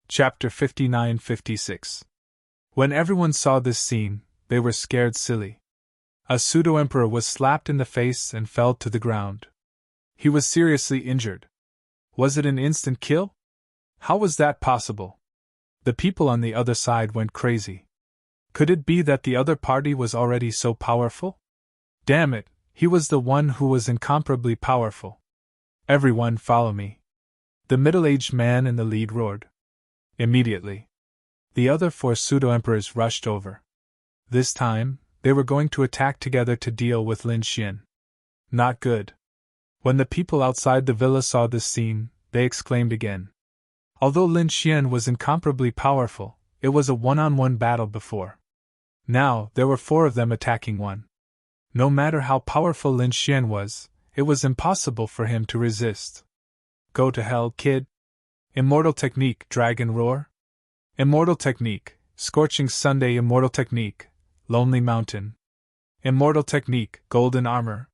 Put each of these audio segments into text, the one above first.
Chapter 59-56. When everyone saw this scene, they were scared silly. A pseudo-emperor was slapped in the face and fell to the ground. He was seriously injured. Was it an instant kill? How was that possible? The people on the other side went crazy. Could it be that the other party was already so powerful? Damn it, he was the one who was incomparably powerful. Everyone follow me. The middle-aged man in the lead roared. Immediately, the other four pseudo-emperors rushed over. This time, they were going to attack together to deal with Lin Xian. Not good. When the people outside the villa saw this scene, they exclaimed again. Although Lin Xian was incomparably powerful, it was a one-on-one battle before. Now, there were four of them attacking one. No matter how powerful Lin Xian was, it was impossible for him to resist. Go to hell, kid. Immortal technique, dragon roar. Immortal technique, scorching Sunday. Immortal technique, lonely mountain. Immortal technique, golden armor.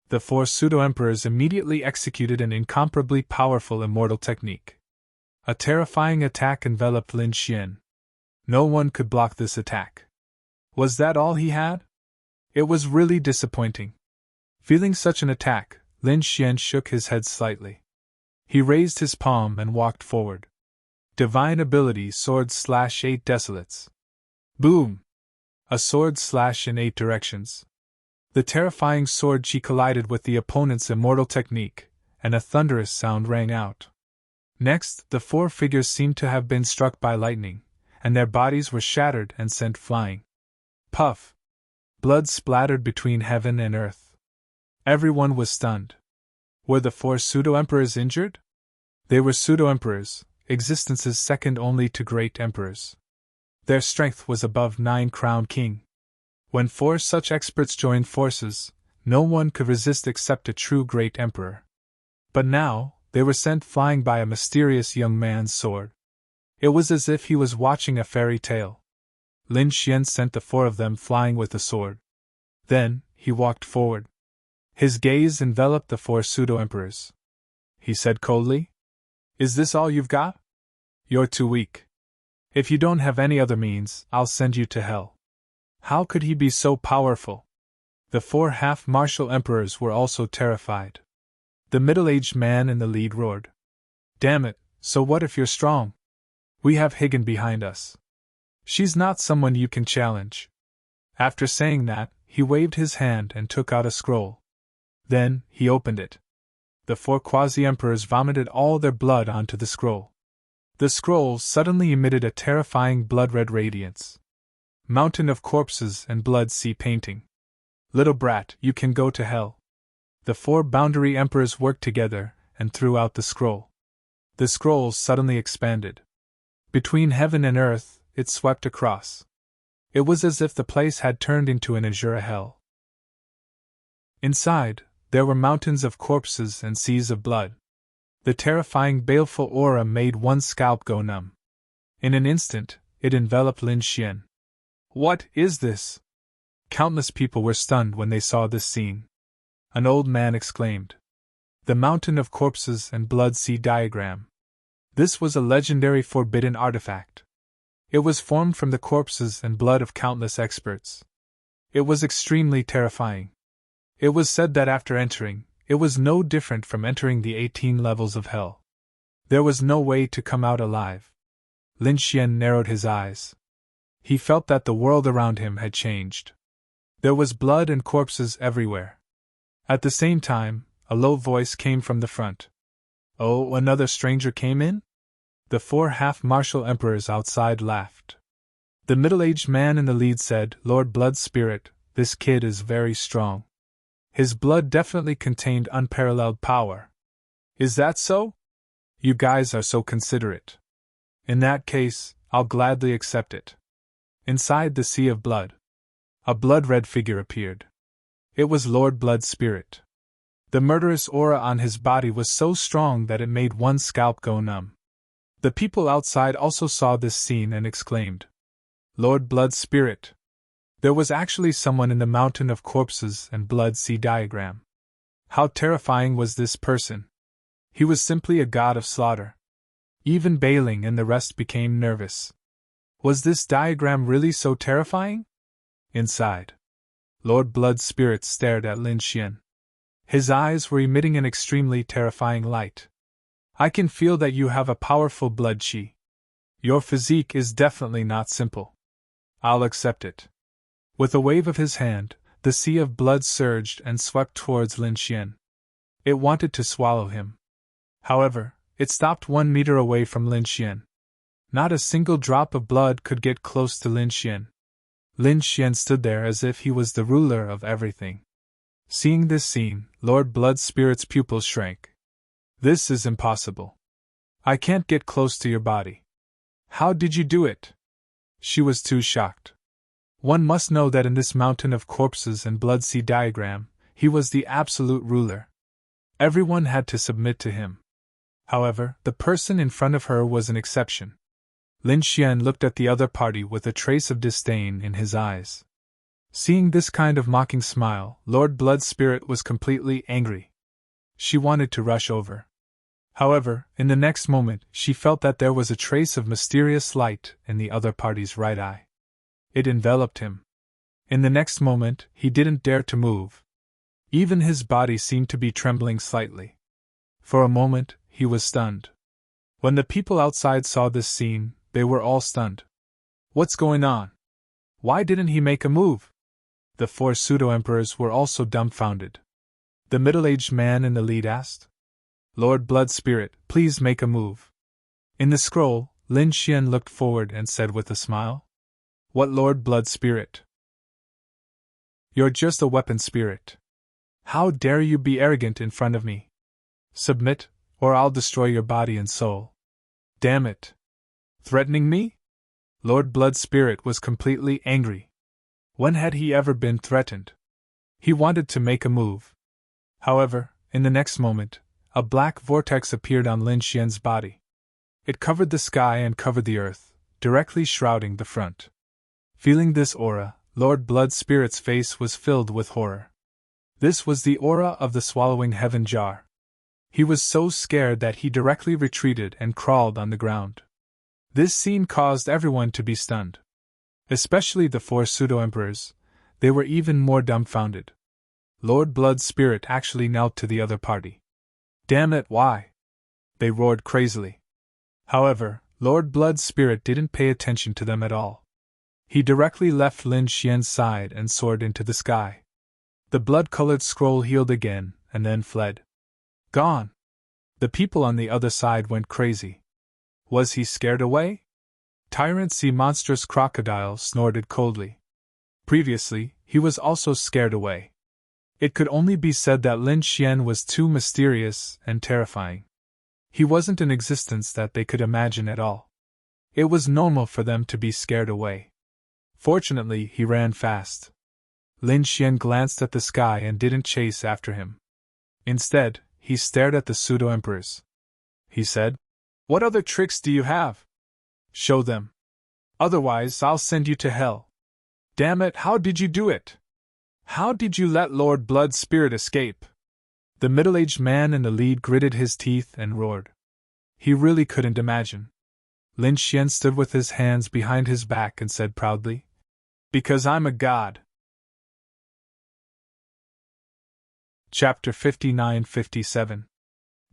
The four pseudo-emperors immediately executed an incomparably powerful immortal technique. A terrifying attack enveloped Lin Xian. No one could block this attack. Was that all he had? It was really disappointing. Feeling such an attack, Lin Xian shook his head slightly. He raised his palm and walked forward. Divine ability, sword slash 8 desolates. Boom! A sword slash in 8 directions. The terrifying sword chi collided with the opponent's immortal technique, and a thunderous sound rang out. Next, the four figures seemed to have been struck by lightning, and their bodies were shattered and sent flying. Puff! Blood splattered between heaven and earth. Everyone was stunned. Were the four pseudo-emperors injured? They were pseudo-emperors, existences second only to great emperors. Their strength was above 9 crowned king. When four such experts joined forces, no one could resist except a true great emperor. But now, they were sent flying by a mysterious young man's sword. It was as if he was watching a fairy tale. Lin Xian sent the four of them flying with the sword. Then, he walked forward. His gaze enveloped the four pseudo-emperors. He said coldly, "Is this all you've got? You're too weak. If you don't have any other means, I'll send you to hell." How could he be so powerful? The four half-martial emperors were also terrified. The middle-aged man in the lead roared. "Damn it, so what if you're strong? We have Higan behind us. She's not someone you can challenge." After saying that, he waved his hand and took out a scroll. Then, he opened it. The four quasi-emperors vomited all their blood onto the scroll. The scroll suddenly emitted a terrifying blood-red radiance. Mountain of corpses and blood sea painting. Little brat, you can go to hell. The four boundary emperors worked together and threw out the scroll. The scroll suddenly expanded. Between heaven and earth, it swept across. It was as if the place had turned into an azure hell. Inside, there were mountains of corpses and seas of blood. The terrifying baleful aura made one's scalp go numb. In an instant, it enveloped Lin Xian. What is this? Countless people were stunned when they saw this scene. An old man exclaimed. The Mountain of Corpses and Blood Sea Diagram. This was a legendary forbidden artifact. It was formed from the corpses and blood of countless experts. It was extremely terrifying. It was said that after entering, it was no different from entering the 18 levels of hell. There was no way to come out alive. Lin Xian narrowed his eyes. He felt that the world around him had changed. There was blood and corpses everywhere. At the same time, a low voice came from the front. Oh, another stranger came in? The four half-martial emperors outside laughed. The middle-aged man in the lead said, Lord Blood Spirit, this kid is very strong. His blood definitely contained unparalleled power. Is that so? You guys are so considerate. In that case, I'll gladly accept it. Inside the sea of blood, a blood-red figure appeared. It was Lord Blood Spirit. The murderous aura on his body was so strong that it made one's scalp go numb. The people outside also saw this scene and exclaimed, Lord Blood Spirit! There was actually someone in the Mountain of Corpses and Blood Sea Diagram. How terrifying was this person? He was simply a god of slaughter. Even Bailing and the rest became nervous. Was this diagram really so terrifying? Inside, Lord Blood's spirit stared at Lin Xian. His eyes were emitting an extremely terrifying light. I can feel that you have a powerful blood chi. Your physique is definitely not simple. I'll accept it. With a wave of his hand, the sea of blood surged and swept towards Lin Xian. It wanted to swallow him. However, it stopped 1 meter away from Lin Xian. Not a single drop of blood could get close to Lin Xian. Lin Xian stood there as if he was the ruler of everything. Seeing this scene, Lord Blood's spirit's pupils shrank. This is impossible. I can't get close to your body. How did you do it? She was too shocked. One must know that in this mountain of corpses and blood sea diagram, he was the absolute ruler. Everyone had to submit to him. However, the person in front of her was an exception. Lin Xian looked at the other party with a trace of disdain in his eyes. Seeing this kind of mocking smile, Lord Blood's spirit was completely angry. She wanted to rush over. However, in the next moment, she felt that there was a trace of mysterious light in the other party's right eye. It enveloped him. In the next moment, he didn't dare to move. Even his body seemed to be trembling slightly. For a moment, he was stunned. When the people outside saw this scene, they were all stunned. What's going on? Why didn't he make a move? The 4 pseudo-emperors were also dumbfounded. The middle-aged man in the lead asked, Lord Blood Spirit, please make a move. In the scroll, Lin Xian looked forward and said with a smile, What Lord Blood Spirit? You're just a weapon spirit. How dare you be arrogant in front of me? Submit, or I'll destroy your body and soul. Damn it! Threatening me? Lord Blood Spirit was completely angry. When had he ever been threatened? He wanted to make a move. However, in the next moment, a black vortex appeared on Lin Xian's body. It covered the sky and covered the earth, directly shrouding the front. Feeling this aura, Lord Blood Spirit's face was filled with horror. This was the aura of the swallowing heaven jar. He was so scared that he directly retreated and crawled on the ground. This scene caused everyone to be stunned. Especially the 4 pseudo-emperors. They were even more dumbfounded. Lord Blood Spirit actually knelt to the other party. Damn it, why? They roared crazily. However, Lord Blood Spirit didn't pay attention to them at all. He directly left Lin Xian's side and soared into the sky. The blood-colored scroll healed again, and then fled. Gone. The people on the other side went crazy. Was he scared away? Tyrant Sea Monstrous Crocodile snorted coldly. Previously, he was also scared away. It could only be said that Lin Xian was too mysterious and terrifying. He wasn't an existence that they could imagine at all. It was normal for them to be scared away. Fortunately, he ran fast. Lin Xian glanced at the sky and didn't chase after him. Instead, he stared at the pseudo-emperors. He said, What other tricks do you have? Show them. Otherwise, I'll send you to hell. Damn it, how did you do it? How did you let Lord Blood Spirit escape? The middle-aged man in the lead gritted his teeth and roared. He really couldn't imagine. Lin Xian stood with his hands behind his back and said proudly, Because I'm a god. Chapter 59-57.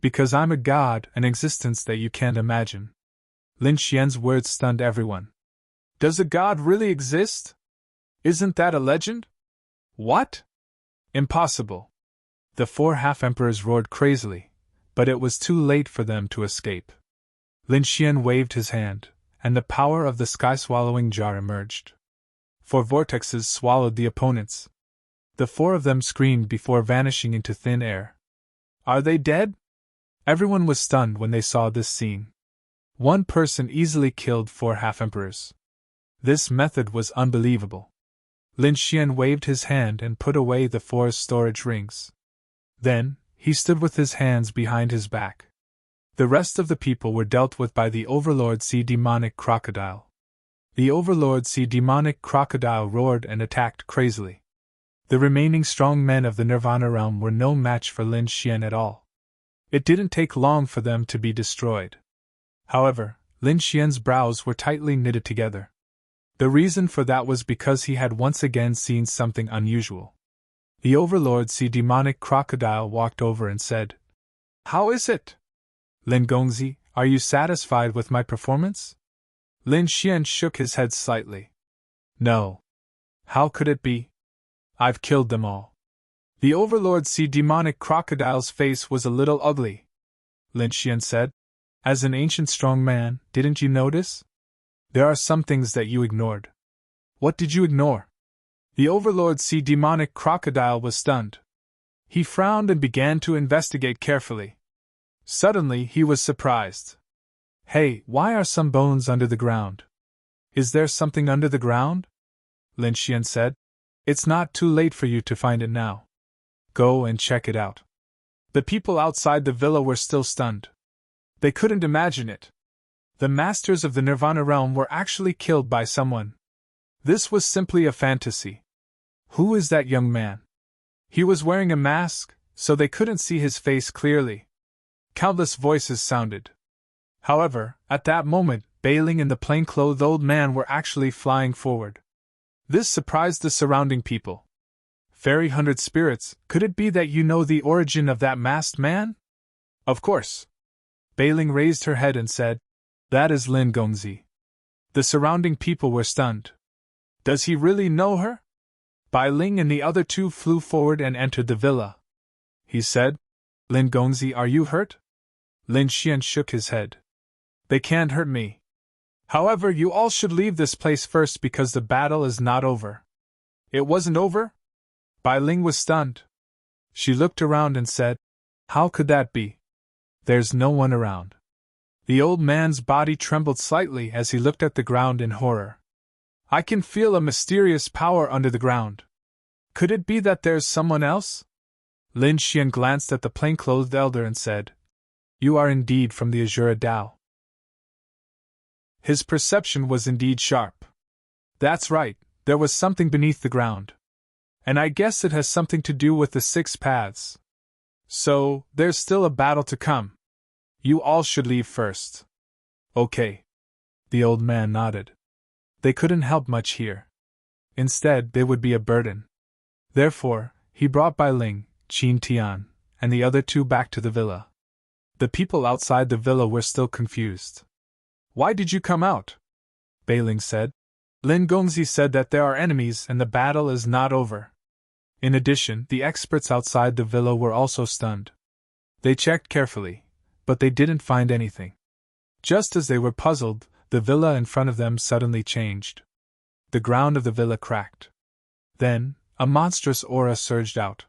Because I'm a god, an existence that you can't imagine. Lin Xian's words stunned everyone. Does a god really exist? Isn't that a legend? What? Impossible. The 4 half-emperors roared crazily, but it was too late for them to escape. Lin Xian waved his hand, and the power of the sky-swallowing jar emerged. 4 vortexes swallowed the opponents. The 4 of them screamed before vanishing into thin air. Are they dead? Everyone was stunned when they saw this scene. One person easily killed 4 half-emperors. This method was unbelievable. Lin Xian waved his hand and put away the 4 storage rings. Then, he stood with his hands behind his back. The rest of the people were dealt with by the Overlord Sea Demonic Crocodile. The Overlord Sea Demonic Crocodile roared and attacked crazily. The remaining strong men of the Nirvana realm were no match for Lin Xian at all. It didn't take long for them to be destroyed. However, Lin Xian's brows were tightly knitted together. The reason for that was because he had once again seen something unusual. The overlord Sea demonic crocodile walked over and said, "How is it? Lin Gongzi, are you satisfied with my performance?" Lin Xian shook his head slightly. "No. How could it be? I've killed them all." The overlord Sea demonic crocodile's face was a little ugly. Lin Xian said, "As an ancient strong man, didn't you notice? There are some things that you ignored." "What did you ignore?" The overlord Sea demonic crocodile was stunned. He frowned and began to investigate carefully. Suddenly he was surprised. "Hey, why are some bones under the ground?" "Is there something under the ground?" Lin Xian said. "It's not too late for you to find it now. Go and check it out." The people outside the villa were still stunned. They couldn't imagine it. The masters of the Nirvana realm were actually killed by someone. This was simply a fantasy. Who is that young man? He was wearing a mask, so they couldn't see his face clearly. Countless voices sounded. However, at that moment, Bailing and the plainclothed old man were actually flying forward. This surprised the surrounding people. "Fairy 100 spirits, could it be that you know the origin of that masked man?" "Of course." Bailing raised her head and said, "That is Lin Gongzi." The surrounding people were stunned. "Does he really know her?" Bai Ling and the other two flew forward and entered the villa. He said, "Lin Gongzi, are you hurt?" Lin Xian shook his head. "They can't hurt me. However, you all should leave this place first because the battle is not over." "It wasn't over?" Bai Ling was stunned. She looked around and said, "How could that be? There's no one around." The old man's body trembled slightly as he looked at the ground in horror. "I can feel a mysterious power under the ground. Could it be that there's someone else?" Lin Xian glanced at the plainclothed elder and said, "You are indeed from the Azura Dao." His perception was indeed sharp. "That's right, there was something beneath the ground. And I guess it has something to do with the 6 paths. So, there's still a battle to come. You all should leave first." "Okay." The old man nodded. They couldn't help much here. Instead, they would be a burden. Therefore, he brought Bai Ling, Qin Tian, and the other two back to the villa. The people outside the villa were still confused. "Why did you come out?" Bai Ling said. "Lin Gongzi said that there are enemies and the battle is not over." In addition, the experts outside the villa were also stunned. They checked carefully, but they didn't find anything. Just as they were puzzled, the villa in front of them suddenly changed. The ground of the villa cracked. Then, a monstrous aura surged out.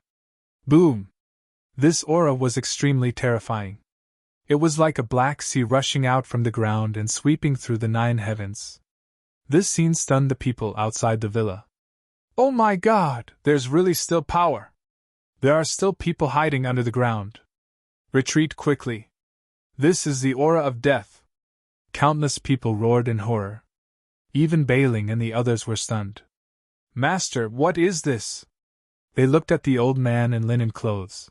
Boom! This aura was extremely terrifying. It was like a black sea rushing out from the ground and sweeping through the 9 heavens. This scene stunned the people outside the villa. "Oh my God, there's really still power! There are still people hiding under the ground. Retreat quickly. This is the aura of death." Countless people roared in horror. Even Bailing and the others were stunned. "Master, what is this?" They looked at the old man in linen clothes.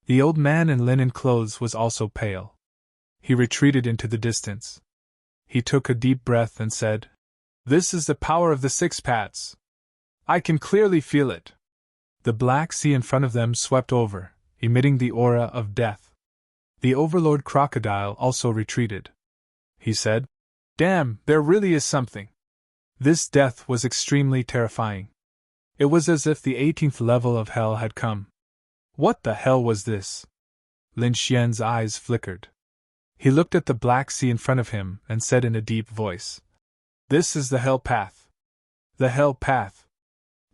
The old man in linen clothes was also pale. He retreated into the distance. He took a deep breath and said, "This is the power of the 6 paths. I can clearly feel it." The black sea in front of them swept over, emitting the aura of death. The overlord crocodile also retreated. He said, "Damn, there really is something." This death was extremely terrifying. It was as if the 18th level of hell had come. What the hell was this? Lin Xian's eyes flickered. He looked at the black sea in front of him and said in a deep voice, "This is the hell path." The hell path.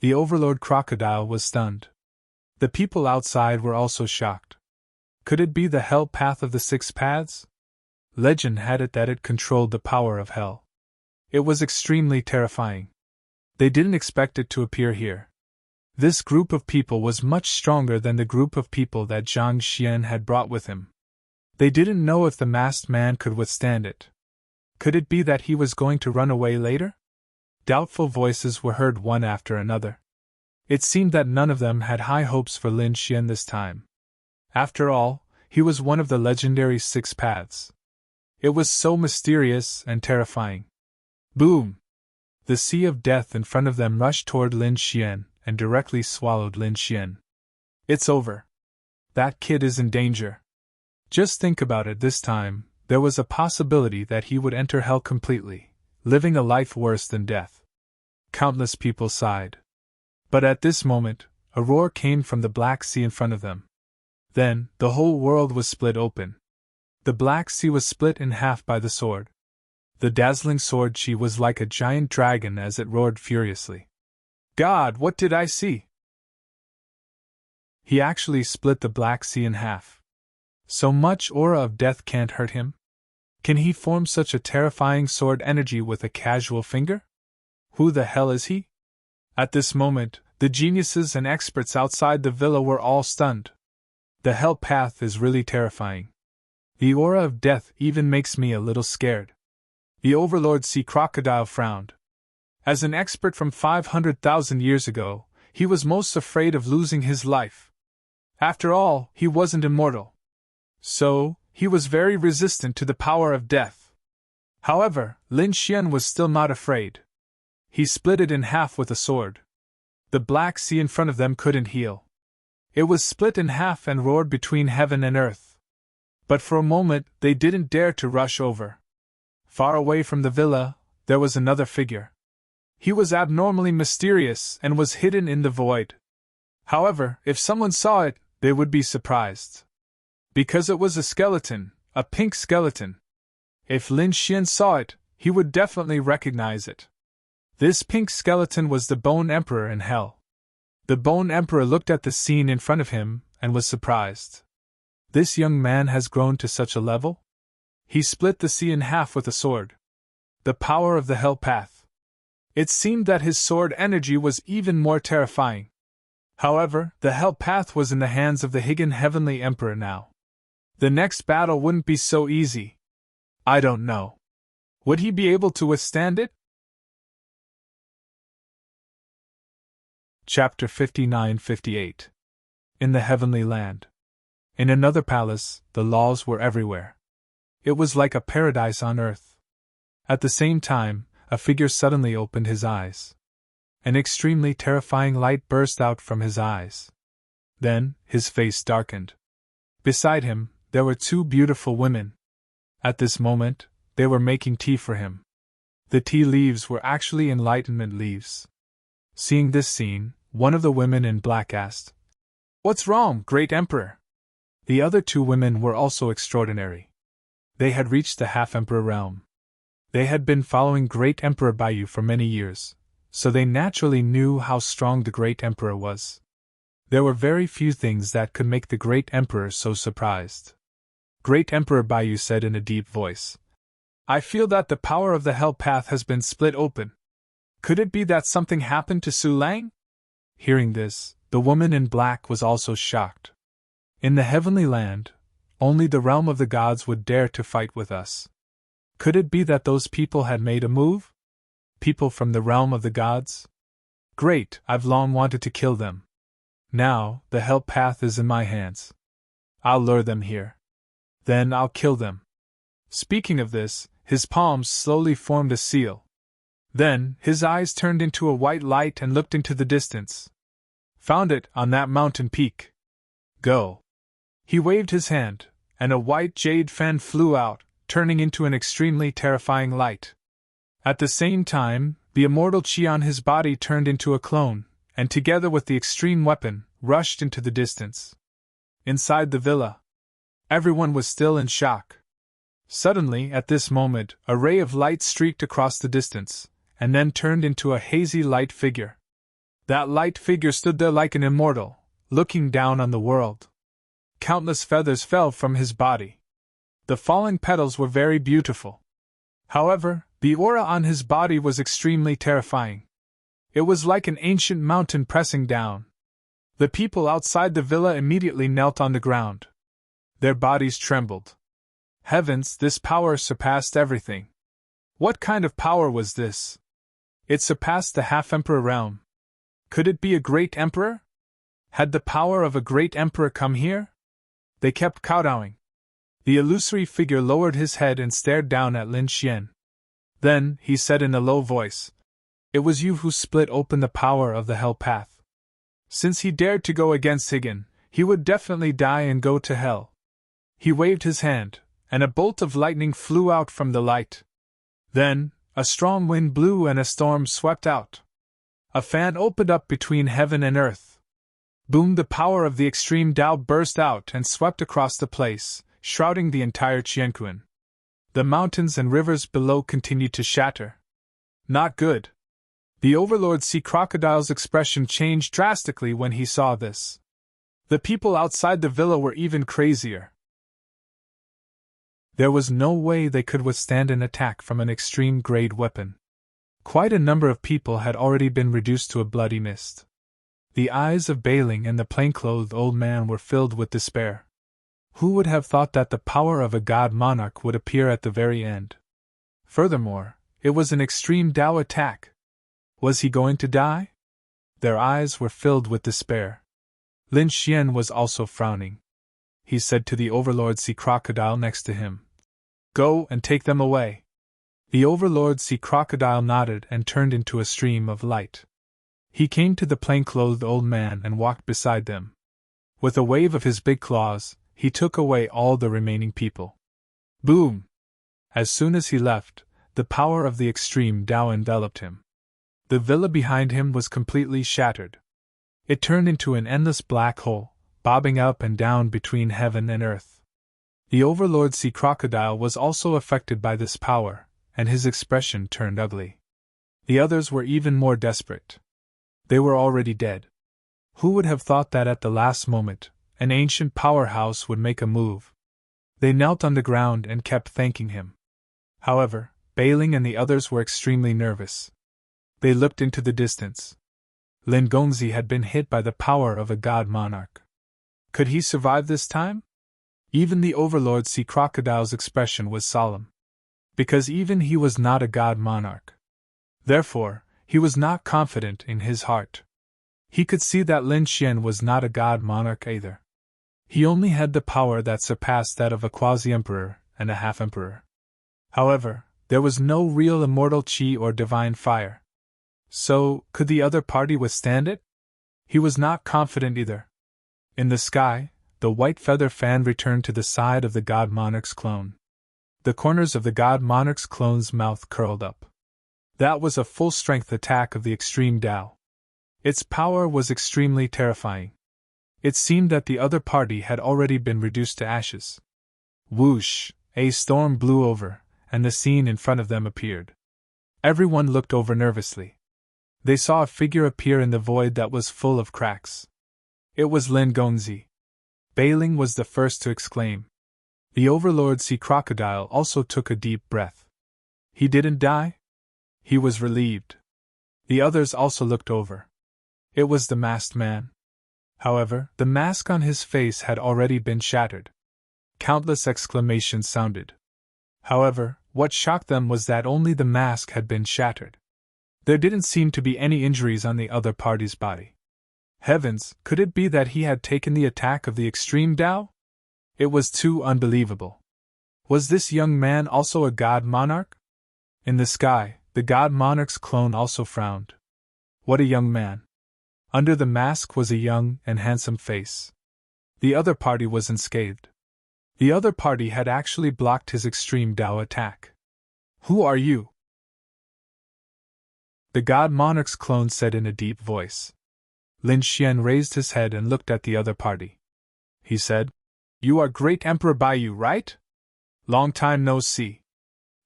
The overlord crocodile was stunned. The people outside were also shocked. Could it be the hell path of the 6 paths? Legend had it that it controlled the power of hell. It was extremely terrifying. They didn't expect it to appear here. This group of people was much stronger than the group of people that Zhang Xian had brought with him. They didn't know if the masked man could withstand it. Could it be that he was going to run away later? Doubtful voices were heard one after another. It seemed that none of them had high hopes for Lin Xian this time. After all, he was one of the legendary 6 paths. It was so mysterious and terrifying. Boom! The sea of death in front of them rushed toward Lin Xian and directly swallowed Lin Xian. It's over. That kid is in danger. Just think about it this time, there was a possibility that he would enter hell completely, living a life worse than death. Countless people sighed. But at this moment, a roar came from the Black Sea in front of them. Then, the whole world was split open. The Black Sea was split in half by the sword. The dazzling sword Chi was like a giant dragon as it roared furiously. God, what did I see? He actually split the Black Sea in half. So much aura of death can't hurt him? Can he form such a terrifying sword energy with a casual finger? Who the hell is he? At this moment, the geniuses and experts outside the villa were all stunned. The hell path is really terrifying. The aura of death even makes me a little scared. The Overlord Sea Crocodile frowned. As an expert from 500,000 years ago, he was most afraid of losing his life. After all, he wasn't immortal. So, he was very resistant to the power of death. However, Lin Xian was still not afraid. He split it in half with a sword. The Black Sea in front of them couldn't heal. It was split in half and roared between heaven and earth. But for a moment, they didn't dare to rush over. Far away from the villa, there was another figure. He was abnormally mysterious and was hidden in the void. However, if someone saw it, they would be surprised. Because it was a skeleton, a pink skeleton. If Lin Xian saw it, he would definitely recognize it. This pink skeleton was the Bone Emperor in hell. The Bone Emperor looked at the scene in front of him and was surprised. This young man has grown to such a level? He split the sea in half with a sword. The power of the hell path. It seemed that his sword energy was even more terrifying. However, the hell path was in the hands of the Higan Heavenly Emperor now. The next battle wouldn't be so easy. I don't know. Would he be able to withstand it? Chapter 59-58. In the Heavenly Land. In another palace, the laws were everywhere. It was like a paradise on earth. At the same time, a figure suddenly opened his eyes. An extremely terrifying light burst out from his eyes. Then, his face darkened. Beside him, there were two beautiful women. At this moment, they were making tea for him. The tea leaves were actually enlightenment leaves. Seeing this scene, one of the women in black asked, "What's wrong, Great Emperor?" The other two women were also extraordinary. They had reached the Half-Emperor realm. They had been following Great Emperor Baiyu for many years, so they naturally knew how strong the Great Emperor was. There were very few things that could make the Great Emperor so surprised. Great Emperor Baiyu said in a deep voice, "I feel that the power of the Hell Path has been split open. Could it be that something happened to Su Lang?" Hearing this, the woman in black was also shocked. In the Heavenly Land, only the realm of the gods would dare to fight with us. Could it be that those people had made a move? People from the realm of the gods? Great, I've long wanted to kill them. Now, the Hell Path is in my hands. I'll lure them here. Then I'll kill them. Speaking of this, his palms slowly formed a seal. Then, his eyes turned into a white light and looked into the distance. Found it on that mountain peak. Go. He waved his hand, and a white jade fan flew out, turning into an extremely terrifying light. At the same time, the immortal chi on his body turned into a clone, and together with the extreme weapon, rushed into the distance. Inside the villa, everyone was still in shock. Suddenly, at this moment, a ray of light streaked across the distance, and then turned into a hazy light figure. That light figure stood there like an immortal, looking down on the world. Countless feathers fell from his body. The falling petals were very beautiful. However, the aura on his body was extremely terrifying. It was like an ancient mountain pressing down. The people outside the villa immediately knelt on the ground. Their bodies trembled. Heavens, this power surpassed everything. What kind of power was this? It surpassed the Half-Emperor realm. Could it be a great emperor? Had the power of a great emperor come here? They kept kowtowing. The illusory figure lowered his head and stared down at Lin Xian. Then, he said in a low voice, "It was you who split open the power of the hell path. Since he dared to go against Higan, he would definitely die and go to hell." He waved his hand, and a bolt of lightning flew out from the light. Then, a strong wind blew and a storm swept out. A fan opened up between heaven and earth. Boom! The power of the extreme Tao burst out and swept across the place, shrouding the entire Qianquan. The mountains and rivers below continued to shatter. Not good. The Overlord Sea Crocodile's expression changed drastically when he saw this. The people outside the villa were even crazier. There was no way they could withstand an attack from an extreme-grade weapon. Quite a number of people had already been reduced to a bloody mist. The eyes of Bailing and the plainclothed old man were filled with despair. Who would have thought that the power of a god monarch would appear at the very end? Furthermore, it was an extreme Tao attack. Was he going to die? Their eyes were filled with despair. Lin Xian was also frowning. He said to the Overlord Sea Crocodile next to him, "Go and take them away." The Overlord Sea Crocodile nodded and turned into a stream of light. He came to the plainclothed old man and walked beside them. With a wave of his big claws, he took away all the remaining people. Boom! As soon as he left, the power of the extreme Tao enveloped him. The villa behind him was completely shattered. It turned into an endless black hole, bobbing up and down between heaven and earth. The Overlord Sea Crocodile was also affected by this power, and his expression turned ugly. The others were even more desperate. They were already dead. Who would have thought that at the last moment, an ancient powerhouse would make a move? They knelt on the ground and kept thanking him. However, Bailing and the others were extremely nervous. They looked into the distance. Lin Gongzi had been hit by the power of a god monarch. Could he survive this time? Even the Overlord Sea Crocodile's expression was solemn. Because even he was not a god monarch. Therefore, he was not confident in his heart. He could see that Lin Xian was not a god monarch either. He only had the power that surpassed that of a quasi-emperor and a half-emperor. However, there was no real immortal qi or divine fire. So, could the other party withstand it? He was not confident either. In the sky, the white feather fan returned to the side of the god monarch's clone. The corners of the god monarch's clone's mouth curled up. That was a full-strength attack of the extreme Tao. Its power was extremely terrifying. It seemed that the other party had already been reduced to ashes. Whoosh! A storm blew over, and the scene in front of them appeared. Everyone looked over nervously. They saw a figure appear in the void that was full of cracks. It was Lin Gongzi. Bailing was the first to exclaim. The Overlord Sea Crocodile also took a deep breath. He didn't die? He was relieved. The others also looked over. It was the masked man. However, the mask on his face had already been shattered. Countless exclamations sounded. However, what shocked them was that only the mask had been shattered. There didn't seem to be any injuries on the other party's body. Heavens, could it be that he had taken the attack of the extreme Tao? It was too unbelievable. Was this young man also a god monarch? In the sky, the god monarch's clone also frowned. What a young man. Under the mask was a young and handsome face. The other party was unscathed. The other party had actually blocked his extreme Tao attack. Who are you? The god monarch's clone said in a deep voice. Lin Xian raised his head and looked at the other party. He said, "You are Great Emperor Baiyu, right? Long time no see."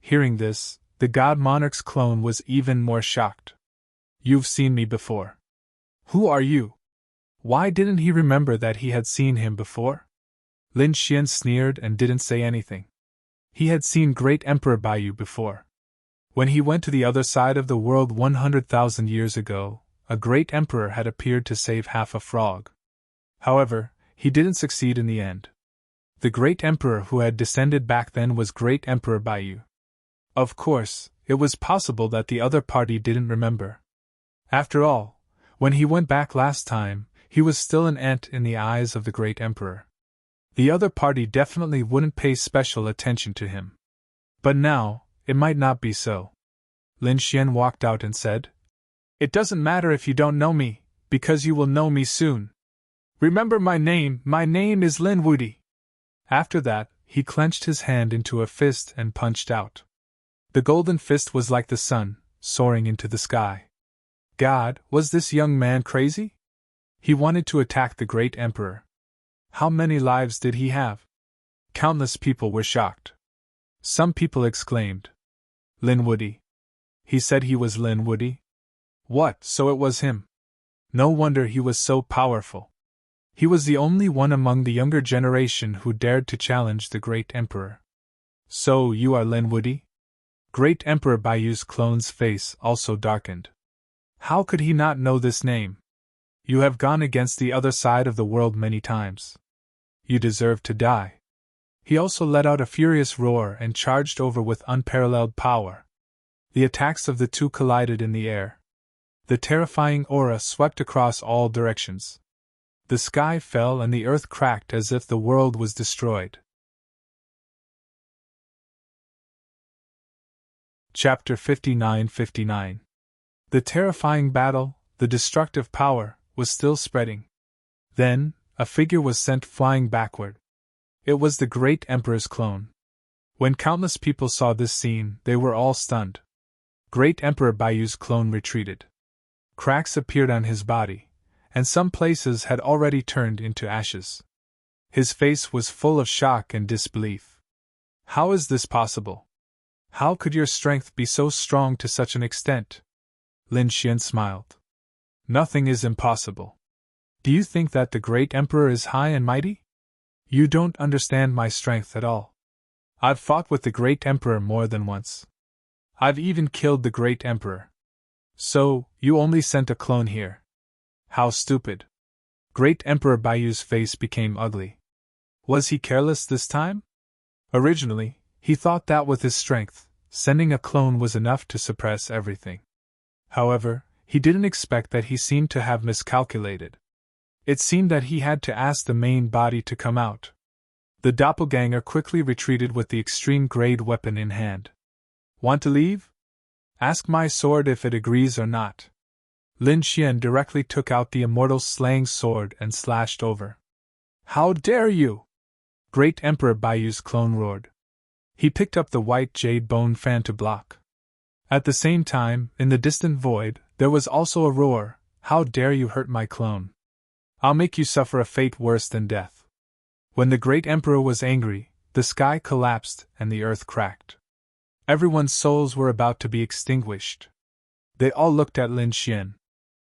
Hearing this, the god monarch's clone was even more shocked. "You've seen me before. Who are you?" Why didn't he remember that he had seen him before? Lin Xian sneered and didn't say anything. He had seen Great Emperor Baiyu before. When he went to the other side of the world 100,000 years ago, a great emperor had appeared to save half a frog. However, he didn't succeed in the end. The great emperor who had descended back then was Great Emperor Baiyu. Of course, it was possible that the other party didn't remember. After all, when he went back last time, he was still an ant in the eyes of the great emperor. The other party definitely wouldn't pay special attention to him. But now, it might not be so. Lin Xian walked out and said, "It doesn't matter if you don't know me, because you will know me soon. Remember my name is Lin Wudi." After that, he clenched his hand into a fist and punched out. The golden fist was like the sun, soaring into the sky. God, was this young man crazy? He wanted to attack the great emperor. How many lives did he have? Countless people were shocked. Some people exclaimed, "Lin Wudi. He said he was Lin Wudi? What, so it was him? No wonder he was so powerful. He was the only one among the younger generation who dared to challenge the great emperor. So you are Lin Wudi?" Great Emperor Baiyu's clone's face also darkened. How could he not know this name? You have gone against the other side of the world many times. You deserve to die. He also let out a furious roar and charged over with unparalleled power. The attacks of the two collided in the air. The terrifying aura swept across all directions. The sky fell and the earth cracked as if the world was destroyed. Chapter 59-59. The terrifying battle, the destructive power, was still spreading. Then, a figure was sent flying backward. It was the great emperor's clone. When countless people saw this scene, they were all stunned. Great Emperor Baiyu's clone retreated. Cracks appeared on his body, and some places had already turned into ashes. His face was full of shock and disbelief. How is this possible? How could your strength be so strong to such an extent? Lin Xian smiled. Nothing is impossible. Do you think that the great emperor is high and mighty? You don't understand my strength at all. I've fought with the great emperor more than once. I've even killed the great emperor. So, you only sent a clone here. How stupid. Great Emperor Baiyu's face became ugly. Was he careless this time? Originally, he thought that with his strength, sending a clone was enough to suppress everything. However, he didn't expect that he seemed to have miscalculated. It seemed that he had to ask the main body to come out. The doppelganger quickly retreated with the extreme-grade weapon in hand. Want to leave? Ask my sword if it agrees or not. Lin Xian directly took out the immortal slaying sword and slashed over. How dare you! Great Emperor Baiyu's clone roared. He picked up the white jade bone fan to block. At the same time, in the distant void, there was also a roar. How dare you hurt my clone? I'll make you suffer a fate worse than death. When the great emperor was angry, the sky collapsed and the earth cracked. Everyone's souls were about to be extinguished. They all looked at Lin Xian.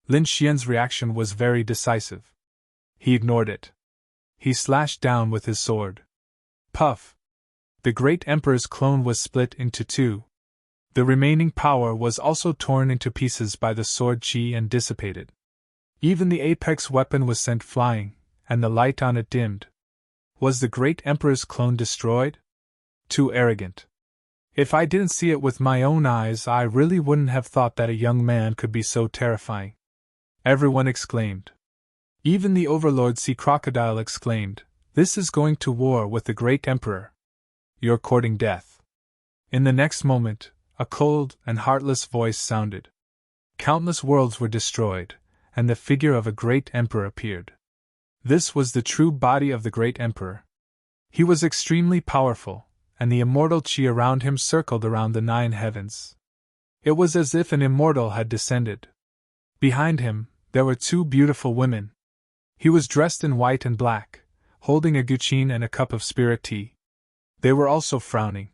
Lin Xian's reaction was very decisive. He ignored it. He slashed down with his sword. Puff! The great emperor's clone was split into two. The remaining power was also torn into pieces by the sword qi and dissipated. Even the apex weapon was sent flying, and the light on it dimmed. Was the great emperor's clone destroyed? Too arrogant. If I didn't see it with my own eyes, I really wouldn't have thought that a young man could be so terrifying. Everyone exclaimed. Even the overlord Sea Crocodile exclaimed, "This is going to war with the great emperor. You're courting death." In the next moment, a cold and heartless voice sounded. Countless worlds were destroyed, and the figure of a great emperor appeared. This was the true body of the great emperor. He was extremely powerful, and the immortal qi around him circled around the 9 heavens. It was as if an immortal had descended. Behind him, there were 2 beautiful women. He was dressed in white and black, holding a guqin and a cup of spirit tea. They were also frowning.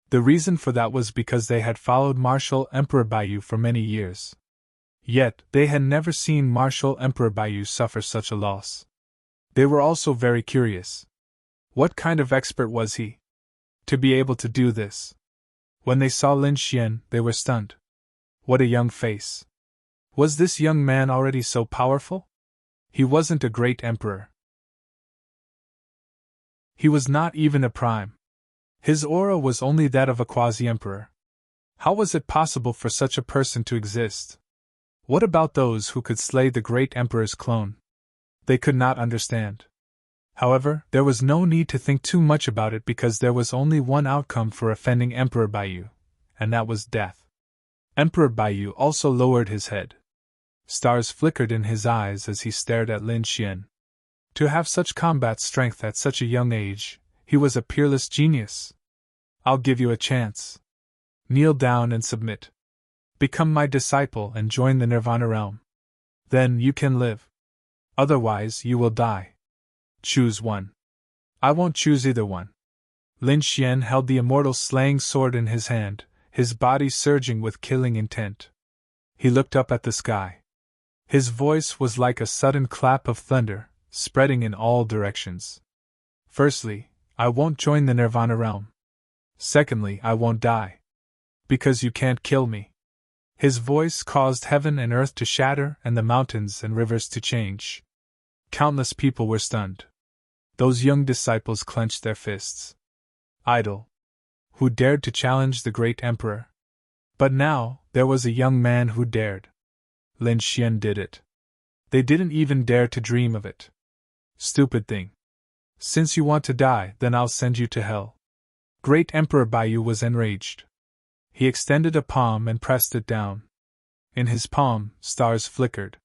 The reason for that was because they had followed Martial Emperor Baiyu for many years. Yet, they had never seen Martial Emperor Baiyu suffer such a loss. They were also very curious. What kind of expert was he? To be able to do this. When they saw Lin Xian, they were stunned. What a young face. Was this young man already so powerful? He wasn't a great emperor. He was not even a prime. His aura was only that of a quasi-emperor. How was it possible for such a person to exist? What about those who could slay the great emperor's clone? They could not understand. However, there was no need to think too much about it because there was only one outcome for offending Emperor Baiyu, and that was death. Emperor Baiyu also lowered his head. Stars flickered in his eyes as he stared at Lin Xian. To have such combat strength at such a young age, he was a peerless genius. I'll give you a chance. Kneel down and submit. Become my disciple and join the Nirvana realm. Then you can live. Otherwise, you will die. Choose one. I won't choose either one. Lin Xian held the immortal slaying sword in his hand, his body surging with killing intent. He looked up at the sky. His voice was like a sudden clap of thunder, spreading in all directions. Firstly, I won't join the Nirvana realm. Secondly, I won't die. Because you can't kill me. His voice caused heaven and earth to shatter and the mountains and rivers to change. Countless people were stunned. Those young disciples clenched their fists. Idle. Who dared to challenge the great emperor? But now, there was a young man who dared. Lin Xian did it. They didn't even dare to dream of it. Stupid thing. Since you want to die, then I'll send you to hell. Great Emperor Baiyu was enraged. He extended a palm and pressed it down. In his palm, stars flickered.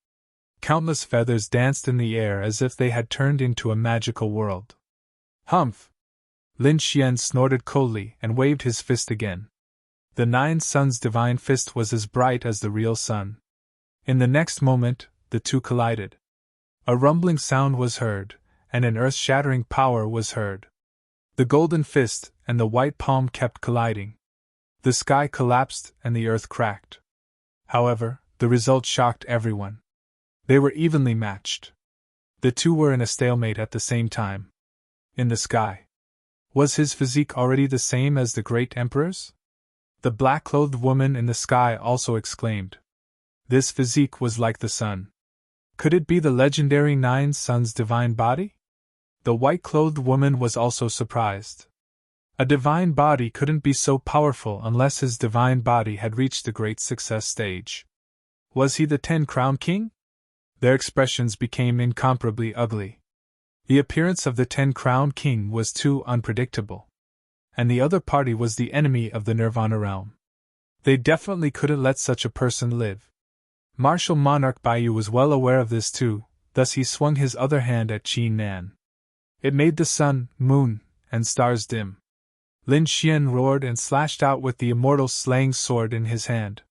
Countless feathers danced in the air as if they had turned into a magical world. Humph! Lin Xian snorted coldly and waved his fist again. The 9 Suns' divine fist was as bright as the real sun. In the next moment, the two collided. A rumbling sound was heard, and an earth-shattering power was heard. The golden fist and the white palm kept colliding. The sky collapsed and the earth cracked. However, the result shocked everyone. They were evenly matched. The two were in a stalemate at the same time. In the sky. Was his physique already the same as the great emperor's? The black-clothed woman in the sky also exclaimed. This physique was like the sun. Could it be the legendary 9 Suns' divine body? The white-clothed woman was also surprised. A divine body couldn't be so powerful unless his divine body had reached the great success stage. Was he the 10-crown king? Their expressions became incomparably ugly. The appearance of the 10-crown king was too unpredictable. And the other party was the enemy of the Nirvana realm. They definitely couldn't let such a person live. Martial Monarch Baiyu was well aware of this too, thus he swung his other hand at Qi Nan. It made the sun, moon, and stars dim. Lin Xian roared and slashed out with the immortal slaying sword in his hand.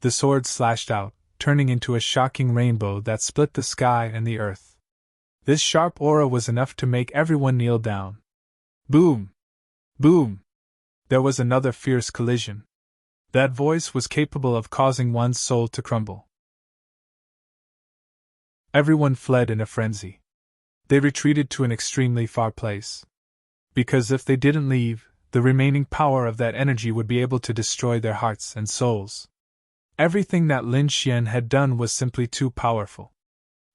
The sword slashed out, turning into a shocking rainbow that split the sky and the earth. This sharp aura was enough to make everyone kneel down. Boom! Boom! There was another fierce collision. That voice was capable of causing one's soul to crumble. Everyone fled in a frenzy. They retreated to an extremely far place. Because if they didn't leave, the remaining power of that energy would be able to destroy their hearts and souls. Everything that Lin Xian had done was simply too powerful.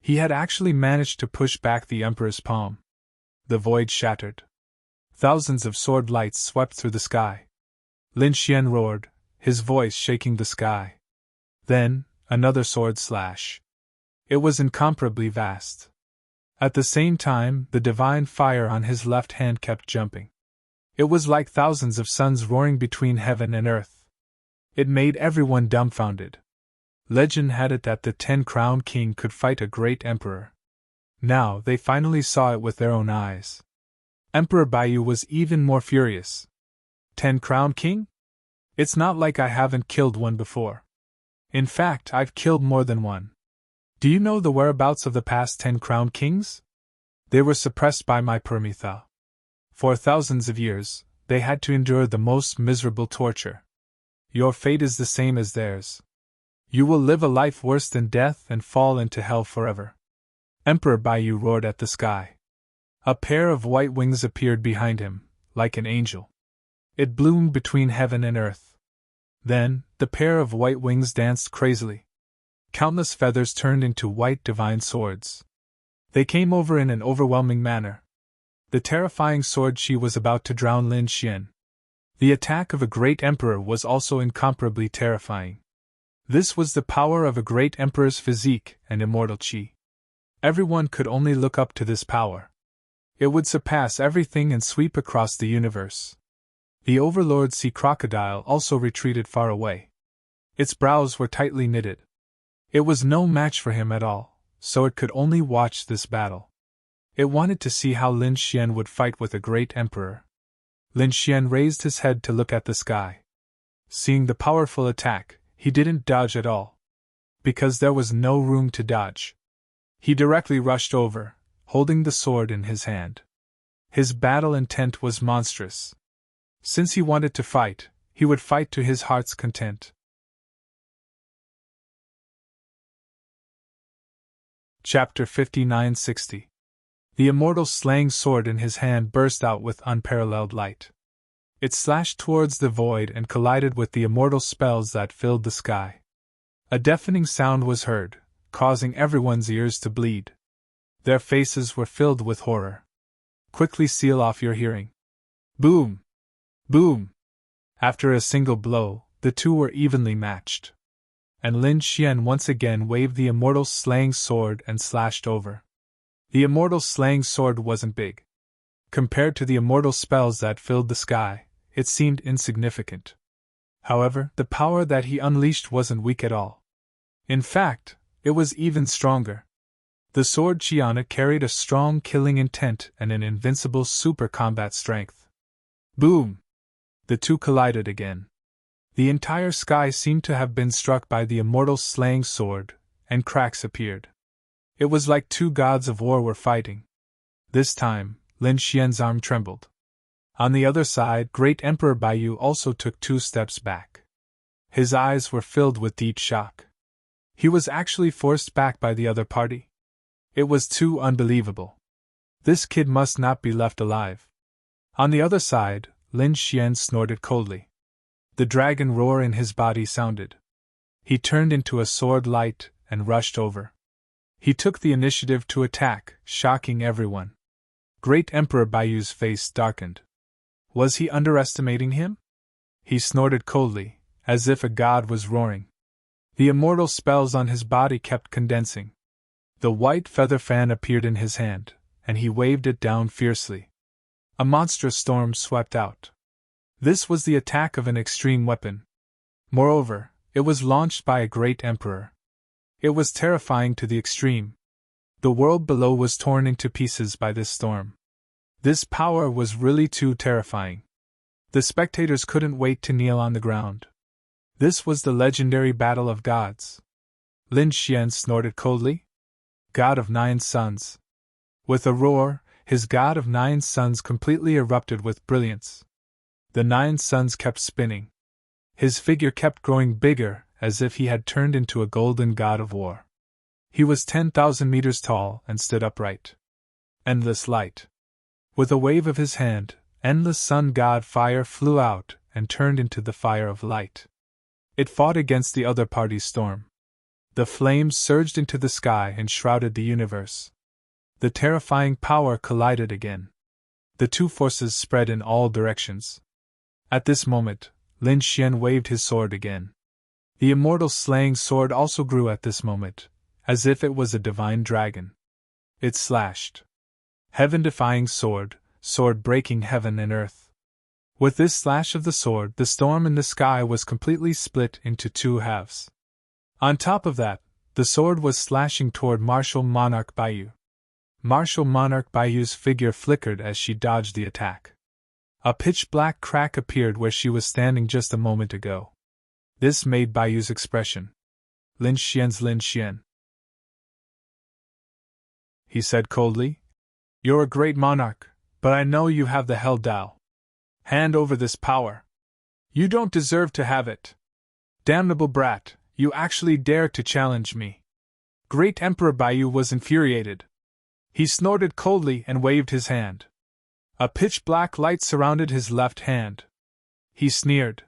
He had actually managed to push back the Emperor's palm. The void shattered. Thousands of sword lights swept through the sky. Lin Xian roared, his voice shaking the sky. Then, another sword slash. It was incomparably vast. At the same time, the divine fire on his left hand kept jumping. It was like thousands of suns roaring between heaven and earth. It made everyone dumbfounded. Legend had it that the 10-crown king could fight a great emperor. Now they finally saw it with their own eyes. Emperor Baiyu was even more furious. 10-crown king? It's not like I haven't killed one before. In fact, I've killed more than one. Do you know the whereabouts of the past 10-crown kings? They were suppressed by my Paramitha. For thousands of years, they had to endure the most miserable torture. Your fate is the same as theirs. You will live a life worse than death and fall into hell forever. Emperor Baiyu roared at the sky. A pair of white wings appeared behind him, like an angel. It bloomed between heaven and earth. Then, the pair of white wings danced crazily. Countless feathers turned into white divine swords. They came over in an overwhelming manner. The terrifying sword she was about to drown Lin Xian. The attack of a great emperor was also incomparably terrifying. This was the power of a great emperor's physique and immortal qi. Everyone could only look up to this power. It would surpass everything and sweep across the universe. The overlord sea crocodile also retreated far away. Its brows were tightly knitted. It was no match for him at all, so it could only watch this battle. It wanted to see how Lin Xian would fight with a great emperor. Lin Xian raised his head to look at the sky. Seeing the powerful attack, he didn't dodge at all. Because there was no room to dodge. He directly rushed over, holding the sword in his hand. His battle intent was monstrous. Since he wanted to fight, he would fight to his heart's content. Chapter 59-60. The immortal slaying sword in his hand burst out with unparalleled light. It slashed towards the void and collided with the immortal spells that filled the sky. A deafening sound was heard, causing everyone's ears to bleed. Their faces were filled with horror. Quickly seal off your hearing. Boom! Boom! After a single blow, the two were evenly matched. And Lin Xian once again waved the immortal slaying sword and slashed over. The immortal slaying sword wasn't big. Compared to the immortal spells that filled the sky, it seemed insignificant. However, the power that he unleashed wasn't weak at all. In fact, it was even stronger. The sword Qiana carried a strong killing intent and an invincible super combat strength. Boom! The two collided again. The entire sky seemed to have been struck by the immortal slaying sword, and cracks appeared. It was like two gods of war were fighting. This time, Lin Xian's arm trembled. On the other side, Great Emperor Baiyu also took 2 steps back. His eyes were filled with deep shock. He was actually forced back by the other party. It was too unbelievable. This kid must not be left alive. On the other side, Lin Xian snorted coldly. The dragon roar in his body sounded. He turned into a sword light and rushed over. He took the initiative to attack, shocking everyone. Great Emperor Baiyu's face darkened. Was he underestimating him? He snorted coldly, as if a god was roaring. The immortal spells on his body kept condensing. The white feather fan appeared in his hand, and he waved it down fiercely. A monstrous storm swept out. This was the attack of an extreme weapon. Moreover, it was launched by a great emperor. It was terrifying to the extreme. The world below was torn into pieces by this storm. This power was really too terrifying. The spectators couldn't wait to kneel on the ground. This was the legendary battle of gods. Lin Xian snorted coldly. God of 9 suns. With a roar, his god of 9 suns completely erupted with brilliance. The 9 suns kept spinning. His figure kept growing bigger, as if he had turned into a golden god of war. He was 10,000 meters tall and stood upright. Endless light. With a wave of his hand, endless sun god fire flew out and turned into the fire of light. It fought against the other party's storm. The flames surged into the sky and shrouded the universe. The terrifying power collided again. The two forces spread in all directions. At this moment, Lin Xian waved his sword again. The immortal slaying sword also grew at this moment, as if it was a divine dragon. It slashed. Heaven-defying sword, sword breaking heaven and earth. With this slash of the sword, the storm in the sky was completely split into 2 halves. On top of that, the sword was slashing toward Martial Monarch Baiyu. Martial Monarch Baiyu's figure flickered as she dodged the attack. A pitch-black crack appeared where she was standing just a moment ago. This made Baiyu's expression. Lin Xian's Lin Xian. He said coldly. You're a great monarch, but I know you have the Hell Dao. Hand over this power. You don't deserve to have it. Damnable brat, you actually dare to challenge me. Great Emperor Baiyu was infuriated. He snorted coldly and waved his hand. A pitch-black light surrounded his left hand. He sneered.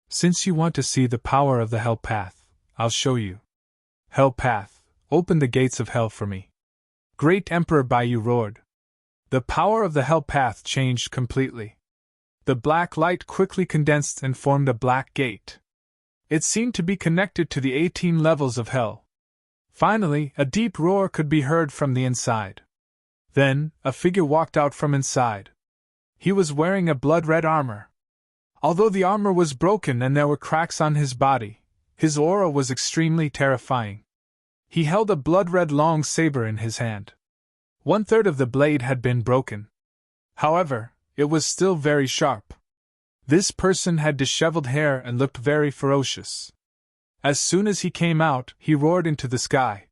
Since you want to see the power of the Hell Path, I'll show you. Hell Path, open the gates of hell for me. Great Emperor Baiyu roared. The power of the Hell Path changed completely. The black light quickly condensed and formed a black gate. It seemed to be connected to the 18 levels of hell. Finally, a deep roar could be heard from the inside. Then, a figure walked out from inside. He was wearing a blood-red armor. Although the armor was broken and there were cracks on his body, his aura was extremely terrifying. He held a blood-red long saber in his hand. 1/3 of the blade had been broken. However, it was still very sharp. This person had disheveled hair and looked very ferocious. As soon as he came out, he roared into the sky.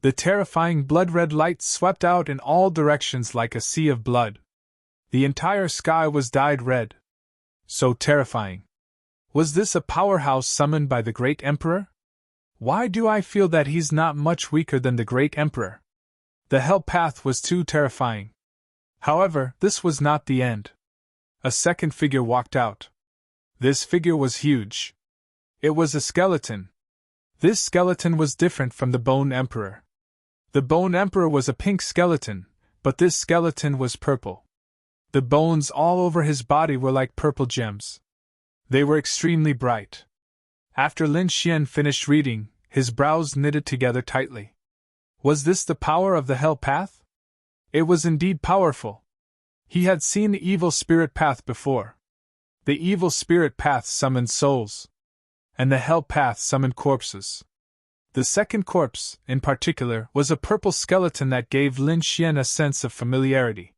The terrifying blood-red light swept out in all directions like a sea of blood. The entire sky was dyed red. So terrifying. Was this a powerhouse summoned by the Great Emperor? Why do I feel that he's not much weaker than the Great Emperor? The hell path was too terrifying. However, this was not the end. A second figure walked out. This figure was huge. It was a skeleton. This skeleton was different from the Bone Emperor. The Bone Emperor was a pink skeleton, but this skeleton was purple. The bones all over his body were like purple gems. They were extremely bright. After Lin Xian finished reading, his brows knitted together tightly. Was this the power of the Hell Path? It was indeed powerful. He had seen the Evil Spirit Path before. The Evil Spirit Path summoned souls, and the Hell Path summoned corpses. The second corpse, in particular, was a purple skeleton that gave Lin Xian a sense of familiarity.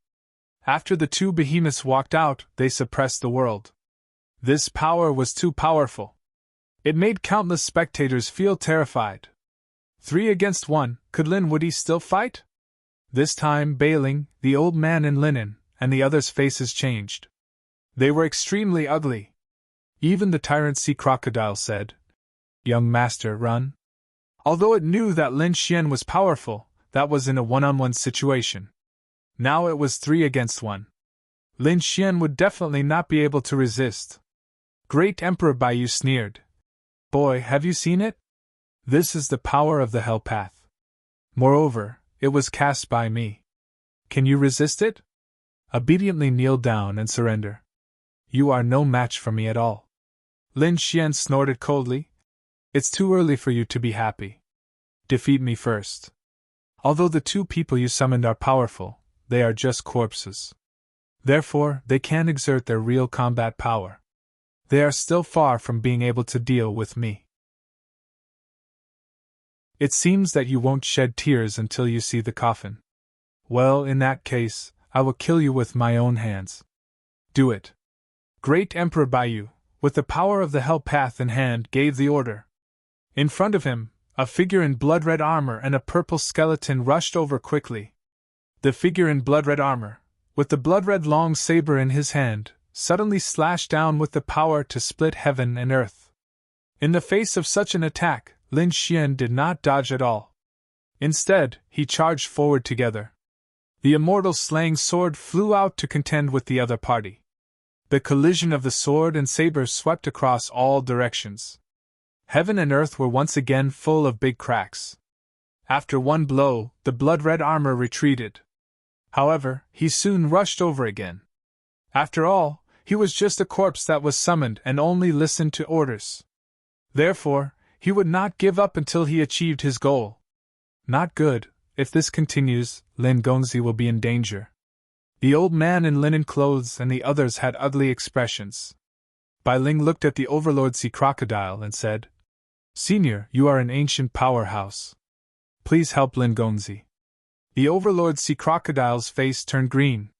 After the two behemoths walked out, they suppressed the world. This power was too powerful. It made countless spectators feel terrified. 3 against 1, could Lin Woody still fight? This time Bailing, the old man in linen, and the others' faces changed. They were extremely ugly. Even the tyrant sea crocodile said, "Young master, run." Although it knew that Lin Xian was powerful, that was in a one-on-one situation. Now it was 3 against 1. Lin Xian would definitely not be able to resist. Great Emperor Baiyu sneered. "Boy, have you seen it? This is the power of the Hell Path. Moreover, it was cast by me. Can you resist it? Obediently kneel down and surrender. You are no match for me at all." Lin Xian snorted coldly. "It's too early for you to be happy. Defeat me first. Although the two people you summoned are powerful, they are just corpses. Therefore, they can't exert their real combat power. They are still far from being able to deal with me. It seems that you won't shed tears until you see the coffin. Well, in that case, I will kill you with my own hands. Do it." Great Emperor Baiyu, with the power of the Hell Path in hand, gave the order. In front of him, a figure in blood-red armor and a purple skeleton rushed over quickly. The figure in blood-red armor, with the blood-red long saber in his hand, suddenly slashed down with the power to split heaven and earth. In the face of such an attack, Lin Xian did not dodge at all. Instead, he charged forward together. The immortal slaying sword flew out to contend with the other party. The collision of the sword and saber swept across all directions. Heaven and earth were once again full of big cracks. After one blow, the blood-red armor retreated. However, he soon rushed over again. After all, he was just a corpse that was summoned and only listened to orders. Therefore, he would not give up until he achieved his goal. Not good. If this continues, Lin Gongzi will be in danger. The old man in linen clothes and the others had ugly expressions. Bai Ling looked at the Overlord Sea Crocodile and said, "Senior, you are an ancient powerhouse. Please help Lin Gongzi." The Overlord Sea Crocodile's face turned green.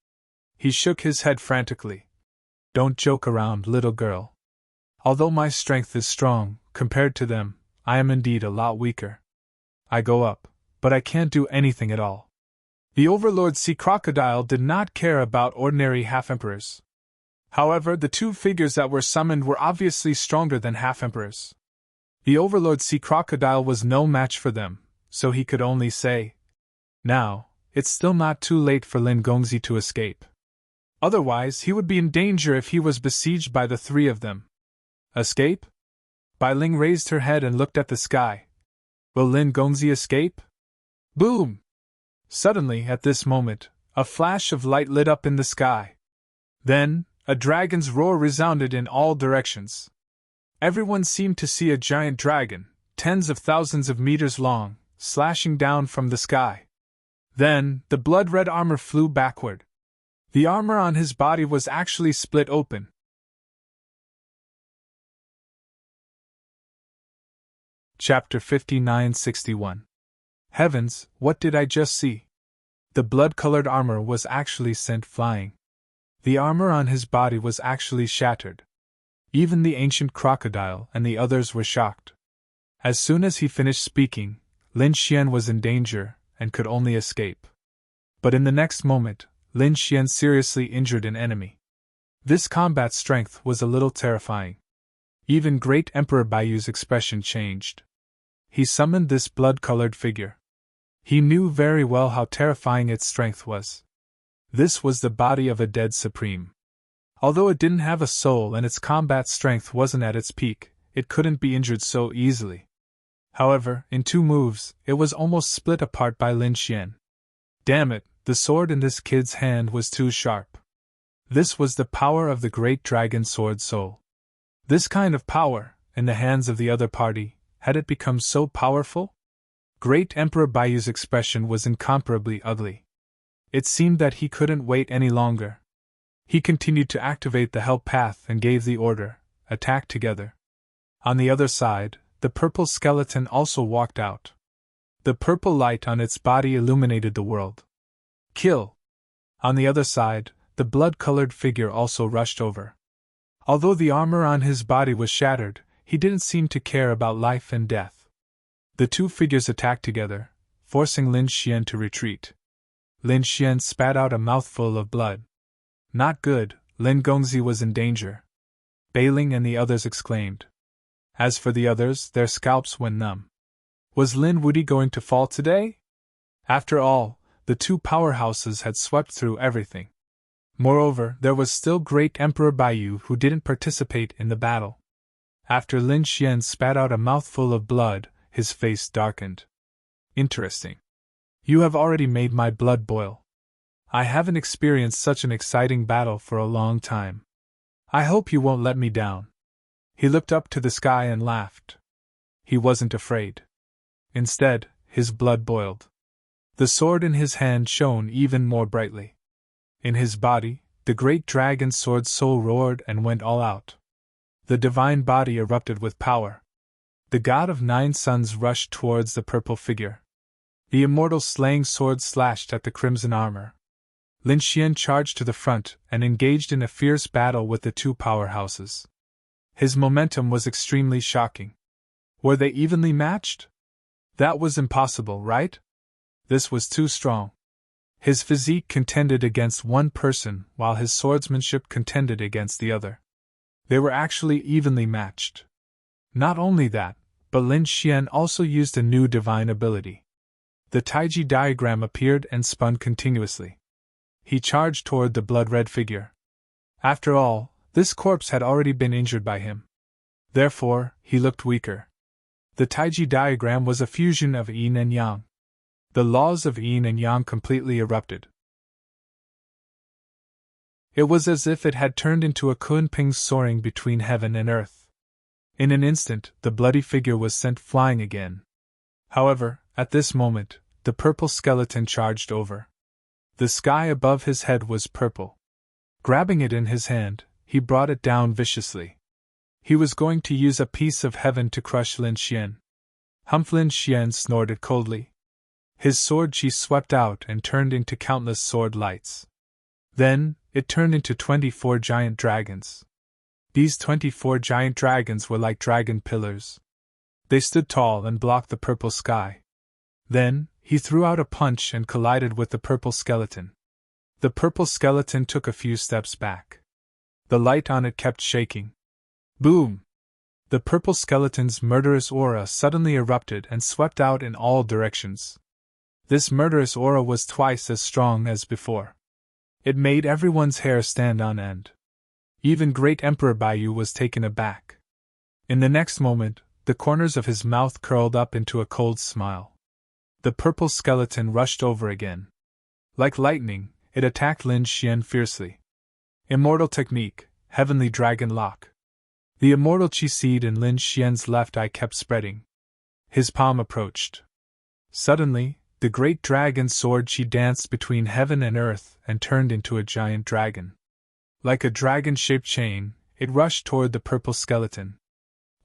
He shook his head frantically. "Don't joke around, little girl. Although my strength is strong, compared to them, I am indeed a lot weaker. I go up, but I can't do anything at all." The Overlord Sea Crocodile did not care about ordinary half-emperors. However, the two figures that were summoned were obviously stronger than half-emperors. The Overlord Sea Crocodile was no match for them, so he could only say, "Now, it's still not too late for Lin Gongzi to escape. Otherwise, he would be in danger if he was besieged by the 3 of them." "Escape?" Bai Ling raised her head and looked at the sky. "Will Lin Gongzi escape?" Boom! Suddenly, at this moment, a flash of light lit up in the sky. Then, a dragon's roar resounded in all directions. Everyone seemed to see a giant dragon, tens of thousands of meters long, slashing down from the sky. Then, the blood-red armor flew backward. The armor on his body was actually split open. Chapter 59-61. Heavens, what did I just see? The blood-colored armor was actually sent flying. The armor on his body was actually shattered. Even the ancient crocodile and the others were shocked. As soon as he finished speaking, Lin Xian was in danger and could only escape. But in the next moment, Lin Xian seriously injured an enemy. This combat strength was a little terrifying. Even Great Emperor Baiyu's expression changed. He summoned this blood-colored figure. He knew very well how terrifying its strength was. This was the body of a dead supreme. Although it didn't have a soul and its combat strength wasn't at its peak, it couldn't be injured so easily. However, in 2 moves, it was almost split apart by Lin Xian. Damn it, the sword in this kid's hand was too sharp. This was the power of the great dragon sword soul. This kind of power, in the hands of the other party, had it become so powerful? Great Emperor Baiyu's expression was incomparably ugly. It seemed that he couldn't wait any longer. He continued to activate the help path and gave the order, attack together. On the other side, the purple skeleton also walked out. The purple light on its body illuminated the world. Kill! On the other side, the blood-colored figure also rushed over. Although the armor on his body was shattered, he didn't seem to care about life and death. The 2 figures attacked together, forcing Lin Xian to retreat. Lin Xian spat out a mouthful of blood. Not good, Lin Gongzi was in danger. Bailing and the others exclaimed. As for the others, their scalps went numb. Was Lin Wudi going to fall today? After all, the 2 powerhouses had swept through everything. Moreover, there was still Great Emperor Baiyu who didn't participate in the battle. After Lin Xian spat out a mouthful of blood, his face darkened. Interesting. You have already made my blood boil. I haven't experienced such an exciting battle for a long time. I hope you won't let me down. He looked up to the sky and laughed. He wasn't afraid. Instead, his blood boiled. The sword in his hand shone even more brightly. In his body, the great dragon sword soul roared and went all out. The divine body erupted with power. The god of 9 suns rushed towards the purple figure. The immortal slaying sword slashed at the crimson armor. Lin Xian charged to the front and engaged in a fierce battle with the 2 powerhouses. His momentum was extremely shocking. Were they evenly matched? That was impossible, right? This was too strong. His physique contended against one person while his swordsmanship contended against the other. They were actually evenly matched. Not only that, but Lin Xian also used a new divine ability. The Taiji diagram appeared and spun continuously. He charged toward the blood-red figure. After all, this corpse had already been injured by him. Therefore, he looked weaker. The Taiji diagram was a fusion of yin and yang. The laws of yin and yang completely erupted. It was as if it had turned into a kunping soaring between heaven and earth. In an instant, the bloody figure was sent flying again. However, at this moment, the purple skeleton charged over. The sky above his head was purple. Grabbing it in his hand, he brought it down viciously. He was going to use a piece of heaven to crush Lin Xian. Humph! Lin Xian snorted coldly. His sword chi swept out and turned into countless sword lights. Then, it turned into 24 giant dragons. These 24 giant dragons were like dragon pillars. They stood tall and blocked the purple sky. Then, he threw out a punch and collided with the purple skeleton. The purple skeleton took a few steps back. The light on it kept shaking. Boom! The purple skeleton's murderous aura suddenly erupted and swept out in all directions. This murderous aura was twice as strong as before. It made everyone's hair stand on end. Even Great Emperor Baiyu was taken aback. In the next moment, the corners of his mouth curled up into a cold smile. The purple skeleton rushed over again. Like lightning, it attacked Lin Xian fiercely. Immortal technique, heavenly dragon lock. The immortal chi seed in Lin Xian's left eye kept spreading. His palm approached. Suddenly, the great dragon soared. She danced between heaven and earth and turned into a giant dragon. Like a dragon-shaped chain, it rushed toward the purple skeleton.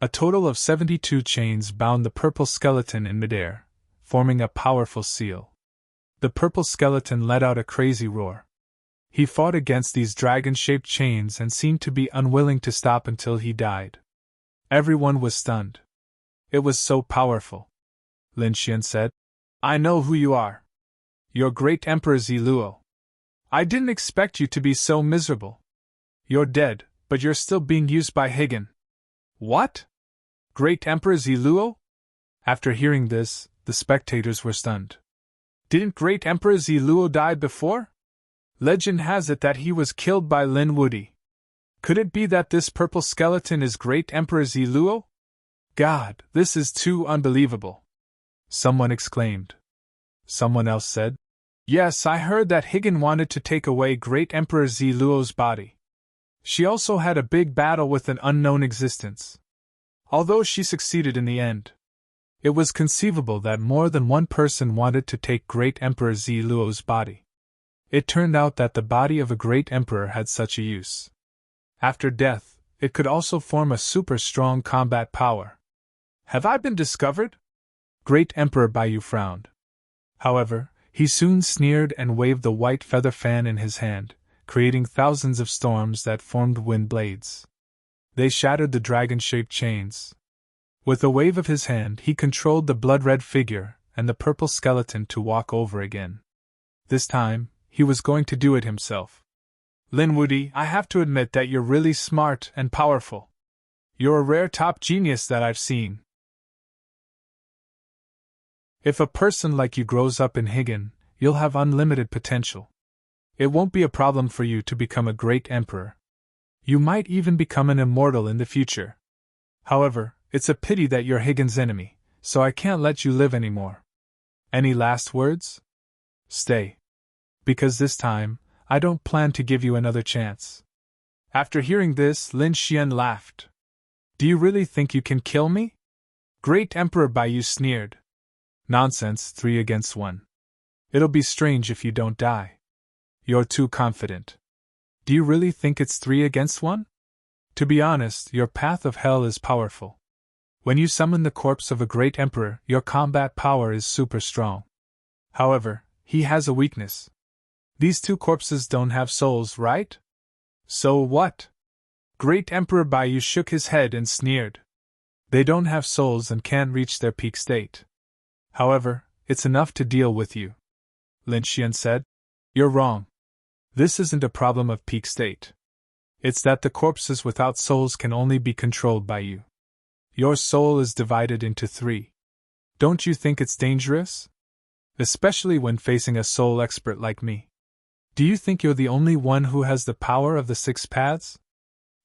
A total of 72 chains bound the purple skeleton in midair, forming a powerful seal. The purple skeleton let out a crazy roar. He fought against these dragon-shaped chains and seemed to be unwilling to stop until he died. Everyone was stunned. It was so powerful. Lin Xian said, "I know who you are. You're Great Emperor Ziluo. I didn't expect you to be so miserable. You're dead, but you're still being used by Higan." "What? Great Emperor Ziluo?" After hearing this, the spectators were stunned. Didn't Great Emperor Ziluo die before? Legend has it that he was killed by Lin Wudi. Could it be that this purple skeleton is Great Emperor Ziluo? God, this is too unbelievable. Someone exclaimed. Someone else said, "Yes, I heard that Higan wanted to take away Great Emperor Ziluo's body. She also had a big battle with an unknown existence. Although she succeeded in the end. It was conceivable that more than one person wanted to take Great Emperor Ziluo's body. It turned out that the body of a great emperor had such a use. After death, it could also form a super strong combat power. Have I been discovered?" Great Emperor Baiyu frowned. However, he soon sneered and waved the white feather fan in his hand, creating thousands of storms that formed wind blades. They shattered the dragon-shaped chains. With a wave of his hand, he controlled the blood-red figure and the purple skeleton to walk over again. This time, he was going to do it himself. "Lin Wudi, I have to admit that you're really smart and powerful. You're a rare top genius that I've seen. If a person like you grows up in Higan, you'll have unlimited potential. It won't be a problem for you to become a great emperor. You might even become an immortal in the future. However, it's a pity that you're Higan's enemy, so I can't let you live anymore. Any last words? Stay. Because this time, I don't plan to give you another chance." After hearing this, Lin Xian laughed. "Do you really think you can kill me?" Great Emperor Baiyu sneered. "Nonsense, 3 against 1. It'll be strange if you don't die. You're too confident. Do you really think it's 3 against 1? To be honest, your path of hell is powerful. When you summon the corpse of a great emperor, your combat power is super strong. However, he has a weakness. These 2 corpses don't have souls, right? So what?" Great Emperor Baiyu shook his head and sneered. "They don't have souls and can't reach their peak state. However, it's enough to deal with you." Lin Xian said, "You're wrong. This isn't a problem of peak state. It's that the corpses without souls can only be controlled by you. Your soul is divided into 3. Don't you think it's dangerous? Especially when facing a soul expert like me. Do you think you're the only one who has the power of the 6 paths?"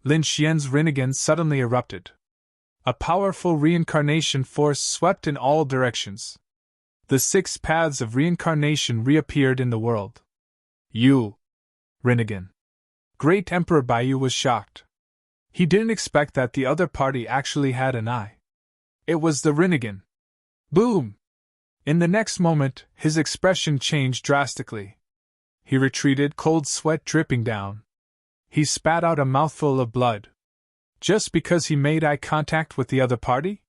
Lin Xian's Rinnegan suddenly erupted. A powerful reincarnation force swept in all directions. The 6 paths of reincarnation reappeared in the world. "You!" Rinnegan. Great Emperor Baiyu was shocked. He didn't expect that the other party actually had an eye. It was the Rinnegan. Boom! In the next moment, his expression changed drastically. He retreated, cold sweat dripping down. He spat out a mouthful of blood. Just because he made eye contact with the other party?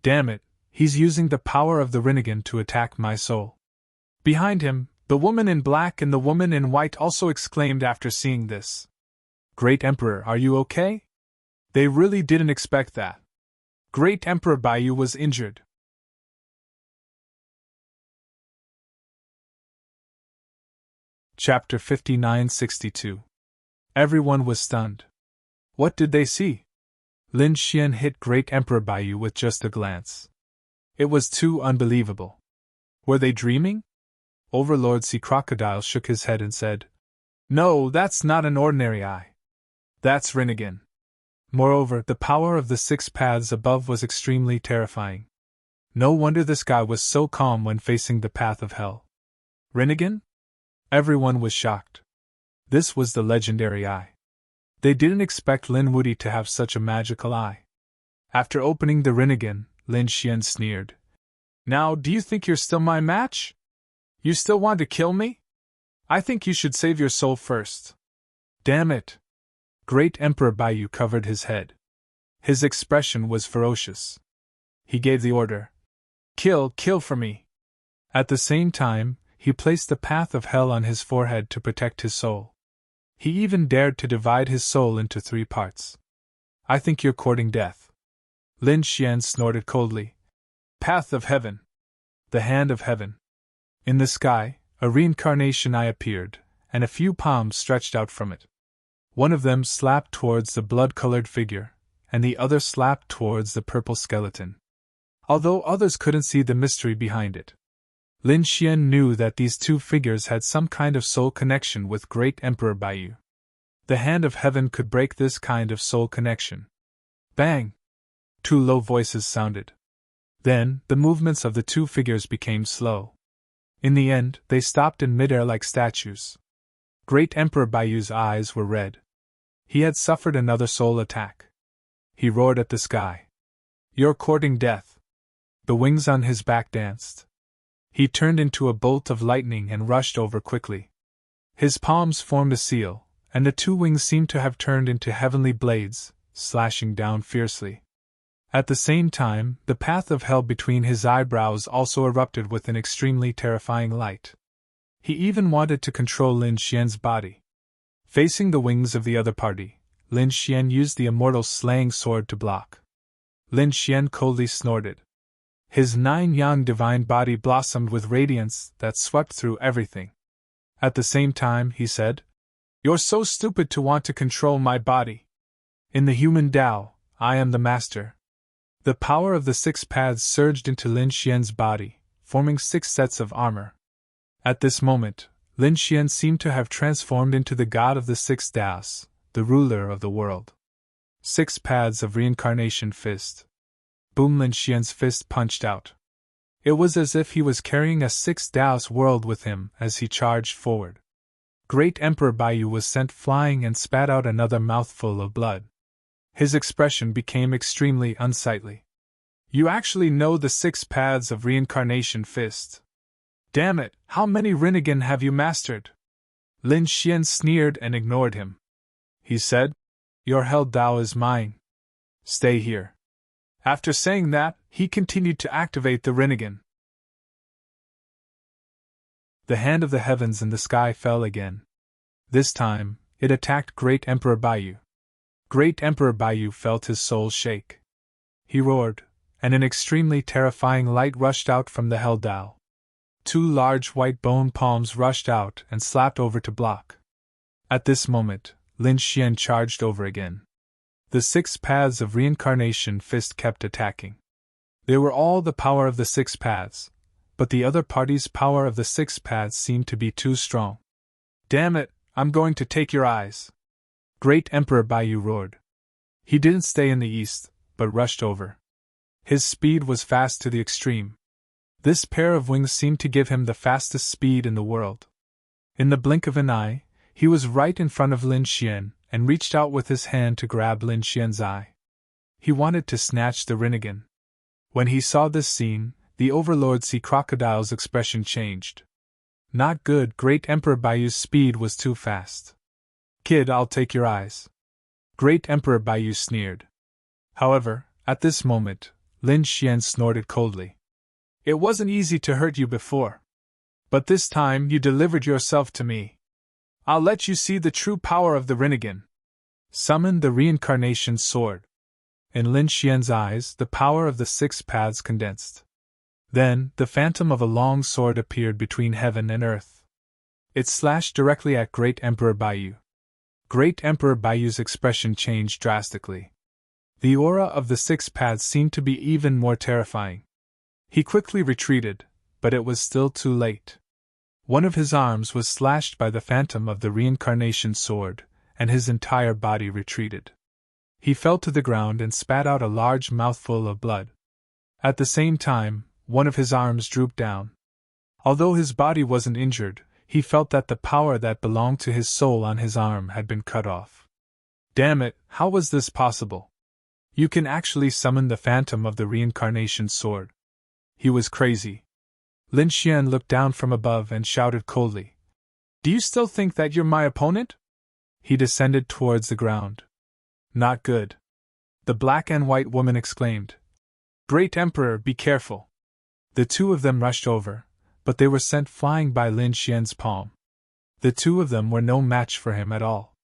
Damn it, he's using the power of the Rinnegan to attack my soul. Behind him, the woman in black and the woman in white also exclaimed after seeing this. "Great Emperor, are you okay?" They really didn't expect that. Great Emperor Baiyu was injured. Chapter 5962. Everyone was stunned. What did they see? Lin Xian hit Great Emperor Baiyu with just a glance. It was too unbelievable. Were they dreaming? Overlord Sea Crocodile shook his head and said, "No, that's not an ordinary eye. That's Rinnegan." Moreover, the power of the 6 paths above was extremely terrifying. No wonder this guy was so calm when facing the path of hell. Rinnegan? Everyone was shocked. This was the legendary eye. They didn't expect Lin Wudi to have such a magical eye. After opening the Rinnegan, Lin Xian sneered. "Now, do you think you're still my match?" You still want to kill me? I think you should save your soul first. Damn it! Great Emperor Baiyu covered his head. His expression was ferocious. He gave the order, kill for me. At the same time, he placed the path of hell on his forehead to protect his soul. He even dared to divide his soul into 3 parts. I think you're courting death. Lin Xian snorted coldly. Path of heaven. The hand of heaven. In the sky, a reincarnation eye appeared, and a few palms stretched out from it. One of them slapped towards the blood-colored figure, and the other slapped towards the purple skeleton. Although others couldn't see the mystery behind it, Lin Xian knew that these 2 figures had some kind of soul connection with Great Emperor Baiyu. The hand of heaven could break this kind of soul connection. Bang! 2 low voices sounded. Then, the movements of the 2 figures became slow. In the end, they stopped in midair like statues. Great Emperor Baiyu's eyes were red. He had suffered another soul attack. He roared at the sky. You're courting death. The wings on his back danced. He turned into a bolt of lightning and rushed over quickly. His palms formed a seal, and the 2 wings seemed to have turned into heavenly blades, slashing down fiercely. At the same time, the path of hell between his eyebrows also erupted with an extremely terrifying light. He even wanted to control Lin Xian's body. Facing the wings of the other party, Lin Xian used the immortal slaying sword to block. Lin Xian coldly snorted. His 9-yang divine body blossomed with radiance that swept through everything. At the same time, he said, You're so stupid to want to control my body. In the human Tao, I am the master. The power of the 6 paths surged into Lin Xian's body, forming 6 sets of armor. At this moment, Lin Xian seemed to have transformed into the god of the 6 Taos, the ruler of the world. 6 paths of reincarnation fist. Boom! Lin Xian's fist punched out. It was as if he was carrying a 6 Taos world with him as he charged forward. Great Emperor Baiyu was sent flying and spat out another mouthful of blood. His expression became extremely unsightly. You actually know the 6 paths of reincarnation fist. Damn it, how many Rinnegan have you mastered? Lin Xian sneered and ignored him. He said, Your hell Tao is mine. Stay here. After saying that, he continued to activate the Rinnegan. The hand of the heavens and the sky fell again. This time, it attacked Great Emperor Baiyu. Great Emperor Baiyu felt his soul shake. He roared, and an extremely terrifying light rushed out from the hell Tao. 2 large white bone palms rushed out and slapped over to block. At this moment, Lin Xian charged over again. The 6 paths of reincarnation fist kept attacking. They were all the power of the 6 paths, but the other party's power of the 6 paths seemed to be too strong. Damn it, I'm going to take your eyes! Great Emperor Baiyu roared. He didn't stay in the east, but rushed over. His speed was fast to the extreme. This pair of wings seemed to give him the fastest speed in the world. In the blink of an eye, he was right in front of Lin Xian, and reached out with his hand to grab Lin Xian's eye. He wanted to snatch the Rinnegan. When he saw this scene, the Overlord Sea Crocodile's expression changed. Not good. Great Emperor Baiyu's speed was too fast. Kid, I'll take your eyes. Great Emperor Baiyu sneered. However, at this moment, Lin Xian snorted coldly. It wasn't easy to hurt you before. But this time you delivered yourself to me. I'll let you see the true power of the Rinnegan. Summon the reincarnation sword. In Lin Xian's eyes, the power of the 6 paths condensed. Then, the phantom of a long sword appeared between heaven and earth. It slashed directly at Great Emperor Baiyu. Great Emperor Baiyu's expression changed drastically. The aura of the 6 paths seemed to be even more terrifying. He quickly retreated, but it was still too late. One of his arms was slashed by the phantom of the reincarnation sword, and his entire body retreated. He fell to the ground and spat out a large mouthful of blood. At the same time, one of his arms drooped down. Although his body wasn't injured, he felt that the power that belonged to his soul on his arm had been cut off. Damn it, how was this possible? You can actually summon the phantom of the reincarnation sword. He was crazy. Lin Xian looked down from above and shouted coldly. Do you still think that you're my opponent? He descended towards the ground. Not good. The black and white woman exclaimed. Great Emperor, be careful. The two of them rushed over, but they were sent flying by Lin Xian's palm. The two of them were no match for him at all.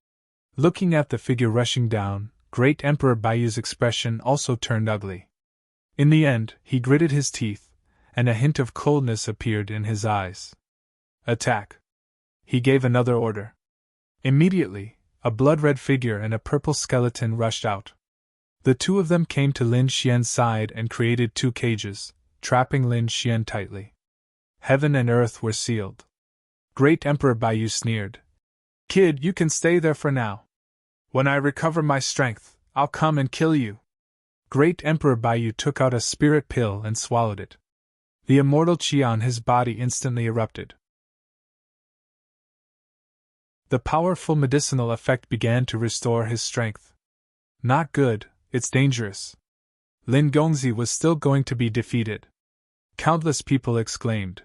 Looking at the figure rushing down, Great Emperor Baiyu's expression also turned ugly. In the end, he gritted his teeth, and a hint of coldness appeared in his eyes. Attack! He gave another order. Immediately, a blood-red figure and a purple skeleton rushed out. The two of them came to Lin Xian's side and created two cages, trapping Lin Xian tightly. Heaven and earth were sealed. Great Emperor Baiyu sneered. Kid, you can stay there for now. When I recover my strength, I'll come and kill you. Great Emperor Baiyu took out a spirit pill and swallowed it. The immortal qi on his body instantly erupted. The powerful medicinal effect began to restore his strength. Not good, it's dangerous. Lin Gongzi was still going to be defeated. Countless people exclaimed.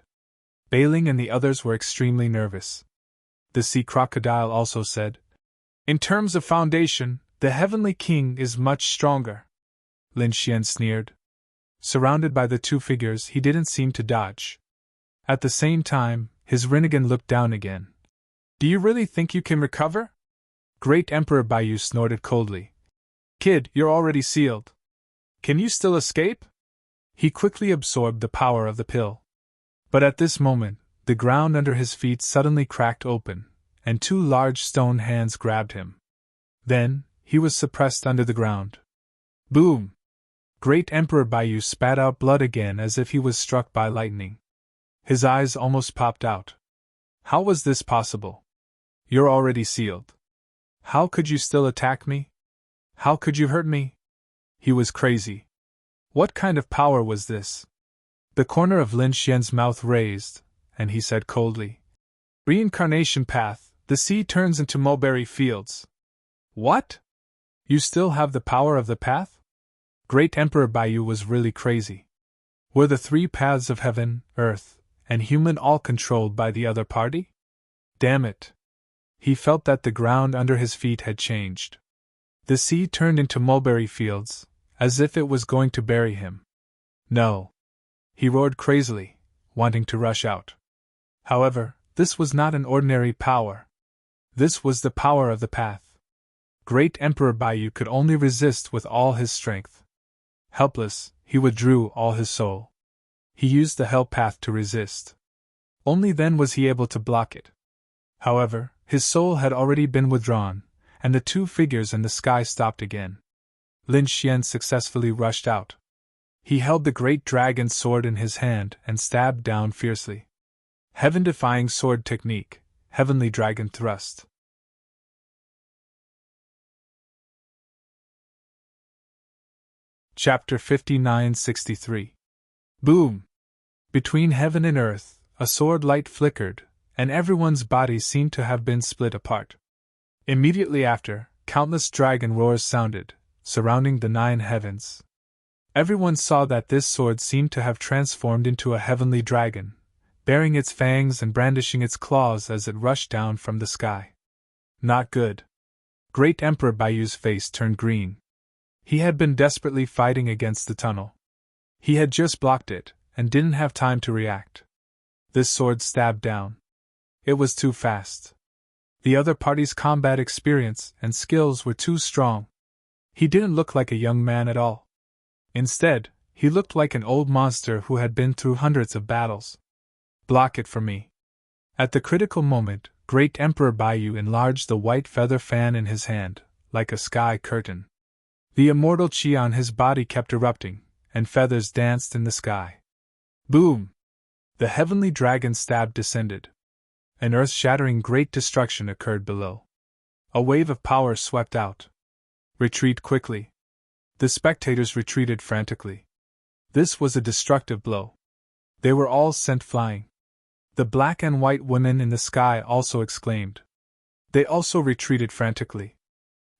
Bailing and the others were extremely nervous. The sea crocodile also said, In terms of foundation, the Heavenly King is much stronger. Lin Xian sneered. Surrounded by the two figures, he didn't seem to dodge. At the same time, his Rinnegan looked down again. Do you really think you can recover? Great Emperor Baiyu snorted coldly. Kid, you're already sealed. Can you still escape? He quickly absorbed the power of the pill. But at this moment, the ground under his feet suddenly cracked open, and two large stone hands grabbed him. Then, he was suppressed under the ground. Boom! Great Emperor Baiyu spat out blood again as if he was struck by lightning. His eyes almost popped out. How was this possible? You're already sealed. How could you still attack me? How could you hurt me? He was crazy. What kind of power was this? The corner of Lin Xian's mouth raised, and he said coldly, Reincarnation path, the sea turns into mulberry fields. What? You still have the power of the path? Great Emperor Baiyu was really crazy. Were the three paths of heaven, earth, and human all controlled by the other party? Damn it! He felt that the ground under his feet had changed. The sea turned into mulberry fields, as if it was going to bury him. No! He roared crazily, wanting to rush out. However, this was not an ordinary power. This was the power of the path. Great Emperor Baiyu could only resist with all his strength. Helpless, he withdrew all his soul. He used the hell path to resist. Only then was he able to block it. However, his soul had already been withdrawn, and the two figures in the sky stopped again. Lin Xian successfully rushed out. He held the great dragon sword in his hand and stabbed down fiercely. Heaven-defying sword technique, heavenly dragon thrust. Chapter 59-63. Boom! Between heaven and earth, a sword light flickered, and everyone's body seemed to have been split apart. Immediately after, countless dragon roars sounded, surrounding the 9 heavens. Everyone saw that this sword seemed to have transformed into a heavenly dragon, baring its fangs and brandishing its claws as it rushed down from the sky. Not good. Great Emperor Baiyu's face turned green. He had been desperately fighting against the tunnel. He had just blocked it, and didn't have time to react. This sword stabbed down. It was too fast. The other party's combat experience and skills were too strong. He didn't look like a young man at all. Instead, he looked like an old monster who had been through hundreds of battles. Block it for me. At the critical moment, Great Emperor Baiyu enlarged the white feather fan in his hand, like a sky curtain. The immortal qi on his body kept erupting, and feathers danced in the sky. Boom! The heavenly dragon stab descended. An earth-shattering great destruction occurred below. A wave of power swept out. Retreat quickly. The spectators retreated frantically. This was a destructive blow. They were all sent flying. The black and white women in the sky also exclaimed. They also retreated frantically.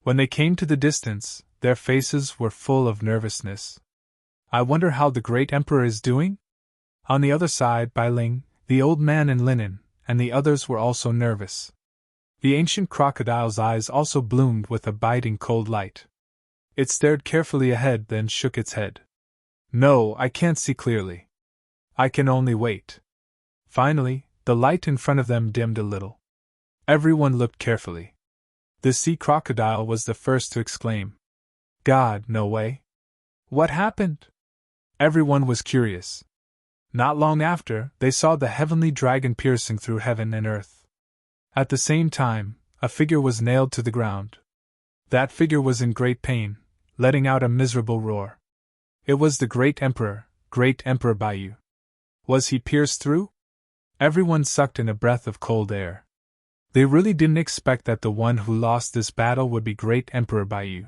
When they came to the distance, their faces were full of nervousness. I wonder how the great emperor is doing? On the other side, Bai Ling, the old man in linen, and the others were also nervous. The ancient crocodile's eyes also bloomed with a biting cold light. It stared carefully ahead, then shook its head. No, I can't see clearly. I can only wait. Finally, the light in front of them dimmed a little. Everyone looked carefully. The sea crocodile was the first to exclaim. God, no way. What happened? Everyone was curious. Not long after, they saw the heavenly dragon piercing through heaven and earth. At the same time, a figure was nailed to the ground. That figure was in great pain, letting out a miserable roar. It was the Great Emperor Baiyu. Was he pierced through? Everyone sucked in a breath of cold air. They really didn't expect that the one who lost this battle would be Great Emperor Baiyu.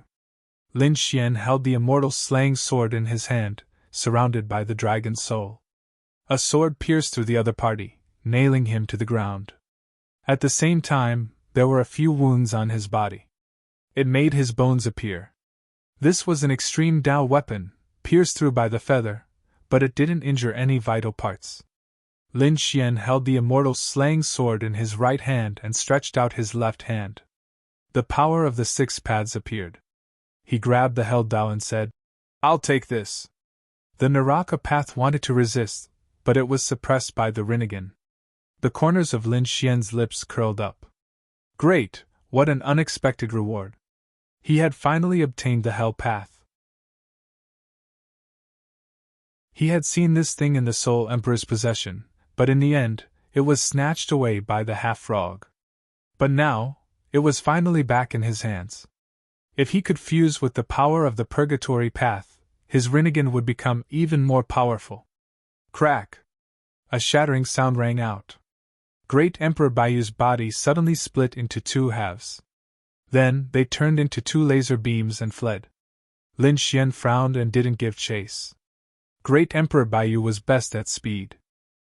Lin Xian held the immortal slaying sword in his hand, surrounded by the dragon's soul. A sword pierced through the other party, nailing him to the ground. At the same time, there were a few wounds on his body. It made his bones appear. This was an extreme Dao weapon, pierced through by the feather, but it didn't injure any vital parts. Lin Xian held the immortal slaying sword in his right hand and stretched out his left hand. The power of the six paths appeared. He grabbed the held Dao and said, I'll take this. The Naraka path wanted to resist, but it was suppressed by the Rinnegan. The corners of Lin Xian's lips curled up. Great, what an unexpected reward. He had finally obtained the Hell Path. He had seen this thing in the Soul Emperor's possession, but in the end, it was snatched away by the half-frog. But now, it was finally back in his hands. If he could fuse with the power of the Purgatory Path, his Rinnegan would become even more powerful. Crack! A shattering sound rang out. Great Emperor Baiyu's body suddenly split into two halves. Then, they turned into two laser beams and fled. Lin Xian frowned and didn't give chase. Great Emperor Baiyu was best at speed.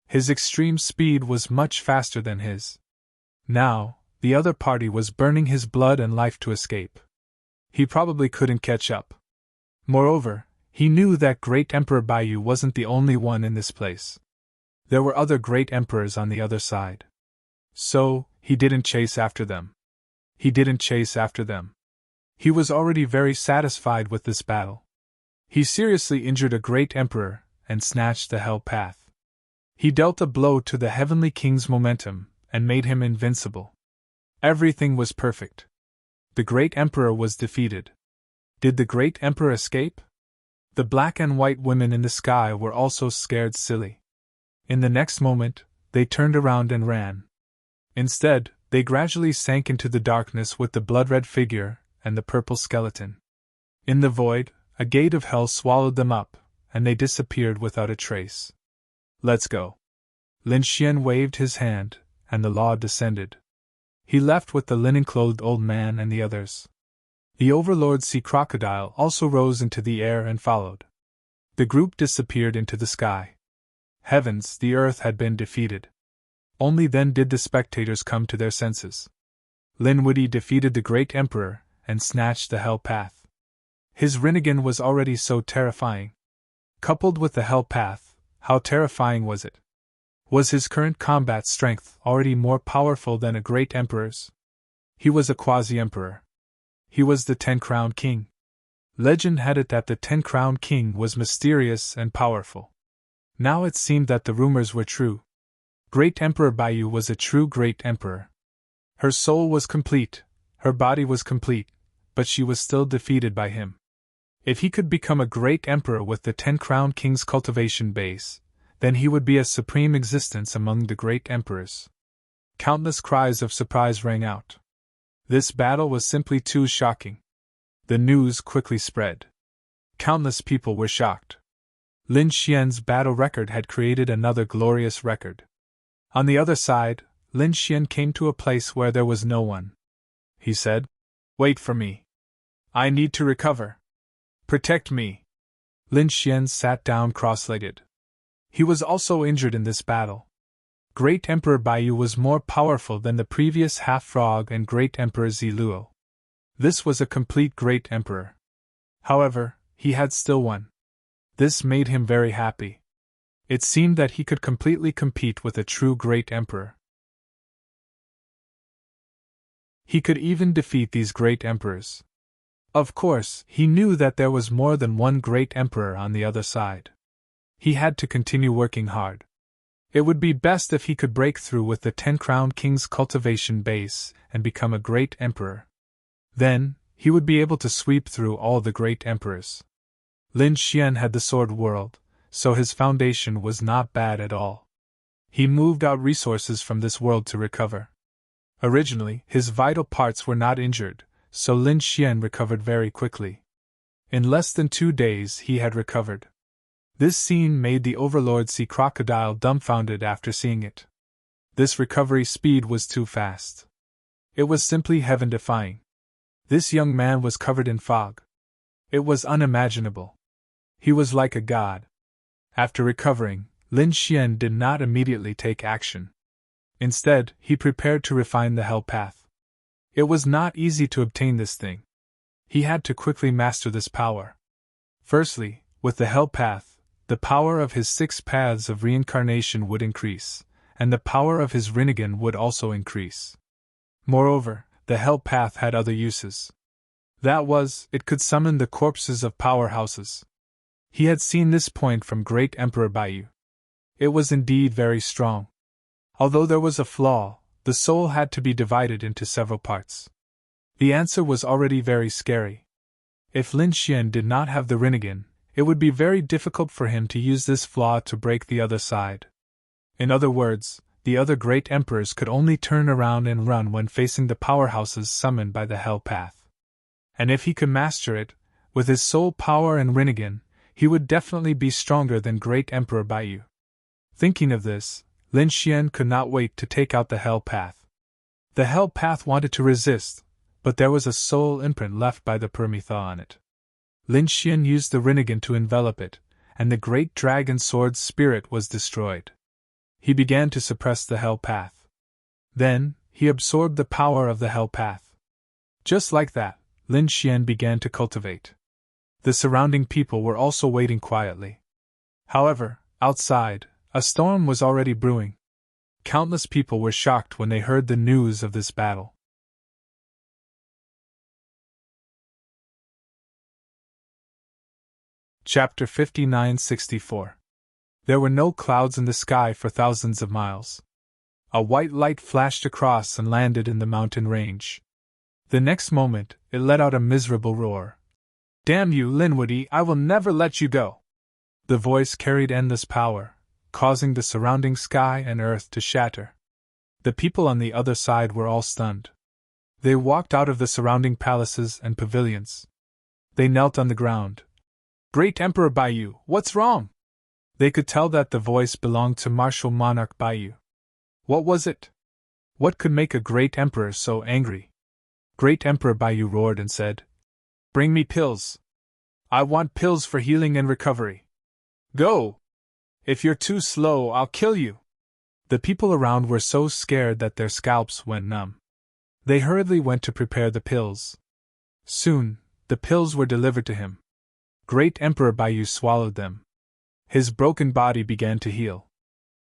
His extreme speed was much faster than his. Now, the other party was burning his blood and life to escape. He probably couldn't catch up. Moreover, he knew that Great Emperor Baiyu wasn't the only one in this place. There were other great emperors on the other side. So, he didn't chase after them. He was already very satisfied with this battle. He seriously injured a great emperor and snatched the Hell Path. He dealt a blow to the Heavenly King's momentum and made him invincible. Everything was perfect. The great emperor was defeated. Did the great emperor escape? The black and white women in the sky were also scared silly. In the next moment, they turned around and ran. Instead, they gradually sank into the darkness with the blood-red figure and the purple skeleton. In the void, a gate of hell swallowed them up, and they disappeared without a trace. Let's go. Lin Xian waved his hand, and the law descended. He left with the linen-clothed old man and the others. The overlord sea crocodile also rose into the air and followed. The group disappeared into the sky. Heavens, the earth had been defeated. Only then did the spectators come to their senses. Lin Wuyi defeated the great emperor and snatched the Hell Path. His Rinnegan was already so terrifying. Coupled with the Hell Path, how terrifying was it? Was his current combat strength already more powerful than a great emperor's? He was a quasi-emperor. He was the 10-crowned king. Legend had it that the 10-crowned king was mysterious and powerful. Now it seemed that the rumors were true. Great Emperor Baiyu was a true great emperor. Her soul was complete, her body was complete, but she was still defeated by him. If he could become a great emperor with the 10-crowned king's cultivation base, then he would be a supreme existence among the great emperors. Countless cries of surprise rang out. This battle was simply too shocking. The news quickly spread. Countless people were shocked. Lin Xian's battle record had created another glorious record. On the other side, Lin Xian came to a place where there was no one. He said, "Wait for me. I need to recover. Protect me." Lin Xian sat down cross-legged. He was also injured in this battle. Great Emperor Baiyu was more powerful than the previous half-frog and Great Emperor Ziluo. This was a complete Great Emperor. However, he had still won. This made him very happy. It seemed that he could completely compete with a true great emperor. He could even defeat these great emperors. Of course, he knew that there was more than one great emperor on the other side. He had to continue working hard. It would be best if he could break through with the 10-crowned king's cultivation base and become a great emperor. Then, he would be able to sweep through all the great emperors. Lin Xian had the sword world, so his foundation was not bad at all. He moved out resources from this world to recover. Originally, his vital parts were not injured, so Lin Xian recovered very quickly. In less than 2 days he had recovered. This scene made the Overlord Sea Crocodile dumbfounded after seeing it. This recovery speed was too fast. It was simply heaven-defying. This young man was covered in fog. It was unimaginable. He was like a god. After recovering, Lin Xian did not immediately take action. Instead, he prepared to refine the Hell Path. It was not easy to obtain this thing. He had to quickly master this power. Firstly, with the Hell Path, the power of his 6 paths of reincarnation would increase, and the power of his Rinnegan would also increase. Moreover, the Hell Path had other uses. That was, it could summon the corpses of powerhouses. He had seen this point from Great Emperor Baiyu. It was indeed very strong. Although there was a flaw, the soul had to be divided into several parts. The answer was already very scary. If Lin Xian did not have the Rinnegan, it would be very difficult for him to use this flaw to break the other side. In other words, the other great emperors could only turn around and run when facing the powerhouses summoned by the Hell Path. And if he could master it, with his soul power and Rinnegan, he would definitely be stronger than Great Emperor Baiyu. Thinking of this, Lin Xian could not wait to take out the Hell Path. The Hell Path wanted to resist, but there was a soul imprint left by the Permitha on it. Lin Xian used the Rinnegan to envelop it, and the great dragon sword's spirit was destroyed. He began to suppress the Hell Path. Then, he absorbed the power of the Hell Path. Just like that, Lin Xian began to cultivate. The surrounding people were also waiting quietly. However, outside, a storm was already brewing. Countless people were shocked when they heard the news of this battle. Chapter 59-64. There were no clouds in the sky for thousands of miles. A white light flashed across and landed in the mountain range. The next moment, it let out a miserable roar. "Damn you, Linwoody, I will never let you go!" The voice carried endless power, causing the surrounding sky and earth to shatter. The people on the other side were all stunned. They walked out of the surrounding palaces and pavilions. They knelt on the ground. "Great Emperor Baiyu, what's wrong?" They could tell that the voice belonged to Martial Monarch Baiyu. What was it? What could make a great emperor so angry? Great Emperor Baiyu roared and said, "Bring me pills. I want pills for healing and recovery. Go! If you're too slow, I'll kill you." The people around were so scared that their scalps went numb. They hurriedly went to prepare the pills. Soon, the pills were delivered to him. Great Emperor Baiyu swallowed them. His broken body began to heal.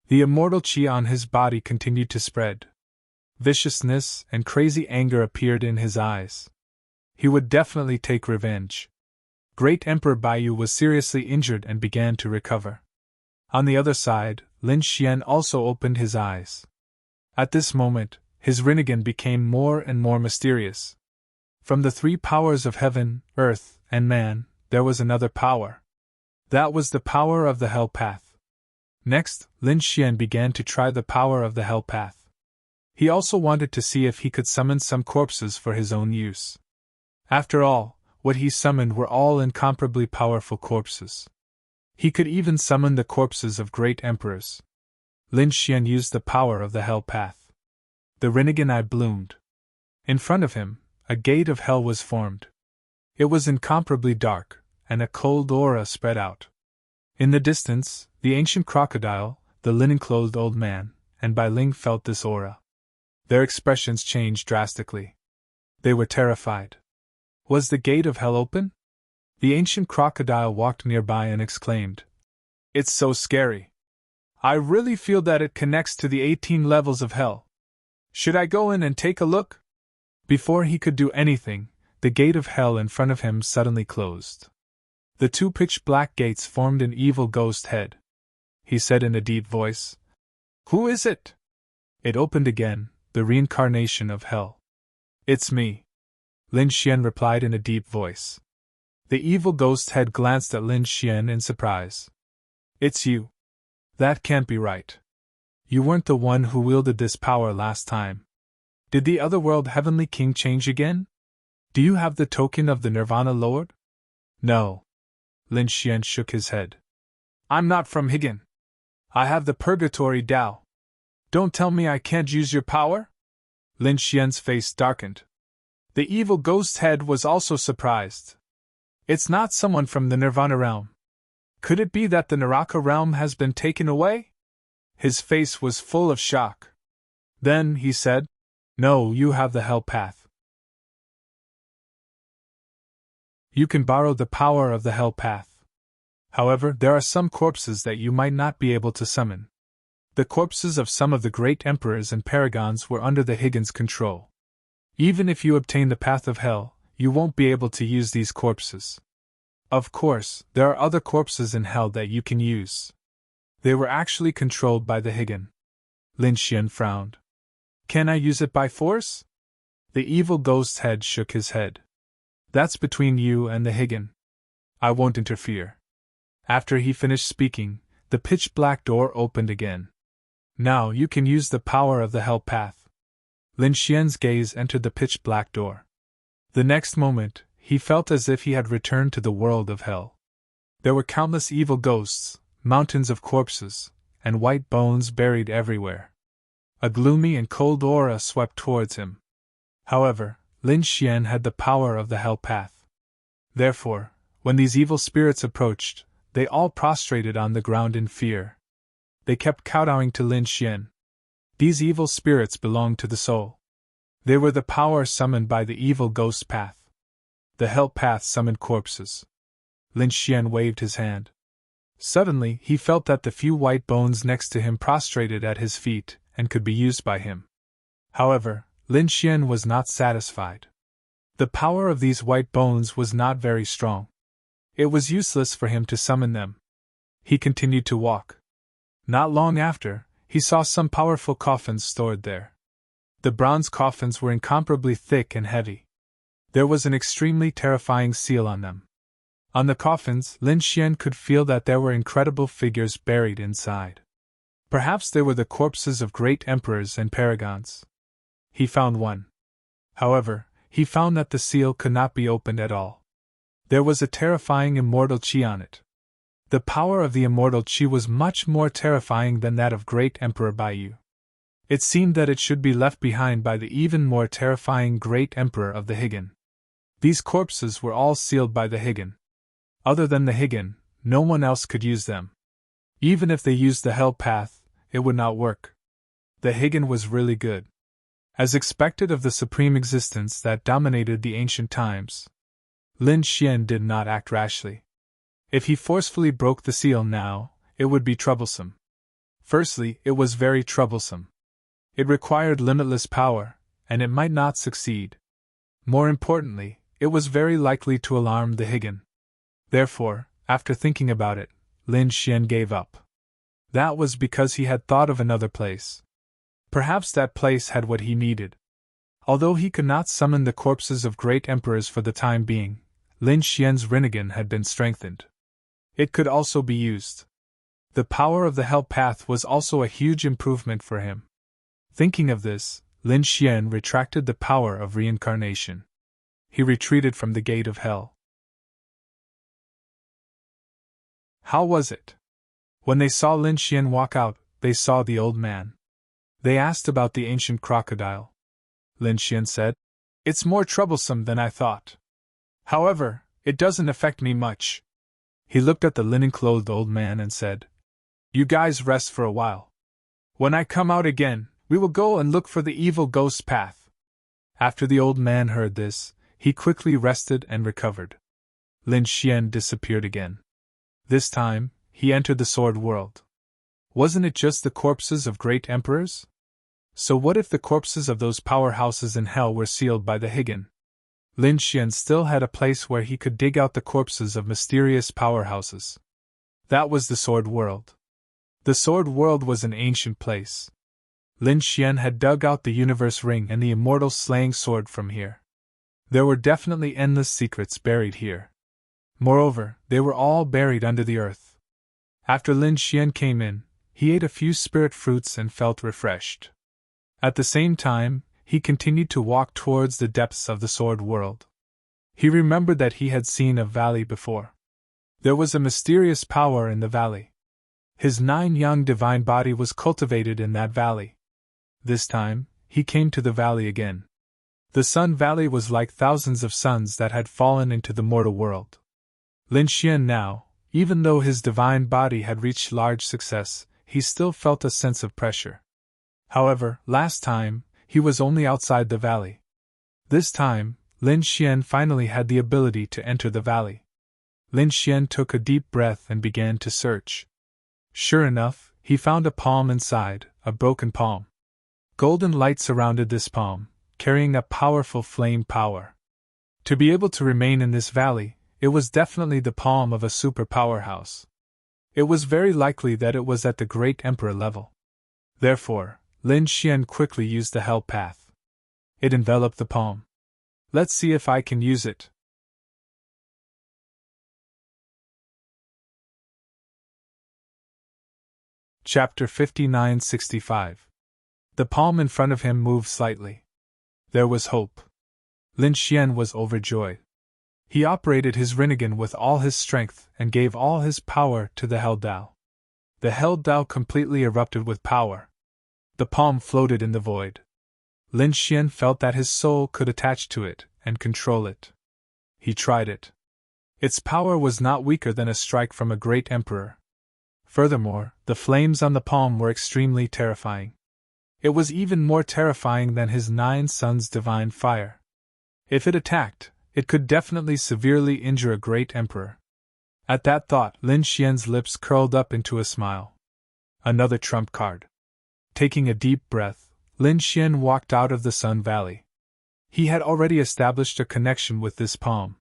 The immortal qi on his body continued to spread. Viciousness and crazy anger appeared in his eyes. He would definitely take revenge. Great Emperor Baiyu was seriously injured and began to recover. On the other side, Lin Xian also opened his eyes. At this moment, his Rinnegan became more and more mysterious. From the 3 powers of heaven, earth, and man, there was another power. That was the power of the Hell Path. Next, Lin Xian began to try the power of the Hell Path. He also wanted to see if he could summon some corpses for his own use. After all, what he summoned were all incomparably powerful corpses. He could even summon the corpses of great emperors. Lin Xian used the power of the Hell Path. The Rinnegan eye bloomed. In front of him, a gate of hell was formed. It was incomparably dark, and a cold aura spread out. In the distance, the ancient crocodile, the linen-clothed old man, and Bai Ling felt this aura. Their expressions changed drastically. They were terrified. Was the gate of hell open? The ancient crocodile walked nearby and exclaimed, "It's so scary. I really feel that it connects to the 18 levels of hell. Should I go in and take a look? Before he could do anything, the gate of hell in front of him suddenly closed. The two pitch-black gates formed an evil ghost head. He said in a deep voice, "Who is it?" It opened again, the reincarnation of hell. "It's me," Lin Xian replied in a deep voice. The evil ghost head glanced at Lin Xian in surprise. "It's you. That can't be right. You weren't the one who wielded this power last time. Did the otherworld Heavenly King change again? Do you have the token of the Nirvana Lord?" "No." Lin Xian shook his head. "I'm not from Higan. I have the Purgatory Tao. Don't tell me I can't use your power?" Lin Xian's face darkened. The evil ghost head was also surprised. "It's not someone from the Nirvana realm. Could it be that the Naraka realm has been taken away?" His face was full of shock. Then he said, "No, you have the hell path. You can borrow the power of the hell path. However, there are some corpses that you might not be able to summon. The corpses of some of the great emperors and paragons were under the Higgins' control. Even if you obtain the path of hell, you won't be able to use these corpses. Of course, there are other corpses in hell that you can use. They were actually controlled by the Higgin." Lin Xian frowned. "Can I use it by force?" The evil ghost head shook his head. "That's between you and the Higgin. I won't interfere." After he finished speaking, the pitch-black door opened again. "Now you can use the power of the hell path." Lin Xian's gaze entered the pitch-black door. The next moment, he felt as if he had returned to the world of hell. There were countless evil ghosts, mountains of corpses, and white bones buried everywhere. A gloomy and cold aura swept towards him. However, Lin Xian had the power of the hell path. Therefore, when these evil spirits approached, they all prostrated on the ground in fear. They kept kowtowing to Lin Xian. These evil spirits belonged to the soul. They were the power summoned by the evil ghost path. The hell path summoned corpses. Lin Xian waved his hand. Suddenly, he felt that the few white bones next to him prostrated at his feet and could be used by him. However, Lin Xian was not satisfied. The power of these white bones was not very strong. It was useless for him to summon them. He continued to walk. Not long after, he saw some powerful coffins stored there. The bronze coffins were incomparably thick and heavy. There was an extremely terrifying seal on them. On the coffins, Lin Xian could feel that there were incredible figures buried inside. Perhaps they were the corpses of great emperors and paragons. He found one. However, he found that the seal could not be opened at all. There was a terrifying immortal chi on it. The power of the immortal chi was much more terrifying than that of great Emperor Baiyu. It seemed that it should be left behind by the even more terrifying great Emperor of the Higgin. These corpses were all sealed by the Higgin. Other than the Higgin, no one else could use them. Even if they used the hell path, it would not work. The Higgin was really good. As expected of the supreme existence that dominated the ancient times, Lin Xian did not act rashly. If he forcefully broke the seal now, it would be troublesome. Firstly, it was very troublesome. It required limitless power, and it might not succeed. More importantly, it was very likely to alarm the Higgin. Therefore, after thinking about it, Lin Xian gave up. That was because he had thought of another place. Perhaps that place had what he needed. Although he could not summon the corpses of great emperors for the time being, Lin Xian's Rinnegan had been strengthened. It could also be used. The power of the hell path was also a huge improvement for him. Thinking of this, Lin Xian retracted the power of reincarnation. He retreated from the gate of hell. How was it? When they saw Lin Xian walk out, they saw the old man. They asked about the ancient crocodile. Lin Xian said, "It's more troublesome than I thought. However, it doesn't affect me much." He looked at the linen-clothed old man and said, "You guys rest for a while. When I come out again, we will go and look for the evil ghost path." After the old man heard this, he quickly rested and recovered. Lin Xian disappeared again. This time, he entered the sword world. Wasn't it just the corpses of great emperors? So what if the corpses of those powerhouses in hell were sealed by the Higan? Lin Xian still had a place where he could dig out the corpses of mysterious powerhouses. That was the Sword World. The Sword World was an ancient place. Lin Xian had dug out the Universe Ring and the immortal slaying sword from here. There were definitely endless secrets buried here. Moreover, they were all buried under the earth. After Lin Xian came in, he ate a few spirit fruits and felt refreshed. At the same time, he continued to walk towards the depths of the Sword World. He remembered that he had seen a valley before. There was a mysterious power in the valley. His 9-yang divine body was cultivated in that valley. This time, he came to the valley again. The Sun Valley was like thousands of suns that had fallen into the mortal world. Lin Xian now, even though his divine body had reached large success, he still felt a sense of pressure. However, last time, he was only outside the valley. This time, Lin Xian finally had the ability to enter the valley. Lin Xian took a deep breath and began to search. Sure enough, he found a palm inside, a broken palm. Golden light surrounded this palm, carrying a powerful flame power. To be able to remain in this valley, it was definitely the palm of a super powerhouse. It was very likely that it was at the Great Emperor level. Therefore, Lin Xian quickly used the Hell Path. It enveloped the palm. Let's see if I can use it. Chapter 5965. The palm in front of him moved slightly. There was hope. Lin Xian was overjoyed. He operated his Rinnegan with all his strength and gave all his power to the Hell Dao. The Hell Dao completely erupted with power. The palm floated in the void. Lin Xian felt that his soul could attach to it and control it. He tried it. Its power was not weaker than a strike from a great emperor. Furthermore, the flames on the palm were extremely terrifying. It was even more terrifying than his 9 suns' divine fire. If it attacked, it could definitely severely injure a great emperor. At that thought, Lin Xian's lips curled up into a smile. Another trump card. Taking a deep breath, Lin Xian walked out of the Sun Valley. He had already established a connection with this palm.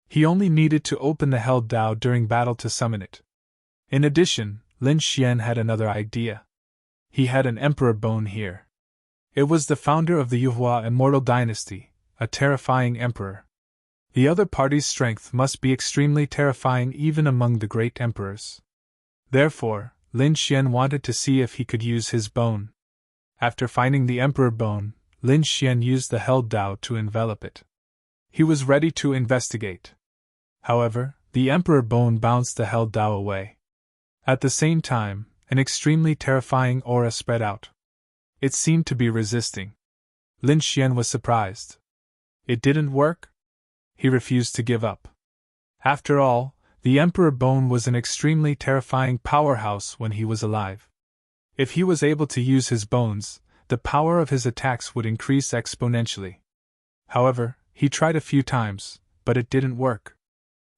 He only needed to open the Hell Dao during battle to summon it. In addition, Lin Xian had another idea. He had an emperor bone here. It was the founder of the Yuhua Immortal Dynasty, a terrifying emperor. The other party's strength must be extremely terrifying even among the great emperors. Therefore, Lin Xian wanted to see if he could use his bone. After finding the emperor bone, Lin Xian used the Hell Dao to envelop it. He was ready to investigate. However, the emperor bone bounced the Hell Dao away. At the same time, an extremely terrifying aura spread out. It seemed to be resisting. Lin Xian was surprised. It didn't work? He refused to give up. After all, the Emperor Bone was an extremely terrifying powerhouse when he was alive. If he was able to use his bones, the power of his attacks would increase exponentially. However, he tried a few times, but it didn't work.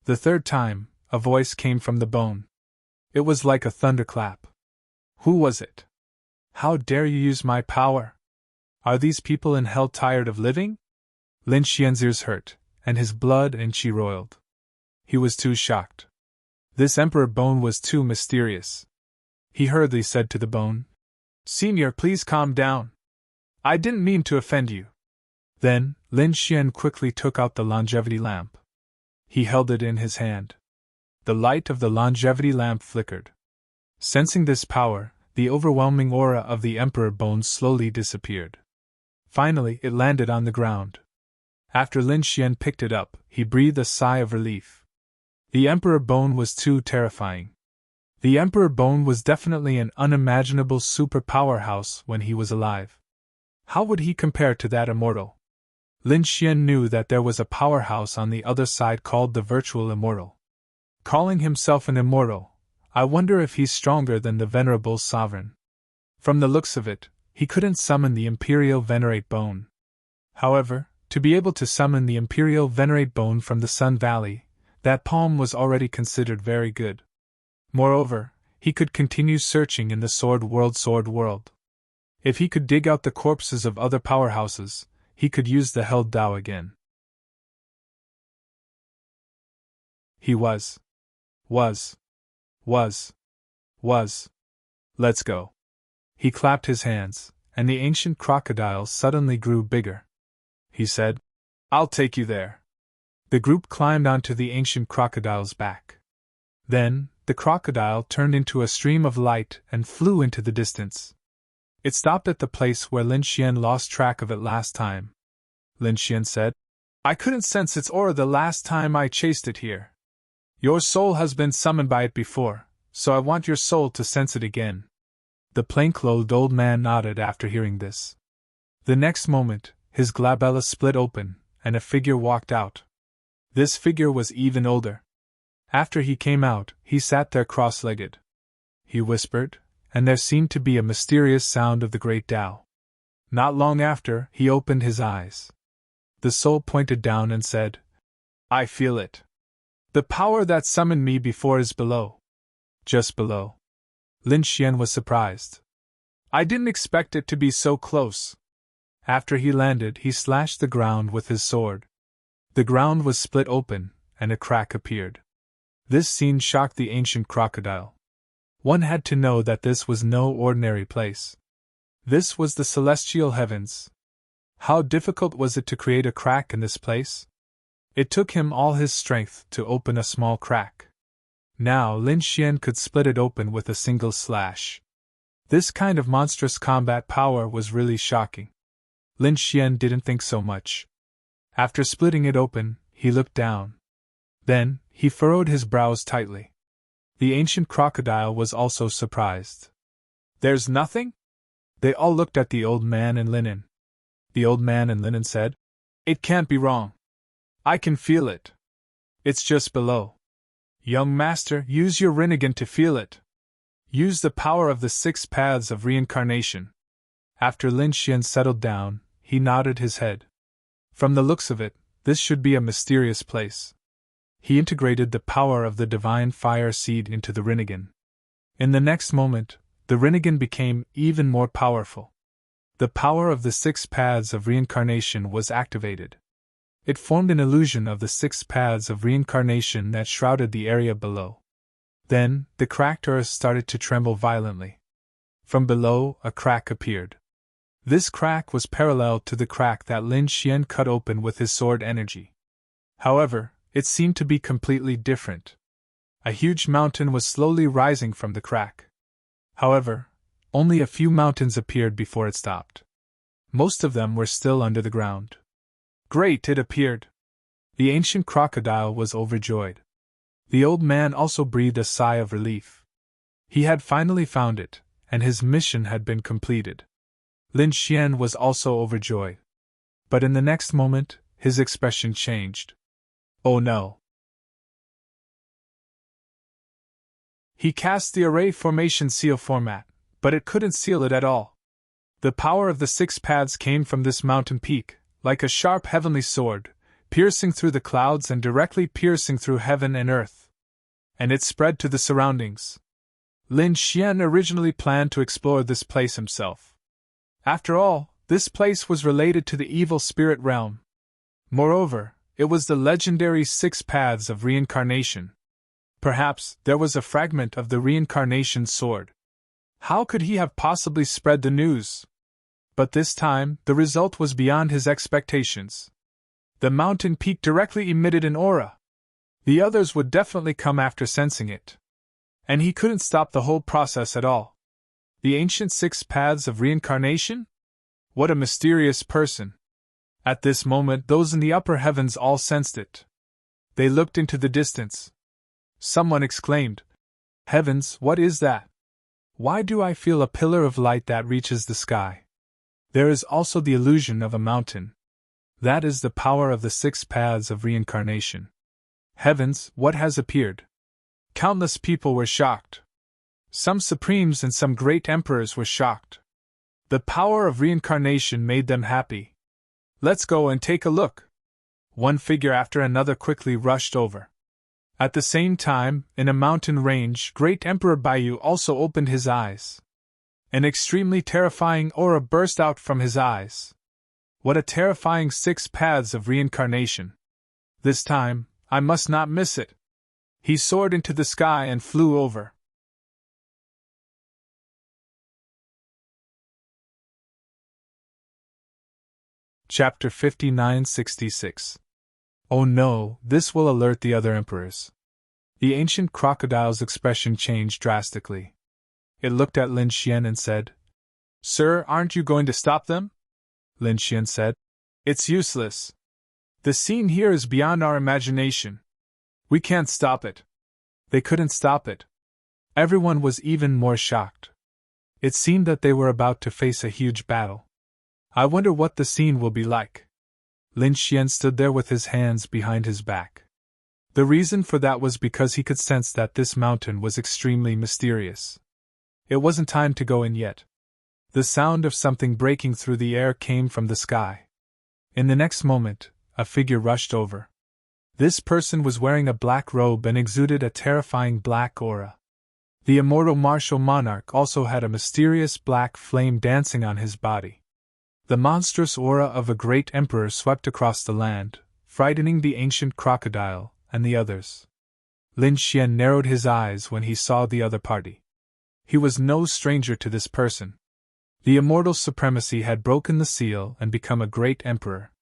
The third time, a voice came from the bone. It was like a thunderclap. Who was it? How dare you use my power? Are these people in hell tired of living? Lin Xian's ears hurt, and his blood and qi roiled. He was too shocked. This Emperor Bone was too mysterious. He hurriedly said to the bone, "Senior, please calm down. I didn't mean to offend you." Then, Lin Xian quickly took out the longevity lamp. He held it in his hand. The light of the longevity lamp flickered. Sensing this power, the overwhelming aura of the Emperor Bone slowly disappeared. Finally, it landed on the ground. After Lin Xian picked it up, he breathed a sigh of relief. The Emperor Bone was too terrifying. The Emperor Bone was definitely an unimaginable super powerhouse when he was alive. How would he compare to that immortal? Lin Xian knew that there was a powerhouse on the other side called the Virtual Immortal. Calling himself an immortal, I wonder if he's stronger than the Venerable Sovereign. From the looks of it, he couldn't summon the Imperial Venerate Bone. However, to be able to summon the Imperial Venerate Bone from the Sun Valley, that palm was already considered very good. Moreover, he could continue searching in the Sword World. If he could dig out the corpses of other powerhouses, he could use the held Dao again. He was. Let's go. He clapped his hands, and the ancient crocodile suddenly grew bigger. He said, I'll take you there. The group climbed onto the ancient crocodile's back. Then, the crocodile turned into a stream of light and flew into the distance. It stopped at the place where Lin Xian lost track of it last time. Lin Xian said, I couldn't sense its aura the last time I chased it here. Your soul has been summoned by it before, so I want your soul to sense it again. The plainclothed old man nodded after hearing this. The next moment, his glabella split open, and a figure walked out. This figure was even older. After he came out, he sat there cross-legged. He whispered, and there seemed to be a mysterious sound of the great Tao. Not long after, he opened his eyes. The soul pointed down and said, I feel it. The power that summoned me before is below. Just below. Lin Xian was surprised. I didn't expect it to be so close. After he landed, he slashed the ground with his sword. The ground was split open, and a crack appeared. This scene shocked the ancient crocodile. One had to know that this was no ordinary place. This was the celestial heavens. How difficult was it to create a crack in this place? It took him all his strength to open a small crack. Now Lin Xian could split it open with a single slash. This kind of monstrous combat power was really shocking. Lin Xian didn't think so much. After splitting it open, he looked down. Then, he furrowed his brows tightly. The ancient crocodile was also surprised. There's nothing? They all looked at the old man in linen. The old man in linen said, It can't be wrong. I can feel it. It's just below. Young master, use your Rinnegan to feel it. Use the power of the 6 paths of reincarnation. After Lin Xian settled down, he nodded his head. From the looks of it, this should be a mysterious place. He integrated the power of the divine fire seed into the Rinnegan. In the next moment, the Rinnegan became even more powerful. The power of the 6 paths of reincarnation was activated. It formed an illusion of the 6 paths of reincarnation that shrouded the area below. Then, the cracked earth started to tremble violently. From below, a crack appeared. This crack was parallel to the crack that Lin Xian cut open with his sword energy. However, it seemed to be completely different. A huge mountain was slowly rising from the crack. However, only a few mountains appeared before it stopped. Most of them were still under the ground. Great, it appeared. The ancient crocodile was overjoyed. The old man also breathed a sigh of relief. He had finally found it, and his mission had been completed. Lin Xian was also overjoyed. But in the next moment, his expression changed. Oh no! He cast the array formation seal format, but it couldn't seal it at all. The power of the 6 paths came from this mountain peak, like a sharp heavenly sword, piercing through the clouds and directly piercing through heaven and earth. And it spread to the surroundings. Lin Xian originally planned to explore this place himself. After all, this place was related to the evil spirit realm. Moreover, it was the legendary 6 paths of reincarnation. Perhaps there was a fragment of the reincarnation sword. How could he have possibly spread the news? But this time, the result was beyond his expectations. The mountain peak directly emitted an aura. The others would definitely come after sensing it. And he couldn't stop the whole process at all. The ancient 6 paths of reincarnation? What a mysterious person. At this moment, those in the upper heavens all sensed it. They looked into the distance. Someone exclaimed, Heavens, what is that? Why do I feel a pillar of light that reaches the sky? There is also the illusion of a mountain. That is the power of the 6 paths of reincarnation. Heavens, what has appeared? Countless people were shocked. Some supremes and some great emperors were shocked. The power of reincarnation made them happy. Let's go and take a look. One figure after another quickly rushed over. At the same time, in a mountain range, Great Emperor Baiyu also opened his eyes. An extremely terrifying aura burst out from his eyes. What a terrifying 6 paths of reincarnation! This time, I must not miss it. He soared into the sky and flew over. Chapter 5966. Oh no, this will alert the other emperors. The ancient crocodile's expression changed drastically. It looked at Lin Xian and said, "Sir, aren't you going to stop them?" Lin Xian said, "It's useless. The scene here is beyond our imagination. We can't stop it." They couldn't stop it. Everyone was even more shocked. It seemed that they were about to face a huge battle. I wonder what the scene will be like. Lin Xian stood there with his hands behind his back. The reason for that was because he could sense that this mountain was extremely mysterious. It wasn't time to go in yet. The sound of something breaking through the air came from the sky. In the next moment, a figure rushed over. This person was wearing a black robe and exuded a terrifying black aura. The immortal martial monarch also had a mysterious black flame dancing on his body. The monstrous aura of a great emperor swept across the land, frightening the ancient crocodile and the others. Lin Xian narrowed his eyes when he saw the other party. He was no stranger to this person. The immortal supremacy had broken the seal and become a great emperor.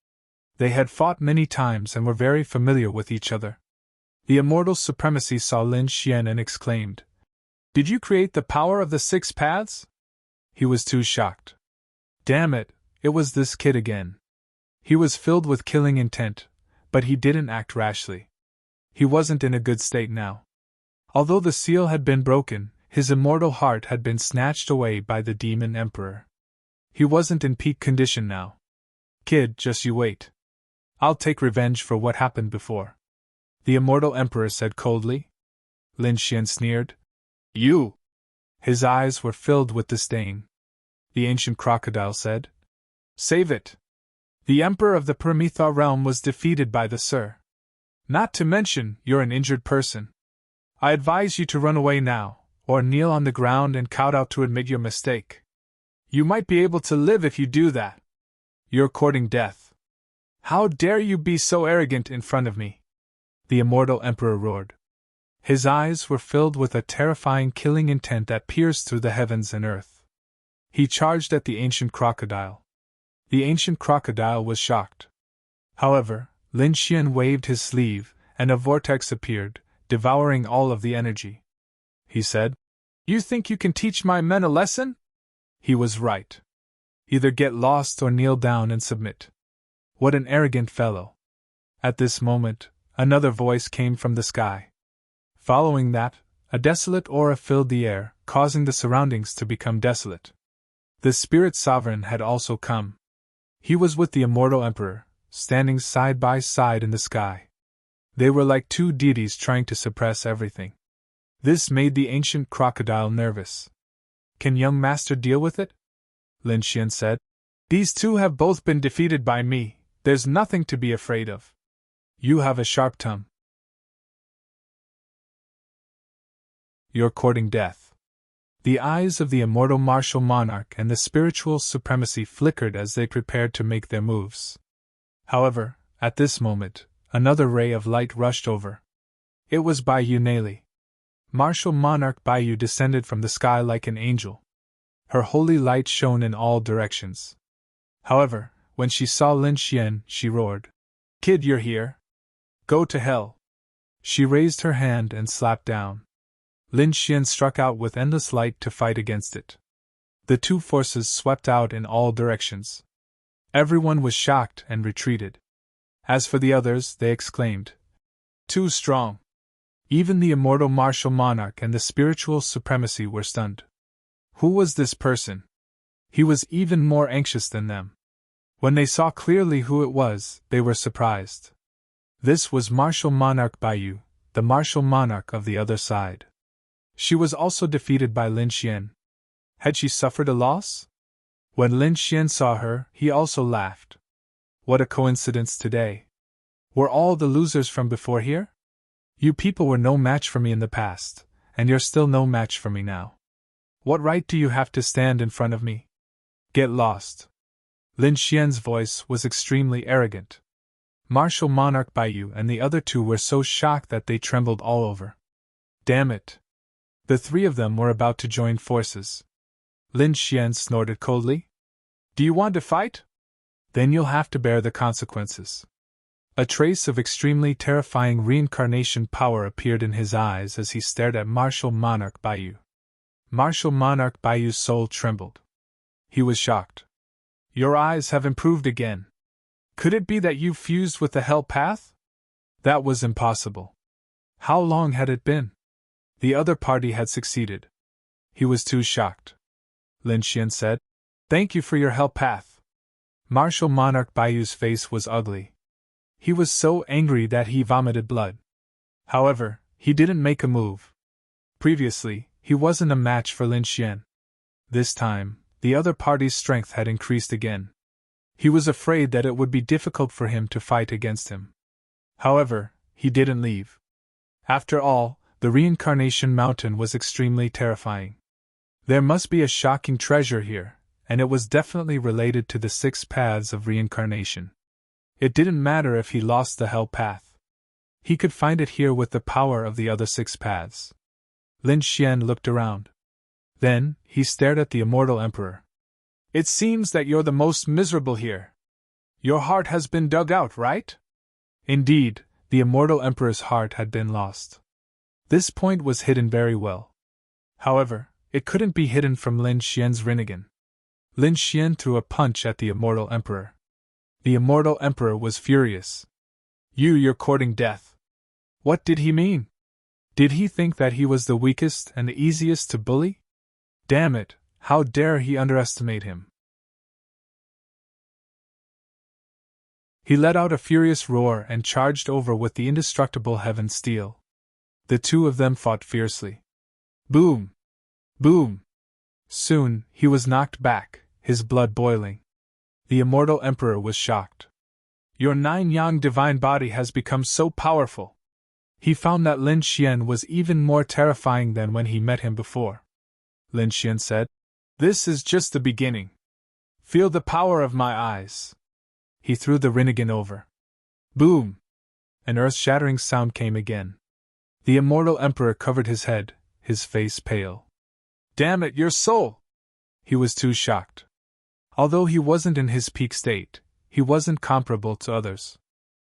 They had fought many times and were very familiar with each other. The immortal supremacy saw Lin Xian and exclaimed, "Did you create the power of the 6 paths?" He was too shocked. Damn it, it was this kid again. He was filled with killing intent, but he didn't act rashly. He wasn't in a good state now. Although the seal had been broken, his immortal heart had been snatched away by the demon emperor. He wasn't in peak condition now. "Kid, just you wait. I'll take revenge for what happened before," the immortal emperor said coldly. Lin Xian sneered. "You!" His eyes were filled with disdain. The ancient crocodile said, "Save it. The emperor of the Prometha realm was defeated by the Sir. Not to mention, you're an injured person. I advise you to run away now, or kneel on the ground and kowtow to admit your mistake. You might be able to live if you do that. You're courting death. How dare you be so arrogant in front of me?" the immortal emperor roared. His eyes were filled with a terrifying killing intent that pierced through the heavens and earth. He charged at the ancient crocodile. The ancient crocodile was shocked. However, Lin Xian waved his sleeve, and a vortex appeared, devouring all of the energy. He said, "You think you can teach my men a lesson?" He was right. Either get lost or kneel down and submit. What an arrogant fellow. At this moment, another voice came from the sky. Following that, a desolate aura filled the air, causing the surroundings to become desolate. The spirit sovereign had also come. He was with the immortal emperor, standing side by side in the sky. They were like 2 deities trying to suppress everything. This made the ancient crocodile nervous. "Can young master deal with it?" Lin Xian said. "These 2 have both been defeated by me. There's nothing to be afraid of. You have a sharp tongue. You're courting death." The eyes of the immortal martial monarch and the spiritual supremacy flickered as they prepared to make their moves. However, at this moment, another ray of light rushed over. It was Baiyu Neli. Martial monarch Baiyu descended from the sky like an angel. Her holy light shone in all directions. However, when she saw Lin Xian, she roared, "Kid, you're here? Go to hell." She raised her hand and slapped down. Lin Xian struck out with endless light to fight against it. The 2 forces swept out in all directions. Everyone was shocked and retreated. As for the others, they exclaimed, "Too strong." Even the immortal martial monarch and the spiritual supremacy were stunned. Who was this person? He was even more anxious than them. When they saw clearly who it was, they were surprised. This was martial monarch Baiyu, the martial monarch of the other side. She was also defeated by Lin Xian. Had she suffered a loss? When Lin Xian saw her, he also laughed. What a coincidence today. Were all the losers from before here? You people were no match for me in the past, and you're still no match for me now. What right do you have to stand in front of me? Get lost. Lin Xian's voice was extremely arrogant. Martial Monarch Baiyu and the other two were so shocked that they trembled all over. Damn it! The three of them were about to join forces. Lin Xian snorted coldly. Do you want to fight? Then you'll have to bear the consequences. A trace of extremely terrifying reincarnation power appeared in his eyes as he stared at Martial Monarch Baiyu. Martial Monarch Baiyu's soul trembled. He was shocked. Your eyes have improved again. Could it be that you fused with the Hell Path? That was impossible. How long had it been? The other party had succeeded. He was too shocked. Lin Xian said, Thank you for your Hell Path. Martial Monarch Baiyu's face was ugly. He was so angry that he vomited blood. However, he didn't make a move. Previously, he wasn't a match for Lin Xian. This time, the other party's strength had increased again. He was afraid that it would be difficult for him to fight against him. However, he didn't leave. After all, the reincarnation mountain was extremely terrifying. There must be a shocking treasure here, and it was definitely related to the 6 paths of reincarnation. It didn't matter if he lost the Hell Path. He could find it here with the power of the other 6 paths. Lin Xian looked around. Then, he stared at the Immortal Emperor. It seems that you're the most miserable here. Your heart has been dug out, right? Indeed, the Immortal Emperor's heart had been lost. This point was hidden very well. However, it couldn't be hidden from Lin Xian's Rinnegan. Lin Xian threw a punch at the Immortal Emperor. The Immortal Emperor was furious. You're courting death. What did he mean? Did he think that he was the weakest and the easiest to bully? Damn it, how dare he underestimate him? He let out a furious roar and charged over with the indestructible heaven steel. The two of them fought fiercely. Boom! Boom! Soon, he was knocked back, his blood boiling. The Immortal Emperor was shocked. Your 9-yang divine body has become so powerful. He found that Lin Xian was even more terrifying than when he met him before. Lin Xian said, This is just the beginning. Feel the power of my eyes. He threw the Rinnegan over. Boom! An earth-shattering sound came again. The Immortal Emperor covered his head, his face pale. Damn it, your soul! He was too shocked. Although he wasn't in his peak state, he wasn't comparable to others.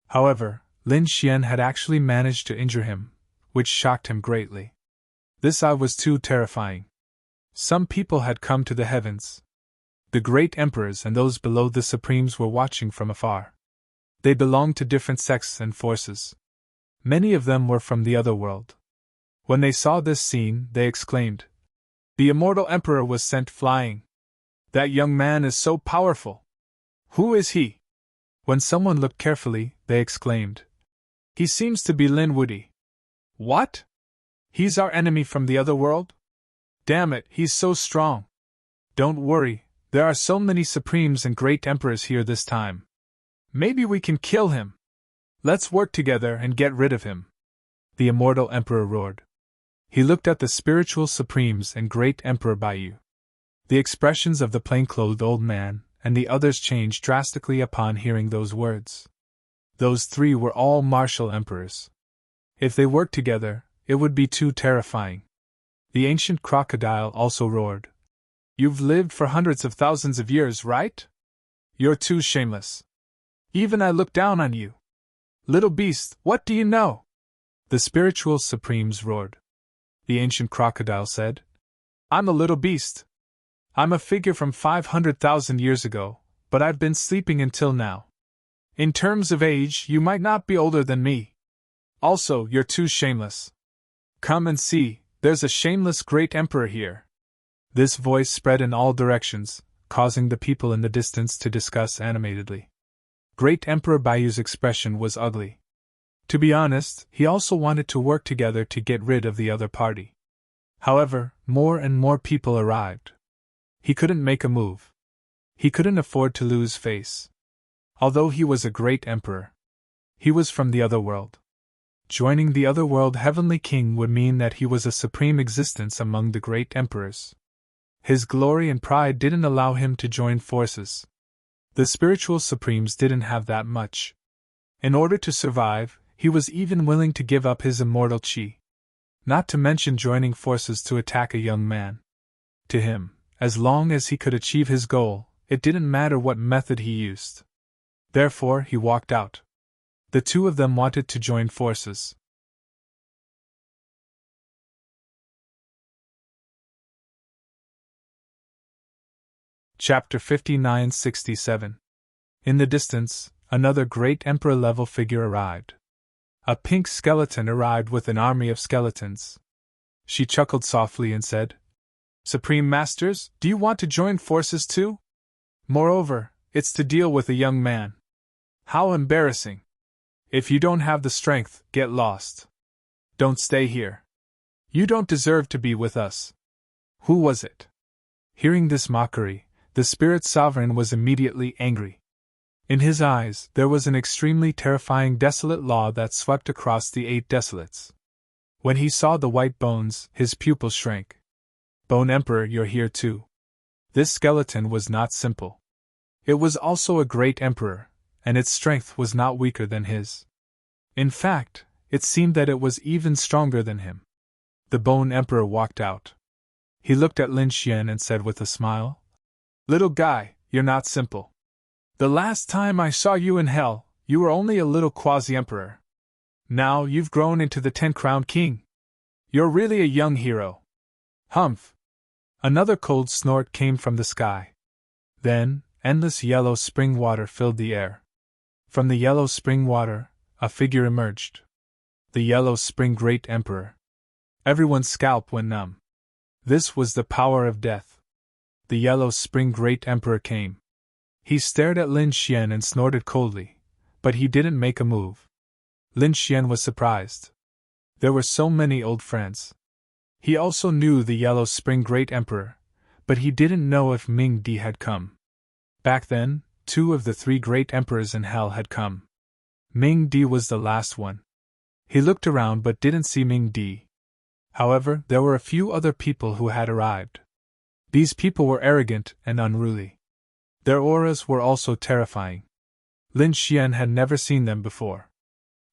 However, Lin Xian had actually managed to injure him, which shocked him greatly. This eye was too terrifying. Some people had come to the heavens. The great emperors and those below the supremes were watching from afar. They belonged to different sects and forces. Many of them were from the other world. When they saw this scene, they exclaimed, The Immortal Emperor was sent flying. That young man is so powerful. Who is he? When someone looked carefully, they exclaimed, He seems to be Lin Wudi. What? He's our enemy from the other world? Damn it, he's so strong. Don't worry, there are so many supremes and great emperors here this time. Maybe we can kill him. Let's work together and get rid of him. The Immortal Emperor roared. He looked at the spiritual supremes and great Emperor Baiyu. The expressions of the plain-clothed old man and the others changed drastically upon hearing those words. Those three were all martial emperors. If they worked together, it would be too terrifying. The ancient crocodile also roared. You've lived for hundreds of thousands of years, right? You're too shameless. Even I look down on you. Little beast, what do you know? The spiritual supremes roared. The ancient crocodile said, I'm a little beast. I'm a figure from 500,000 years ago, but I've been sleeping until now. In terms of age, you might not be older than me. Also, you're too shameless. Come and see, there's a shameless great emperor here. This voice spread in all directions, causing the people in the distance to discuss animatedly. Great Emperor Baiyu's expression was ugly. To be honest, he also wanted to work together to get rid of the other party. However, more and more people arrived. He couldn't make a move. He couldn't afford to lose face. Although he was a great emperor, he was from the other world. Joining the otherworld heavenly king would mean that he was a supreme existence among the great emperors. His glory and pride didn't allow him to join forces. The spiritual supremes didn't have that much. In order to survive, he was even willing to give up his immortal chi. Not to mention joining forces to attack a young man. To him, as long as he could achieve his goal, it didn't matter what method he used. Therefore, he walked out. The two of them wanted to join forces. Chapter 59-67. In the distance, another great emperor-level figure arrived. A pink skeleton arrived with an army of skeletons. She chuckled softly and said, "Supreme Masters, do you want to join forces too? Moreover, it's to deal with a young man. How embarrassing. If you don't have the strength, get lost. Don't stay here. You don't deserve to be with us." Who was it? Hearing this mockery, the spirit sovereign was immediately angry. In his eyes, there was an extremely terrifying desolate law that swept across the 8 desolates. When he saw the white bones, his pupils shrank. "Bone Emperor, you're here too." This skeleton was not simple. It was also a great emperor, and its strength was not weaker than his. In fact, it seemed that it was even stronger than him. The Bone Emperor walked out. He looked at Lin Xian and said with a smile, "Little guy, you're not simple. The last time I saw you in hell, you were only a little quasi-emperor. Now you've grown into the 10-crowned king. You're really a young hero." Humph! Another cold snort came from the sky. Then, endless yellow spring water filled the air. From the yellow spring water, a figure emerged. The yellow spring great emperor. Everyone's scalp went numb. This was the power of death. The yellow spring great emperor came. He stared at Lin Xian and snorted coldly, but he didn't make a move. Lin Xian was surprised. There were so many old friends. He also knew the yellow spring great emperor, but he didn't know if Ming Di had come. Back then, 2 of the 3 great emperors in hell had come. Ming Di was the last one. He looked around but didn't see Ming Di. However, there were a few other people who had arrived. These people were arrogant and unruly. Their auras were also terrifying. Lin Xian had never seen them before.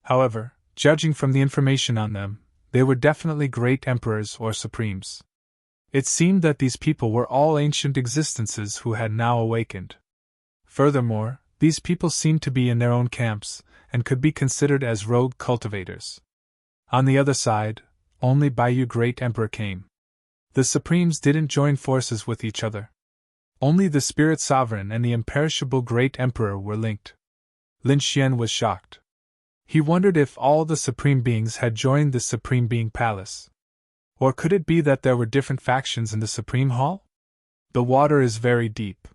However, judging from the information on them, they were definitely great emperors or supremes. It seemed that these people were all ancient existences who had now awakened. Furthermore, these people seemed to be in their own camps, and could be considered as rogue cultivators. On the other side, only Baiyu Great Emperor came. The supremes didn't join forces with each other. Only the Spirit Sovereign and the imperishable Great Emperor were linked. Lin Xian was shocked. He wondered if all the Supreme Beings had joined the Supreme Being Palace. Or could it be that there were different factions in the Supreme Hall? The water is very deep.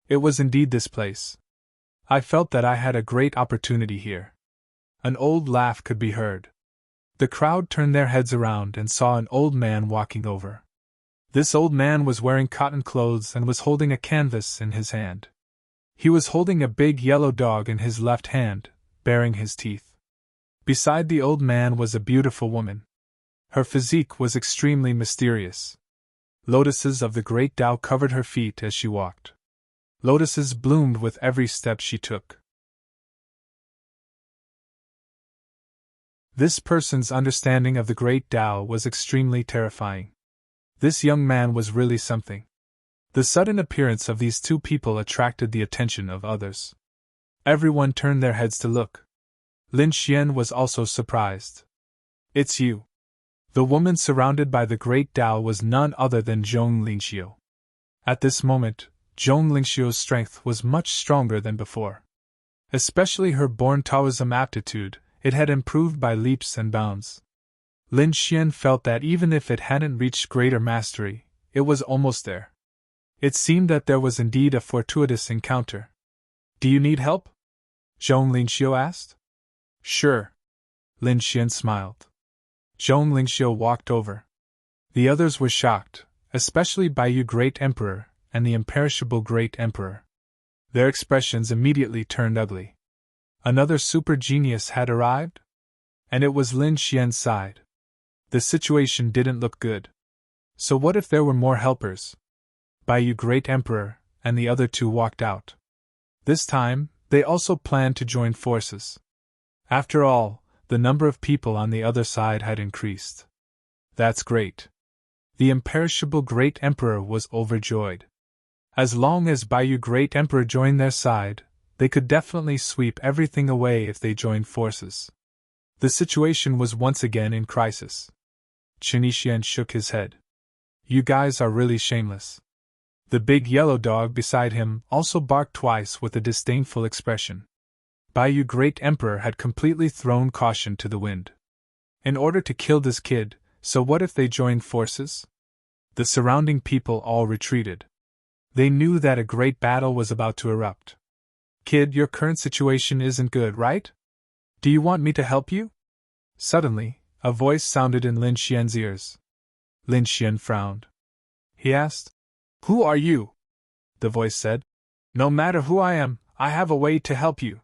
It was indeed this place. I felt that I had a great opportunity here. An old laugh could be heard. The crowd turned their heads around and saw an old man walking over. This old man was wearing cotton clothes and was holding a canvas in his hand. He was holding a big yellow dog in his left hand, baring his teeth. Beside the old man was a beautiful woman. Her physique was extremely mysterious. Lotuses of the great Tao covered her feet as she walked. Lotuses bloomed with every step she took. This person's understanding of the great Tao was extremely terrifying. This young man was really something. The sudden appearance of these 2 people attracted the attention of others. Everyone turned their heads to look. Lin Xian was also surprised. "It's you." The woman surrounded by the great Tao was none other than Zhong Lingxiu. At this moment, Zhong Lingxiu's strength was much stronger than before. Especially her born Taoism aptitude, it had improved by leaps and bounds. Lin Xian felt that even if it hadn't reached greater mastery, it was almost there. It seemed that there was indeed a fortuitous encounter. "Do you need help?" Zhong Lingxiu asked. "Sure." Lin Xian smiled. Zhong Lingxiu walked over. The others were shocked, especially Baiyu Great Emperor and the imperishable Great Emperor. Their expressions immediately turned ugly. Another super genius had arrived? And it was Lin Xian's side. The situation didn't look good. So what if there were more helpers? Baiyu Great Emperor and the other two walked out. This time, they also planned to join forces. After all, the number of people on the other side had increased. That's great. The imperishable Great Emperor was overjoyed. As long as Baiyu Great Emperor joined their side, they could definitely sweep everything away if they joined forces. The situation was once again in crisis. Qin Xian shook his head. You guys are really shameless. The big yellow dog beside him also barked twice with a disdainful expression. Baiyu Great Emperor had completely thrown caution to the wind. In order to kill this kid, so what if they joined forces? The surrounding people all retreated. They knew that a great battle was about to erupt. Kid, your current situation isn't good, right? Do you want me to help you? Suddenly, a voice sounded in Lin Xian's ears. Lin Xian frowned. He asked, Who are you? The voice said, No matter who I am, I have a way to help you.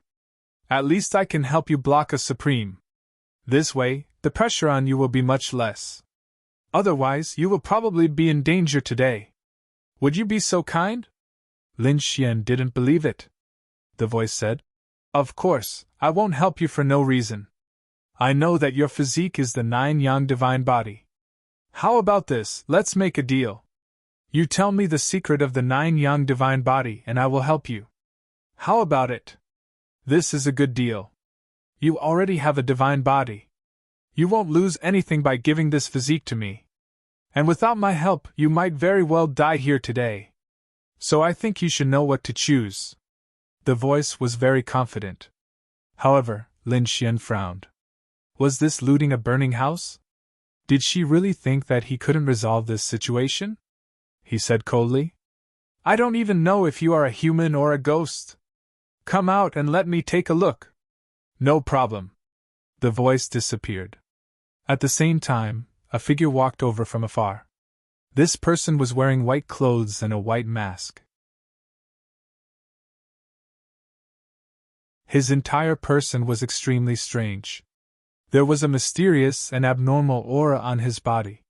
At least I can help you block a supreme. This way, the pressure on you will be much less. Otherwise, you will probably be in danger today. Would you be so kind? Lin Xian didn't believe it. The voice said, Of course, I won't help you for no reason. I know that your physique is the 9 yang divine body. How about this, let's make a deal. You tell me the secret of the 9 yang divine body and I will help you. How about it? This is a good deal. You already have a divine body. You won't lose anything by giving this physique to me. And without my help, you might very well die here today. So I think you should know what to choose. The voice was very confident. However, Lin Xian frowned. Was this looting a burning house? Did she really think that he couldn't resolve this situation? He said coldly. I don't even know if you are a human or a ghost. Come out and let me take a look. No problem. The voice disappeared. At the same time, a figure walked over from afar. This person was wearing white clothes and a white mask. His entire person was extremely strange. There was a mysterious and abnormal aura on his body.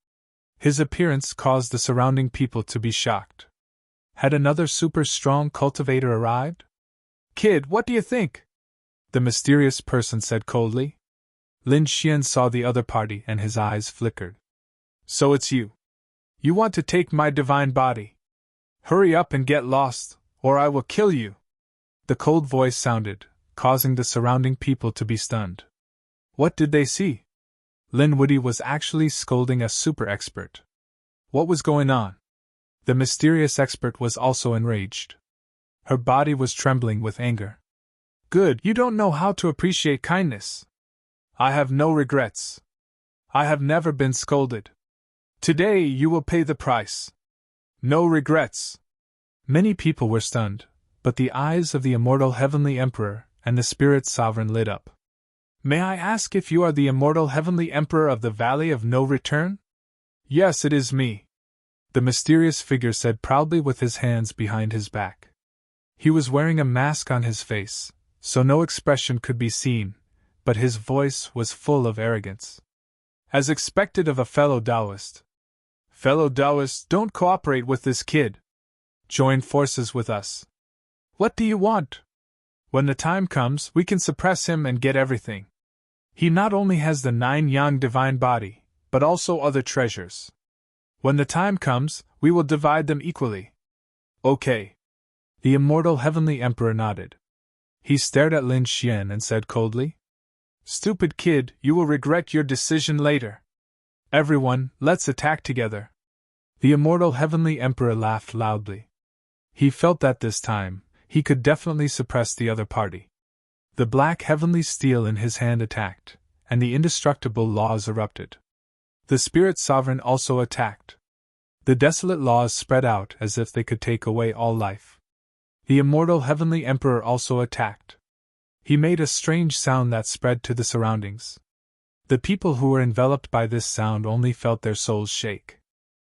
His appearance caused the surrounding people to be shocked. Had another super strong cultivator arrived? Kid, what do you think? The mysterious person said coldly. Lin Xian saw the other party and his eyes flickered. So it's you. You want to take my divine body. Hurry up and get lost, or I will kill you. The cold voice sounded, causing the surrounding people to be stunned. What did they see? Lin Woody was actually scolding a super expert. What was going on? The mysterious expert was also enraged. Her body was trembling with anger. Good, you don't know how to appreciate kindness. I have no regrets. I have never been scolded. Today you will pay the price. No regrets. Many people were stunned, but the eyes of the immortal Heavenly Emperor and the Spirit Sovereign lit up. May I ask if you are the immortal Heavenly Emperor of the Valley of No Return? Yes, it is me. The mysterious figure said proudly with his hands behind his back. He was wearing a mask on his face, so no expression could be seen, but his voice was full of arrogance. As expected of a fellow Taoist. Fellow Taoists, don't cooperate with this kid. Join forces with us. What do you want? When the time comes, we can suppress him and get everything. He not only has the 9 yang divine body, but also other treasures. When the time comes, we will divide them equally. Okay. The immortal Heavenly Emperor nodded. He stared at Lin Xian and said coldly, Stupid kid, you will regret your decision later. Everyone, let's attack together. The immortal Heavenly Emperor laughed loudly. He felt that this time, he could definitely suppress the other party. The black heavenly steel in his hand attacked, and the indestructible laws erupted. The Spirit Sovereign also attacked. The desolate laws spread out as if they could take away all life. The immortal Heavenly Emperor also attacked. He made a strange sound that spread to the surroundings. The people who were enveloped by this sound only felt their souls shake.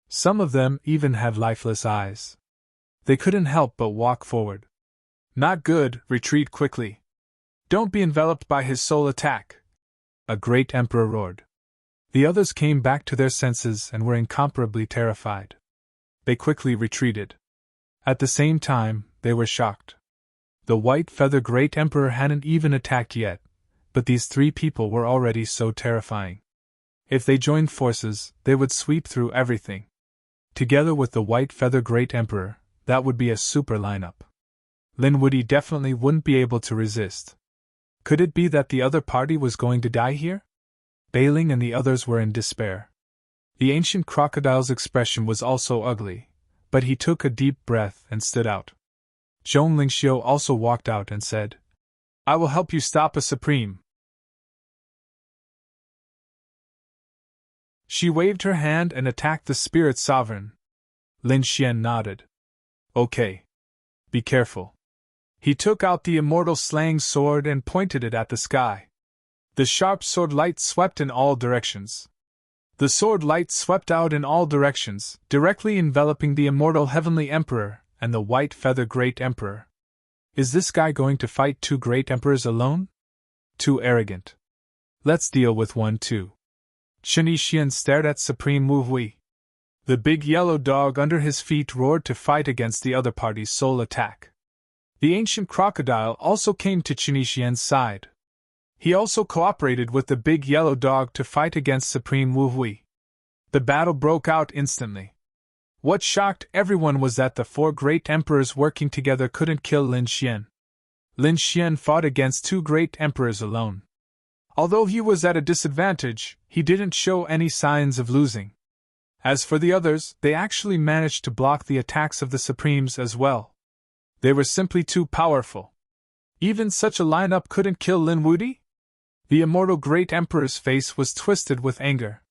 Some of them even had lifeless eyes. They couldn't help but walk forward. Not good, retreat quickly. Don't be enveloped by his soul attack. a great emperor roared. The others came back to their senses and were incomparably terrified. They quickly retreated. At the same time, they were shocked. The white feather great emperor hadn't even attacked yet, but these three people were already so terrifying. If they joined forces, they would sweep through everything. Together with the white feather great emperor, that would be a super lineup. Linwoody definitely wouldn't be able to resist. Could it be that the other party was going to die here? Bailing and the others were in despair. The ancient crocodile's expression was also ugly, but he took a deep breath and stood out. Zhong Lingxiu also walked out and said, "I will help you stop a supreme." She waved her hand and attacked the spirit sovereign. Lin Xian nodded. "Okay. Be careful." He took out the immortal slaying sword and pointed it at the sky. The sharp sword light swept in all directions. The sword light swept out in all directions, directly enveloping the immortal heavenly emperor and the white feather great emperor. Is this guy going to fight two great emperors alone? Too arrogant. Let's deal with one too. Chen Yixian stared at Supreme Wu Hui. The big yellow dog under his feet roared to fight against the other party's sole attack. The ancient crocodile also came to Chen Yixian's side. He also cooperated with the big yellow dog to fight against Supreme Wu Hui. The battle broke out instantly. What shocked everyone was that the four great emperors working together couldn't kill Lin Xian. Lin Xian fought against two great emperors alone. Although he was at a disadvantage, he didn't show any signs of losing. As for the others, they actually managed to block the attacks of the Supremes as well. They were simply too powerful. Even such a lineup couldn't kill Lin Wudi? The immortal great emperor's face was twisted with anger.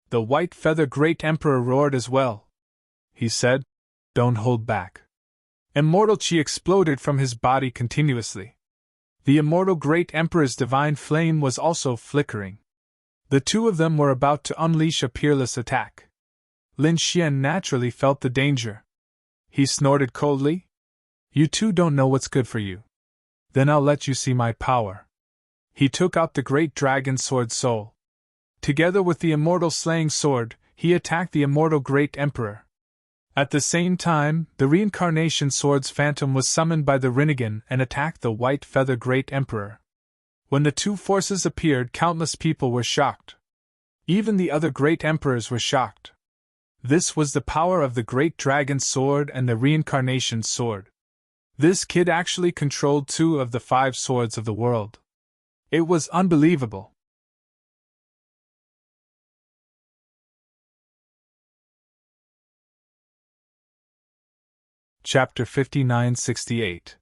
The white feather great emperor roared as well. He said, "Don't hold back." Immortal chi exploded from his body continuously. The immortal great emperor's divine flame was also flickering. The two of them were about to unleash a peerless attack. Lin Xian naturally felt the danger. He snorted coldly. "You two don't know what's good for you. Then I'll let you see my power." He took out the great dragon sword soul. Together with the immortal slaying sword, he attacked the immortal great emperor. At the same time, the reincarnation sword's phantom was summoned by the Rinnegan and attacked the white feather great emperor. When the two forces appeared, countless people were shocked. Even the other great emperors were shocked. This was the power of the great dragon sword and the reincarnation sword. This kid actually controlled 2 of the 5 swords of the world. It was unbelievable. Chapter 59-68.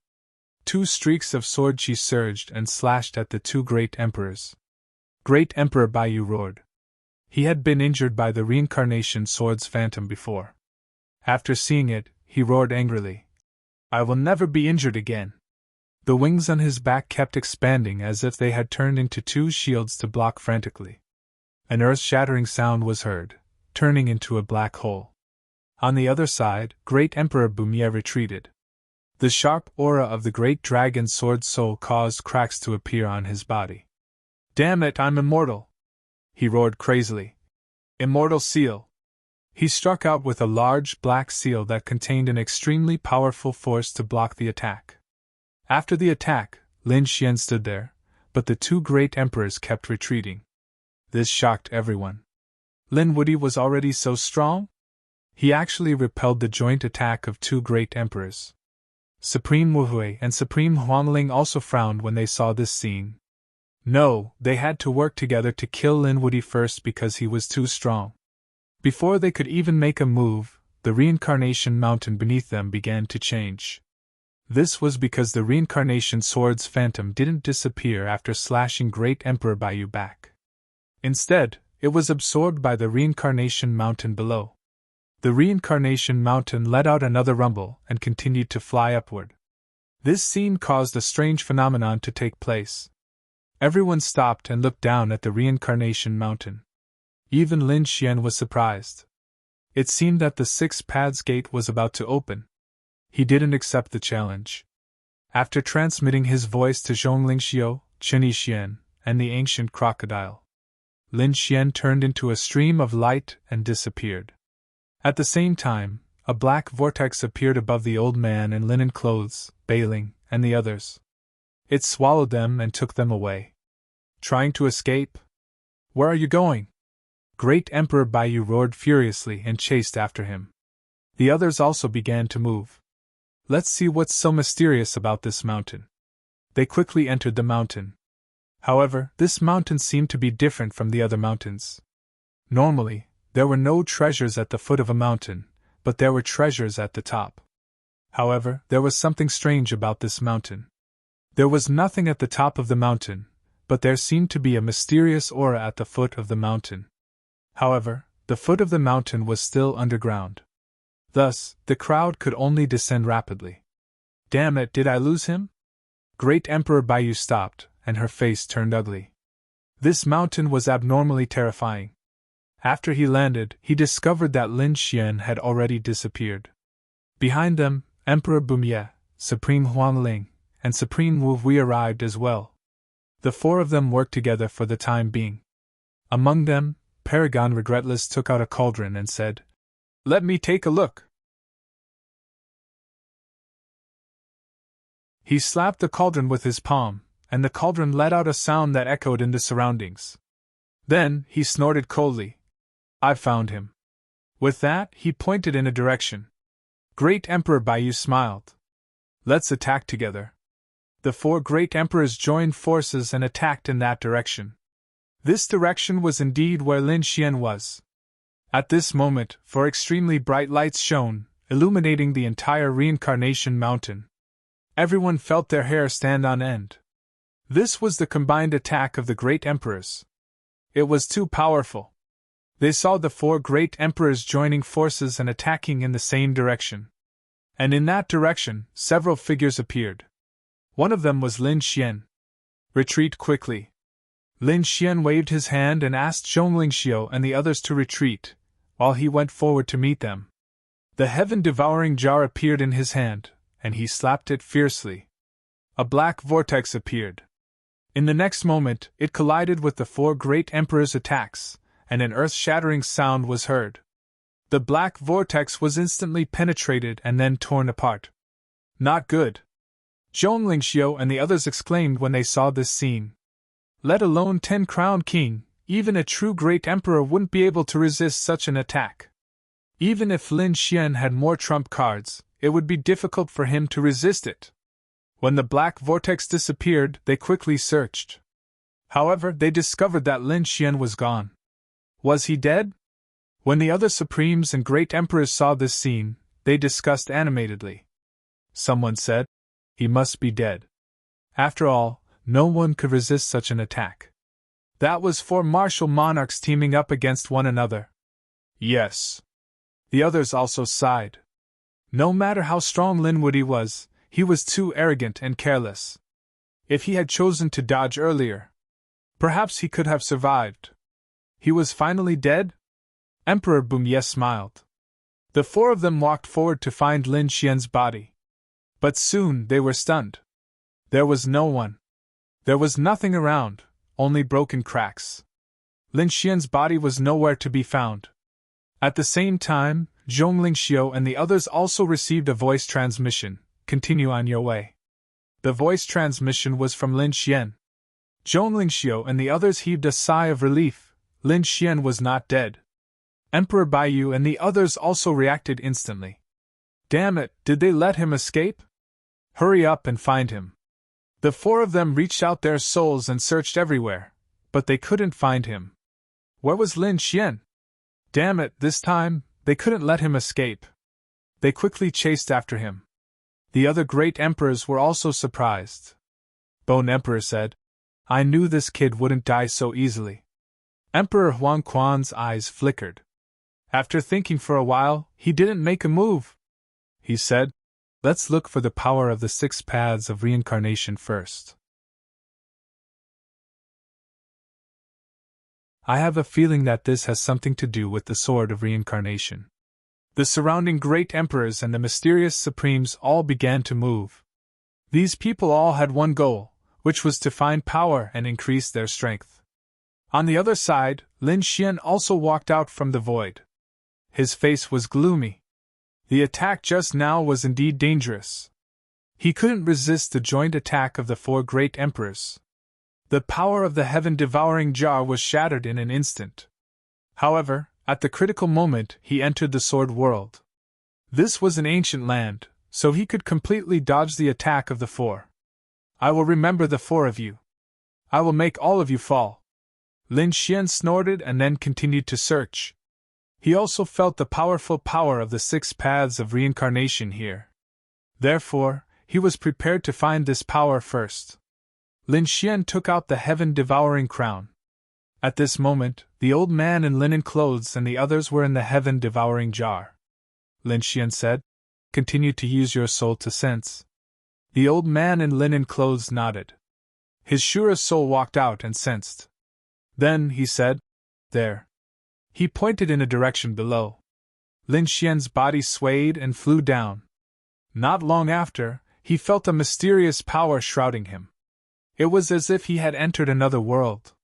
2 streaks of sword chi surged and slashed at the 2 great emperors. Great Emperor Baiyu roared. He had been injured by the reincarnation sword's phantom before. After seeing it, he roared angrily. "I will never be injured again." The wings on his back kept expanding as if they had turned into 2 shields to block frantically. An earth-shattering sound was heard, turning into a black hole. On the other side, Great Emperor Bumie retreated. The sharp aura of the great dragon sword soul caused cracks to appear on his body. "Damn it, I'm immortal!" he roared crazily. "Immortal seal!" He struck out with a large black seal that contained an extremely powerful force to block the attack. After the attack, Lin Xian stood there, but the 2 great emperors kept retreating. This shocked everyone. Lin Wudi was already so strong? He actually repelled the joint attack of 2 great emperors. Supreme Wu Hui and Supreme Huangling also frowned when they saw this scene. No, they had to work together to kill Lin Wudi first because he was too strong. Before they could even make a move, the reincarnation mountain beneath them began to change. This was because the reincarnation sword's phantom didn't disappear after slashing Great Emperor Baiyu back. Instead, it was absorbed by the reincarnation mountain below. The reincarnation mountain let out another rumble and continued to fly upward. This scene caused a strange phenomenon to take place. Everyone stopped and looked down at the reincarnation mountain. Even Lin Xian was surprised. It seemed that the 6 paths gate was about to open. He didn't accept the challenge. After transmitting his voice to Zhong Lingxiu, Chen Yixian, and the ancient crocodile. Lin Xian turned into a stream of light and disappeared. At the same time, a black vortex appeared above the old man in linen clothes, Bailing, and the others. It swallowed them and took them away. Trying to escape? Where are you going? Great Emperor Baiyu roared furiously and chased after him. The others also began to move. Let's see what's so mysterious about this mountain. They quickly entered the mountain. However, this mountain seemed to be different from the other mountains. Normally, there were no treasures at the foot of a mountain, but there were treasures at the top. However, there was something strange about this mountain. There was nothing at the top of the mountain, but there seemed to be a mysterious aura at the foot of the mountain. However, the foot of the mountain was still underground. Thus, the crowd could only descend rapidly. Damn it, did I lose him? Great Emperor Baiyu stopped, and her face turned ugly. This mountain was abnormally terrifying. After he landed, he discovered that Lin Xian had already disappeared. Behind them, Emperor Bumye, Supreme Huangling, and Supreme Wu Hui arrived as well. The four of them worked together for the time being. Among them, Paragon Regretless took out a cauldron and said, "Let me take a look." He slapped the cauldron with his palm, and the cauldron let out a sound that echoed in the surroundings. Then, he snorted coldly. "I've found him." With that, he pointed in a direction. Great Emperor Baiyu smiled. "Let's attack together." The four great emperors joined forces and attacked in that direction. This direction was indeed where Lin Xian was. At this moment, four extremely bright lights shone, illuminating the entire reincarnation mountain. Everyone felt their hair stand on end. This was the combined attack of the great emperors. It was too powerful. They saw the four great emperors joining forces and attacking in the same direction. And in that direction, several figures appeared. One of them was Lin Xian. "Retreat quickly." Lin Xian waved his hand and asked Zhonglingxiu and the others to retreat, while he went forward to meet them. The heaven-devouring jar appeared in his hand, and he slapped it fiercely. A black vortex appeared. In the next moment, it collided with the four great emperors' attacks, and an earth-shattering sound was heard. The black vortex was instantly penetrated and then torn apart. "Not good!" Zhonglingxiu and the others exclaimed when they saw this scene. Let alone 10-crowned king, even a true great emperor wouldn't be able to resist such an attack. Even if Lin Xian had more trump cards, it would be difficult for him to resist it. When the black vortex disappeared, they quickly searched. However, they discovered that Lin Xian was gone. Was he dead? When the other supremes and great emperors saw this scene, they discussed animatedly. Someone said, "He must be dead." After all, no one could resist such an attack. That was four martial monarchs teaming up against one another. Yes. The others also sighed. No matter how strong Lin Wudi was, he was too arrogant and careless. If he had chosen to dodge earlier, perhaps he could have survived. He was finally dead? Emperor Bumye smiled. The four of them walked forward to find Lin Xian's body. But soon they were stunned. There was no one. There was nothing around, only broken cracks. Lin Xian's body was nowhere to be found. At the same time, Zhonglingxiu and the others also received a voice transmission. "Continue on your way." The voice transmission was from Lin Xian. Zhonglingxiu and the others heaved a sigh of relief. Lin Xian was not dead. Emperor Baiyu and the others also reacted instantly. Damn it, did they let him escape? Hurry up and find him. The four of them reached out their souls and searched everywhere, but they couldn't find him. Where was Lin Xian? Damn it, this time, they couldn't let him escape. They quickly chased after him. The other great emperors were also surprised. Bone Emperor said, "I knew this kid wouldn't die so easily." Emperor Huang Quan's eyes flickered. After thinking for a while, he didn't make a move. He said, "Let's look for the power of the 6 paths of reincarnation first." I have a feeling that this has something to do with the sword of reincarnation. The surrounding great emperors and the mysterious supremes all began to move. These people all had one goal, which was to find power and increase their strength. On the other side, Lin Xian also walked out from the void. His face was gloomy. The attack just now was indeed dangerous. He couldn't resist the joint attack of the four great emperors. The power of the heaven-devouring jar was shattered in an instant. However, at the critical moment he entered the sword world. This was an ancient land, so he could completely dodge the attack of the four. I will remember the four of you. I will make all of you fall. Lin Xian snorted and then continued to search. He also felt the powerful power of the 6 paths of reincarnation here. Therefore, he was prepared to find this power first. Lin Xian took out the heaven-devouring crown. At this moment, the old man in linen clothes and the others were in the heaven-devouring jar. Lin Xian said, "Continue to use your soul to sense." The old man in linen clothes nodded. His Shura soul walked out and sensed. Then he said, "There." He pointed in a direction below. Lin Xian's body swayed and flew down. Not long after, he felt a mysterious power shrouding him. It was as if he had entered another world.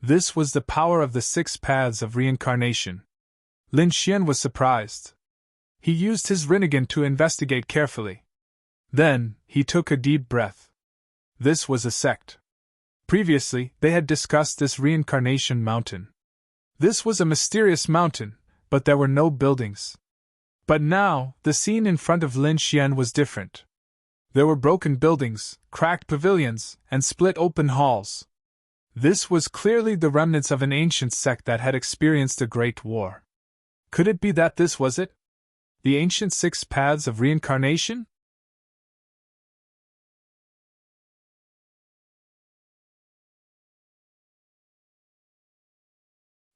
This was the power of the 6 paths of reincarnation. Lin Xian was surprised. He used his Rinnegan to investigate carefully. Then, he took a deep breath. This was a sect. Previously, they had discussed this reincarnation mountain. This was a mysterious mountain, but there were no buildings. But now, the scene in front of Lin Xian was different. There were broken buildings, cracked pavilions, and split-open halls. This was clearly the remnants of an ancient sect that had experienced a great war. Could it be that this was it? The ancient 6 paths of reincarnation?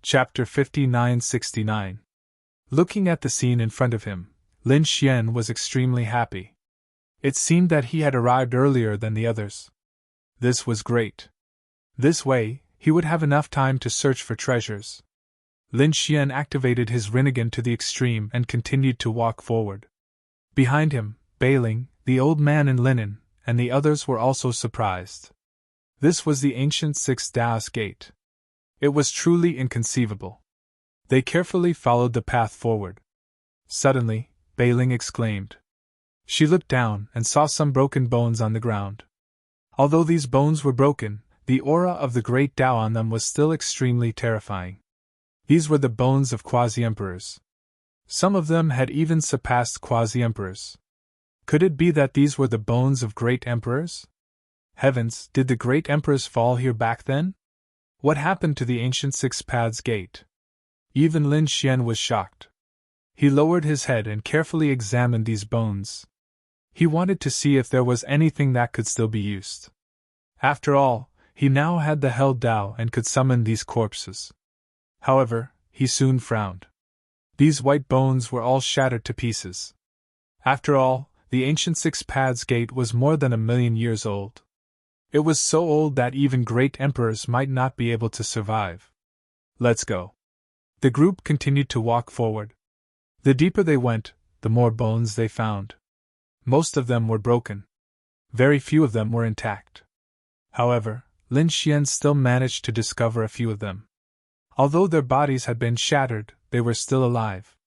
Chapter 59-69. Looking at the scene in front of him, Lin Xian was extremely happy. It seemed that he had arrived earlier than the others. This was great. This way, he would have enough time to search for treasures. Lin Xian activated his Rinnegan to the extreme and continued to walk forward. Behind him, Bailing, the old man in linen, and the others were also surprised. This was the ancient 6 Daos gate. It was truly inconceivable. They carefully followed the path forward. Suddenly, Bailing exclaimed. She looked down and saw some broken bones on the ground. Although these bones were broken, the aura of the great Tao on them was still extremely terrifying. These were the bones of quasi-emperors. Some of them had even surpassed quasi-emperors. Could it be that these were the bones of great emperors? Heavens, did the great emperors fall here back then? What happened to the ancient 6 paths gate? Even Lin Xian was shocked. He lowered his head and carefully examined these bones. He wanted to see if there was anything that could still be used. After all, he now had the Hell Dao and could summon these corpses. However, he soon frowned. These white bones were all shattered to pieces. After all, the ancient 6 paths gate was more than 1,000,000 years old. It was so old that even great emperors might not be able to survive. Let's go. The group continued to walk forward. The deeper they went, the more bones they found. Most of them were broken. Very few of them were intact. However, Lin Xian still managed to discover a few of them. Although their bodies had been shattered, they were still alive.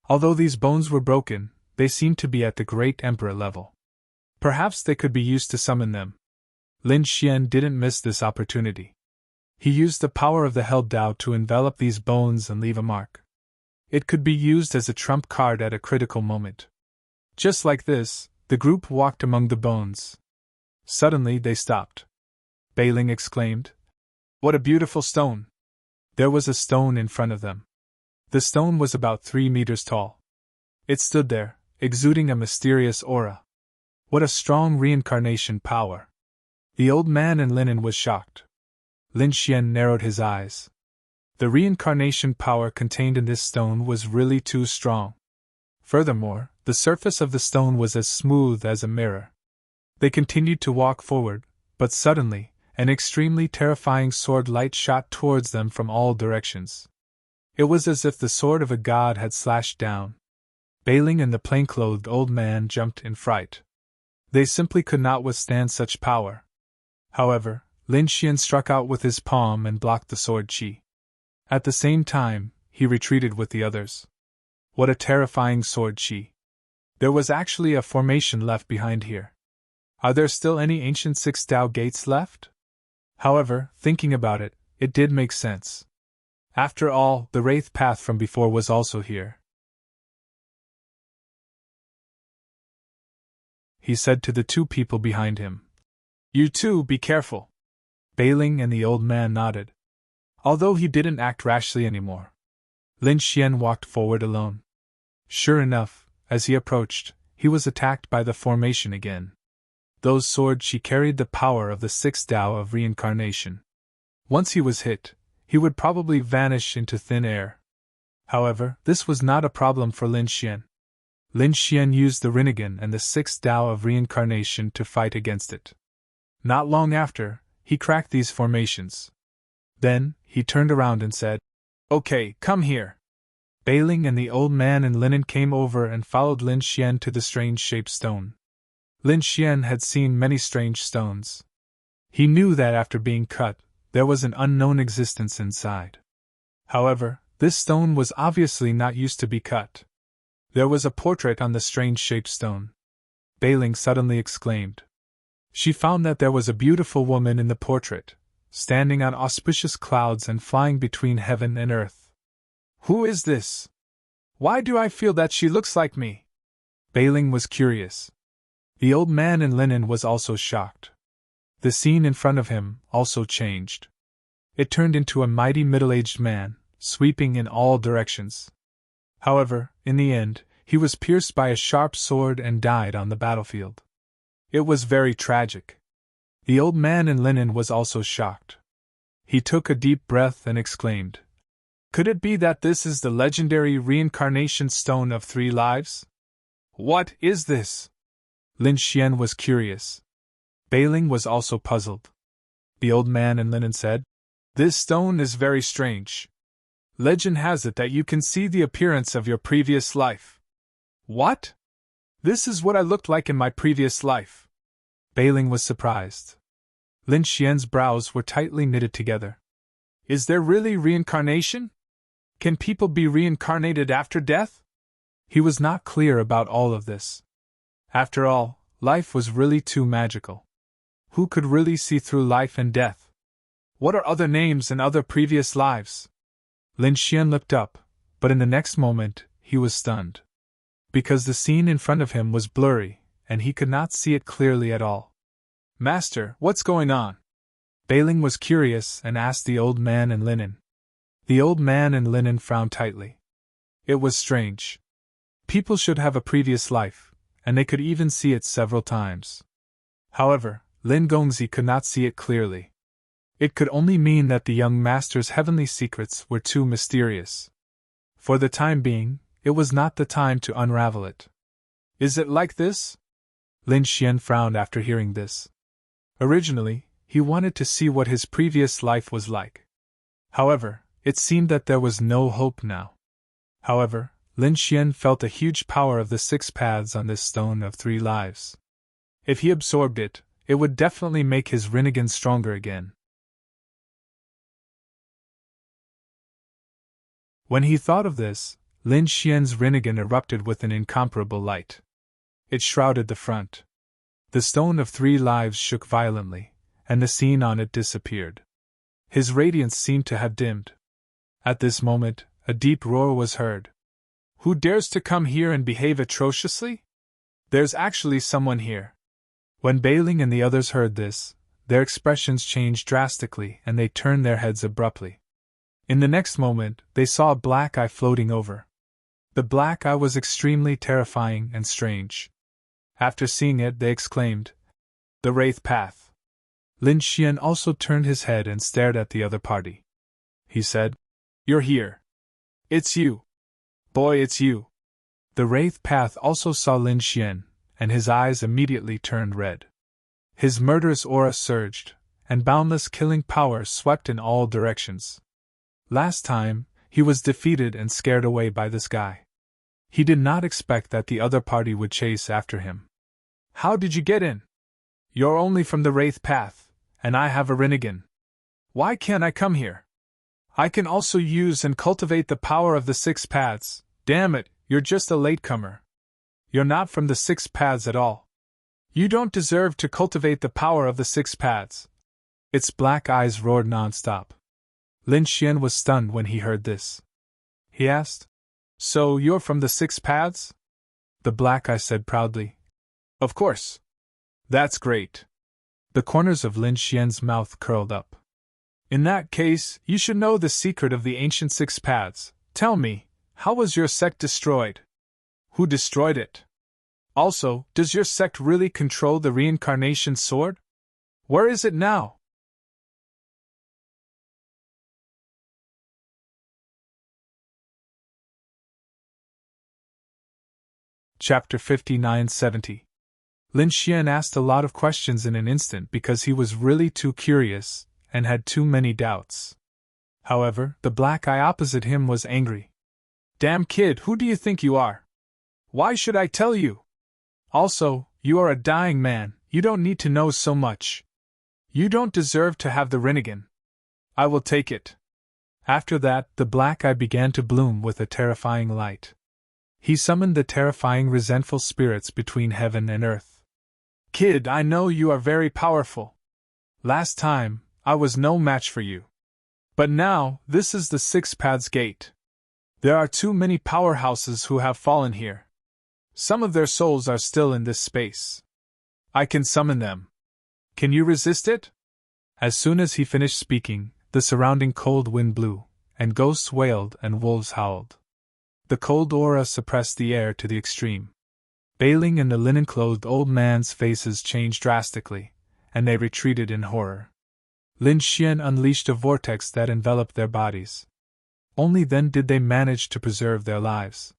Although these bones were broken, they seemed to be at the great emperor level. Perhaps they could be used to summon them. Lin Xian didn't miss this opportunity. He used the power of the Hell Dao to envelop these bones and leave a mark. It could be used as a trump card at a critical moment. Just like this, the group walked among the bones. Suddenly they stopped. Bailing exclaimed, "What a beautiful stone!" There was a stone in front of them. The stone was about 3 meters tall. It stood there, exuding a mysterious aura. What a strong reincarnation power! The old man in linen was shocked. Lin Xian narrowed his eyes. The reincarnation power contained in this stone was really too strong. Furthermore, the surface of the stone was as smooth as a mirror. They continued to walk forward, but suddenly, an extremely terrifying sword light shot towards them from all directions. It was as if the sword of a god had slashed down. Bailing and the plain-clothed old man jumped in fright. They simply could not withstand such power. However, Lin Xian struck out with his palm and blocked the sword chi. At the same time, he retreated with the others. What a terrifying sword chi! There was actually a formation left behind here. Are there still any ancient six Dao gates left? However, thinking about it, it did make sense. After all, the wraith path from before was also here. He said to the two people behind him. You two, be careful. Bailing and the old man nodded. Although he didn't act rashly anymore. Lin Xian walked forward alone. Sure enough, as he approached, he was attacked by the formation again. Those swords she carried the power of the sixth Dao of reincarnation. Once he was hit, he would probably vanish into thin air. However, this was not a problem for Lin Xian. Lin Xian used the Rinnegan and the sixth Dao of reincarnation to fight against it. Not long after, he cracked these formations. Then, he turned around and said, Okay, come here. Bailing and the old man in linen came over and followed Lin Xian to the strange-shaped stone. Lin Xian had seen many strange stones. He knew that after being cut, there was an unknown existence inside. However, this stone was obviously not used to be cut. There was a portrait on the strange-shaped stone. Bailing suddenly exclaimed. She found that there was a beautiful woman in the portrait, standing on auspicious clouds and flying between heaven and earth. Who is this? Why do I feel that she looks like me? Bailing was curious. The old man in linen was also shocked. The scene in front of him also changed. It turned into a mighty middle-aged man, sweeping in all directions. However, in the end, he was pierced by a sharp sword and died on the battlefield. It was very tragic. The old man in linen was also shocked. He took a deep breath and exclaimed, Could it be that this is the legendary reincarnation stone of 3 lives? What is this? Lin Xian was curious. Bailing was also puzzled. The old man in linen said, This stone is very strange. Legend has it that you can see the appearance of your previous life. What? This is what I looked like in my previous life. Bailing was surprised. Lin Xian's brows were tightly knitted together. Is there really reincarnation? Can people be reincarnated after death? He was not clear about all of this. After all, life was really too magical. Who could really see through life and death? What are other names and other previous lives? Lin Xian looked up, but in the next moment, he was stunned. Because the scene in front of him was blurry, and he could not see it clearly at all. Master, what's going on? Bailing was curious and asked the old man in linen. The old man in linen frowned tightly. It was strange. People should have a previous life, and they could even see it several times. However, Lin Gongzi could not see it clearly. It could only mean that the young master's heavenly secrets were too mysterious. For the time being, it was not the time to unravel it. Is it like this? Lin Xian frowned after hearing this. Originally, he wanted to see what his previous life was like. However, it seemed that there was no hope now. However, Lin Xian felt a huge power of the 6 paths on this stone of 3 lives. If he absorbed it, it would definitely make his Rinnegan stronger again. When he thought of this, Lin Xian's Rinnegan erupted with an incomparable light. It shrouded the front. The stone of 3 lives shook violently, and the scene on it disappeared. His radiance seemed to have dimmed. At this moment, a deep roar was heard. Who dares to come here and behave atrociously? There's actually someone here. When Bailing and the others heard this, their expressions changed drastically and they turned their heads abruptly. In the next moment, they saw a black eye floating over. The black eye was extremely terrifying and strange. After seeing it, they exclaimed, The Wraith Path. Lin Xian also turned his head and stared at the other party. He said, You're here. It's you. Boy, it's you. The Wraith Path also saw Lin Xian, and his eyes immediately turned red. His murderous aura surged, and boundless killing power swept in all directions. Last time, he was defeated and scared away by this guy. He did not expect that the other party would chase after him. How did you get in? You're only from the Wraith Path, and I have a Rinnegan. Why can't I come here? I can also use and cultivate the power of the 6 paths. Damn it, you're just a latecomer. You're not from the 6 paths at all. You don't deserve to cultivate the power of the 6 paths. Its black eyes roared nonstop. Lin Xian was stunned when he heard this. He asked, "So you're from the 6 paths?" The black eye said proudly, "Of course." "That's great." The corners of Lin Xian's mouth curled up. "In that case, you should know the secret of the ancient 6 paths. Tell me, how was your sect destroyed? Who destroyed it? Also, does your sect really control the reincarnation sword? Where is it now?" Chapter 59-70. Lin Xian asked a lot of questions in an instant because he was really too curious and had too many doubts. However, the black eye opposite him was angry. "Damn kid, who do you think you are? Why should I tell you? Also, you are a dying man, you don't need to know so much. You don't deserve to have the Rinnegan. I will take it." After that, the black eye began to bloom with a terrifying light. He summoned the terrifying resentful spirits between heaven and earth. "Kid, I know you are very powerful. Last time, I was no match for you. But now, this is the 6 paths gate. There are too many powerhouses who have fallen here. Some of their souls are still in this space. I can summon them. Can you resist it?" As soon as he finished speaking, the surrounding cold wind blew, and ghosts wailed and wolves howled. The cold aura suppressed the air to the extreme. Bailing and the linen-clothed old man's faces changed drastically, and they retreated in horror. Lin Xian unleashed a vortex that enveloped their bodies. Only then did they manage to preserve their lives.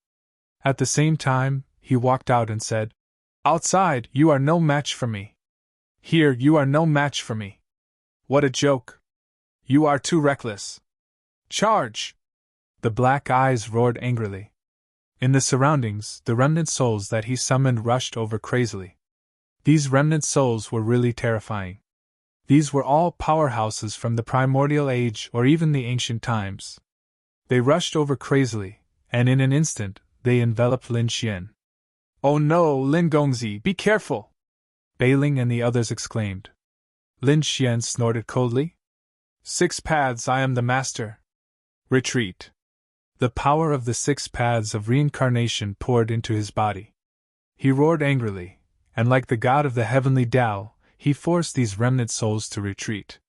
At the same time, he walked out and said, "Outside, you are no match for me. Here, you are no match for me. What a joke. You are too reckless. Charge!" The black eyes roared angrily. In the surroundings, the remnant souls that he summoned rushed over crazily. These remnant souls were really terrifying. These were all powerhouses from the primordial age or even the ancient times. They rushed over crazily, and in an instant, they enveloped Lin Xian. "Oh no, Lin Gongzi, be careful!" Bailing and the others exclaimed. Lin Xian snorted coldly. "6 paths, I am the master. Retreat." The power of the 6 paths of reincarnation poured into his body. He roared angrily, and like the god of the heavenly Tao, he forced these remnant souls to retreat.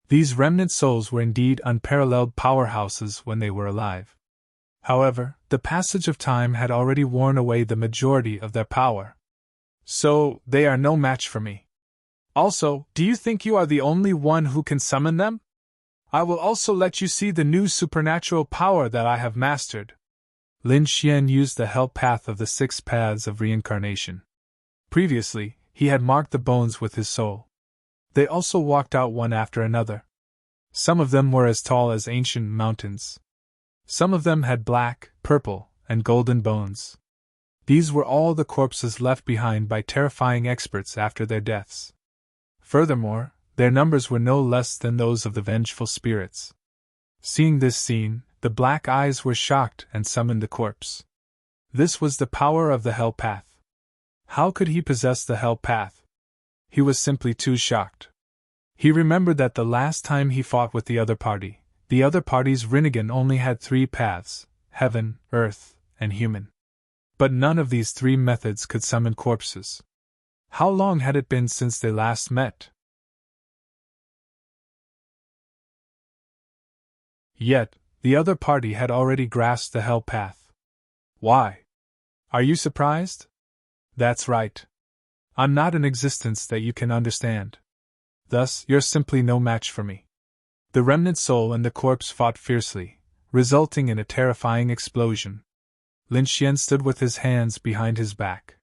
These remnant souls were indeed unparalleled powerhouses when they were alive. However, the passage of time had already worn away the majority of their power. "So, they are no match for me. Also, do you think you are the only one who can summon them? I will also let you see the new supernatural power that I have mastered." Lin Xian used the hell path of the 6 paths of reincarnation. Previously, he had marked the bones with his soul. They also walked out one after another. Some of them were as tall as ancient mountains. Some of them had black, purple, and golden bones. These were all the corpses left behind by terrifying experts after their deaths. Furthermore, their numbers were no less than those of the vengeful spirits. Seeing this scene, the black eyes were shocked and summoned the corpse. This was the power of the hell path. How could he possess the hell path? He was simply too shocked. He remembered that the last time he fought with the other party's Rinnegan only had 3 paths: heaven, earth, and human. But none of these 3 methods could summon corpses. How long had it been since they last met? Yet, the other party had already grasped the hell path. Why? Are you surprised? That's right. I'm not an existence that you can understand. Thus, you're simply no match for me. The remnant soul and the corpse fought fiercely, resulting in a terrifying explosion. Lin Xian stood with his hands behind his back.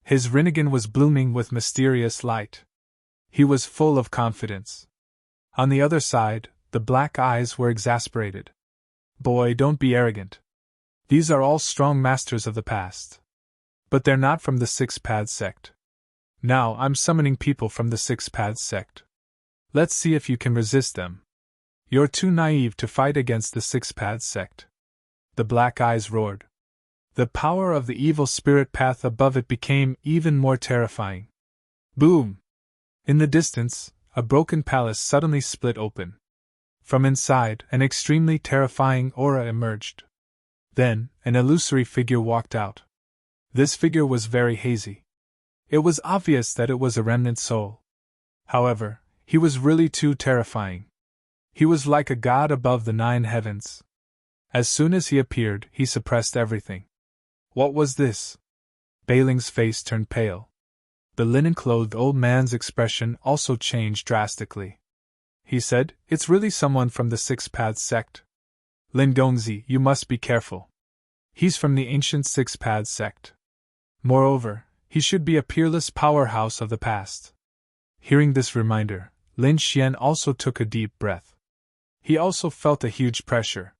His Rinnegan was blooming with mysterious light. He was full of confidence. On the other side, the black eyes were exasperated. "Boy, don't be arrogant. These are all strong masters of the past. But they're not from the 6 Paths sect. Now I'm summoning people from the 6 Paths sect. Let's see if you can resist them. You're too naive to fight against the Six-Paths sect. The black eyes roared. The power of the evil spirit path above it became even more terrifying. Boom! In the distance, a broken palace suddenly split open. From inside, an extremely terrifying aura emerged. Then, an illusory figure walked out. This figure was very hazy. It was obvious that it was a remnant soul. However, he was really too terrifying. He was like a god above the 9 heavens. As soon as he appeared, he suppressed everything. What was this? Bailing's face turned pale. The linen-clothed old man's expression also changed drastically. He said, "It's really someone from the Six-Paths sect. Lin Gongzi, you must be careful. He's from the ancient Six-Paths sect. Moreover, he should be a peerless powerhouse of the past." Hearing this reminder, Lin Xian also took a deep breath. He also felt a huge pressure.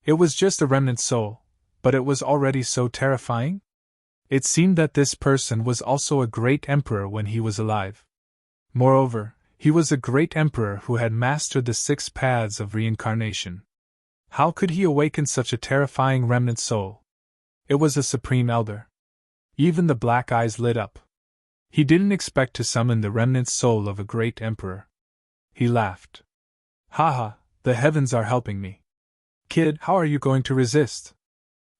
It was just a remnant soul, but it was already so terrifying? It seemed that this person was also a great emperor when he was alive. Moreover, he was a great emperor who had mastered the 6 paths of reincarnation. How could he awaken such a terrifying remnant soul? It was a supreme elder. Even the black eyes lit up. He didn't expect to summon the remnant soul of a great emperor. He laughed. "Haha, the heavens are helping me. Kid, how are you going to resist?"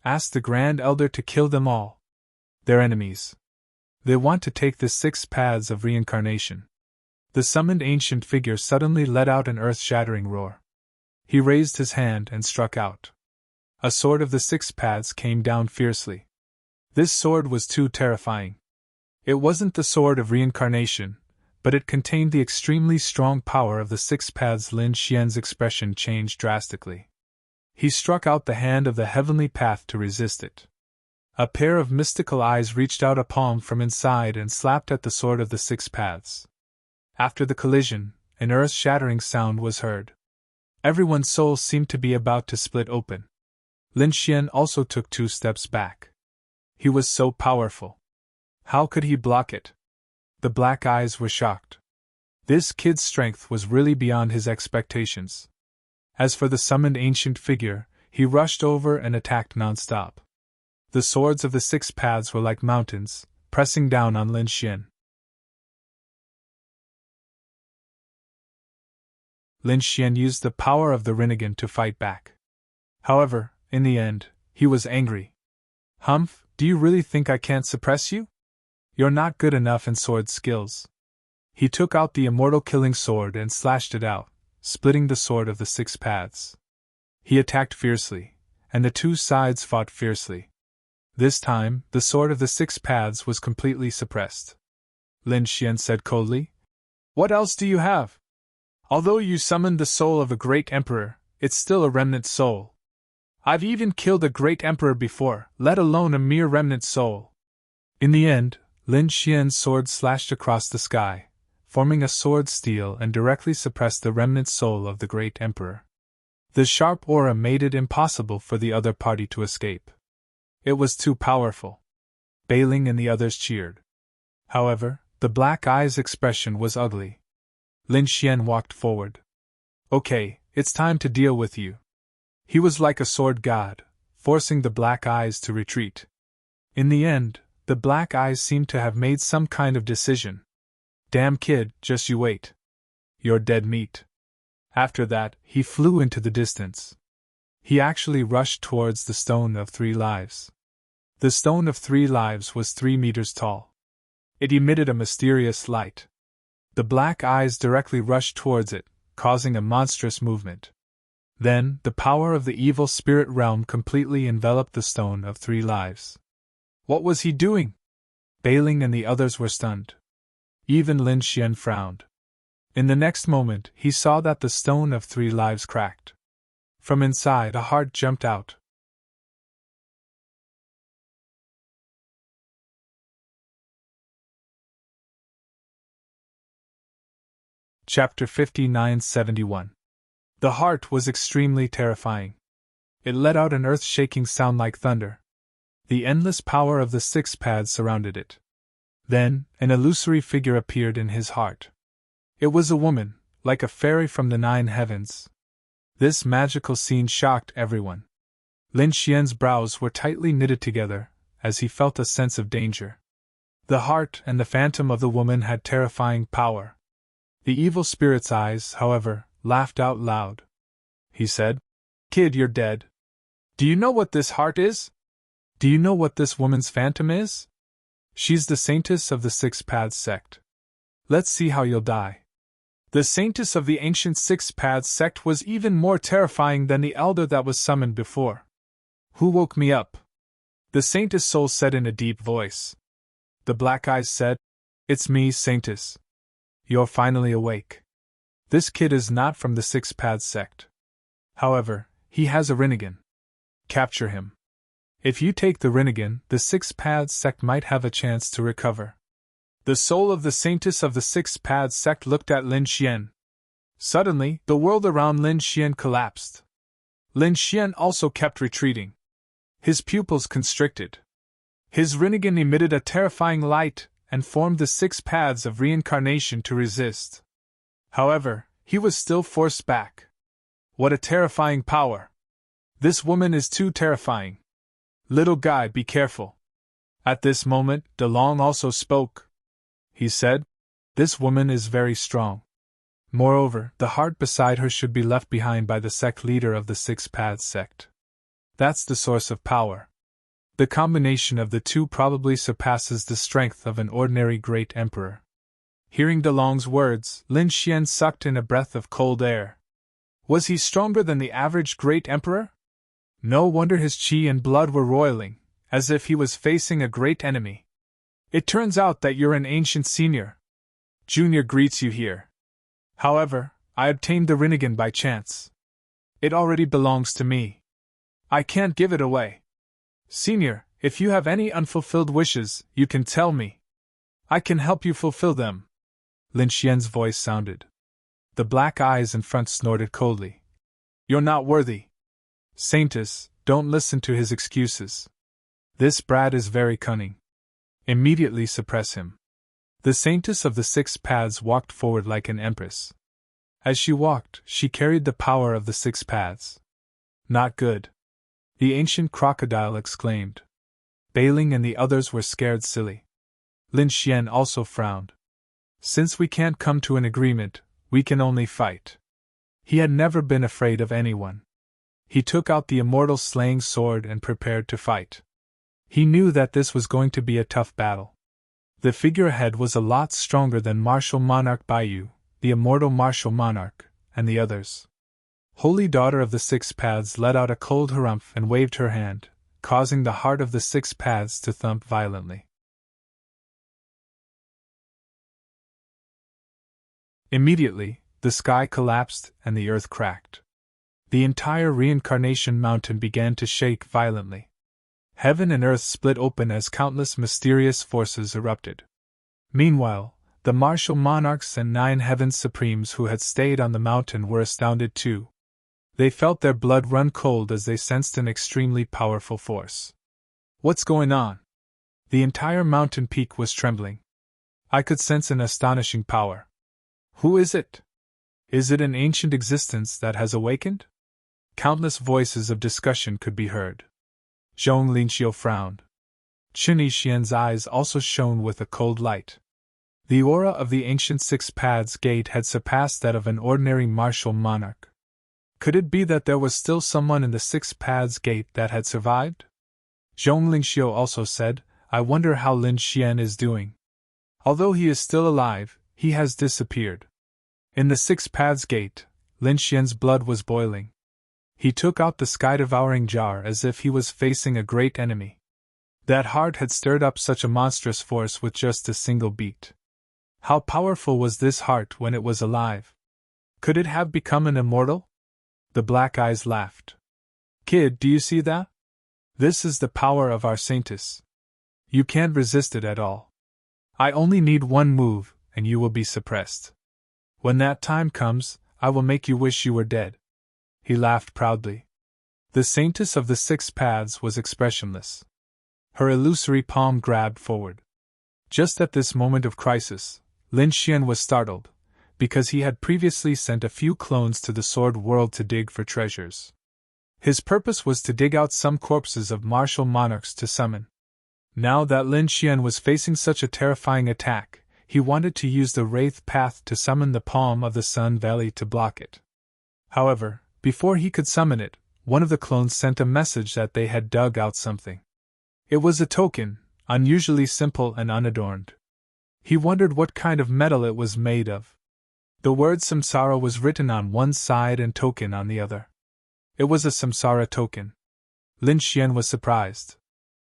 Asked the Grand Elder to kill them all. They're enemies. They want to take the 6 paths of reincarnation. The summoned ancient figure suddenly let out an earth-shattering roar. He raised his hand and struck out. A sword of the 6 paths came down fiercely. This sword was too terrifying. It wasn't the sword of reincarnation, but it contained the extremely strong power of the 6 paths. Lin Xian's expression changed drastically. He struck out the hand of the heavenly path to resist it. A pair of mystical eyes reached out a palm from inside and slapped at the sword of the 6 paths. After the collision, an earth-shattering sound was heard. Everyone's soul seemed to be about to split open. Lin Xian also took 2 steps back. He was so powerful. How could he block it? The black eyes were shocked. This kid's strength was really beyond his expectations. As for the summoned ancient figure, he rushed over and attacked non-stop. The swords of the 6 paths were like mountains, pressing down on Lin Xian. Lin Xian used the power of the Rinnegan to fight back. However, in the end, he was angry. "Humph, do you really think I can't suppress you? You're not good enough in sword skills." He took out the immortal killing sword and slashed it out, splitting the sword of the 6 paths. He attacked fiercely, and the 2 sides fought fiercely. This time, the sword of the 6 paths was completely suppressed. Lin Xian said coldly, "What else do you have? Although you summoned the soul of a great emperor, it's still a remnant soul. I've even killed a great emperor before, let alone a mere remnant soul." In the end, Lin Xian's sword slashed across the sky, forming a sword steel and directly suppressed the remnant soul of the great emperor. The sharp aura made it impossible for the other party to escape. It was too powerful. Bailing and the others cheered. However, the black eye's expression was ugly. Lin Xian walked forward. "Okay, it's time to deal with you." He was like a sword god, forcing the black eyes to retreat. In the end, the black eyes seemed to have made some kind of decision. "Damn kid, just you wait. You're dead meat." After that, he flew into the distance. He actually rushed towards the Stone of 3 Lives. The Stone of 3 Lives was 3 meters tall. It emitted a mysterious light. The black eyes directly rushed towards it, causing a monstrous movement. Then, the power of the evil spirit realm completely enveloped the Stone of 3 Lives. What was he doing? Bailing and the others were stunned. Even Lin Xian frowned. In the next moment, he saw that the Stone of 3 Lives cracked. From inside, a heart jumped out. Chapter 5971. The heart was extremely terrifying. It let out an earth-shaking sound like thunder. The endless power of the 6 paths surrounded it. Then, an illusory figure appeared in his heart. It was a woman, like a fairy from the 9 heavens. This magical scene shocked everyone. Lin Xian's brows were tightly knitted together, as he felt a sense of danger. The heart and the phantom of the woman had terrifying power. The evil spirit's eyes, however, laughed out loud. He said, "Kid, you're dead. Do you know what this heart is? Do you know what this woman's phantom is? She's the saintess of the 6 Paths sect. Let's see how you'll die." The saintess of the ancient 6 Paths sect was even more terrifying than the elder that was summoned before. "Who woke me up?" the saintess soul said in a deep voice. The black eyes said, "It's me, saintess. You're finally awake. This kid is not from the 6 Paths sect. However, he has a Rinnegan. Capture him. If you take the Rinnegan, the 6 Paths sect might have a chance to recover." The soul of the saintess of the 6 Paths sect looked at Lin Xian. Suddenly, the world around Lin Xian collapsed. Lin Xian also kept retreating. His pupils constricted. His Rinnegan emitted a terrifying light and formed the 6 paths of reincarnation to resist. However, he was still forced back. What a terrifying power! This woman is too terrifying. Little guy, be careful. At this moment, De Long also spoke. He said, "This woman is very strong. Moreover, the heart beside her should be left behind by the sect leader of the 6 Paths sect. That's the source of power. The combination of the two probably surpasses the strength of an ordinary great emperor." Hearing De Long's words, Lin Xian sucked in a breath of cold air. Was he stronger than the average great emperor? No wonder his qi and blood were roiling, as if he was facing a great enemy. "It turns out that you're an ancient senior. Junior greets you here. However, I obtained the Rinnegan by chance. It already belongs to me. I can't give it away. Senior, if you have any unfulfilled wishes, you can tell me. I can help you fulfill them." Lin Xian's voice sounded. The black eyes in front snorted coldly. "You're not worthy. Saintess, don't listen to his excuses. This brat is very cunning. Immediately suppress him." The saintess of the 6 Paths walked forward like an empress. As she walked, she carried the power of the 6 Paths. "Not good," the ancient crocodile exclaimed. Bailing and the others were scared silly. Lin Xian also frowned. "Since we can't come to an agreement, we can only fight." He had never been afraid of anyone. He took out the immortal slaying sword and prepared to fight. He knew that this was going to be a tough battle. The figure ahead was a lot stronger than Martial Monarch Baiyu, the immortal Martial Monarch, and the others. Holy Daughter of the 6 Paths let out a cold harumph and waved her hand, causing the heart of the 6 Paths to thump violently. Immediately, the sky collapsed and the earth cracked. The entire reincarnation mountain began to shake violently. Heaven and earth split open as countless mysterious forces erupted. Meanwhile, the martial monarchs and 9 heavens supremes who had stayed on the mountain were astounded too. They felt their blood run cold as they sensed an extremely powerful force. "What's going on?" The entire mountain peak was trembling. I could sense an astonishing power. "Who is it? Is it an ancient existence that has awakened?" Countless voices of discussion could be heard. Zhong Linqiu frowned. Qin Yixian's eyes also shone with a cold light. The aura of the ancient 6 Paths gate had surpassed that of an ordinary martial monarch. Could it be that there was still someone in the 6 Paths gate that had survived? Zhong Linqiu also said, "I wonder how Lin Xian is doing. Although he is still alive, he has disappeared." In the 6 Paths gate, Lin Xian's blood was boiling. He took out the sky-devouring jar as if he was facing a great enemy. That heart had stirred up such a monstrous force with just a single beat. How powerful was this heart when it was alive? Could it have become an immortal? The black eyes laughed. "Kid, do you see that? This is the power of our saintess. You can't resist it at all. I only need one move, and you will be suppressed. When that time comes, I will make you wish you were dead." He laughed proudly. The saintess of the 6 Paths was expressionless. Her illusory palm grabbed forward. Just at this moment of crisis, Lin Xian was startled, because he had previously sent a few clones to the Sword World to dig for treasures. His purpose was to dig out some corpses of martial monarchs to summon. Now that Lin Xian was facing such a terrifying attack, he wanted to use the Wraith Path to summon the Palm of the Sun Valley to block it. However, before he could summon it, one of the clones sent a message that they had dug out something. It was a token, unusually simple and unadorned. He wondered what kind of metal it was made of. The word samsara was written on one side and token on the other. It was a samsara token. Lin Xian was surprised.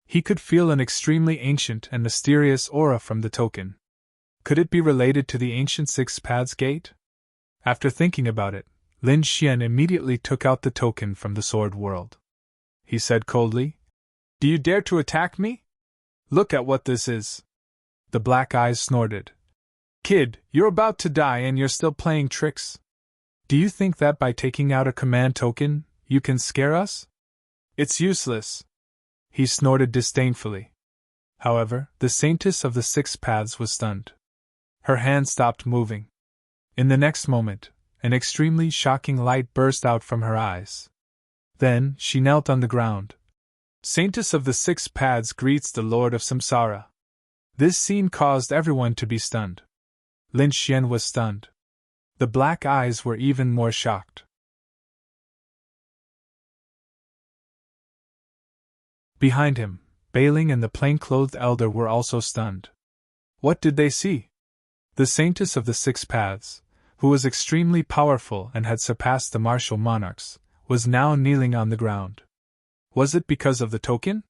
He could feel an extremely ancient and mysterious aura from the token. Could it be related to the ancient Six Paths Gate? After thinking about it, Lin Xian immediately took out the token from the Sword World. He said coldly, "Do you dare to attack me? Look at what this is." The black eyes snorted. "Kid, you're about to die and you're still playing tricks? Do you think that by taking out a command token, you can scare us? It's useless." He snorted disdainfully. However, the Saintess of the Six Paths was stunned. Her hand stopped moving. In the next moment, an extremely shocking light burst out from her eyes. Then, she knelt on the ground. "Saintess of the Six Paths greets the Lord of Samsara." This scene caused everyone to be stunned. Lin Xian was stunned. The black eyes were even more shocked. Behind him, Bailing and the plain-clothed elder were also stunned. What did they see? The Saintess of the Six Paths, who was extremely powerful and had surpassed the martial monarchs, was now kneeling on the ground. Was it because of the token?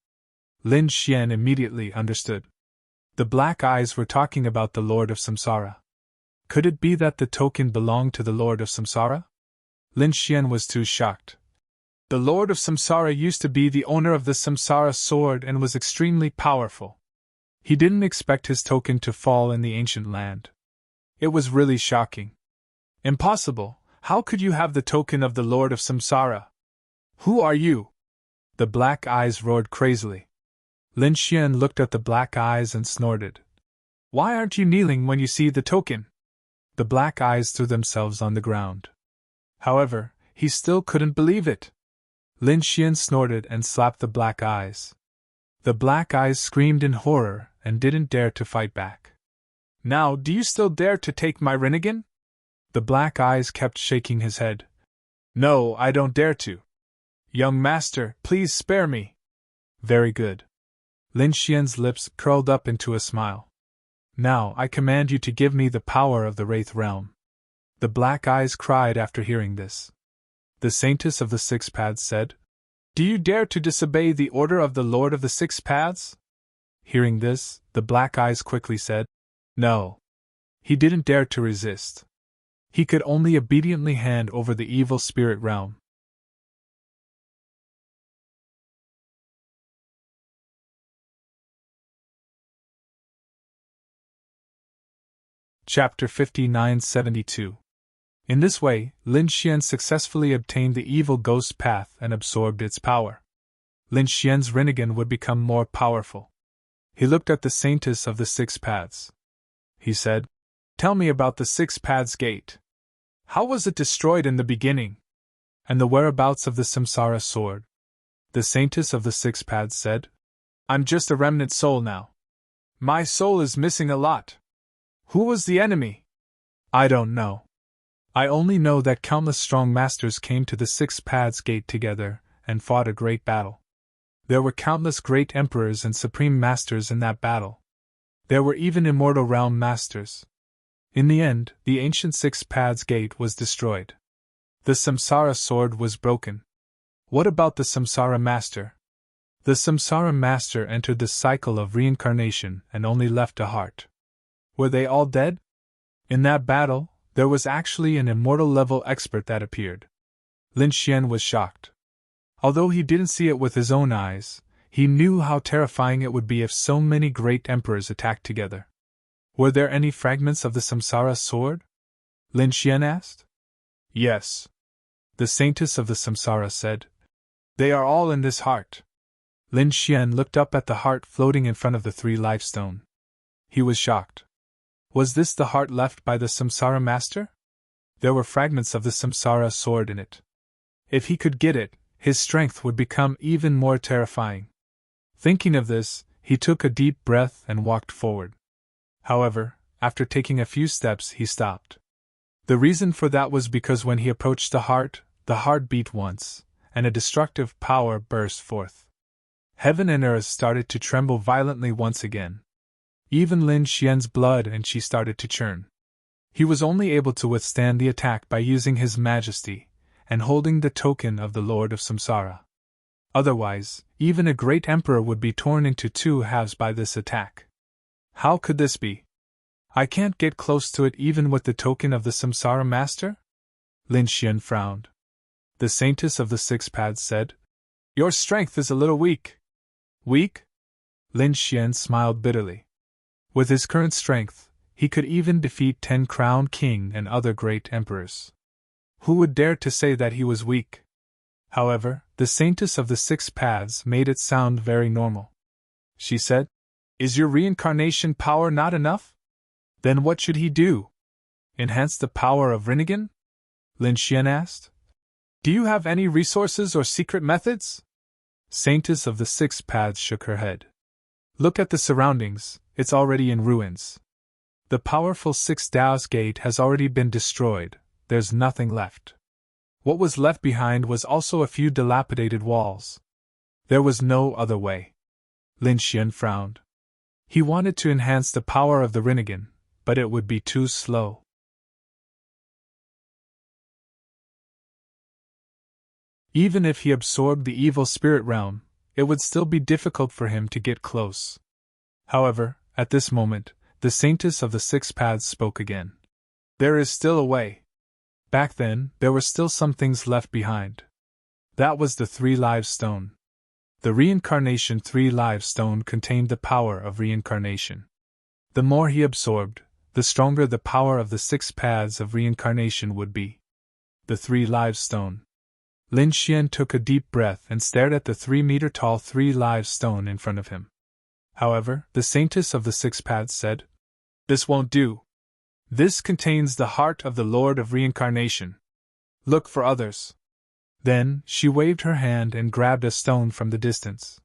Lin Xian immediately understood. The black eyes were talking about the Lord of Samsara. Could it be that the token belonged to the Lord of Samsara? Lin Xian was too shocked. The Lord of Samsara used to be the owner of the Samsara sword and was extremely powerful. He didn't expect his token to fall in the ancient land. It was really shocking. Impossible! How could you have the token of the Lord of Samsara? Who are you? The black eyes roared crazily. Lin Xian looked at the black eyes and snorted. Why aren't you kneeling when you see the token? The black eyes threw themselves on the ground. However, he still couldn't believe it. Lin Xian snorted and slapped the black eyes. The black eyes screamed in horror and didn't dare to fight back. Now, do you still dare to take my Rinnegan? The black eyes kept shaking his head. No, I don't dare to. Young master, please spare me. Very good. Lin Xian's lips curled up into a smile. Now I command you to give me the power of the Wraith Realm. The black eyes cried after hearing this. The Saintess of the Six Paths said, Do you dare to disobey the order of the Lord of the Six Paths? Hearing this, the black eyes quickly said, No. He didn't dare to resist. He could only obediently hand over the evil spirit realm. Chapter 59-72. In this way, Lin Xian successfully obtained the evil ghost path and absorbed its power. Lin Xian's Rinnegan would become more powerful. He looked at the Saintess of the Six Paths. He said, Tell me about the Six Paths Gate. How was it destroyed in the beginning? And the whereabouts of the Samsara sword? The Saintess of the Six Paths said, I'm just a remnant soul now. My soul is missing a lot. Who was the enemy? I don't know. I only know that countless strong masters came to the Six Paths Gate together and fought a great battle. There were countless great emperors and supreme masters in that battle. There were even immortal realm masters. In the end, the ancient Six Paths Gate was destroyed. The Samsara sword was broken. What about the Samsara master? The Samsara master entered the cycle of reincarnation and only left a heart. Were they all dead? In that battle, there was actually an immortal-level expert that appeared. Lin Xian was shocked. Although he didn't see it with his own eyes, he knew how terrifying it would be if so many great emperors attacked together. Were there any fragments of the Samsara sword? Lin Xian asked. Yes. The Saintess of the Samsara said. They are all in this heart. Lin Xian looked up at the heart floating in front of the three lifestone. He was shocked. Was this the heart left by the Samsara master? There were fragments of the Samsara sword in it. If he could get it, his strength would become even more terrifying. Thinking of this, he took a deep breath and walked forward. However, after taking a few steps, he stopped. The reason for that was because when he approached the heart beat once, and a destructive power burst forth. Heaven and earth started to tremble violently once again. Even Lin Xian's blood and qi started to churn. He was only able to withstand the attack by using his majesty and holding the token of the Lord of Samsara. Otherwise, even a great emperor would be torn into two halves by this attack. How could this be? I can't get close to it even with the token of the Samsara master? Lin Xian frowned. The saintess of the six paths said, "Your strength is a little weak." Weak? Lin Xian smiled bitterly. With his current strength, he could even defeat 10 crowned king and other great emperors. Who would dare to say that he was weak? However, the saintess of the six paths made it sound very normal. She said, "Is your reincarnation power not enough? Then what should he do? Enhance the power of Rinnegan?" Lin Xian asked. "Do you have any resources or secret methods?" Saintess of the six paths shook her head. "Look at the surroundings, it's already in ruins. The powerful Six Dao's gate has already been destroyed, there's nothing left. What was left behind was also a few dilapidated walls. There was no other way." Lin Xian frowned. He wanted to enhance the power of the Rinnegan, but it would be too slow. Even if he absorbed the evil spirit realm, it would still be difficult for him to get close. However, at this moment, the saintess of the six paths spoke again. "There is still a way. Back then, there were still some things left behind. That was the Three Lives Stone. The Reincarnation Three Lives Stone contained the power of reincarnation. The more he absorbed, the stronger the power of the six paths of reincarnation would be. The Three Lives Stone." Lin Xian took a deep breath and stared at the 3-meter-tall Three Lives Stone in front of him. However, the saintess of the six paths said, "This won't do. This contains the heart of the Lord of Reincarnation. Look for others." Then, she waved her hand and grabbed a stone from the distance.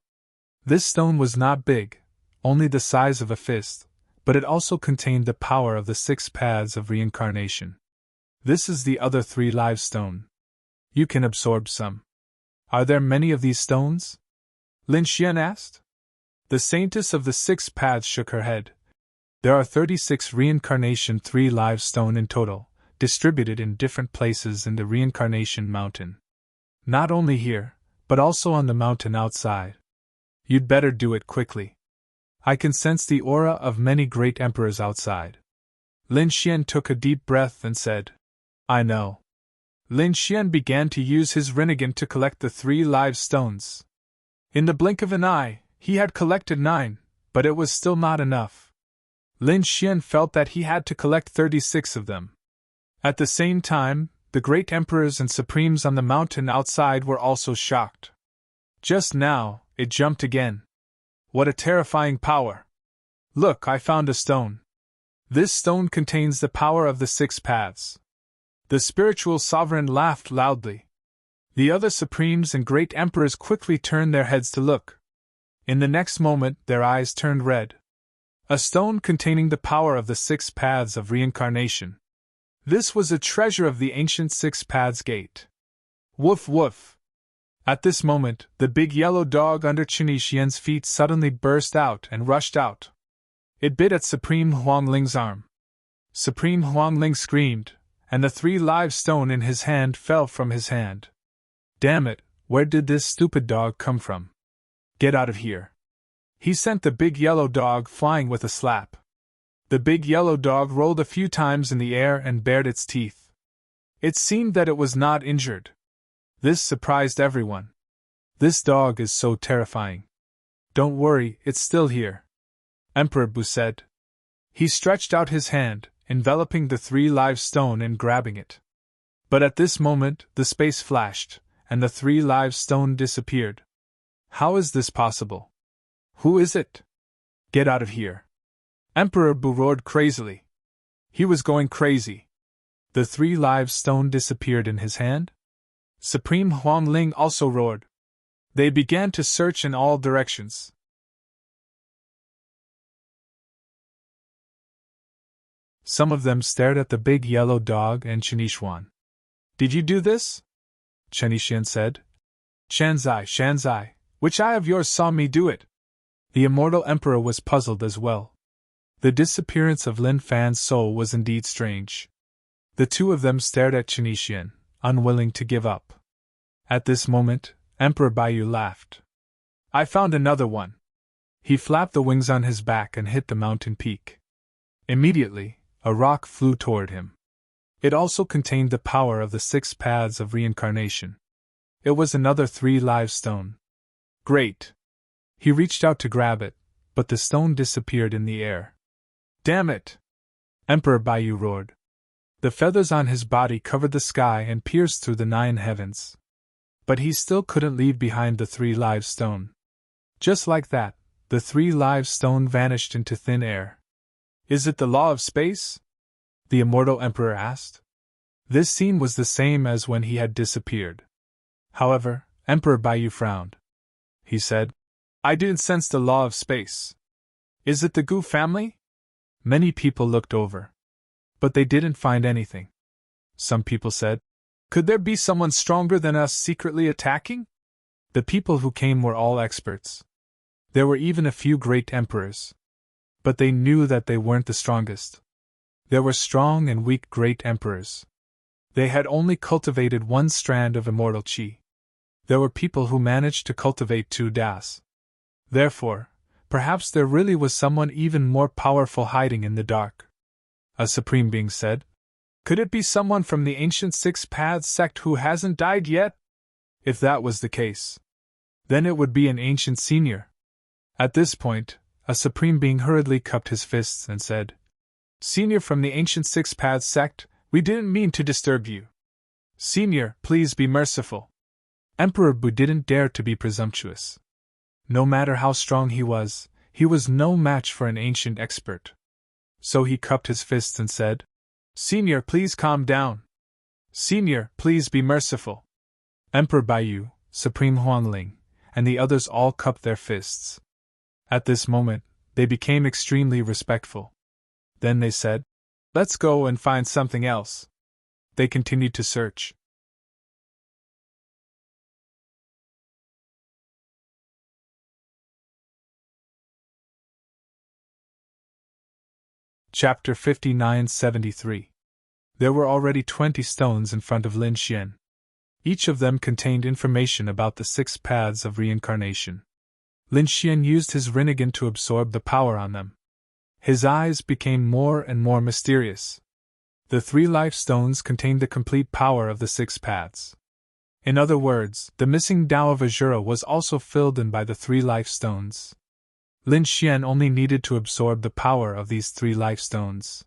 This stone was not big, only the size of a fist, but it also contained the power of the six paths of reincarnation. "This is the other Three Lives Stone. You can absorb some." "Are there many of these stones?" Lin Xian asked. The saintess of the six paths shook her head. "There are 36 reincarnation Three Lives Stone in total, distributed in different places in the Reincarnation Mountain. Not only here, but also on the mountain outside. You'd better do it quickly. I can sense the aura of many great emperors outside." Lin Xian took a deep breath and said, "I know." Lin Xian began to use his Rinnegan to collect the Three Lives Stones. In the blink of an eye, he had collected 9, but it was still not enough. Lin Xian felt that he had to collect 36 of them. At the same time, the great emperors and supremes on the mountain outside were also shocked. Just now, it jumped again. What a terrifying power! "Look, I found a stone. This stone contains the power of the six paths." The spiritual sovereign laughed loudly. The other supremes and great emperors quickly turned their heads to look. In the next moment, their eyes turned red. A stone containing the power of the six paths of reincarnation. This was a treasure of the ancient Six Paths Gate. Woof woof! At this moment, the big yellow dog under Qin Xian's feet suddenly burst out and rushed out. It bit at Supreme Huangling's arm. Supreme Huangling screamed, and the Three Lives Stone in his hand fell from his hand. "Damn it, where did this stupid dog come from? Get out of here!" He sent the big yellow dog flying with a slap. The big yellow dog rolled a few times in the air and bared its teeth. It seemed that it was not injured. This surprised everyone. "This dog is so terrifying." "Don't worry, it's still here," Emperor Bu said. He stretched out his hand, enveloping the Three Lives Stone and grabbing it. But at this moment, the space flashed, and the Three Lives Stone disappeared. "How is this possible? Who is it? Get out of here!" Emperor Bu roared crazily. He was going crazy. The 3 live stone disappeared in his hand? Supreme Huangling also roared. They began to search in all directions. Some of them stared at the big yellow dog and Qinishuan. Did you do this? Qinishuan said. Shanzai, which eye of yours saw me do it? The immortal emperor was puzzled as well. The disappearance of Lin Fan's soul was indeed strange. The 2 of them stared at Qinishuan, unwilling to give up. At this moment, Emperor Baiyu laughed. I found another one. He flapped the wings on his back and hit the mountain peak. Immediately, a rock flew toward him. It also contained the power of the 6 paths of reincarnation. It was another 3 live stone. Great! He reached out to grab it, but the stone disappeared in the air. Damn it! Emperor Baiyu roared. The feathers on his body covered the sky and pierced through the 9 heavens. But he still couldn't leave behind the 3 live stone. Just like that, the 3 live stone vanished into thin air. Is it the law of space? The immortal emperor asked. This scene was the same as when he had disappeared. However, Emperor Baiyu frowned. He said, I didn't sense the law of space. Is it the Gu family? Many people looked over. But they didn't find anything. Some people said, could there be someone stronger than us secretly attacking? The people who came were all experts. There were even a few great emperors. But they knew that they weren't the strongest. There were strong and weak great emperors. They had only cultivated 1 strand of immortal qi. There were people who managed to cultivate 2 das. Therefore, perhaps there really was someone even more powerful hiding in the dark. A supreme being said. Could it be someone from the ancient 6 paths sect who hasn't died yet? If that was the case, then it would be an ancient senior. At this point, a supreme being hurriedly cupped his fists and said, Senior from the ancient 6 paths sect, we didn't mean to disturb you. Senior, please be merciful. Emperor Bu didn't dare to be presumptuous. No matter how strong he was no match for an ancient expert. So he cupped his fists and said, Senior, please calm down. Senior, please be merciful. Emperor Baiyu, Supreme Huangling, and the others all cupped their fists. At this moment, they became extremely respectful. Then they said, Let's go and find something else. They continued to search. Chapter 59-73. There were already 20 stones in front of Lin Xian. Each of them contained information about the 6 paths of reincarnation. Lin Xian used his Rinnegan to absorb the power on them. His eyes became more and more mysterious. The 3 life stones contained the complete power of the 6 paths. In other words, the missing Tao of Azura was also filled in by the 3 life stones. Lin Xian only needed to absorb the power of these 3 life stones.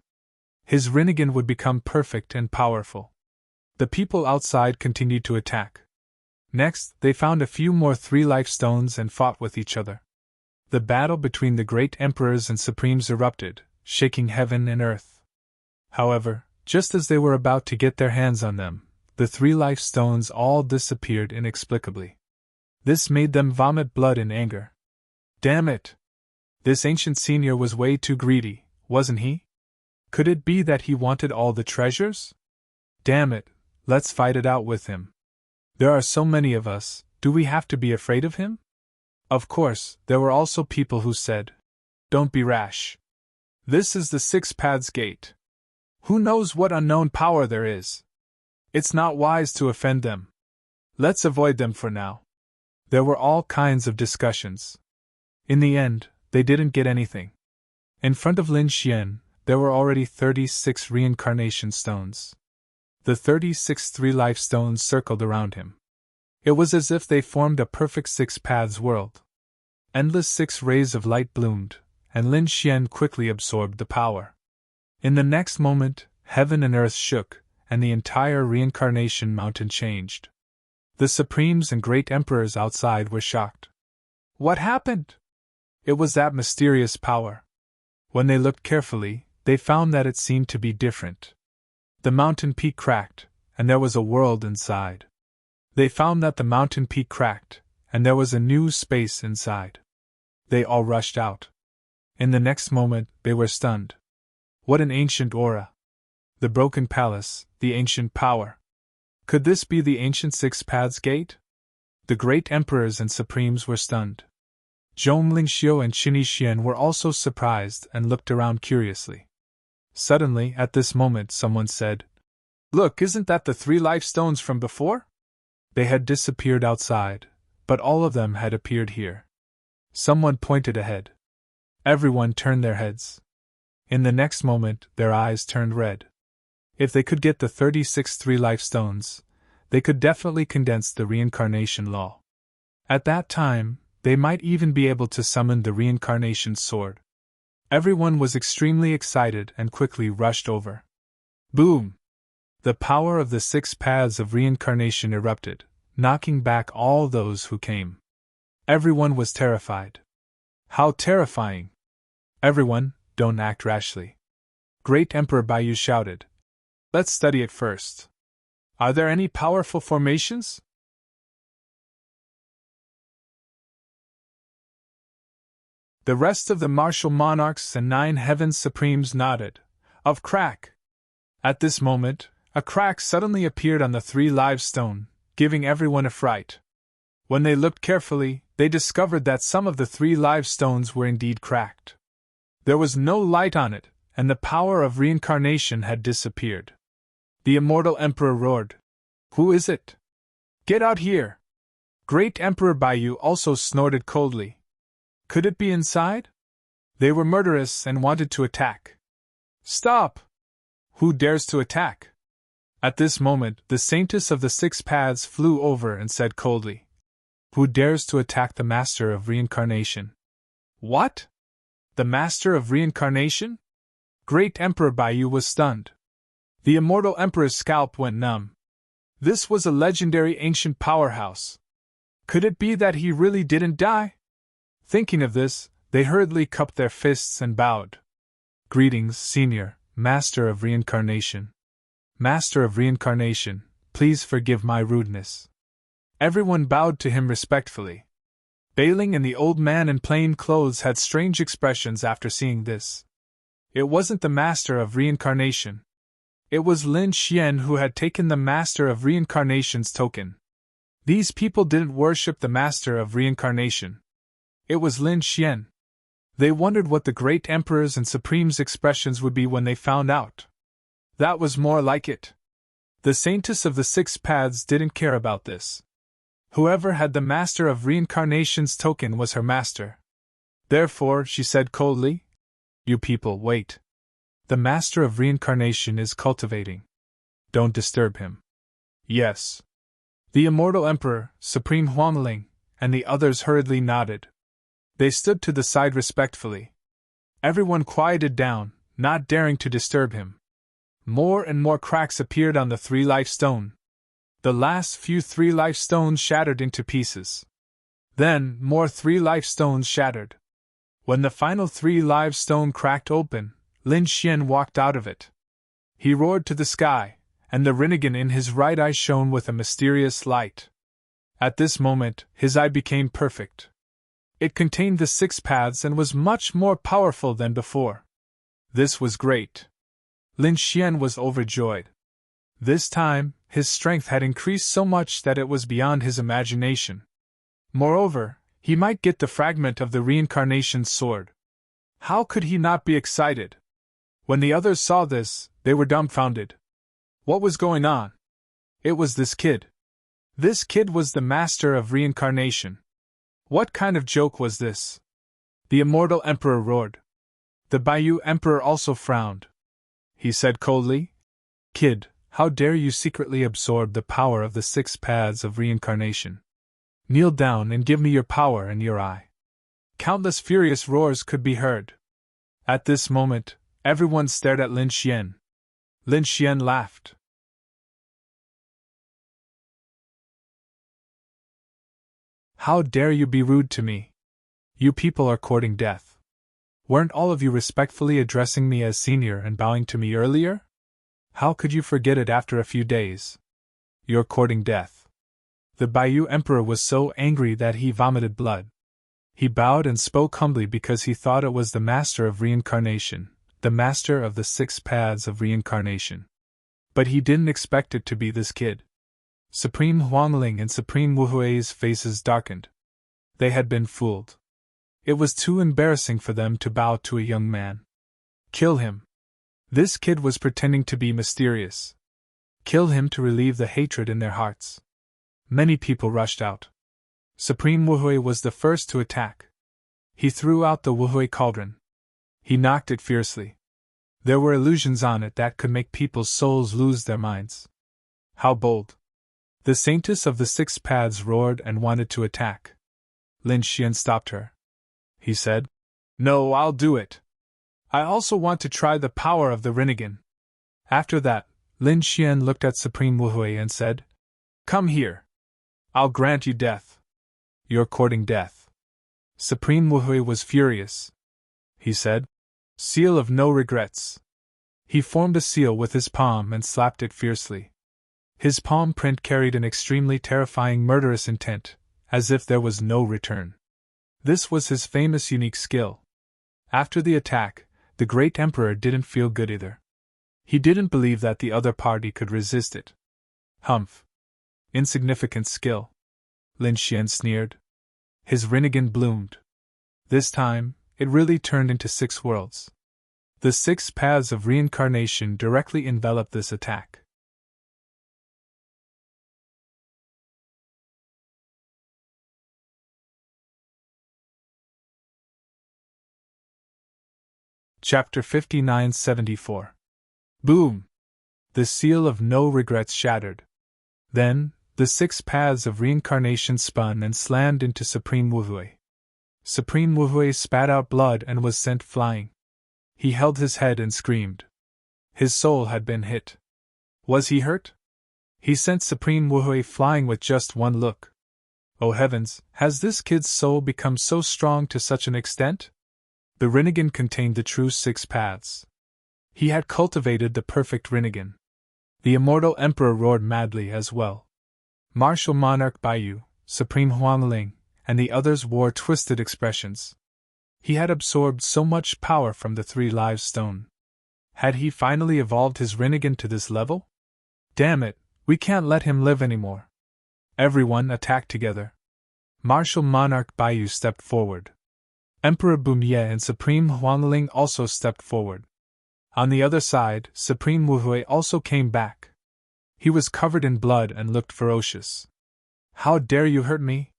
His Rinnegan would become perfect and powerful. The people outside continued to attack. Next, they found a few more 3 life stones and fought with each other. The battle between the great emperors and supremes erupted, shaking heaven and earth. However, just as they were about to get their hands on them, the 3 life stones all disappeared inexplicably. This made them vomit blood in anger. Damn it! This ancient senior was way too greedy, wasn't he? Could it be that he wanted all the treasures? Damn it, let's fight it out with him. There are so many of us, do we have to be afraid of him? Of course, there were also people who said, Don't be rash. This is the 6 paths gate. Who knows what unknown power there is? It's not wise to offend them. Let's avoid them for now. There were all kinds of discussions. In the end, they didn't get anything. In front of Lin Xian, there were already 36 reincarnation stones. The 36 3-life stones circled around him. It was as if they formed a perfect 6 paths world. Endless 6 rays of light bloomed, and Lin Xian quickly absorbed the power. In the next moment, heaven and earth shook, and the entire reincarnation mountain changed. The supremes and great emperors outside were shocked. What happened? It was that mysterious power. When they looked carefully, they found that it seemed to be different. The mountain peak cracked, and there was a world inside. They found that the mountain peak cracked, and there was a new space inside. They all rushed out. In the next moment, they were stunned. What an ancient aura! The broken palace, the ancient power. Could this be the ancient Six Paths Gate? The great emperors and supremes were stunned. Zhong Lingxiu and Qin Yixian were also surprised and looked around curiously. Suddenly, at this moment, someone said, "Look, isn't that the 3 life stones from before?" They had disappeared outside, but all of them had appeared here. Someone pointed ahead. Everyone turned their heads. In the next moment, their eyes turned red. If they could get the 36 3 life stones, they could definitely condense the reincarnation law. At that time, they might even be able to summon the reincarnation sword. Everyone was extremely excited and quickly rushed over. Boom! The power of the 6 paths of reincarnation erupted, knocking back all those who came. Everyone was terrified. How terrifying! Everyone, don't act rashly. Great Emperor Baiyu shouted. Let's study it first. Are there any powerful formations? The rest of the martial monarchs and 9 heavens supremes nodded. Of crack! At this moment, a crack suddenly appeared on the 3 live stone, giving everyone a fright. When they looked carefully, they discovered that some of the 3 live stones were indeed cracked. There was no light on it, and the power of reincarnation had disappeared. The immortal emperor roared, "Who is it? Get out here!" Great Emperor Baiyu also snorted coldly. Could it be inside? They were murderous and wanted to attack. Stop! Who dares to attack? At this moment, the Saintess of the 6 Paths flew over and said coldly, "Who dares to attack the Master of Reincarnation?" What? The Master of Reincarnation? Great Emperor Baiyu was stunned. The immortal Emperor's scalp went numb. This was a legendary ancient powerhouse. Could it be that he really didn't die? Thinking of this, they hurriedly cupped their fists and bowed. Greetings, Senior, Master of Reincarnation. Master of Reincarnation, please forgive my rudeness. Everyone bowed to him respectfully. Bailing and the old man in plain clothes had strange expressions after seeing this. It wasn't the Master of Reincarnation. It was Lin Xian who had taken the Master of Reincarnation's token. These people didn't worship the Master of Reincarnation. It was Lin Xian. They wondered what the great emperors and supremes' expressions would be when they found out. That was more like it. The Saintess of the 6 Paths didn't care about this. Whoever had the Master of Reincarnation's token was her master. Therefore, she said coldly, "You people, wait. The Master of Reincarnation is cultivating. Don't disturb him." Yes. The immortal Emperor, Supreme Huangling, and the others hurriedly nodded. They stood to the side respectfully. Everyone quieted down, not daring to disturb him. More and more cracks appeared on the 3 life stone. The last few 3 life stones shattered into pieces. Then, more 3 life stones shattered. When the final 3 live stone cracked open, Lin Xian walked out of it. He roared to the sky, and the Rinnegan in his right eye shone with a mysterious light. At this moment, his eye became perfect. It contained the 6 paths and was much more powerful than before. This was great. Lin Xian was overjoyed. This time, his strength had increased so much that it was beyond his imagination. Moreover, he might get the fragment of the reincarnation sword. How could he not be excited? When the others saw this, they were dumbfounded. What was going on? It was this kid. This kid was the Master of Reincarnation. What kind of joke was this? The immortal Emperor roared. The Baiyu Emperor also frowned. He said coldly, "Kid, how dare you secretly absorb the power of the 6 paths of reincarnation? Kneel down and give me your power and your eye." Countless furious roars could be heard. At this moment, everyone stared at Lin Xian. Lin Xian laughed. "How dare you be rude to me? You people are courting death. Weren't all of you respectfully addressing me as senior and bowing to me earlier? How could you forget it after a few days? You're courting death. The Bayou Emperor was so angry that he vomited blood. He bowed and spoke humbly because he thought it was the master of reincarnation, the master of the 6 paths of reincarnation. But he didn't expect it to be this kid. Supreme Huangling and Supreme Wuhui's faces darkened. They had been fooled. It was too embarrassing for them to bow to a young man. Kill him. This kid was pretending to be mysterious. Kill him to relieve the hatred in their hearts. Many people rushed out. Supreme Wuhui was the first to attack. He threw out the Wuhui cauldron. He knocked it fiercely. There were illusions on it that could make people's souls lose their minds. How bold! The Saintess of the 6 Paths roared and wanted to attack. Lin Xian stopped her. He said, "No, I'll do it. I also want to try the power of the Rinnegan." After that, Lin Xian looked at Supreme Wuhui and said, "Come here. I'll grant you death. You're courting death." Supreme Wuhui was furious. He said, "Seal of no regrets." He formed a seal with his palm and slapped it fiercely. His palm print carried an extremely terrifying murderous intent, as if there was no return. This was his famous unique skill. After the attack, the great emperor didn't feel good either. He didn't believe that the other party could resist it. Humph. Insignificant skill. Lin Xian sneered. His Rinnegan bloomed. This time, it really turned into 6 worlds. The 6 paths of reincarnation directly enveloped this attack. Chapter 5974. Boom! The seal of no regrets shattered. Then, the 6 paths of reincarnation spun and slammed into Supreme Wuhui. Supreme Wuhui spat out blood and was sent flying. He held his head and screamed. His soul had been hit. Was he hurt? He sent Supreme Wuhui flying with just one look. Oh heavens, has this kid's soul become so strong to such an extent? The Rinnegan contained the true 6 paths. He had cultivated the perfect Rinnegan. The immortal emperor roared madly as well. Martial Monarch Baiyu, Supreme Huangling, and the others wore twisted expressions. He had absorbed so much power from the 3 Lives Stone. Had he finally evolved his Rinnegan to this level? Damn it, we can't let him live anymore. Everyone attacked together. Martial Monarch Baiyu stepped forward. Emperor Bumye and Supreme Huangling also stepped forward. On the other side, Supreme Wuhui also came back. He was covered in blood and looked ferocious. How dare you hurt me?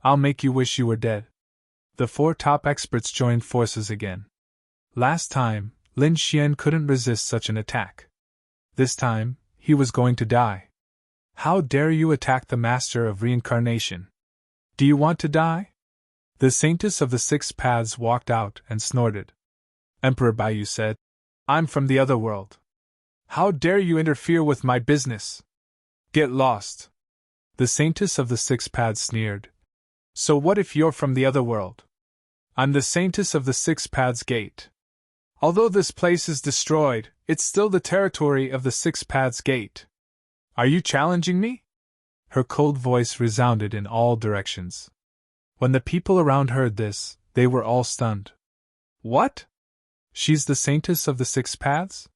I'll make you wish you were dead. The 4 top experts joined forces again. Last time, Lin Xian couldn't resist such an attack. This time, he was going to die. How dare you attack the master of reincarnation? Do you want to die? The Saintess of the 6 Paths walked out and snorted. Emperor Baiyu said, "I'm from the other world. How dare you interfere with my business? Get lost." The Saintess of the 6 Paths sneered. "So what if you're from the other world? I'm the Saintess of the 6 Paths Gate. Although this place is destroyed, it's still the territory of the 6 Paths Gate. Are you challenging me?" Her cold voice resounded in all directions. When the people around heard this, they were all stunned. What? She's the Saintess of the 6 Paths?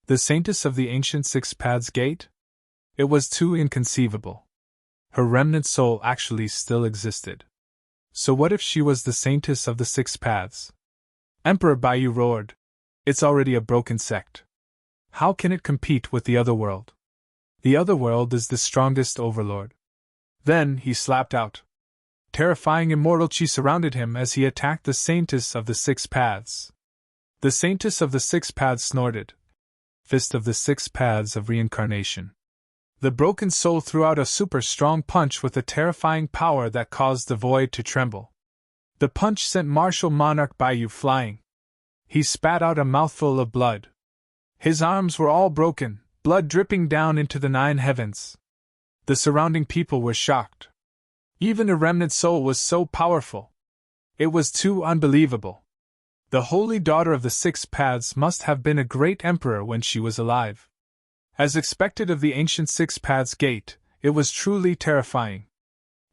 The Saintess of the ancient 6 Paths Gate? It was too inconceivable. Her remnant soul actually still existed. So what if she was the Saintess of the 6 Paths? Emperor Baiyu roared. It's already a broken sect. How can it compete with the other world? The other world is the strongest overlord. Then he slapped out. Terrifying immortal chi surrounded him as he attacked the Saintess of the 6 Paths. The Saintess of the 6 Paths snorted. Fist of the 6 Paths of Reincarnation. The broken soul threw out a super strong punch with a terrifying power that caused the void to tremble. The punch sent Martial Monarch Baiyu flying. He spat out a mouthful of blood. His arms were all broken, blood dripping down into the 9 heavens. The surrounding people were shocked. Even a remnant soul was so powerful. It was too unbelievable. The holy daughter of the Six Paths must have been a great emperor when she was alive. As expected of the ancient Six Paths Gate, it was truly terrifying.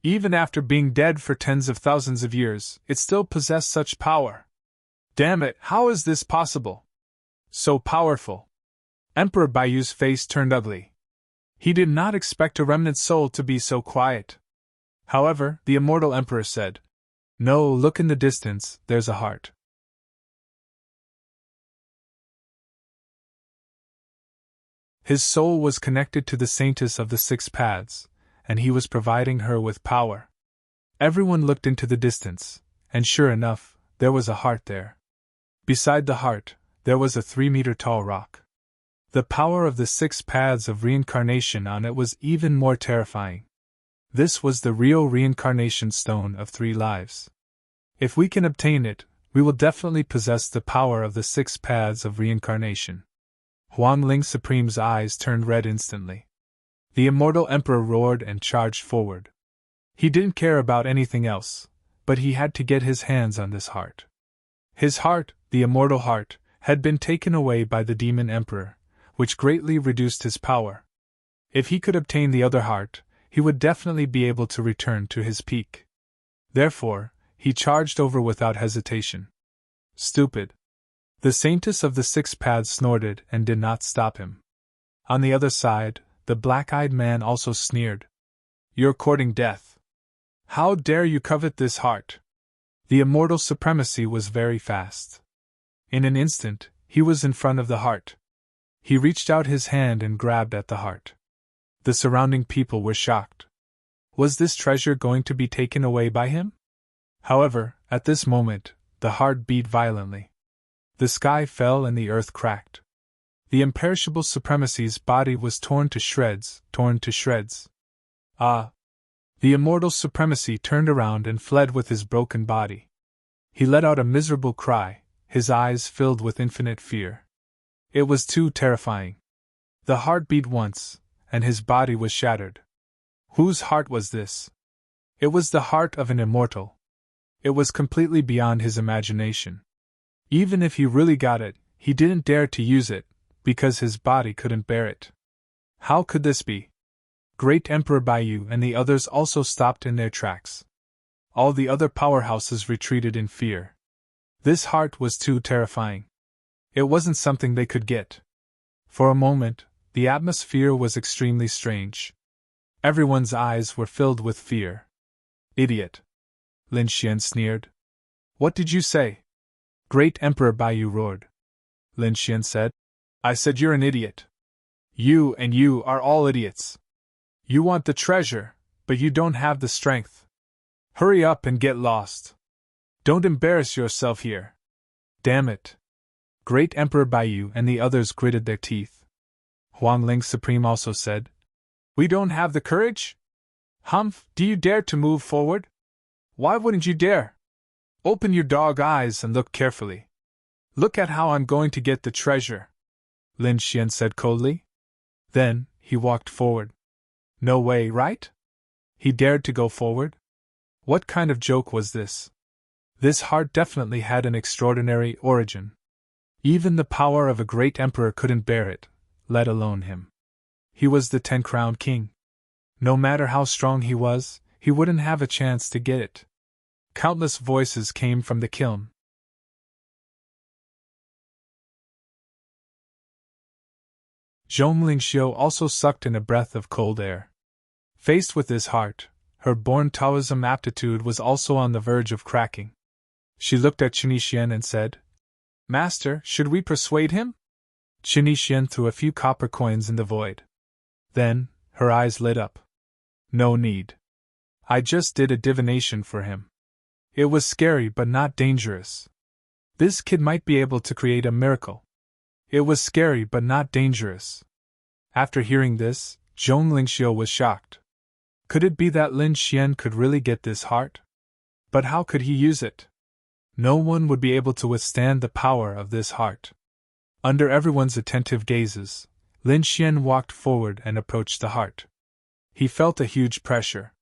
Even after being dead for tens of thousands of years, it still possessed such power. Damn it, how is this possible? So powerful. Emperor Baiyu's face turned ugly. He did not expect a remnant soul to be so quiet. However, the immortal emperor said, "No, look in the distance, there's a heart." His soul was connected to the saintess of the Six Paths, and he was providing her with power. Everyone looked into the distance, and sure enough, there was a heart there. Beside the heart, there was a 3-meter-tall rock. The power of the Six Paths of reincarnation on it was even more terrifying. This was the real reincarnation stone of 3 lives. If we can obtain it, we will definitely possess the power of the Six Paths of reincarnation. Huangling Supreme's eyes turned red instantly. The immortal emperor roared and charged forward. He didn't care about anything else, but he had to get his hands on this heart. His heart, the immortal heart, had been taken away by the demon emperor, which greatly reduced his power. If he could obtain the other heart, he would definitely be able to return to his peak. Therefore, he charged over without hesitation. Stupid. The saintess of the Six Paths snorted and did not stop him. On the other side, the black-eyed man also sneered. "You're courting death. How dare you covet this heart?" The immortal supremacy was very fast. In an instant, he was in front of the heart. He reached out his hand and grabbed at the heart. The surrounding people were shocked. Was this treasure going to be taken away by him? However, at this moment, the heart beat violently. The sky fell and the earth cracked. The imperishable supremacy's body was torn to shreds, torn to shreds. Ah! The immortal supremacy turned around and fled with his broken body. He let out a miserable cry, his eyes filled with infinite fear. It was too terrifying. The heart beat once, and his body was shattered. Whose heart was this? It was the heart of an immortal. It was completely beyond his imagination. Even if he really got it, he didn't dare to use it, because his body couldn't bear it. How could this be? Great Emperor Baiyu and the others also stopped in their tracks. All the other powerhouses retreated in fear. This heart was too terrifying. It wasn't something they could get. For a moment, the atmosphere was extremely strange. Everyone's eyes were filled with fear. "Idiot!" Lin Xian sneered. "What did you say?" Great Emperor Baiyu roared. Lin Xian said, "I said you're an idiot. You and you are all idiots. You want the treasure, but you don't have the strength. Hurry up and get lost. Don't embarrass yourself here." Damn it. Great Emperor Baiyu and the others gritted their teeth. Huangling Supreme also said, "We don't have the courage? Humph, do you dare to move forward? Why wouldn't you dare? Open your dog eyes and look carefully. Look at how I'm going to get the treasure," Lin Xian said coldly. Then, he walked forward. No way, right? He dared to go forward? What kind of joke was this? This heart definitely had an extraordinary origin. Even the power of a great emperor couldn't bear it, let alone him. He was the 10-crowned king. No matter how strong he was, he wouldn't have a chance to get it. Countless voices came from the kiln. Zhong Lingxiu also sucked in a breath of cold air. Faced with this heart, her born Taoism aptitude was also on the verge of cracking. She looked at Qian and said, "Master, should we persuade him?" Qian threw a few copper coins in the void. Then, her eyes lit up. "No need. I just did a divination for him. It was scary but not dangerous. This kid might be able to create a miracle. It was scary but not dangerous." After hearing this, Zhong Lingxiu was shocked. Could it be that Lin Xian could really get this heart? But how could he use it? No one would be able to withstand the power of this heart. Under everyone's attentive gazes, Lin Xian walked forward and approached the heart. He felt a huge pressure.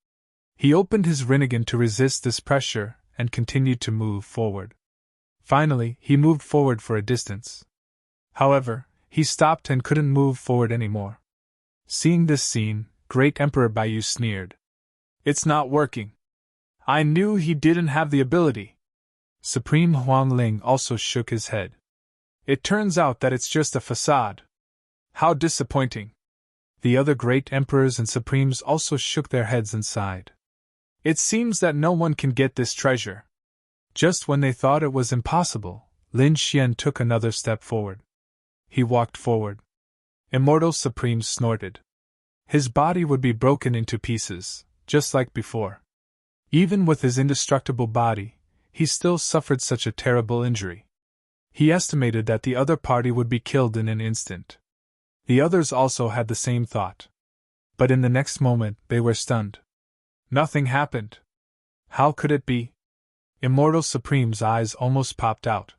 He opened his rinnegan to resist this pressure and continued to move forward. Finally, he moved forward for a distance. However, he stopped and couldn't move forward anymore. Seeing this scene, Great Emperor Baiyu sneered. "It's not working. I knew he didn't have the ability." Supreme Huangling also shook his head. "It turns out that it's just a facade. How disappointing." The other great emperors and supremes also shook their heads and sighed. "It seems that no one can get this treasure." Just when they thought it was impossible, Lin Xian took another step forward. He walked forward. Immortal Supreme snorted. His body would be broken into pieces, just like before. Even with his indestructible body, he still suffered such a terrible injury. He estimated that the other party would be killed in an instant. The others also had the same thought. But in the next moment, they were stunned. Nothing happened. How could it be? Immortal Supreme's eyes almost popped out.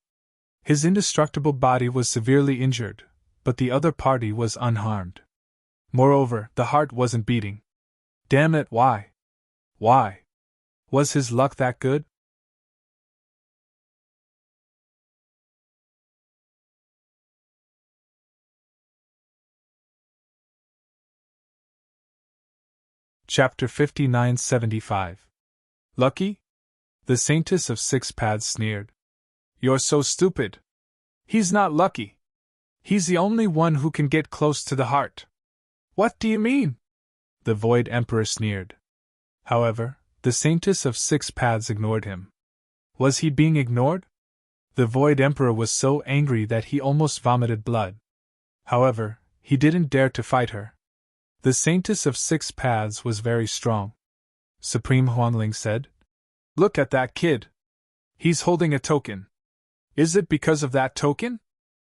His indestructible body was severely injured, but the other party was unharmed. Moreover, the heart wasn't beating. Damn it, why? Why? Was his luck that good? Chapter 5975. Lucky? The Saintess of Six Paths sneered. "You're so stupid. He's not lucky. He's the only one who can get close to the heart." "What do you mean?" The Void Emperor sneered. However, the Saintess of Six Paths ignored him. Was he being ignored? The Void Emperor was so angry that he almost vomited blood. However, he didn't dare to fight her. The Saintess of Six Paths was very strong. Supreme Huangling said, "Look at that kid. He's holding a token. Is it because of that token?"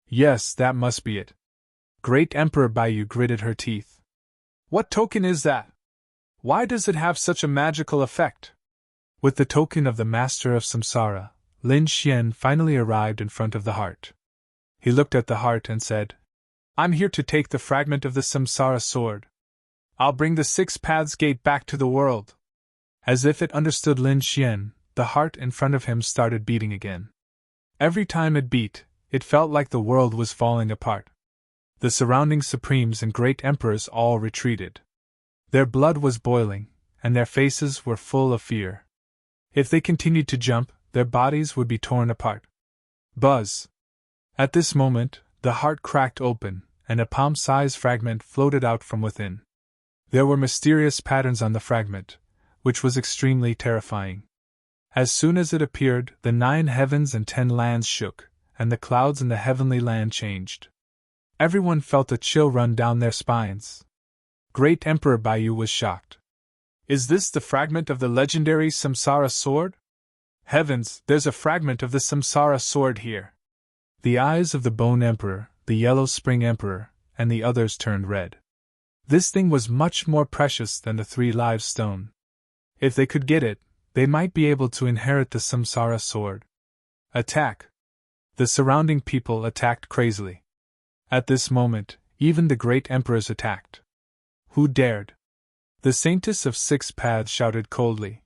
"Yes, that must be it." Great Emperor Baiyu gritted her teeth. "What token is that? Why does it have such a magical effect?" With the token of the Master of Samsara, Lin Xian finally arrived in front of the heart. He looked at the heart and said, "I'm here to take the fragment of the Samsara sword. I'll bring the Six Paths Gate back to the world." As if it understood Lin Xian, the heart in front of him started beating again. Every time it beat, it felt like the world was falling apart. The surrounding supremes and great emperors all retreated. Their blood was boiling, and their faces were full of fear. If they continued to jump, their bodies would be torn apart. Buzz! At this moment, the heart cracked open, and a palm-sized fragment floated out from within. There were mysterious patterns on the fragment, which was extremely terrifying. As soon as it appeared, the 9 heavens and 10 lands shook, and the clouds in the heavenly land changed. Everyone felt a chill run down their spines. Great Emperor Baiyu was shocked. "Is this the fragment of the legendary Samsara sword? Heavens, there's a fragment of the Samsara sword here." The eyes of the Bone Emperor, the Yellow Spring Emperor, and the others turned red. This thing was much more precious than the 3 live stone. If they could get it, they might be able to inherit the Samsara sword. Attack! The surrounding people attacked crazily. At this moment, even the great emperors attacked. Who dared? The Saintess of Six Paths shouted coldly.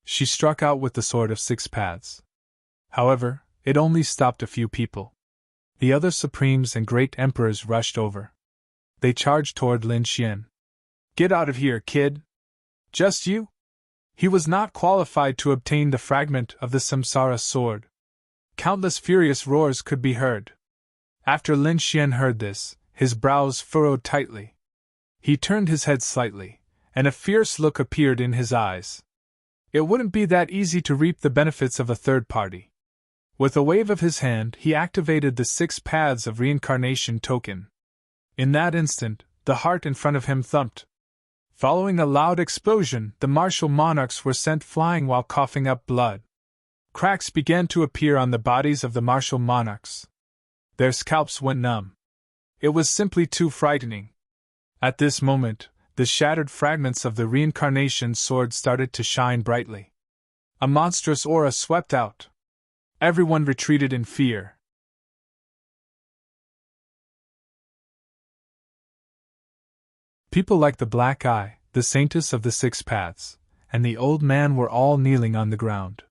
She struck out with the sword of Six Paths. However, it only stopped a few people. The other supremes and great emperors rushed over. They charged toward Lin Xian. "Get out of here, kid! Just you?" He was not qualified to obtain the fragment of the Samsara sword. Countless furious roars could be heard. After Lin Xian heard this, his brows furrowed tightly. He turned his head slightly, and a fierce look appeared in his eyes. It wouldn't be that easy to reap the benefits of a third party. With a wave of his hand, he activated the 6 paths of reincarnation token. In that instant, the heart in front of him thumped. Following a loud explosion, the martial monarchs were sent flying while coughing up blood. Cracks began to appear on the bodies of the martial monarchs. Their scalps went numb. It was simply too frightening. At this moment, the shattered fragments of the reincarnation sword started to shine brightly. A monstrous aura swept out. Everyone retreated in fear. People like the Black Eye, the Saintess of the Six Paths, and the old man were all kneeling on the ground.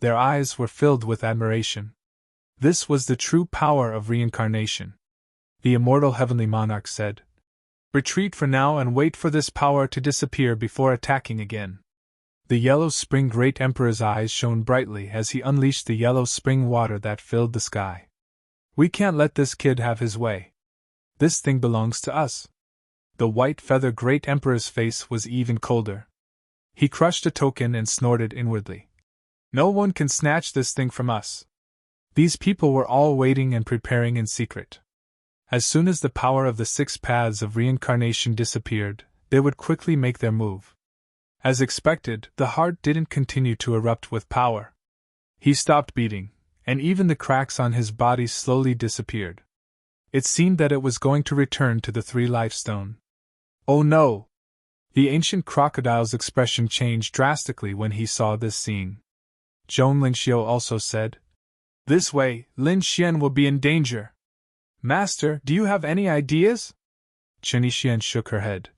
Their eyes were filled with admiration. This was the true power of reincarnation. The immortal heavenly monarch said, "Retreat for now and wait for this power to disappear before attacking again." The yellow spring great emperor's eyes shone brightly as he unleashed the yellow spring water that filled the sky. "We can't let this kid have his way. This thing belongs to us." The white feather great emperor's face was even colder. He crushed a token and snorted inwardly. "No one can snatch this thing from us." These people were all waiting and preparing in secret. As soon as the power of the 6 paths of reincarnation disappeared, they would quickly make their move. As expected, the heart didn't continue to erupt with power. He stopped beating, and even the cracks on his body slowly disappeared. It seemed that it was going to return to the 3 life stone. "Oh no!" The ancient crocodile's expression changed drastically when he saw this scene. Zhong Linxiu also said, "This way, Lin Xian will be in danger." "Master, do you have any ideas?" Chen Yixian shook her head.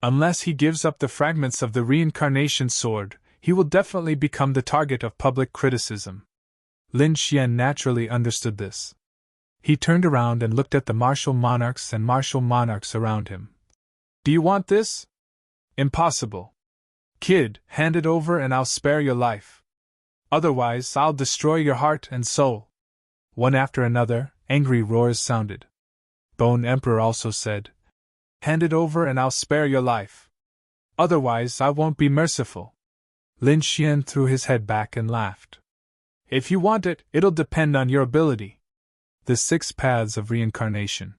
"Unless he gives up the fragments of the reincarnation sword, he will definitely become the target of public criticism." Lin Xian naturally understood this. He turned around and looked at the martial monarchs around him. "Do you want this?" "Impossible. Kid, hand it over and I'll spare your life. Otherwise, I'll destroy your heart and soul." One after another, angry roars sounded. Bone Emperor also said, "Hand it over and I'll spare your life. Otherwise, I won't be merciful." Lin Xian threw his head back and laughed. "If you want it, it'll depend on your ability." The 6 paths of reincarnation.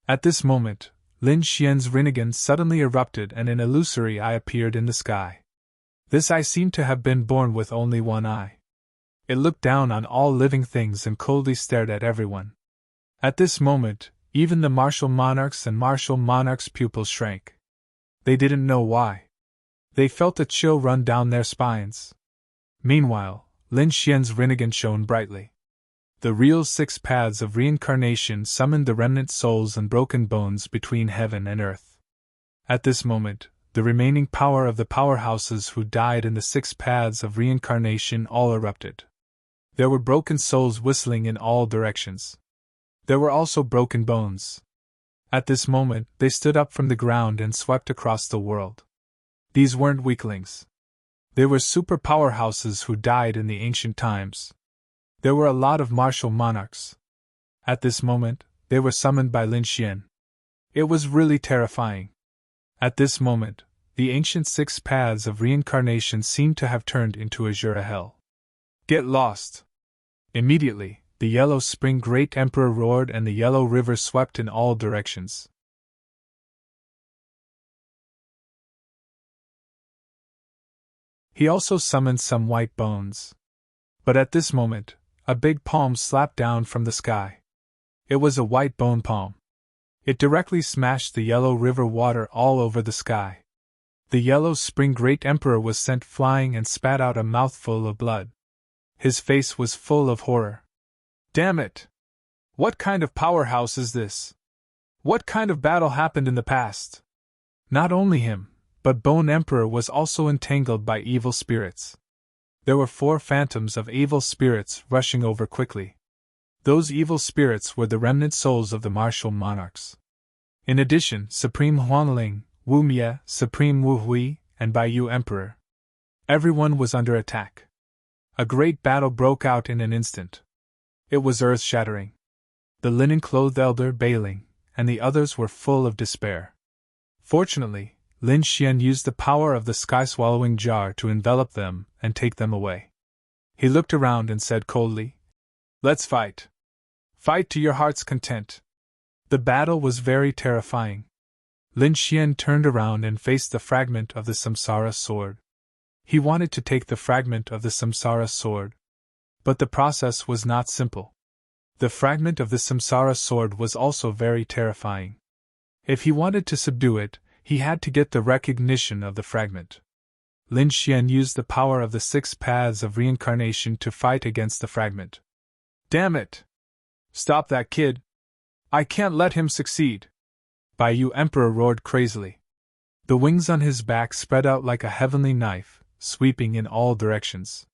At this moment, Lin Xian's Rinnegan suddenly erupted and an illusory eye appeared in the sky. This eye seemed to have been born with only one eye. It looked down on all living things and coldly stared at everyone. At this moment, even the martial monarchs' pupils shrank. They didn't know why. They felt a chill run down their spines. Meanwhile, Lin Xian's Rinnegan shone brightly. The real 6 paths of reincarnation summoned the remnant souls and broken bones between heaven and earth. At this moment, the remaining power of the powerhouses who died in the 6 paths of reincarnation all erupted. There were broken souls whistling in all directions. There were also broken bones. At this moment, they stood up from the ground and swept across the world. These weren't weaklings. They were super powerhouses who died in the ancient times. There were a lot of martial monarchs. At this moment, they were summoned by Lin Xian. It was really terrifying. At this moment, the ancient 6 paths of reincarnation seemed to have turned into azure hell. "Get lost!" Immediately, the yellow spring great emperor roared and the yellow river swept in all directions. He also summoned some white bones. But at this moment, a big palm slapped down from the sky. It was a white bone palm. It directly smashed the yellow river water all over the sky. The yellow spring great emperor was sent flying and spat out a mouthful of blood. His face was full of horror. "Damn it! What kind of powerhouse is this? What kind of battle happened in the past?" Not only him, but Bone Emperor was also entangled by evil spirits. There were 4 phantoms of evil spirits rushing over quickly. Those evil spirits were the remnant souls of the martial monarchs. In addition, Supreme Huangling, Wu Mie, Supreme Wu Hui, and Baiyu Emperor. Everyone was under attack. A great battle broke out in an instant. It was earth-shattering. The linen-clothed elder Bailing, and the others were full of despair. Fortunately, Lin Xian used the power of the sky-swallowing jar to envelop them and take them away. He looked around and said coldly, "Let's fight. Fight to your heart's content." The battle was very terrifying. Lin Xian turned around and faced the fragment of the Samsara sword. He wanted to take the fragment of the Samsara sword. But the process was not simple. The fragment of the Samsara sword was also very terrifying. If he wanted to subdue it, he had to get the recognition of the fragment. Lin Xian used the power of the 6 paths of reincarnation to fight against the fragment. "Damn it! Stop that kid! I can't let him succeed!" Baiyu Emperor roared crazily. The wings on his back spread out like a heavenly knife, sweeping in all directions.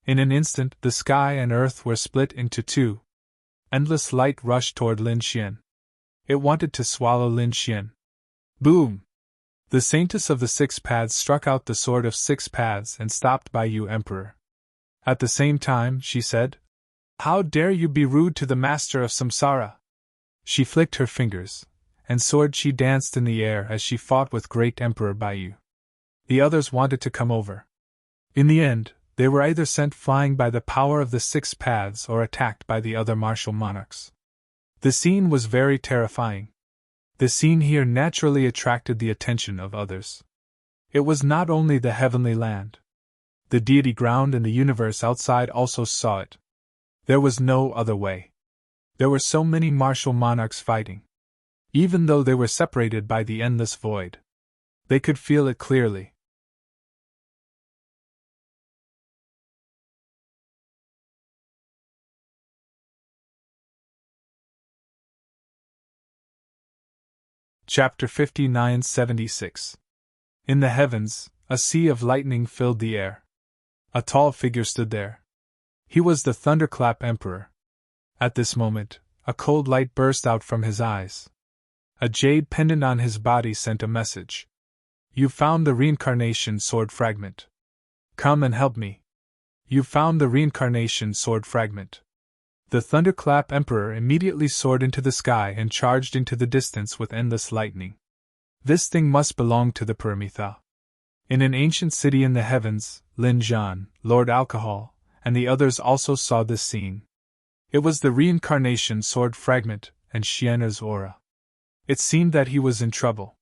In an instant, the sky and earth were split into two. Endless light rushed toward Lin Xian. It wanted to swallow Lin Xian. Boom! The Saintess of the Six Paths struck out the sword of six paths and stopped by you, Emperor. At the same time, she said, "How dare you be rude to the master of Samsara?" She flicked her fingers, and sword she danced in the air as she fought with great Emperor Baiyu. The others wanted to come over. In the end, they were either sent flying by the power of the six paths or attacked by the other martial monarchs. The scene was very terrifying. The scene here naturally attracted the attention of others. It was not only the heavenly land. The deity ground and the universe outside also saw it. There was no other way. There were so many martial monarchs fighting. Even though they were separated by the endless void, they could feel it clearly. Chapter 59-76. In the heavens, a sea of lightning filled the air. A tall figure stood there. He was the Thunderclap Emperor. At this moment, a cold light burst out from his eyes. A jade pendant on his body sent a message. "You found the reincarnation sword fragment. Come and help me." You found the reincarnation sword fragment. The Thunderclap Emperor immediately soared into the sky and charged into the distance with endless lightning. This thing must belong to the Paramitha. In an ancient city in the heavens, Lin Zhan, Lord Alcohol, and the others also saw this scene. It was the reincarnation sword fragment and Xiana's aura. It seemed that he was in trouble.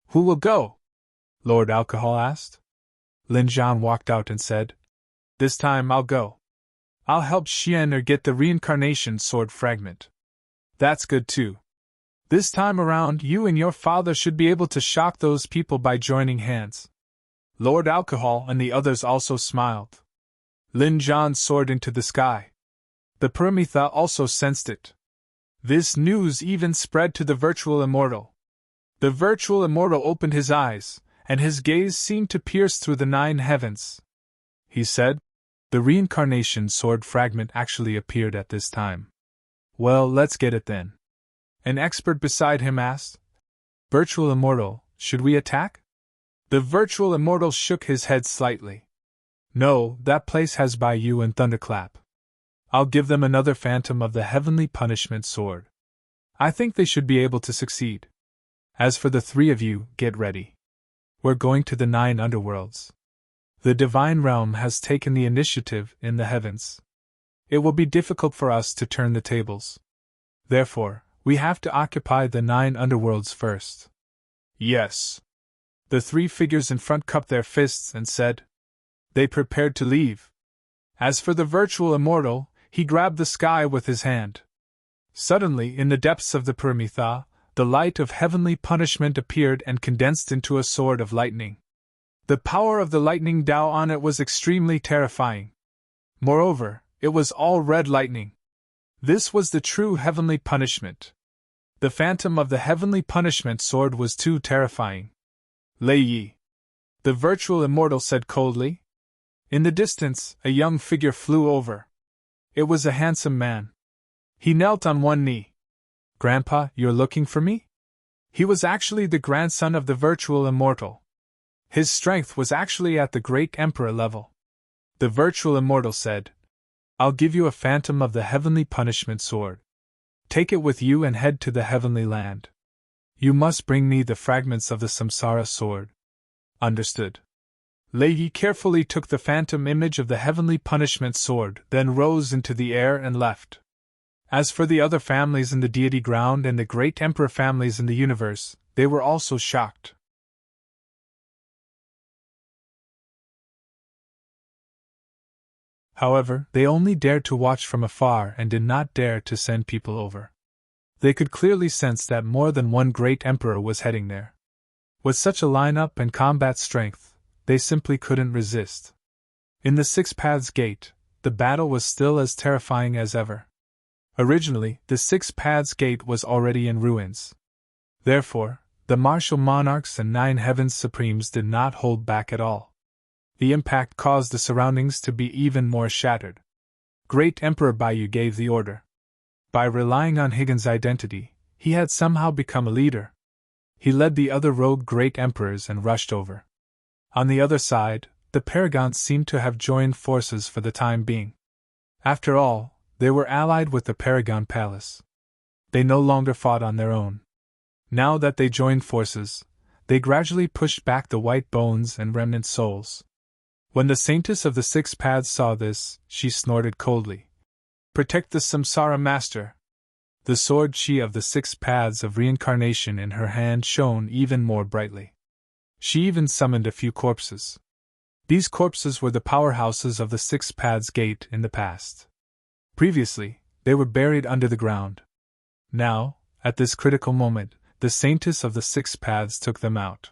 "Who will go?" Lord Alcohol asked. Lin Zhan walked out and said, "This time I'll go. I'll help Xianer get the reincarnation sword fragment." "That's good too. This time around, you and your father should be able to shock those people by joining hands." Lord Alcohol and the others also smiled. Lin Zhan soared into the sky. The Paramitha also sensed it. This news even spread to the virtual immortal. The virtual immortal opened his eyes, and his gaze seemed to pierce through the 9 heavens. He said, "The reincarnation sword fragment actually appeared at this time. Well, let's get it then." An expert beside him asked, "Virtual immortal, should we attack?" The virtual immortal shook his head slightly. "No, that place has Baiyu and Thunderclap. I'll give them another phantom of the heavenly punishment sword. I think they should be able to succeed. As for the 3 of you, get ready. We're going to the 9 underworlds. The divine realm has taken the initiative in the heavens. It will be difficult for us to turn the tables. Therefore, we have to occupy the 9 underworlds first." "Yes." The 3 figures in front cupped their fists and said. They prepared to leave. As for the virtual immortal, he grabbed the sky with his hand. Suddenly, in the depths of the Paramitha, the light of heavenly punishment appeared and condensed into a sword of lightning. The power of the lightning Dao on it was extremely terrifying. Moreover, it was all red lightning. This was the true heavenly punishment. The phantom of the heavenly punishment sword was too terrifying. "Lei Yi," the virtual immortal said coldly. In the distance, a young figure flew over. It was a handsome man. He knelt on one knee. "Grandpa, you're looking for me?" He was actually the grandson of the virtual immortal. His strength was actually at the great emperor level. The virtual immortal said, "I'll give you a phantom of the heavenly punishment sword. Take it with you and head to the heavenly land. You must bring me the fragments of the Samsara sword." "Understood." Lei Yi carefully took the phantom image of the heavenly punishment sword, then rose into the air and left. As for the other families in the deity ground and the great emperor families in the universe, they were also shocked. However, they only dared to watch from afar and did not dare to send people over. They could clearly sense that more than one great emperor was heading there. With such a lineup and combat strength, they simply couldn't resist. In the Six Paths Gate, the battle was still as terrifying as ever. Originally, the Six Paths Gate was already in ruins. Therefore, the martial monarchs and 9 heavens supremes did not hold back at all. The impact caused the surroundings to be even more shattered. Great Emperor Baiyu gave the order. By relying on Higgins' identity, he had somehow become a leader. He led the other rogue great emperors and rushed over. On the other side, the Paragons seemed to have joined forces for the time being. After all, they were allied with the Paragon Palace. They no longer fought on their own. Now that they joined forces, they gradually pushed back the white bones and remnant souls. When the Saintess of the Six Paths saw this, she snorted coldly. "Protect the Samsara Master!" The sword chi of the Six Paths of Reincarnation in her hand shone even more brightly. She even summoned a few corpses. These corpses were the powerhouses of the Six Paths Gate in the past. Previously, they were buried under the ground. Now, at this critical moment, the Saintess of the Six Paths took them out.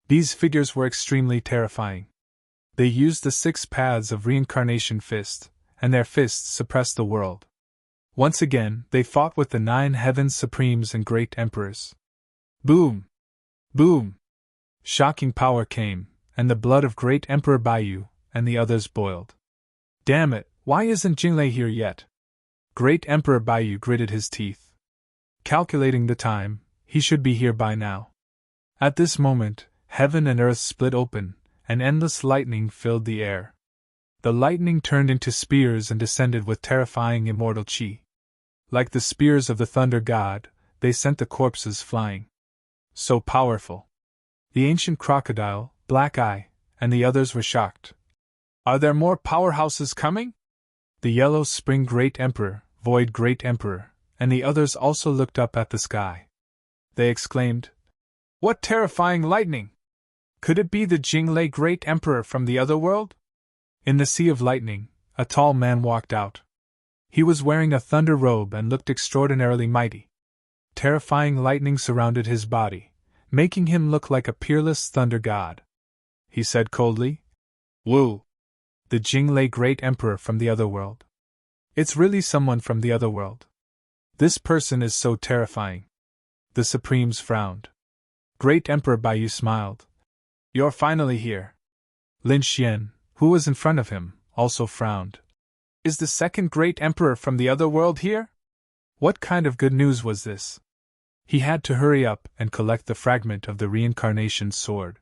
These figures were extremely terrifying. They used the Six Paths of Reincarnation fist, and their fists suppressed the world. Once again, they fought with the 9 Heavens Supremes and Great Emperors. Boom! Boom! Shocking power came, and the blood of Great Emperor Baiyu and the others boiled. Damn it, why isn't Jinglei here yet? Great Emperor Baiyu gritted his teeth. Calculating the time, he should be here by now. At this moment, heaven and earth split open, and endless lightning filled the air. The lightning turned into spears and descended with terrifying immortal chi. Like the spears of the thunder god, they sent the corpses flying. So powerful. The ancient crocodile, Black Eye, and the others were shocked. Are there more powerhouses coming? The Yellow Spring Great Emperor, Void Great Emperor, and the others also looked up at the sky. They exclaimed, "What terrifying lightning! Could it be the Jinglei Great Emperor from the other world?" In the sea of lightning, a tall man walked out. He was wearing a thunder robe and looked extraordinarily mighty. Terrifying lightning surrounded his body, making him look like a peerless thunder god. He said coldly, "Wu! The Jinglei Great Emperor from the other world. It's really someone from the other world. This person is so terrifying." The Supremes frowned. Great Emperor Baiyu smiled. "You're finally here." Lin Xian, who was in front of him, also frowned. "Is the second Great Emperor from the other world here?" What kind of good news was this? He had to hurry up and collect the fragment of the reincarnation sword.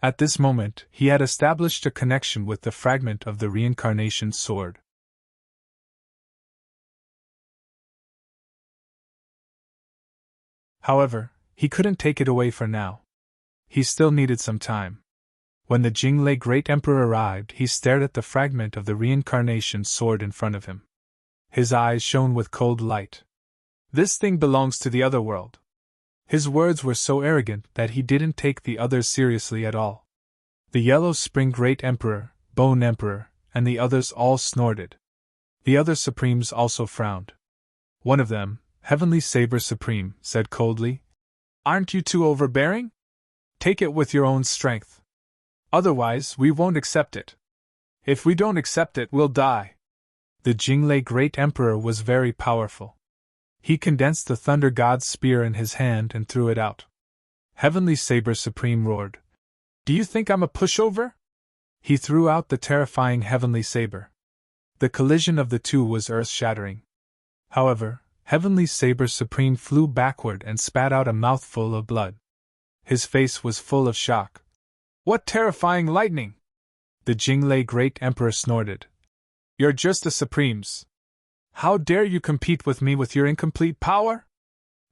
At this moment, he had established a connection with the fragment of the reincarnation sword. However, he couldn't take it away for now. He still needed some time. When the Jinglei Great Emperor arrived, he stared at the fragment of the reincarnation sword in front of him. His eyes shone with cold light. "This thing belongs to the other world." His words were so arrogant that he didn't take the others seriously at all. The Yellow Spring Great Emperor, Bone Emperor, and the others all snorted. The other Supremes also frowned. One of them, Heavenly Saber Supreme, said coldly, "Aren't you too overbearing? Take it with your own strength. Otherwise, we won't accept it. If we don't accept it, we'll die." The Jinglei Great Emperor was very powerful. He condensed the Thunder God's spear in his hand and threw it out. Heavenly Saber Supreme roared, "Do you think I'm a pushover?" He threw out the terrifying Heavenly Saber. The collision of the two was earth-shattering. However, Heavenly Saber Supreme flew backward and spat out a mouthful of blood. His face was full of shock. "What terrifying lightning!" The Jinglei Great Emperor snorted. "You're just a Supremes. How dare you compete with me with your incomplete power?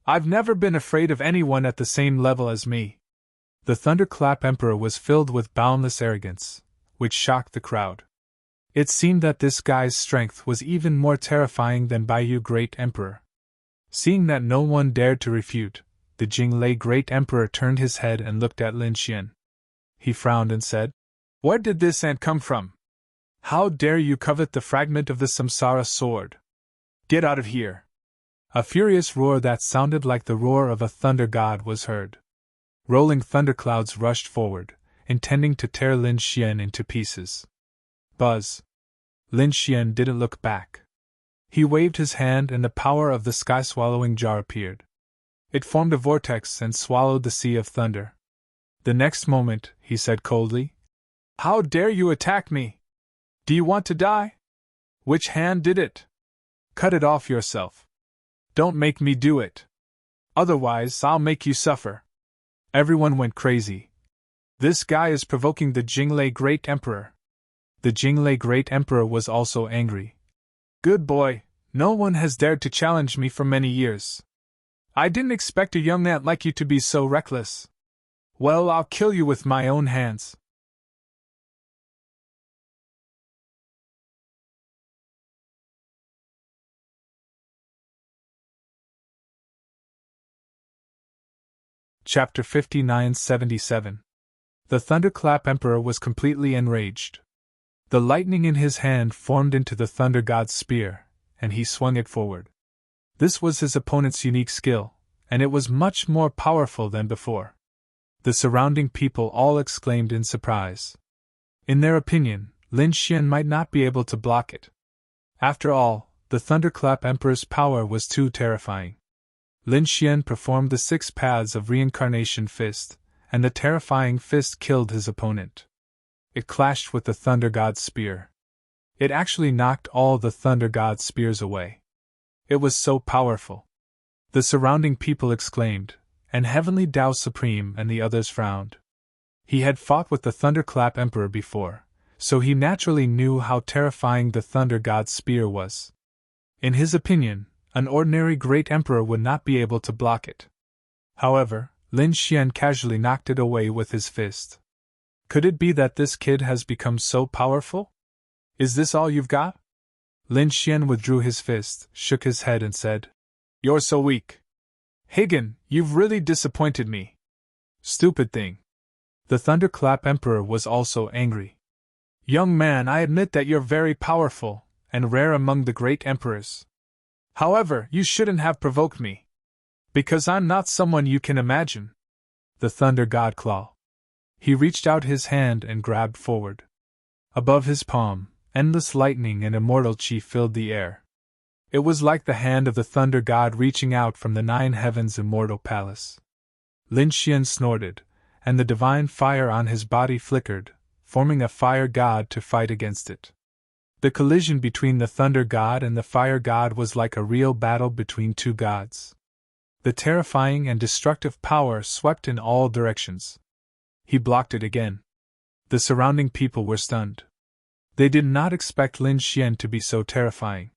I've never been afraid of anyone at the same level as me." The Thunderclap Emperor was filled with boundless arrogance, which shocked the crowd. It seemed that this guy's strength was even more terrifying than Baiyu Great Emperor. Seeing that no one dared to refute, the Jinglei Great Emperor turned his head and looked at Lin Xian. He frowned and said, "Where did this ant come from? How dare you covet the fragment of the Samsara sword? Get out of here!" A furious roar that sounded like the roar of a thunder god was heard. Rolling thunderclouds rushed forward, intending to tear Lin Xian into pieces. Buzz! Lin Xian didn't look back. He waved his hand and the power of the sky-swallowing jar appeared. It formed a vortex and swallowed the sea of thunder. The next moment, he said coldly, How dare you attack me? Do you want to die? Which hand did it? Cut it off yourself. Don't make me do it. Otherwise, I'll make you suffer. Everyone went crazy. This guy is provoking the Jinglei Great Emperor. The Jinglei Great Emperor was also angry. Good boy, no one has dared to challenge me for many years. I didn't expect a young man like you to be so reckless. Well, I'll kill you with my own hands. Chapter 59-77. The Thunderclap Emperor was completely enraged. The lightning in his hand formed into the Thunder God's spear, and he swung it forward. This was his opponent's unique skill, and it was much more powerful than before. The surrounding people all exclaimed in surprise. In their opinion, Lin Xian might not be able to block it. After all, the Thunderclap Emperor's power was too terrifying. Lin Xian performed the 6 paths of reincarnation fist, and the terrifying fist killed his opponent. It clashed with the Thunder God's spear. It actually knocked all the Thunder God's spears away. It was so powerful. The surrounding people exclaimed, and Heavenly Tao Supreme and the others frowned. He had fought with the Thunderclap Emperor before, so he naturally knew how terrifying the Thunder God's spear was. In his opinion, an ordinary great emperor would not be able to block it. However, Lin Xian casually knocked it away with his fist. Could it be that this kid has become so powerful? Is this all you've got? Lin Xian withdrew his fist, shook his head and said, You're so weak. Hagen, you've really disappointed me. Stupid thing. The Thunderclap Emperor was also angry. Young man, I admit that you're very powerful, and rare among the great emperors. However, you shouldn't have provoked me. Because I'm not someone you can imagine. The Thunder God Claw. He reached out his hand and grabbed forward. Above his palm, endless lightning and immortal chi filled the air. It was like the hand of the Thunder God reaching out from the 9 heavens' immortal palace. Lin Xian snorted, and the divine fire on his body flickered, forming a fire god to fight against it. The collision between the Thunder God and the Fire God was like a real battle between 2 gods. The terrifying and destructive power swept in all directions. He blocked it again. The surrounding people were stunned. They did not expect Lin Xian to be so terrifying.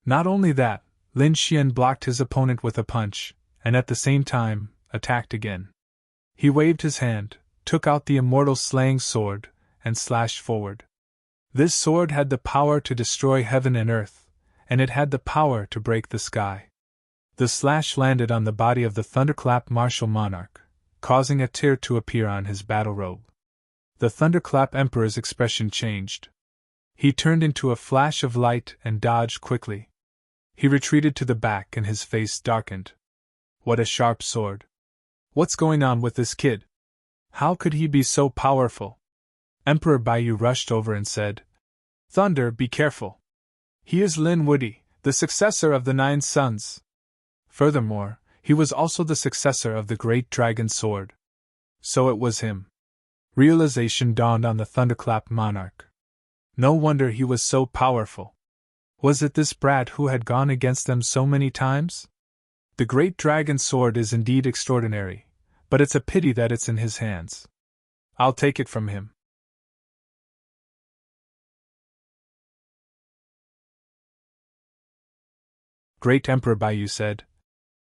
Not only that, Lin Xian blocked his opponent with a punch, and at the same time, attacked again. He waved his hand, took out the immortal slaying sword, and slashed forward. This sword had the power to destroy heaven and earth, and it had the power to break the sky. The slash landed on the body of the Thunderclap Martial Monarch, causing a tear to appear on his battle robe. The Thunderclap Emperor's expression changed. He turned into a flash of light and dodged quickly. He retreated to the back and his face darkened. What a sharp sword! What's going on with this kid? How could he be so powerful? Emperor Baiyu rushed over and said, Thunder, be careful. He is Lin Wudi, the successor of the 9 sons. Furthermore, he was also the successor of the great dragon sword. So it was him. Realization dawned on the Thunderclap Monarch. No wonder he was so powerful. Was it this brat who had gone against them so many times? The great dragon sword is indeed extraordinary, but it's a pity that it's in his hands. I'll take it from him. Great Emperor Baiyu said,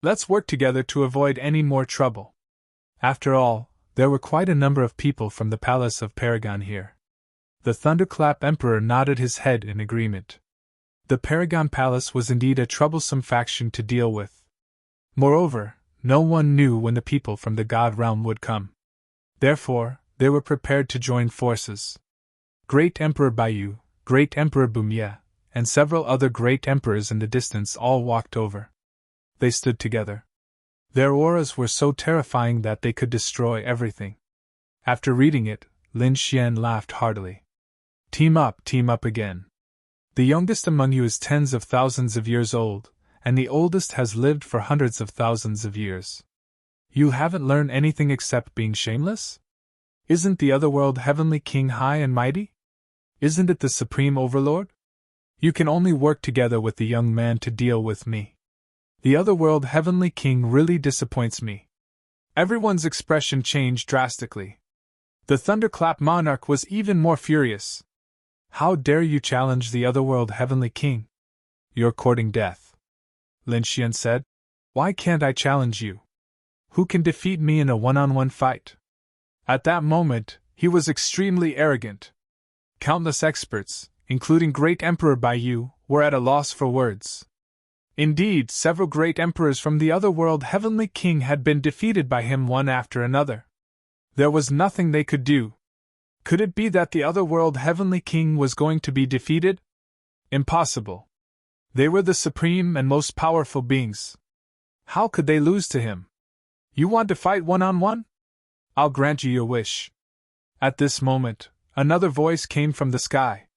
Let's work together to avoid any more trouble. After all, there were quite a number of people from the palace of Paragon here. The Thunderclap Emperor nodded his head in agreement. The Paragon Palace was indeed a troublesome faction to deal with. Moreover, no one knew when the people from the God Realm would come. Therefore, they were prepared to join forces. Great Emperor Baiyu, Great Emperor Bumye, and several other great emperors in the distance all walked over. They stood together. Their auras were so terrifying that they could destroy everything. After reading it, Lin Xian laughed heartily. Team up again. The youngest among you is tens of thousands of years old, and the oldest has lived for hundreds of thousands of years. You haven't learned anything except being shameless? Isn't the otherworld heavenly king high and mighty? Isn't it the supreme overlord? You can only work together with the young man to deal with me. The otherworld heavenly king really disappoints me. Everyone's expression changed drastically. The thunderclap monarch was even more furious. How dare you challenge the otherworld heavenly king? You're courting death. Lin Xian said. Why can't I challenge you? Who can defeat me in a one-on-one fight? At that moment, he was extremely arrogant. Countless experts, including Great Emperor Baiyu, were at a loss for words. Indeed, several great emperors from the otherworld heavenly king had been defeated by him one after another. There was nothing they could do. Could it be that the otherworld heavenly king was going to be defeated? Impossible. They were the supreme and most powerful beings. How could they lose to him? You want to fight one-on-one? I'll grant you your wish. At this moment, another voice came from the sky.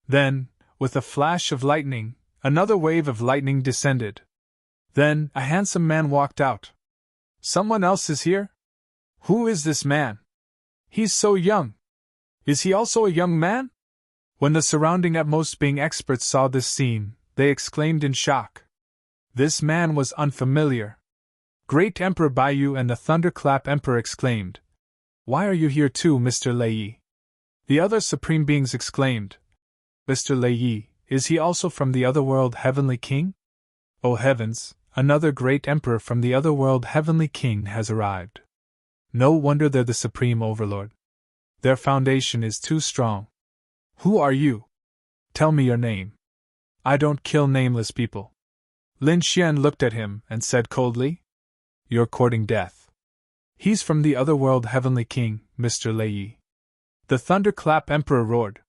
Then, with a flash of lightning, another wave of lightning descended. Then, a handsome man walked out. Someone else is here? Who is this man? He's so young. Is he also a young man? When the surrounding utmost being experts saw this scene, they exclaimed in shock. This man was unfamiliar. Great Emperor Baiyu and the Thunderclap Emperor exclaimed. Why are you here too, Mr. Lei Yi? The other supreme beings exclaimed. Mr. Lei Yi, is he also from the otherworld heavenly king? Oh heavens, another great emperor from the otherworld heavenly king has arrived. No wonder they're the supreme overlord. Their foundation is too strong. Who are you? Tell me your name. I don't kill nameless people. Lin Xian looked at him and said coldly. You're courting death. He's from the otherworld heavenly king, Mr. Lei Yi. The Thunderclap Emperor roared.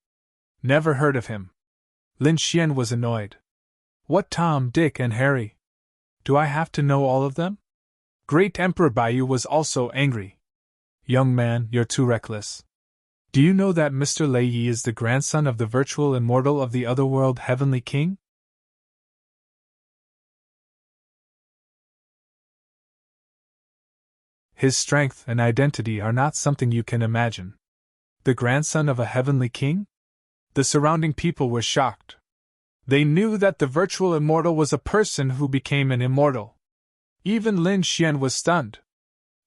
Never heard of him. Lin Xian was annoyed. What Tom, Dick, and Harry? Do I have to know all of them? Great Emperor Baiyu was also angry. Young man, you're too reckless. Do you know that Mr. Lei Yi is the grandson of the virtual immortal of the otherworld heavenly king? His strength and identity are not something you can imagine. The grandson of a heavenly king? The surrounding people were shocked. They knew that the virtual immortal was a person who became an immortal. Even Lin Xian was stunned.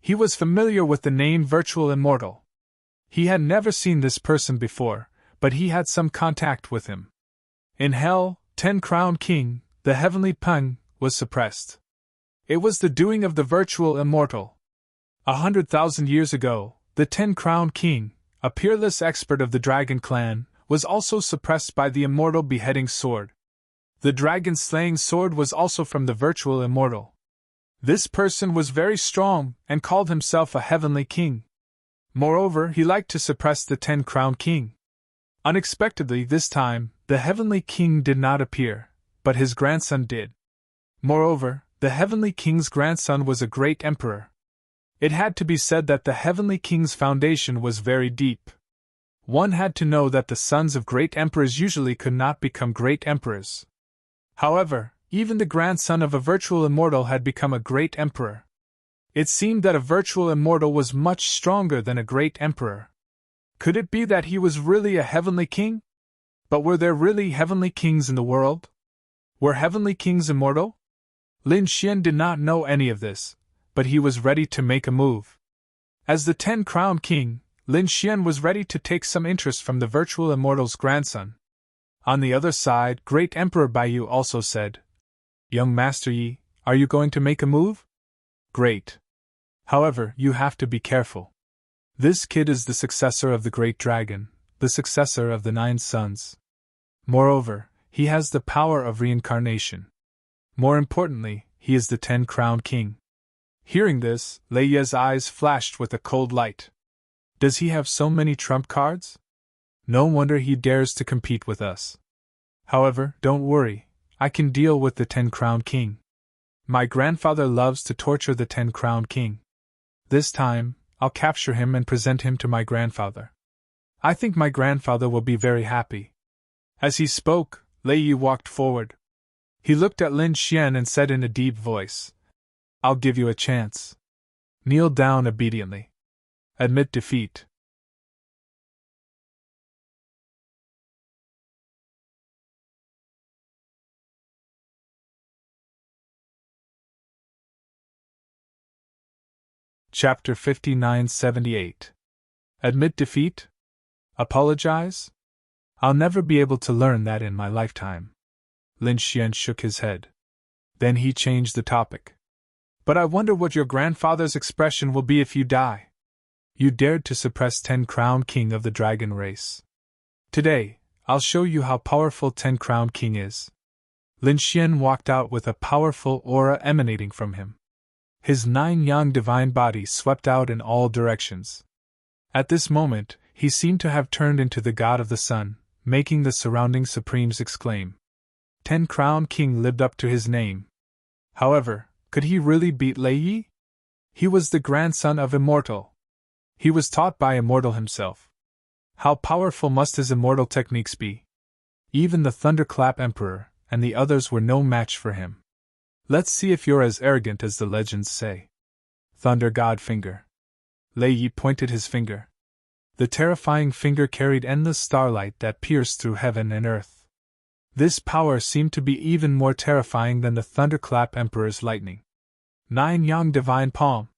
He was familiar with the name virtual immortal. He had never seen this person before, but he had some contact with him. In hell, 10-crowned king, the heavenly Peng, was suppressed. It was the doing of the virtual immortal. 100,000 years ago, the 10-crowned king, a peerless expert of the dragon clan, was also suppressed by the immortal beheading sword. The dragon-slaying sword was also from the virtual immortal. This person was very strong and called himself a heavenly king. Moreover, he liked to suppress the 10-crowned king. Unexpectedly this time, the heavenly king did not appear, but his grandson did. Moreover, the heavenly king's grandson was a great emperor. It had to be said that the heavenly king's foundation was very deep. One had to know that the sons of great emperors usually could not become great emperors. However, even the grandson of a virtual immortal had become a great emperor. It seemed that a virtual immortal was much stronger than a great emperor. Could it be that he was really a heavenly king? But were there really heavenly kings in the world? Were heavenly kings immortal? Lin Xian did not know any of this, but he was ready to make a move. As the 10-crowned king, Lin Xian was ready to take some interest from the virtual immortal's grandson. On the other side, Great Emperor Baiyu also said, Young Master Yi, are you going to make a move? Great. However, you have to be careful. This kid is the successor of the Great Dragon, the successor of the 9 sons. Moreover, he has the power of reincarnation. More importantly, he is the 10-crowned king. Hearing this, Lei Ye's eyes flashed with a cold light. Does he have so many trump cards? No wonder he dares to compete with us. However, don't worry, I can deal with the 10-crowned king. My grandfather loves to torture the 10-crowned king. This time, I'll capture him and present him to my grandfather. I think my grandfather will be very happy. As he spoke, Lei Yi walked forward. He looked at Lin Xian and said in a deep voice, I'll give you a chance. Kneel down obediently. Admit defeat. Chapter 5978. Admit defeat? Apologize? I'll never be able to learn that in my lifetime. Lin Xian shook his head. Then he changed the topic. But I wonder what your grandfather's expression will be if you die. You dared to suppress 10-crowned king of the dragon race. Today, I'll show you how powerful 10-crowned king is. Lin Xian walked out with a powerful aura emanating from him. His 9-yang divine body swept out in all directions. At this moment, he seemed to have turned into the god of the sun, making the surrounding supremes exclaim. 10-crowned king lived up to his name. However, could he really beat Lei Yi? He was the grandson of Immortal. He was taught by Immortal himself. How powerful must his immortal techniques be? Even the Thunderclap Emperor and the others were no match for him. Let's see if you're as arrogant as the legends say. Thunder God Finger. Lei Yi pointed his finger. The terrifying finger carried endless starlight that pierced through heaven and earth. This power seemed to be even more terrifying than the Thunderclap Emperor's lightning. 9-yang divine palm.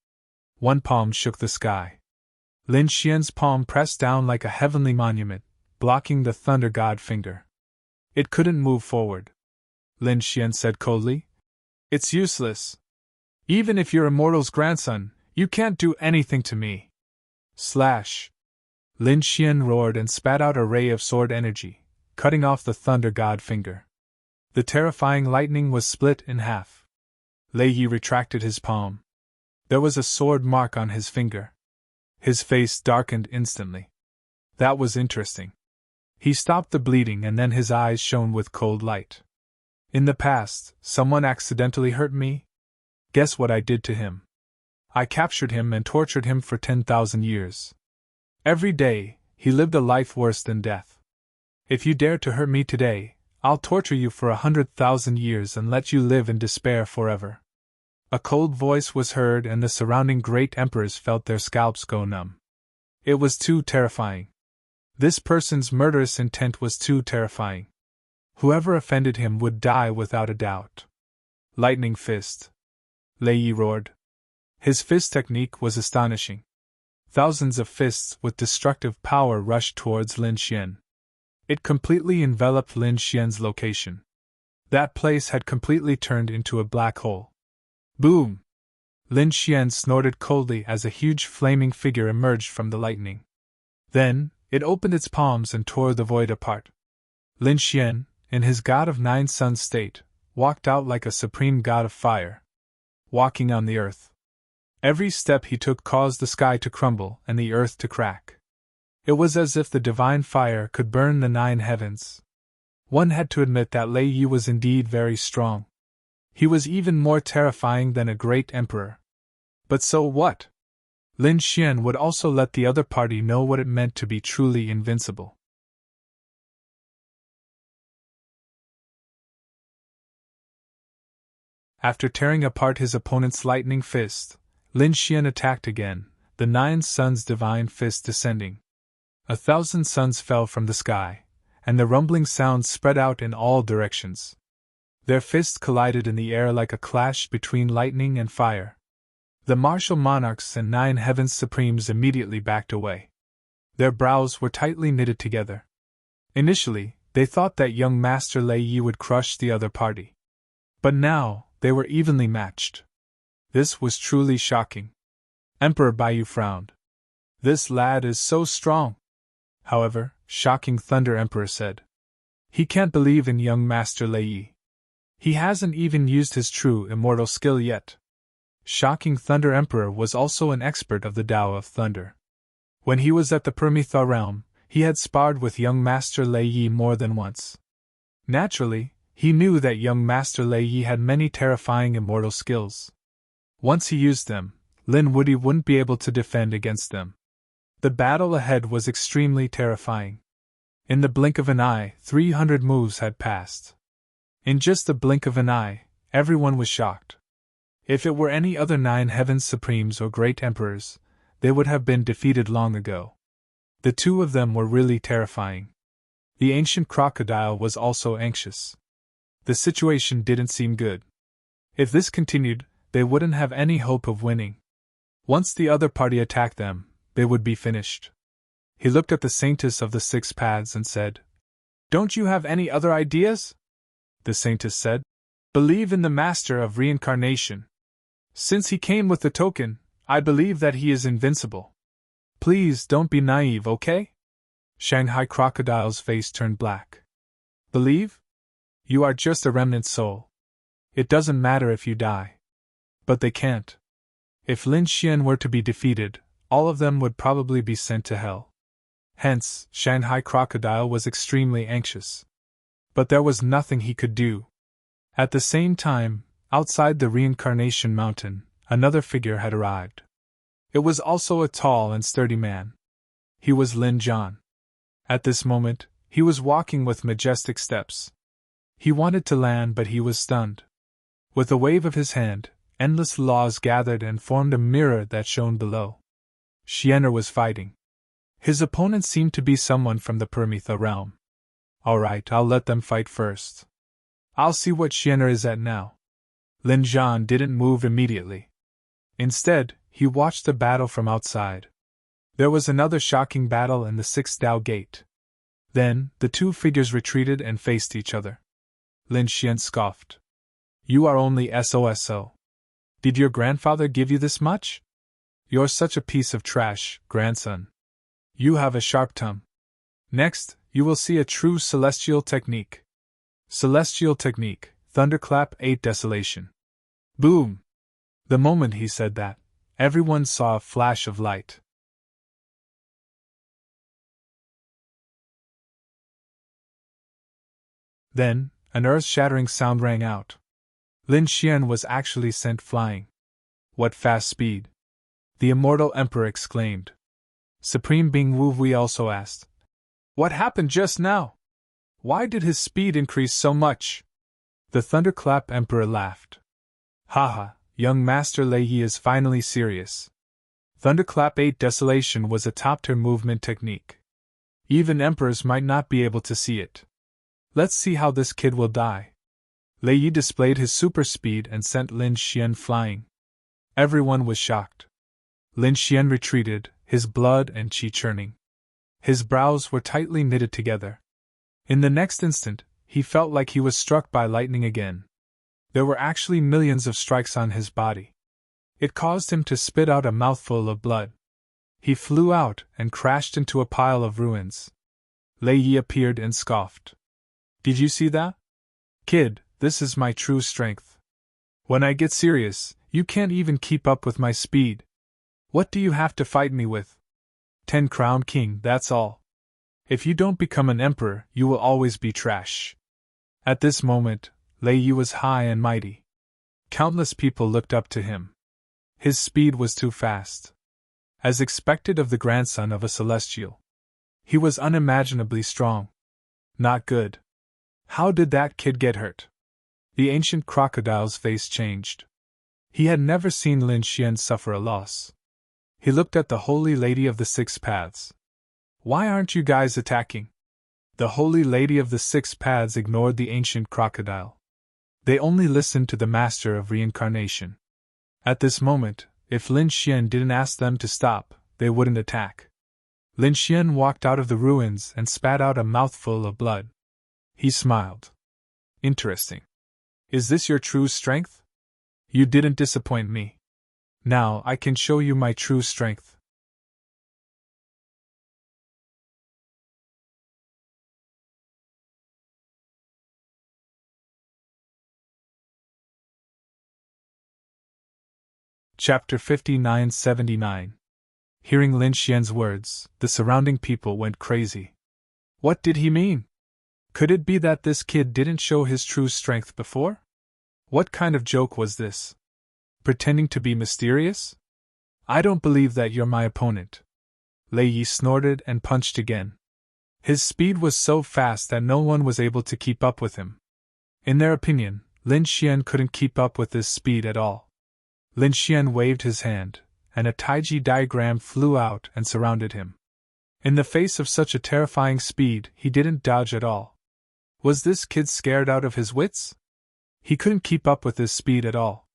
One palm shook the sky. Lin Xian's palm pressed down like a heavenly monument, blocking the Thunder God Finger. It couldn't move forward. Lin Xian said coldly. It's useless. Even if you're Immortal's grandson, you can't do anything to me. Slash. Lin Xian roared and spat out a ray of sword energy, cutting off the Thunder God Finger. The terrifying lightning was split in half. Lei Yi retracted his palm. There was a sword mark on his finger. His face darkened instantly. That was interesting. He stopped the bleeding and then his eyes shone with cold light. In the past, someone accidentally hurt me? Guess what I did to him? I captured him and tortured him for 10,000 years. Every day, he lived a life worse than death. If you dare to hurt me today, I'll torture you for 100,000 years and let you live in despair forever. A cold voice was heard and the surrounding great emperors felt their scalps go numb. It was too terrifying. This person's murderous intent was too terrifying. Whoever offended him would die without a doubt. Lightning Fist. Lei Yi roared. His fist technique was astonishing. Thousands of fists with destructive power rushed towards Lin Xian. It completely enveloped Lin Xian's location. That place had completely turned into a black hole. Boom! Lin Xian snorted coldly as a huge flaming figure emerged from the lightning. Then, it opened its palms and tore the void apart. Lin Xian, in his God of Nine Suns state, walked out like a supreme god of fire. Walking on the earth. Every step he took caused the sky to crumble and the earth to crack. It was as if the divine fire could burn the 9 heavens. One had to admit that Lei Yi was indeed very strong. He was even more terrifying than a great emperor. But so what? Lin Xian would also let the other party know what it meant to be truly invincible. After tearing apart his opponent's lightning fist, Lin Xian attacked again, the 9 suns' divine fist descending. 1,000 suns fell from the sky, and the rumbling sound spread out in all directions. Their fists collided in the air like a clash between lightning and fire. The martial monarchs and 9 heavens supremes immediately backed away. Their brows were tightly knitted together. Initially, they thought that young Master Lei Yi would crush the other party. But now, they were evenly matched. This was truly shocking. Emperor Baiyu frowned. This lad is so strong. However, Shocking Thunder Emperor said. He can't believe in young Master Lei Yi. He hasn't even used his true immortal skill yet. Shocking Thunder Emperor was also an expert of the Tao of Thunder. When he was at the Permitha realm, he had sparred with young Master Lei Yi more than once. Naturally, he knew that young Master Lei Yi had many terrifying immortal skills. Once he used them, Lin Wuyi wouldn't be able to defend against them. The battle ahead was extremely terrifying. In the blink of an eye, 300 moves had passed. In just the blink of an eye, everyone was shocked. If it were any other 9 heavens supremes or great emperors, they would have been defeated long ago. The two of them were really terrifying. The ancient crocodile was also anxious. The situation didn't seem good. If this continued, they wouldn't have any hope of winning. Once the other party attacked them, they would be finished. He looked at the Saintess of the Six Paths and said, "Don't you have any other ideas?" The Saintess said, "Believe in the Master of Reincarnation. Since he came with the token, I believe that he is invincible. Please don't be naive, okay?" Shanghai Crocodile's face turned black. "Believe? You are just a remnant soul. It doesn't matter if you die. But they can't. If Lin Xian were to be defeated, all of them would probably be sent to hell." Hence, Shanghai Crocodile was extremely anxious. But there was nothing he could do. At the same time, outside the Reincarnation Mountain, another figure had arrived. It was also a tall and sturdy man. He was Lin Jian. At this moment, he was walking with majestic steps. He wanted to land, but he was stunned. With a wave of his hand, endless laws gathered and formed a mirror that shone below. Xianer was fighting. His opponent seemed to be someone from the Paramitha realm. Alright, I'll let them fight first. I'll see what Xianer is at now. Lin Jian didn't move immediately. Instead, he watched the battle from outside. There was another shocking battle in the Sixth Dao Gate. Then, the two figures retreated and faced each other. Lin Xian scoffed. "You are only SOSO. Did your grandfather give you this much? You're such a piece of trash, grandson. You have a sharp tongue. Next, you will see a true celestial technique. Celestial technique, Thunderclap 8 Desolation." Boom! The moment he said that, everyone saw a flash of light. Then, an earth-shattering sound rang out. Lin Xian was actually sent flying. What fast speed! The immortal emperor exclaimed. Supreme Being Wu Wei also asked, "What happened just now? Why did his speed increase so much?" The Thunderclap Emperor laughed. "Haha, young Master Lei Yi is finally serious. Thunderclap 8 Desolation was a top-tier movement technique. Even emperors might not be able to see it. Let's see how this kid will die." Lei Yi displayed his super speed and sent Lin Xian flying. Everyone was shocked. Lin Xian retreated, his blood and qi churning. His brows were tightly knitted together. In the next instant, he felt like he was struck by lightning again. There were actually millions of strikes on his body. It caused him to spit out a mouthful of blood. He flew out and crashed into a pile of ruins. Lei Yi appeared and scoffed. "Did you see that? Kid, this is my true strength. When I get serious, you can't even keep up with my speed. What do you have to fight me with? 10 Crown King, that's all. If you don't become an emperor, you will always be trash." At this moment, Lei Yi was high and mighty. Countless people looked up to him. His speed was too fast. As expected of the grandson of a celestial. He was unimaginably strong. Not good. How did that kid get hurt? The ancient crocodile's face changed. He had never seen Lin Xian suffer a loss. He looked at the Holy Lady of the Six Paths. "Why aren't you guys attacking?" The Holy Lady of the Six Paths ignored the ancient crocodile. They only listened to the Master of Reincarnation. At this moment, if Lin Xian didn't ask them to stop, they wouldn't attack. Lin Xian walked out of the ruins and spat out a mouthful of blood. He smiled. "Interesting. Is this your true strength? You didn't disappoint me. Now I can show you my true strength." Chapter 59-79. Hearing Lin Xian's words, the surrounding people went crazy. What did he mean? Could it be that this kid didn't show his true strength before? What kind of joke was this? Pretending to be mysterious? I don't believe that you're my opponent. Lei Yi snorted and punched again. His speed was so fast that no one was able to keep up with him. In their opinion, Lin Xian couldn't keep up with this speed at all. Lin Xian waved his hand, and a Taiji diagram flew out and surrounded him. In the face of such a terrifying speed, he didn't dodge at all. Was this kid scared out of his wits? He couldn't keep up with his speed at all.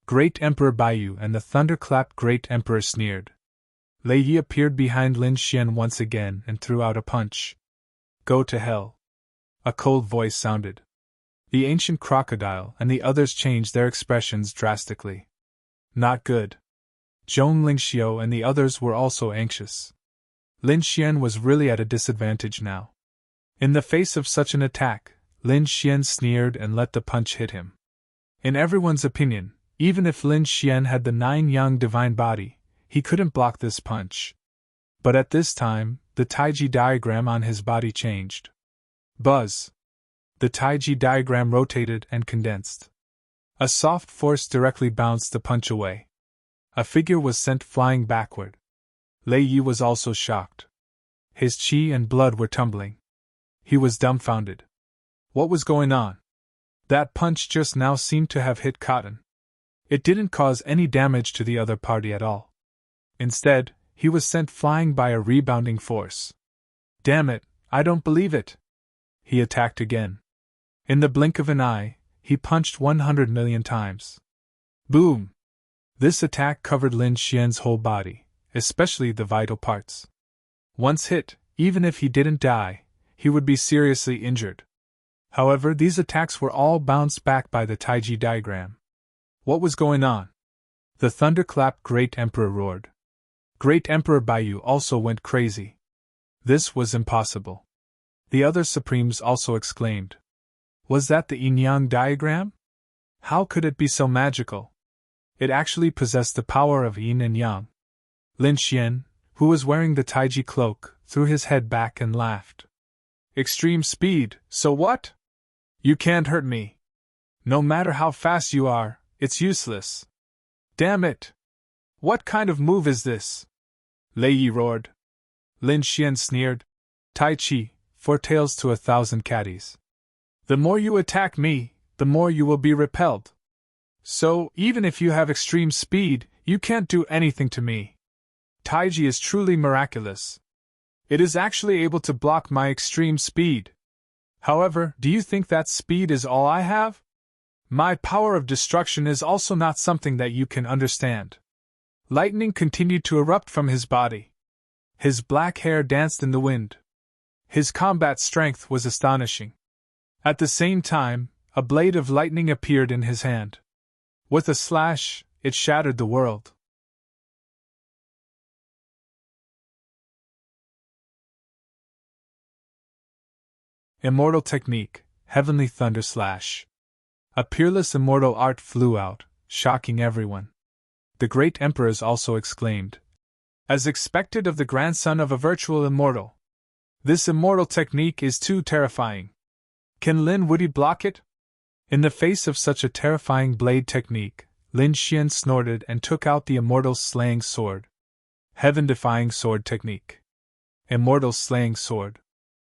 Great Emperor Baiyu and the thunderclapped Great Emperor sneered. Lei Yi appeared behind Lin Xian once again and threw out a punch. Go to hell. A cold voice sounded. The ancient crocodile and the others changed their expressions drastically. Not good. Zhong Lingxiu and the others were also anxious. Lin Xian was really at a disadvantage now. In the face of such an attack, Lin Xian sneered and let the punch hit him. In everyone's opinion, even if Lin Xian had the 9-yang divine body, he couldn't block this punch. But at this time, the Taiji diagram on his body changed. Buzz! The Taiji diagram rotated and condensed. A soft force directly bounced the punch away. A figure was sent flying backward. Lei Yi was also shocked. His qi and blood were tumbling. He was dumbfounded. What was going on? That punch just now seemed to have hit cotton. It didn't cause any damage to the other party at all. Instead, he was sent flying by a rebounding force. Damn it, I don't believe it! He attacked again. In the blink of an eye, he punched 100 million times. Boom! This attack covered Lin Xian's whole body, especially the vital parts. Once hit, even if he didn't die, he would be seriously injured. However, these attacks were all bounced back by the Taiji diagram. What was going on? The thunderclap Great Emperor roared. Great Emperor Baiyu also went crazy. This was impossible. The other supremes also exclaimed. Was that the yin-yang diagram? How could it be so magical? It actually possessed the power of yin and yang. Lin Xian, who was wearing the Taiji cloak, threw his head back and laughed. Extreme speed, so what? You can't hurt me. No matter how fast you are, it's useless. Damn it! What kind of move is this? Lei Yi roared. Lin Xian sneered. Tai Chi, 4 tails to 1,000 caddies. The more you attack me, the more you will be repelled. So, even if you have extreme speed, you can't do anything to me. Taiji is truly miraculous. It is actually able to block my extreme speed. However, do you think that speed is all I have? My power of destruction is also not something that you can understand. Lightning continued to erupt from his body. His black hair danced in the wind. His combat strength was astonishing. At the same time, a blade of lightning appeared in his hand. With a slash, it shattered the world. Immortal technique, Heavenly Thunder Slash. A peerless immortal art flew out, shocking everyone. The great emperors also exclaimed. As expected of the grandson of a virtual immortal. This immortal technique is too terrifying. Can Lin Wuyi block it? In the face of such a terrifying blade technique, Lin Xian snorted and took out the immortal slaying sword. Heaven-defying sword technique. Immortal slaying sword.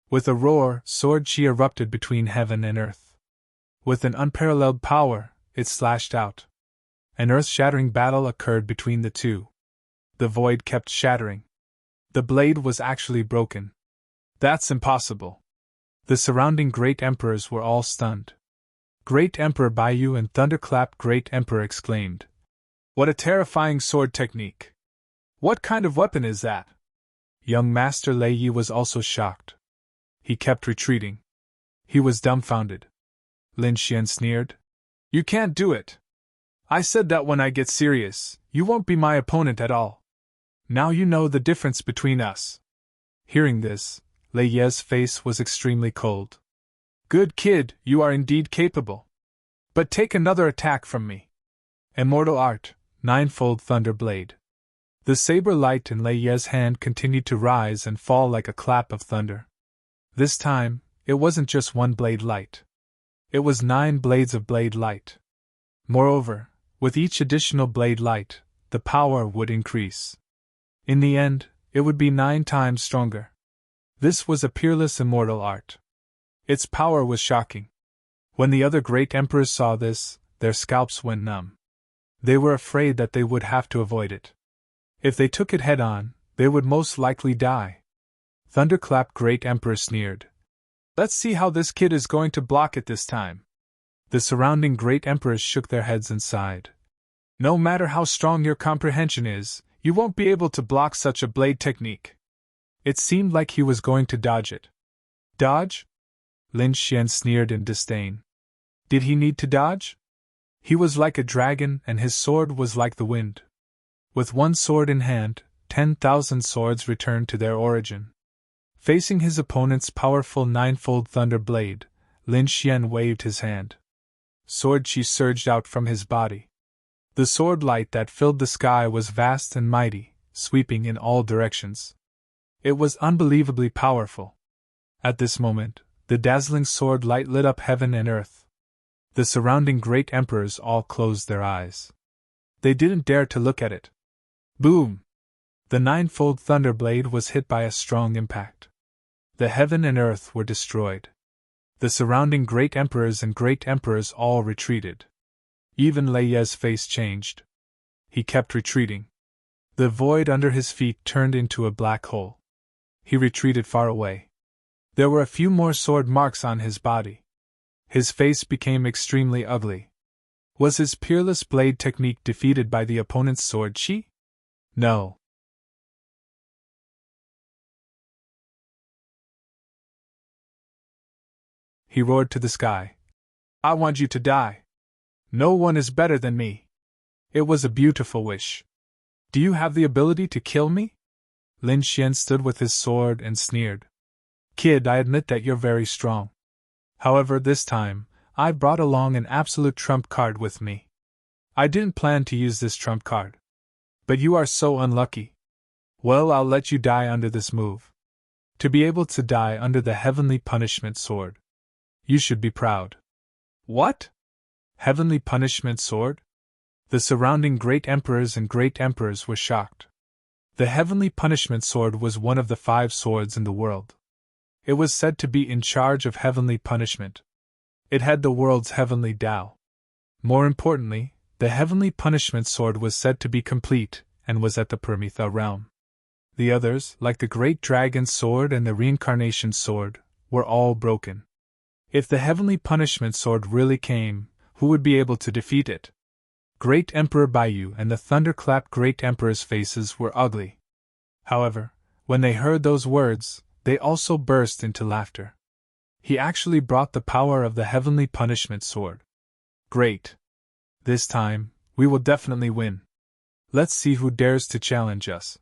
With a roar, sword chi erupted between heaven and earth. With an unparalleled power, it slashed out. An earth-shattering battle occurred between the two. The void kept shattering. The blade was actually broken. That's impossible. The surrounding great emperors were all stunned. Great Emperor Baiyu and Thunderclap Great Emperor exclaimed. What a terrifying sword technique! What kind of weapon is that? Young Master Lei Yi was also shocked. He kept retreating. He was dumbfounded. Lin Xian sneered. You can't do it. I said that when I get serious, you won't be my opponent at all. Now you know the difference between us. Hearing this, Lei Ye's face was extremely cold. Good kid, you are indeed capable. But take another attack from me. Immortal Art, Ninefold Thunder Blade. The saber light in Lei Ye's hand continued to rise and fall like a clap of thunder. This time, it wasn't just one blade light. It was 9 blades of blade light. Moreover, with each additional blade light, the power would increase. In the end, it would be 9 times stronger. This was a peerless immortal art. Its power was shocking. When the other great emperors saw this, their scalps went numb. They were afraid that they would have to avoid it. If they took it head-on, they would most likely die. Thunderclap Great Emperor sneered. Let's see how this kid is going to block it this time. The surrounding great emperors shook their heads and sighed. No matter how strong your comprehension is, you won't be able to block such a blade technique. It seemed like he was going to dodge it. Dodge? Lin Xian sneered in disdain. Did he need to dodge? He was like a dragon and his sword was like the wind. With one sword in hand, 10,000 swords returned to their origin. Facing his opponent's powerful ninefold thunder blade, Lin Xian waved his hand. Sword chi surged out from his body. The sword light that filled the sky was vast and mighty, sweeping in all directions. It was unbelievably powerful. At this moment, the dazzling sword light lit up heaven and earth. The surrounding great emperors all closed their eyes. They didn't dare to look at it. Boom! The ninefold thunder blade was hit by a strong impact. The heaven and earth were destroyed. The surrounding great emperors and great emperors all retreated. Even Lei Ye's face changed. He kept retreating. The void under his feet turned into a black hole. He retreated far away. There were a few more sword marks on his body. His face became extremely ugly. Was his peerless blade technique defeated by the opponent's sword chi? No. He roared to the sky. I want you to die. No one is better than me. It was a beautiful wish. Do you have the ability to kill me? Lin Xian stood with his sword and sneered. Kid, I admit that you're very strong. However, this time, I brought along an absolute trump card with me. I didn't plan to use this trump card. But you are so unlucky. Well, I'll let you die under this move. To be able to die under the heavenly punishment sword. You should be proud. What? Heavenly punishment sword? The surrounding great emperors and great emperors were shocked. The heavenly punishment sword was one of the 5 swords in the world. It was said to be in charge of heavenly punishment. It had the world's heavenly Tao. More importantly, the heavenly punishment sword was said to be complete, and was at the Prometha realm. The others, like the great dragon sword and the reincarnation sword, were all broken. If the heavenly punishment sword really came, who would be able to defeat it? Great Emperor Baiyu and the thunderclap Great Emperor's faces were ugly. However, when they heard those words, they also burst into laughter. He actually brought the power of the heavenly punishment sword. Great! This time, we will definitely win. Let's see who dares to challenge us.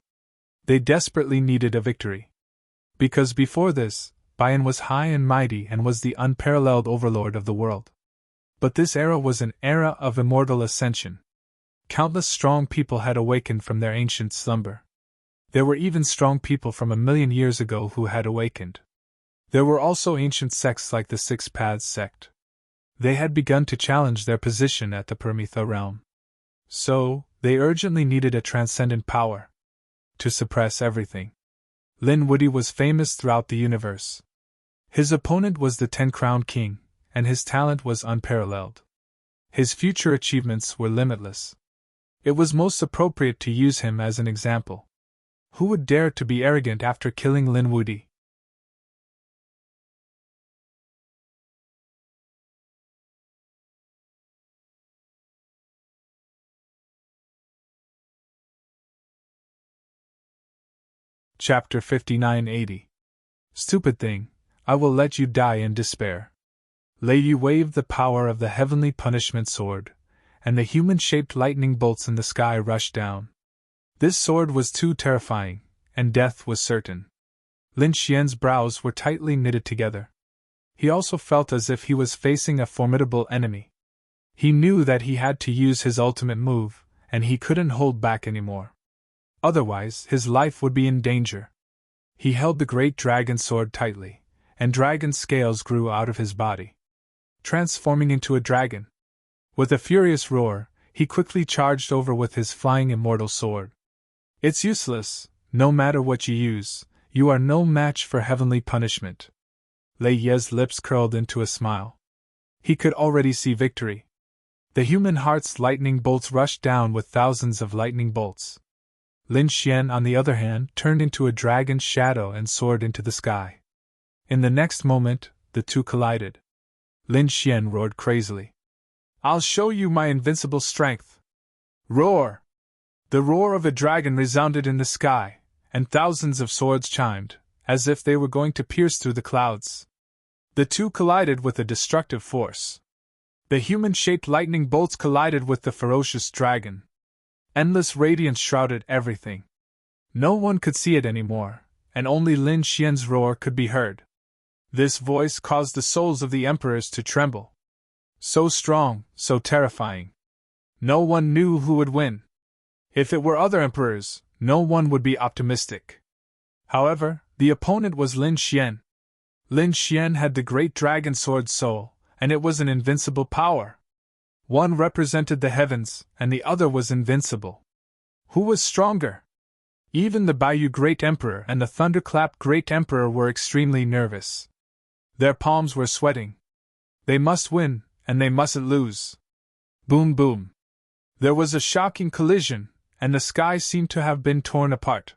They desperately needed a victory. Because before this, Baiyan was high and mighty and was the unparalleled overlord of the world. But this era was an era of immortal ascension. Countless strong people had awakened from their ancient slumber. There were even strong people from 1,000,000 years ago who had awakened. There were also ancient sects like the Six Paths sect. They had begun to challenge their position at the Prometha realm. So, they urgently needed a transcendent power to suppress everything. Lin Wude was famous throughout the universe. His opponent was the 10-crowned king, and his talent was unparalleled. His future achievements were limitless. It was most appropriate to use him as an example. Who would dare to be arrogant after killing Lin Wude? Chapter 5980. Stupid thing, I will let you die in despair. Lei Yu waved the power of the heavenly punishment sword, and the human-shaped lightning bolts in the sky rushed down. This sword was too terrifying, and death was certain. Lin Xian's brows were tightly knitted together. He also felt as if he was facing a formidable enemy. He knew that he had to use his ultimate move, and he couldn't hold back anymore. Otherwise, his life would be in danger. He held the great dragon sword tightly, and dragon scales grew out of his body, transforming into a dragon. With a furious roar, he quickly charged over with his flying immortal sword. It's useless, no matter what you use, you are no match for heavenly punishment. Lei Ye's lips curled into a smile. He could already see victory. The human heart's lightning bolts rushed down with thousands of lightning bolts. Lin Xian, on the other hand, turned into a dragon's shadow and soared into the sky. In the next moment, the two collided. Lin Xian roared crazily. I'll show you my invincible strength! Roar! The roar of a dragon resounded in the sky, and thousands of swords chimed, as if they were going to pierce through the clouds. The two collided with a destructive force. The human-shaped lightning bolts collided with the ferocious dragon. Endless radiance shrouded everything. No one could see it anymore, and only Lin Xian's roar could be heard. This voice caused the souls of the emperors to tremble. So strong, so terrifying. No one knew who would win. If it were other emperors, no one would be optimistic. However, the opponent was Lin Xian. Lin Xian had the great dragon sword soul, and it was an invincible power. One represented the heavens, and the other was invincible. Who was stronger? Even the Baiyu Great Emperor and the Thunderclap Great Emperor were extremely nervous. Their palms were sweating. They must win, and they mustn't lose. Boom boom. There was a shocking collision, and the sky seemed to have been torn apart.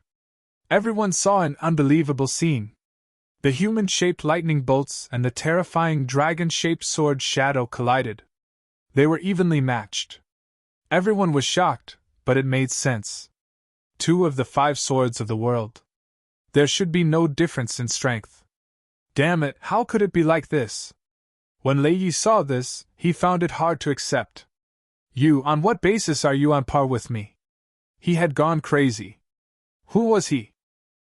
Everyone saw an unbelievable scene. The human-shaped lightning bolts and the terrifying dragon-shaped sword shadow collided. They were evenly matched. Everyone was shocked, but it made sense. 2 of the 5 swords of the world. There should be no difference in strength. Damn it, how could it be like this? When Lei Yi saw this, he found it hard to accept. You, on what basis are you on par with me? He had gone crazy. Who was he?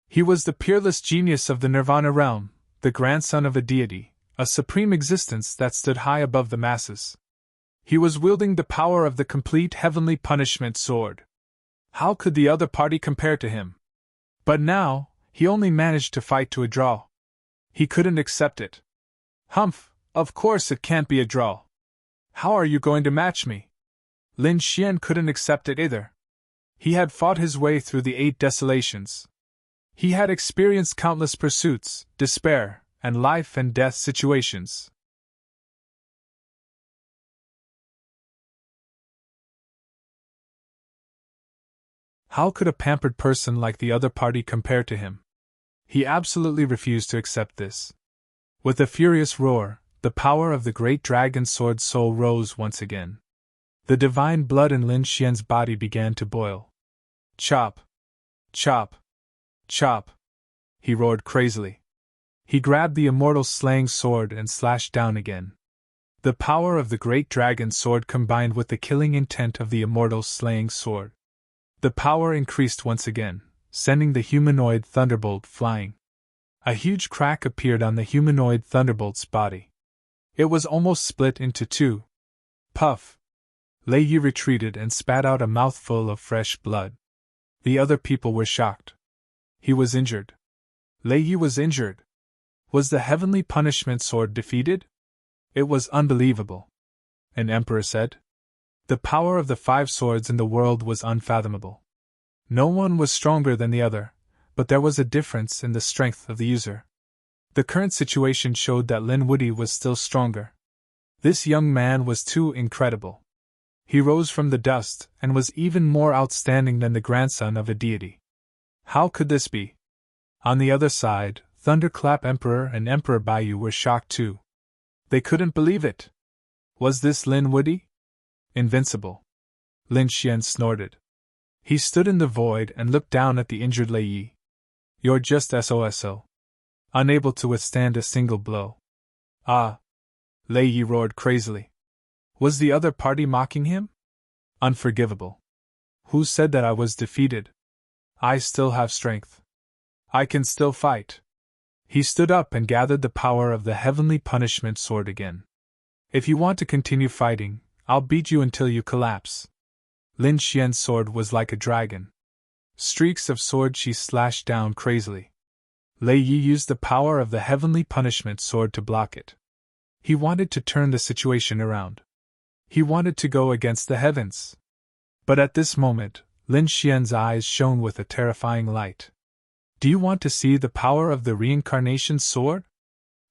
He was the peerless genius of the Nirvana realm, the grandson of a deity, a supreme existence that stood high above the masses. He was wielding the power of the complete heavenly punishment sword. How could the other party compare to him? But now, he only managed to fight to a draw. He couldn't accept it. Humph, of course it can't be a draw. How are you going to match me? Lin Xian couldn't accept it either. He had fought his way through the 8 desolations. He had experienced countless pursuits, despair, and life and death situations. How could a pampered person like the other party compare to him? He absolutely refused to accept this. With a furious roar, the power of the great dragon sword soul rose once again. The divine blood in Lin Xian's body began to boil. Chop! Chop! Chop! He roared crazily. He grabbed the immortal slaying sword and slashed down again. The power of the great dragon sword combined with the killing intent of the immortal slaying sword. The power increased once again, sending the humanoid thunderbolt flying. A huge crack appeared on the humanoid thunderbolt's body. It was almost split into 2. Puff! Lei Yi retreated and spat out a mouthful of fresh blood. The other people were shocked. He was injured. Lei Yi was injured. Was the heavenly punishment sword defeated? It was unbelievable. An emperor said. The power of the 5 swords in the world was unfathomable. No one was stronger than the other, but there was a difference in the strength of the user. The current situation showed that Lin Wuyi was still stronger. This young man was too incredible. He rose from the dust and was even more outstanding than the grandson of a deity. How could this be? On the other side, Thunderclap Emperor and Emperor Baiyu were shocked too. They couldn't believe it. Was this Lin Wuyi? Invincible. Lin Xian snorted. He stood in the void and looked down at the injured Lei Yi. You're just SOSO. Unable to withstand a single blow. Ah! Lei Yi roared crazily. Was the other party mocking him? Unforgivable. Who said that I was defeated? I still have strength. I can still fight. He stood up and gathered the power of the heavenly punishment sword again. If you want to continue fighting, I'll beat you until you collapse. Lin Xian's sword was like a dragon. Streaks of sword she slashed down crazily. Lei Yi used the power of the heavenly punishment sword to block it. He wanted to turn the situation around. He wanted to go against the heavens. But at this moment, Lin Xian's eyes shone with a terrifying light. Do you want to see the power of the reincarnation sword?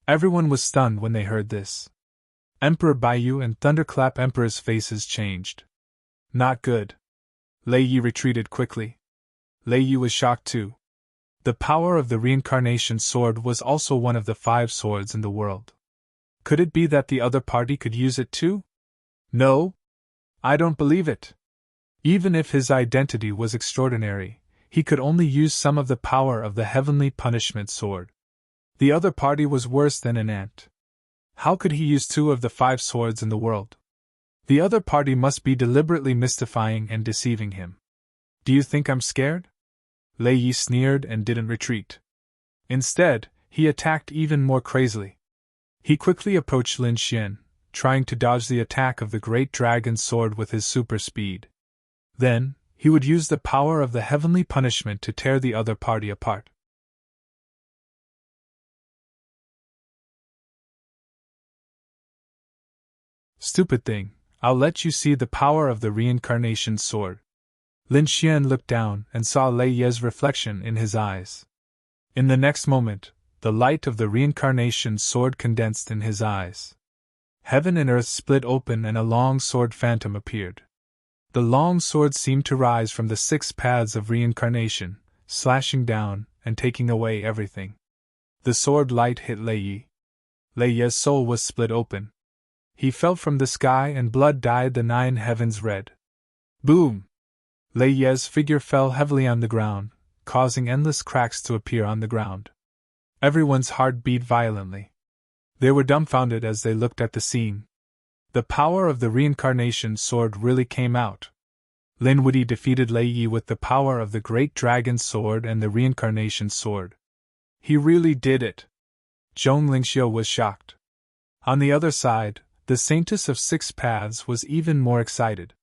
Everyone was stunned when they heard this. Emperor Baiyu and Thunderclap Emperor's faces changed. Not good. Lei Yi retreated quickly. Lei Yi was shocked too. The power of the reincarnation sword was also one of the 5 swords in the world. Could it be that the other party could use it too? No? I don't believe it. Even if his identity was extraordinary, he could only use some of the power of the heavenly punishment sword. The other party was worse than an ant. How could he use 2 of the 5 swords in the world? The other party must be deliberately mystifying and deceiving him. Do you think I'm scared? Lei Yi sneered and didn't retreat. Instead, he attacked even more crazily. He quickly approached Lin Xian, trying to dodge the attack of the great dragon's sword with his super speed. Then, he would use the power of the heavenly punishment to tear the other party apart. Stupid thing, I'll let you see the power of the reincarnation sword. Lin Xian looked down and saw Lei Ye's reflection in his eyes. In the next moment, the light of the reincarnation sword condensed in his eyes. Heaven and earth split open and a long sword phantom appeared. The long sword seemed to rise from the 6 paths of reincarnation, slashing down and taking away everything. The sword light hit Lei Yi. Lei Ye's soul was split open. He fell from the sky and blood dyed the 9 heavens red. Boom! Lei Ye's figure fell heavily on the ground, causing endless cracks to appear on the ground. Everyone's heart beat violently. They were dumbfounded as they looked at the scene. The power of the reincarnation sword really came out. Lin Wuyi defeated Lei Yi with the power of the great dragon's sword and the reincarnation sword. He really did it. Zhong Lingxiu was shocked. On the other side, the Saintess of 6 Paths was even more excited.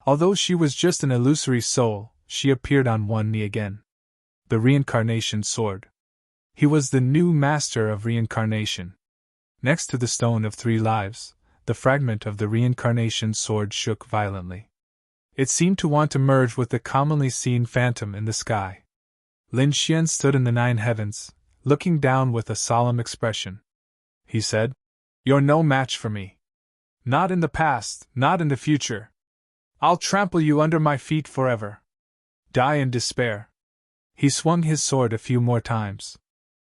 Although she was just an illusory soul, she appeared on one knee again. The reincarnation sword. He was the new master of reincarnation. Next to the stone of 3 lives, the fragment of the reincarnation sword shook violently. It seemed to want to merge with the commonly seen phantom in the sky. Lin Xian stood in the 9 heavens, looking down with a solemn expression. He said, "You're no match for me. Not in the past, not in the future. I'll trample you under my feet forever. Die in despair." He swung his sword a few more times.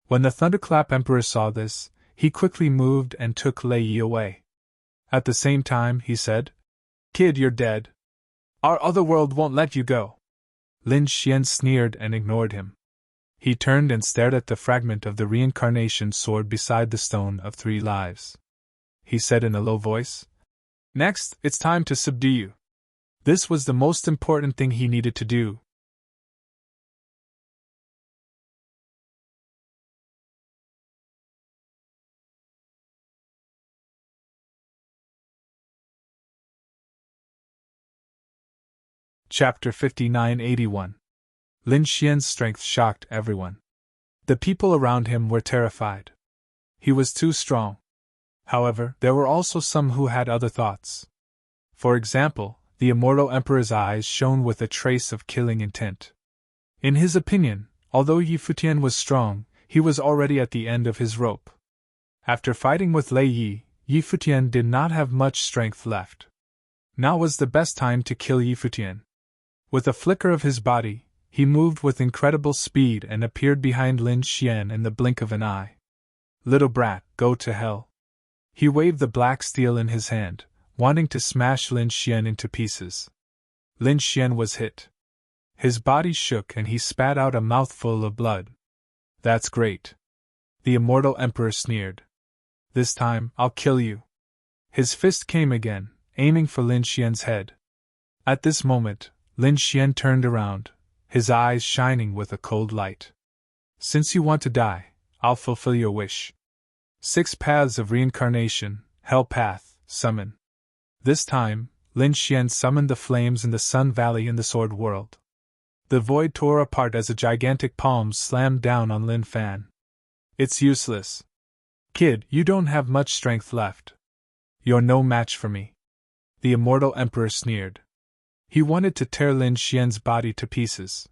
When the Thunderclap Emperor saw this, he quickly moved and took Lei Yi away. At the same time, he said, "Kid, you're dead. Our other world won't let you go." Lin Xian sneered and ignored him. He turned and stared at the fragment of the reincarnation sword beside the stone of 3 lives. He said in a low voice, "Next, it's time to subdue you." This was the most important thing he needed to do. Chapter 5981. Lin Xian's strength shocked everyone. The people around him were terrified. He was too strong. However, there were also some who had other thoughts. For example, the immortal emperor's eyes shone with a trace of killing intent. In his opinion, although Yi Futian was strong, he was already at the end of his rope. After fighting with Lei Yi, Yi Futian did not have much strength left. Now was the best time to kill Yi Futian. With a flicker of his body, he moved with incredible speed and appeared behind Lin Xian in the blink of an eye. "Little brat, go to hell." He waved the black steel in his hand, wanting to smash Lin Xian into pieces. Lin Xian was hit. His body shook and he spat out a mouthful of blood. "That's great." The immortal emperor sneered. "This time, I'll kill you." His fist came again, aiming for Lin Xian's head. At this moment, Lin Xian turned around, his eyes shining with a cold light. "Since you want to die, I'll fulfill your wish. 6 paths of reincarnation, Hell Path, summon." This time, Lin Xian summoned the flames in the Sun Valley in the Sword World. The void tore apart as a gigantic palm slammed down on Lin Fan. "It's useless. Kid, you don't have much strength left. You're no match for me." The immortal emperor sneered. He wanted to tear Lin Xian's body to pieces.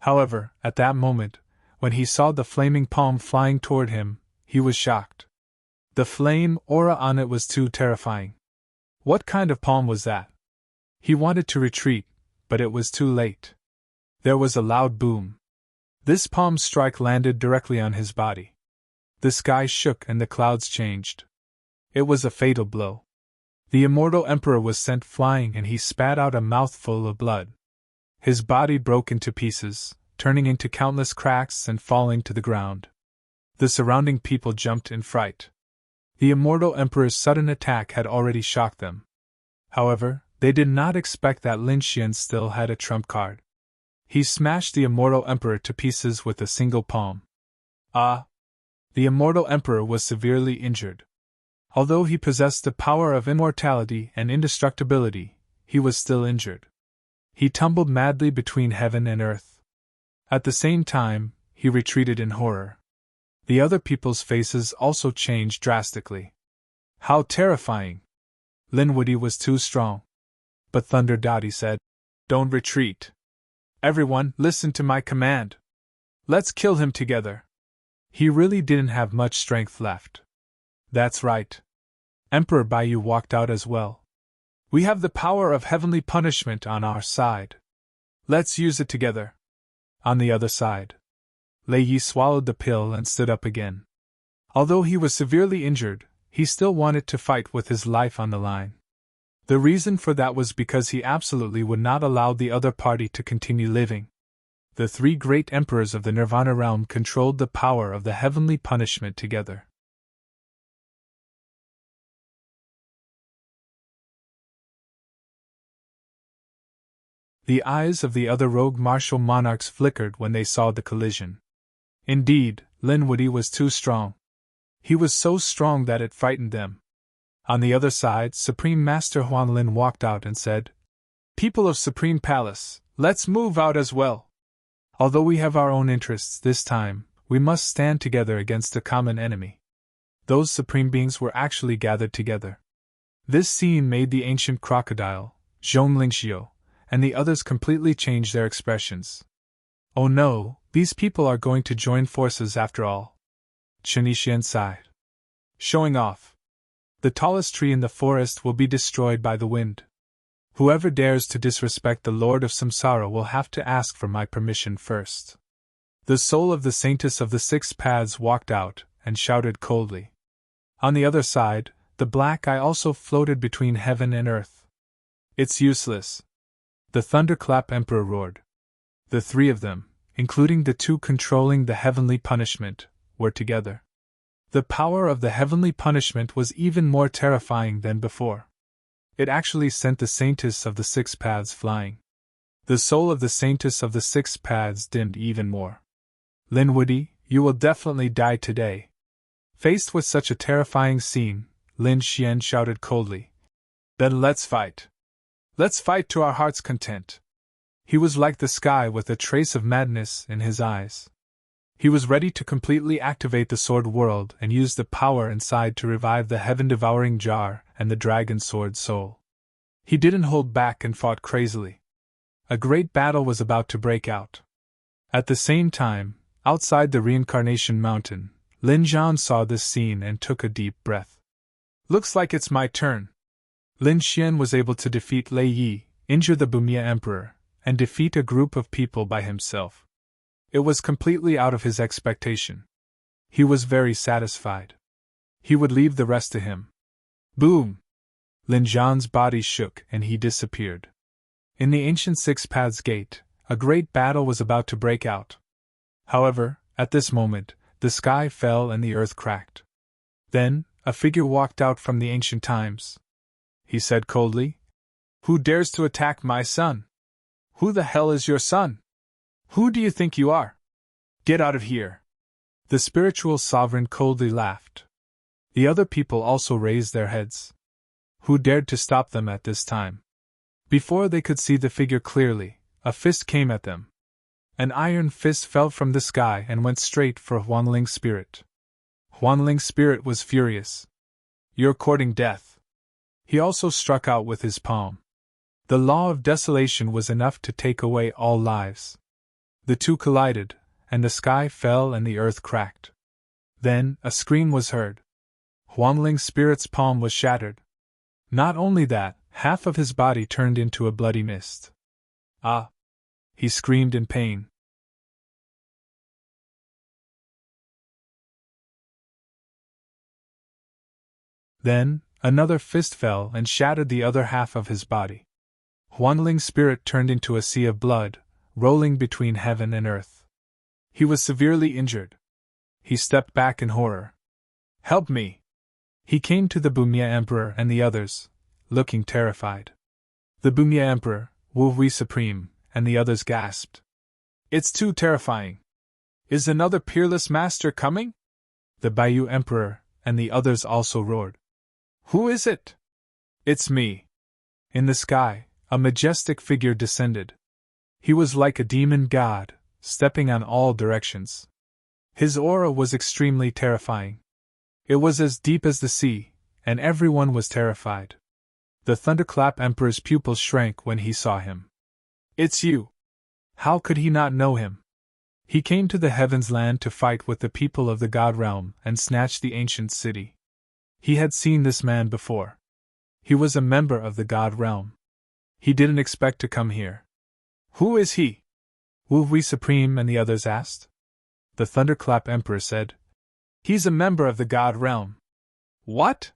However, at that moment, when he saw the flaming palm flying toward him, he was shocked. The flame aura on it was too terrifying. What kind of palm was that? He wanted to retreat, but it was too late. There was a loud boom. This palm strike landed directly on his body. The sky shook and the clouds changed. It was a fatal blow. The immortal emperor was sent flying and he spat out a mouthful of blood. His body broke into pieces, turning into countless cracks and falling to the ground. The surrounding people jumped in fright. The immortal emperor's sudden attack had already shocked them. However, they did not expect that Lin Xian still had a trump card. He smashed the immortal emperor to pieces with a single palm. Ah! The immortal emperor was severely injured. Although he possessed the power of immortality and indestructibility, he was still injured. He tumbled madly between heaven and earth. At the same time, he retreated in horror. The other people's faces also changed drastically. How terrifying! Linwoody was too strong. But Thunder Dotty said, "Don't retreat. Everyone, listen to my command. Let's kill him together." He really didn't have much strength left. That's right. Emperor Baiyu walked out as well. We have the power of heavenly punishment on our side. Let's use it together. On the other side. Lei Yi swallowed the pill and stood up again. Although he was severely injured, he still wanted to fight with his life on the line. The reason for that was because he absolutely would not allow the other party to continue living. The three great emperors of the Nirvana realm controlled the power of the heavenly punishment together. The eyes of the other rogue martial monarchs flickered when they saw the collision. Indeed, Linwoody was too strong. He was so strong that it frightened them. On the other side, Supreme Master Huanlin walked out and said, "People of Supreme Palace, let's move out as well. Although we have our own interests this time, we must stand together against a common enemy." Those supreme beings were actually gathered together. This scene made the ancient crocodile, Zhong Lingxiu, and the others completely change their expressions. Oh no, these people are going to join forces after all. Chen Yixian sighed. Showing off. The tallest tree in the forest will be destroyed by the wind. Whoever dares to disrespect the Lord of Samsara will have to ask for my permission first. The soul of the Saintess of the Six Paths walked out and shouted coldly. On the other side, the black eye also floated between heaven and earth. It's useless. The Thunderclap Emperor roared. The three of them, including the two controlling the heavenly punishment, were together. The power of the heavenly punishment was even more terrifying than before. It actually sent the Saintess of the Six Paths flying. The soul of the Saintess of the Six Paths dimmed even more. Linwoody, you will definitely die today. Faced with such a terrifying scene, Lin Xian shouted coldly. Then let's fight. Let's fight to our heart's content. He was like the sky with a trace of madness in his eyes. He was ready to completely activate the sword world and use the power inside to revive the heaven-devouring jar and the dragon sword soul. He didn't hold back and fought crazily. A great battle was about to break out. At the same time, outside the reincarnation mountain, Lin Zhan saw this scene and took a deep breath. Looks like it's my turn. Lin Xian was able to defeat Lei Yi, injure the Bumia Emperor, and defeat a group of people by himself. It was completely out of his expectation. He was very satisfied. He would leave the rest to him. Boom! Lin Zhan's body shook and he disappeared. In the ancient Six Paths Gate, a great battle was about to break out. However, at this moment, the sky fell and the earth cracked. Then, a figure walked out from the ancient times. He said coldly, "Who dares to attack my son? Who the hell is your son? Who do you think you are? Get out of here." The spiritual sovereign coldly laughed. The other people also raised their heads. Who dared to stop them at this time? Before they could see the figure clearly, a fist came at them. An iron fist fell from the sky and went straight for Huanling's spirit. Huanling's spirit was furious. "You're courting death." He also struck out with his palm. The law of desolation was enough to take away all lives. The two collided, and the sky fell and the earth cracked. Then, a scream was heard. Huanling's spirit's palm was shattered. Not only that, half of his body turned into a bloody mist. "Ah!" he screamed in pain. Then, Another fist fell and shattered the other half of his body. Huanling's spirit turned into a sea of blood, rolling between heaven and earth. He was severely injured. He stepped back in horror. "Help me!" He came to the Bumia Emperor and the others, looking terrified. The Bumia Emperor, Wu Hui Supreme, and the others gasped. "It's too terrifying. Is another peerless master coming?" The Baiyu Emperor and the others also roared. "Who is it?" "It's me." In the sky, a majestic figure descended. He was like a demon god, stepping on all directions. His aura was extremely terrifying. It was as deep as the sea, and everyone was terrified. The Thunderclap Emperor's pupils shrank when he saw him. "It's you!" How could he not know him? He came to the Heavens Land to fight with the people of the God Realm and snatch the ancient city. He had seen this man before. He was a member of the God Realm. He didn't expect to come here. "Who is he?" Wu Hui Supreme and the others asked. The Thunderclap Emperor said, "He's a member of the God Realm." "What?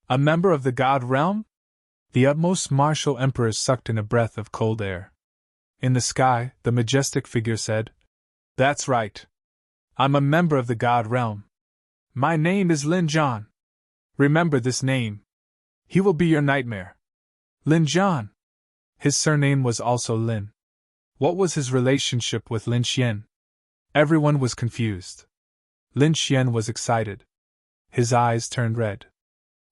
A member of the God Realm?" The utmost martial emperors sucked in a breath of cold air. In the sky, the majestic figure said, "That's right. I'm a member of the God Realm. My name is Lin Zhan. Remember this name. He will be your nightmare." Lin Zhan. His surname was also Lin. What was his relationship with Lin Xian? Everyone was confused. Lin Xian was excited. His eyes turned red.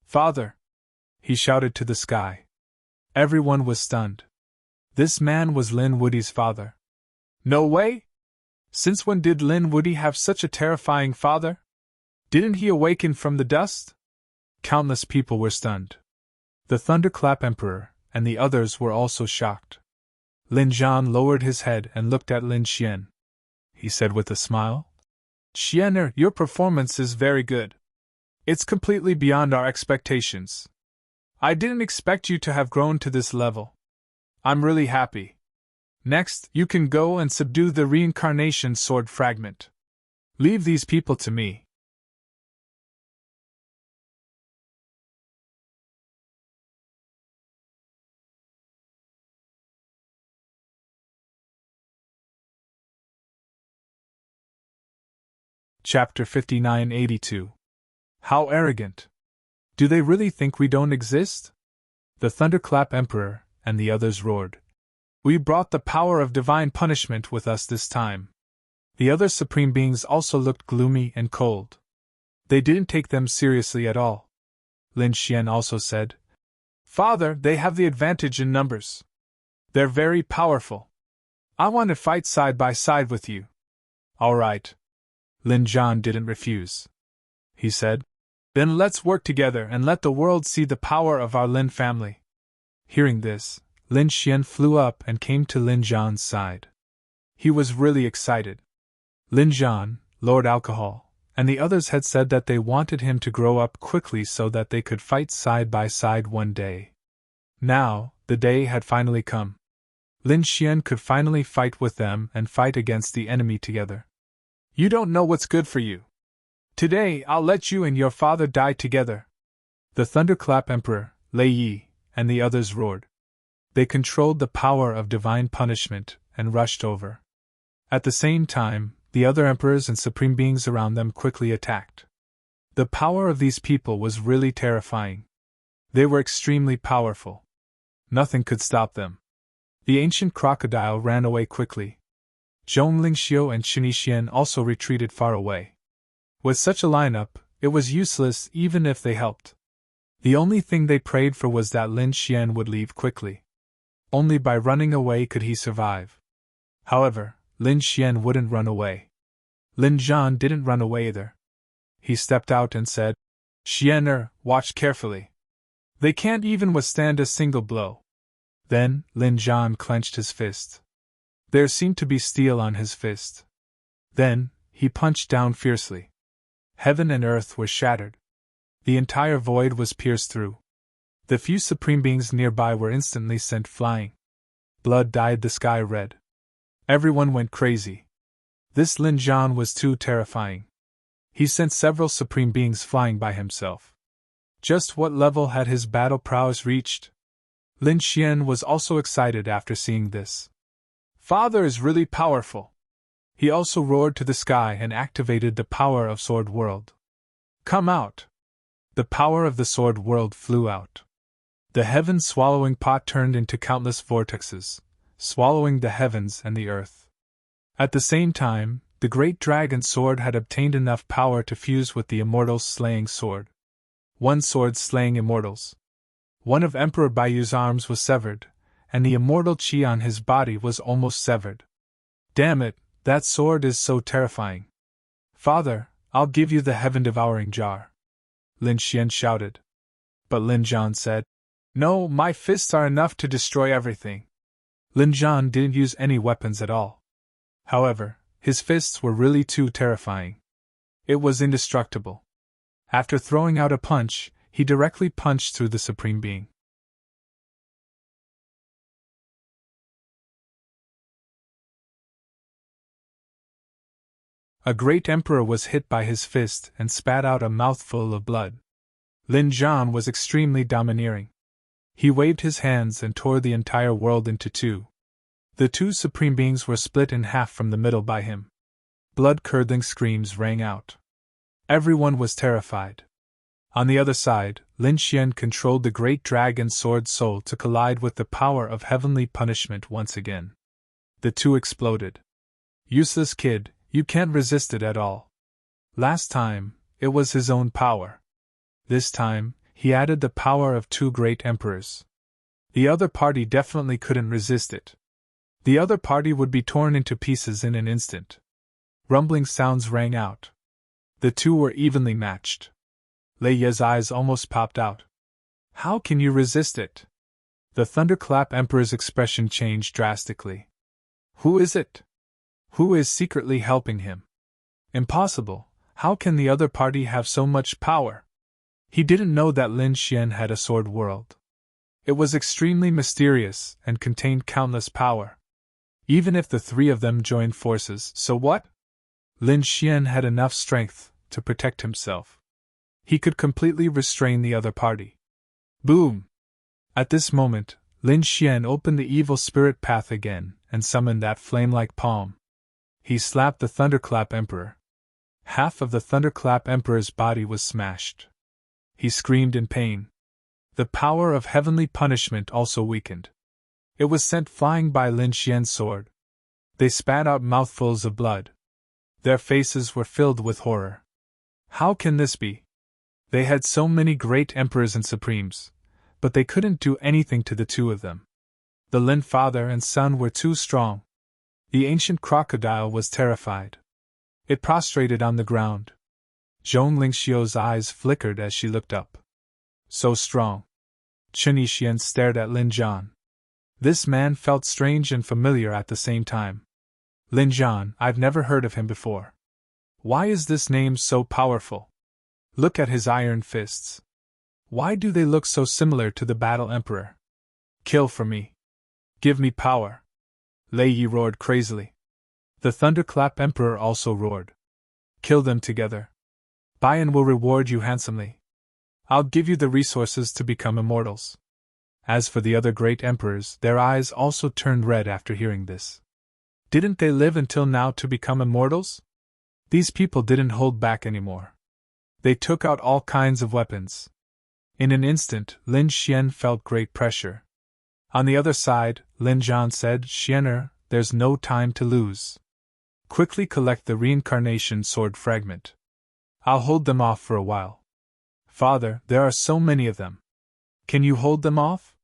"Father!" he shouted to the sky. Everyone was stunned. This man was Lin Wudi's father. "No way! Since when did Lin Wudi have such a terrifying father? Didn't he awaken from the dust?" Countless people were stunned. The Thunderclap Emperor and the others were also shocked. Lin Zhan lowered his head and looked at Lin Xian. He said with a smile, "Xianer, your performance is very good. It's completely beyond our expectations. I didn't expect you to have grown to this level. I'm really happy. Next, you can go and subdue the reincarnation sword fragment. Leave these people to me." Chapter 5982. How arrogant! Do they really think we don't exist? The Thunderclap Emperor and the others roared. "We brought the power of divine punishment with us this time." The other supreme beings also looked gloomy and cold. They didn't take them seriously at all. Lin Xian also said, "Father, they have the advantage in numbers. They're very powerful. I want to fight side by side with you." "All right." Lin Zhan didn't refuse. He said, "Then let's work together and let the world see the power of our Lin family." Hearing this, Lin Xian flew up and came to Lin Zhan's side. He was really excited. Lin Zhan, Lord Alcohol, and the others had said that they wanted him to grow up quickly so that they could fight side by side one day. Now, the day had finally come. Lin Xian could finally fight with them and fight against the enemy together. "You don't know what's good for you. Today I'll let you and your father die together." The Thunderclap Emperor, Lei Yi, and the others roared. They controlled the power of divine punishment and rushed over. At the same time, the other emperors and supreme beings around them quickly attacked. The power of these people was really terrifying. They were extremely powerful. Nothing could stop them. The ancient crocodile ran away quickly. Zhong Lingxiu and Qin Xian also retreated far away. With such a lineup, it was useless even if they helped. The only thing they prayed for was that Lin Xian would leave quickly. Only by running away could he survive. However, Lin Xian wouldn't run away. Lin Zhan didn't run away either. He stepped out and said, "Xianer, watch carefully. They can't even withstand a single blow." Then, Lin Zhan clenched his fist. There seemed to be steel on his fist. Then, he punched down fiercely. Heaven and earth were shattered. The entire void was pierced through. The few supreme beings nearby were instantly sent flying. Blood dyed the sky red. Everyone went crazy. This Lin Zhan was too terrifying. He sent several supreme beings flying by himself. Just what level had his battle prowess reached? Lin Xian was also excited after seeing this. Father is really powerful. He also roared to the sky and activated the power of Sword World. Come out! The power of the Sword World flew out. The heaven-swallowing pot turned into countless vortexes, swallowing the heavens and the earth. At the same time, the great dragon sword had obtained enough power to fuse with the immortals' slaying sword. One sword slaying immortals. One of Emperor Baiyu's arms was severed, and the immortal chi on his body was almost severed. Damn it, that sword is so terrifying. Father, I'll give you the heaven-devouring jar. Lin Xian shouted. But Lin Zhan said, No, my fists are enough to destroy everything. Lin Zhan didn't use any weapons at all. However, his fists were really too terrifying. It was indestructible. After throwing out a punch, he directly punched through the Supreme Being. A great emperor was hit by his fist and spat out a mouthful of blood. Lin Zhan was extremely domineering. He waved his hands and tore the entire world into two. The two Supreme Beings were split in half from the middle by him. Blood-curdling screams rang out. Everyone was terrified. On the other side, Lin Xian controlled the great dragon sword soul to collide with the power of heavenly punishment once again. The two exploded. Useless kid, you can't resist it at all. Last time, it was his own power. This time, he added the power of two great emperors. The other party definitely couldn't resist it. The other party would be torn into pieces in an instant. Rumbling sounds rang out. The two were evenly matched. Lei Ye's eyes almost popped out. How can you resist it? The Thunderclap Emperor's expression changed drastically. Who is it? Who is secretly helping him? Impossible. How can the other party have so much power? He didn't know that Lin Xian had a sword world. It was extremely mysterious and contained countless power. Even if the three of them joined forces, so what? Lin Xian had enough strength to protect himself. He could completely restrain the other party. Boom! At this moment, Lin Xian opened the evil spirit path again and summoned that flame-like palm. He slapped the Thunderclap Emperor. Half of the Thunderclap Emperor's body was smashed. He screamed in pain. The power of heavenly punishment also weakened. It was sent flying by Lin Xian's sword. They spat out mouthfuls of blood. Their faces were filled with horror. How can this be? They had so many great emperors and supremes, but they couldn't do anything to the two of them. The Lin father and son were too strong. The ancient crocodile was terrified. It prostrated on the ground. Zhong Lingxiu's eyes flickered as she looked up. So strong. Chen Yixian stared at Lin Zhan. This man felt strange and familiar at the same time. Lin Zhan, I've never heard of him before. Why is this name so powerful? Look at his iron fists. Why do they look so similar to the Battle Emperor? Kill for me. Give me power. Lei Yi roared crazily. The Thunderclap Emperor also roared. Kill them together. Baiyan will reward you handsomely. I'll give you the resources to become immortals. As for the other great emperors, their eyes also turned red after hearing this. Didn't they live until now to become immortals? These people didn't hold back anymore. They took out all kinds of weapons. In an instant, Lin Xian felt great pressure. On the other side, Lin Zhan said, Xianer, there's no time to lose. Quickly collect the reincarnation sword fragment. I'll hold them off for a while. Father, there are so many of them. Can you hold them off?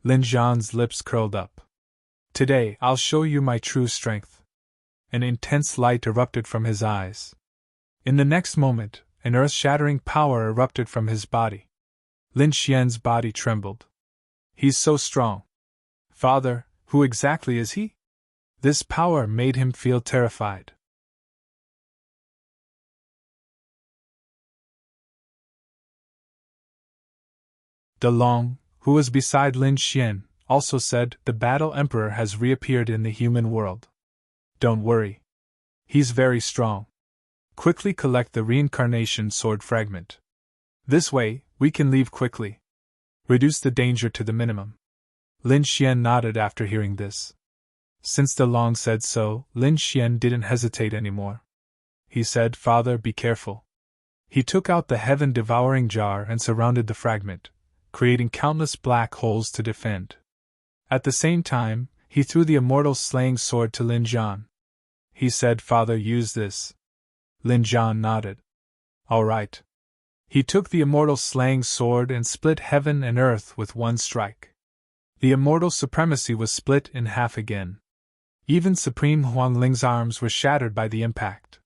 Lin Zhan's lips curled up. Today, I'll show you my true strength. An intense light erupted from his eyes. In the next moment, an earth-shattering power erupted from his body. Lin Xian's body trembled. He's so strong. Father, who exactly is he? This power made him feel terrified. De Long, who was beside Lin Xian, also said, The Battle Emperor has reappeared in the human world. Don't worry. He's very strong. Quickly collect the reincarnation sword fragment. This way, We can leave quickly. Reduce the danger to the minimum. Lin Xian nodded after hearing this. Since the Long said so, Lin Xian didn't hesitate anymore. He said, Father, be careful. He took out the heaven-devouring jar and surrounded the fragment, creating countless black holes to defend. At the same time, he threw the immortal slaying sword to Lin Jian. He said, Father, use this. Lin Jian nodded. All right. He took the immortal slaying sword and split heaven and earth with one strike. The immortal supremacy was split in half again. Even Supreme Huangling's arms were shattered by the impact.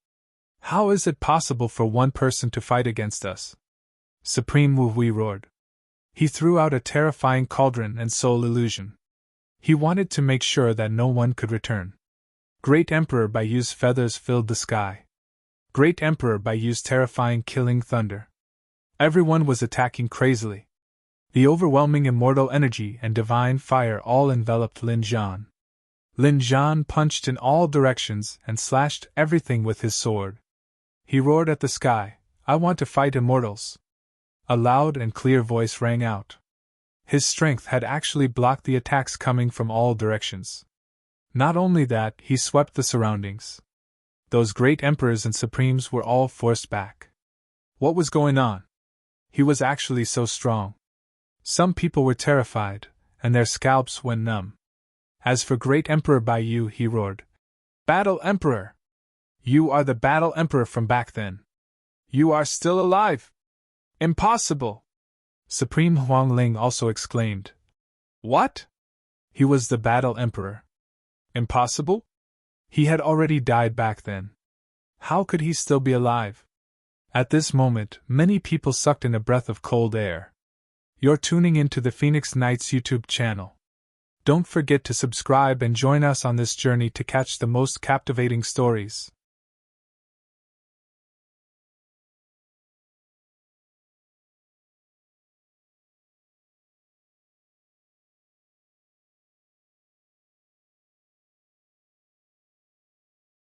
How is it possible for one person to fight against us? Supreme Wu Hui roared. He threw out a terrifying cauldron and soul illusion. He wanted to make sure that no one could return. Great Emperor Baiyu's feathers filled the sky. Great Emperor Baiyu's terrifying killing thunder. Everyone was attacking crazily. The overwhelming immortal energy and divine fire all enveloped Lin Jian. Lin Jian punched in all directions and slashed everything with his sword. He roared at the sky, I want to fight immortals. A loud and clear voice rang out. His strength had actually blocked the attacks coming from all directions. Not only that, he swept the surroundings. Those great emperors and supremes were all forced back. What was going on? He was actually so strong. Some people were terrified, and their scalps went numb. As for Great Emperor Baiyu, he roared, Battle Emperor! You are the Battle Emperor from back then. You are still alive! Impossible! Supreme Huangling also exclaimed. What? He was the Battle Emperor. Impossible? He had already died back then. How could he still be alive? At this moment, many people sucked in a breath of cold air. You're tuning into the Phoenix Knights YouTube channel. Don't forget to subscribe and join us on this journey to catch the most captivating stories.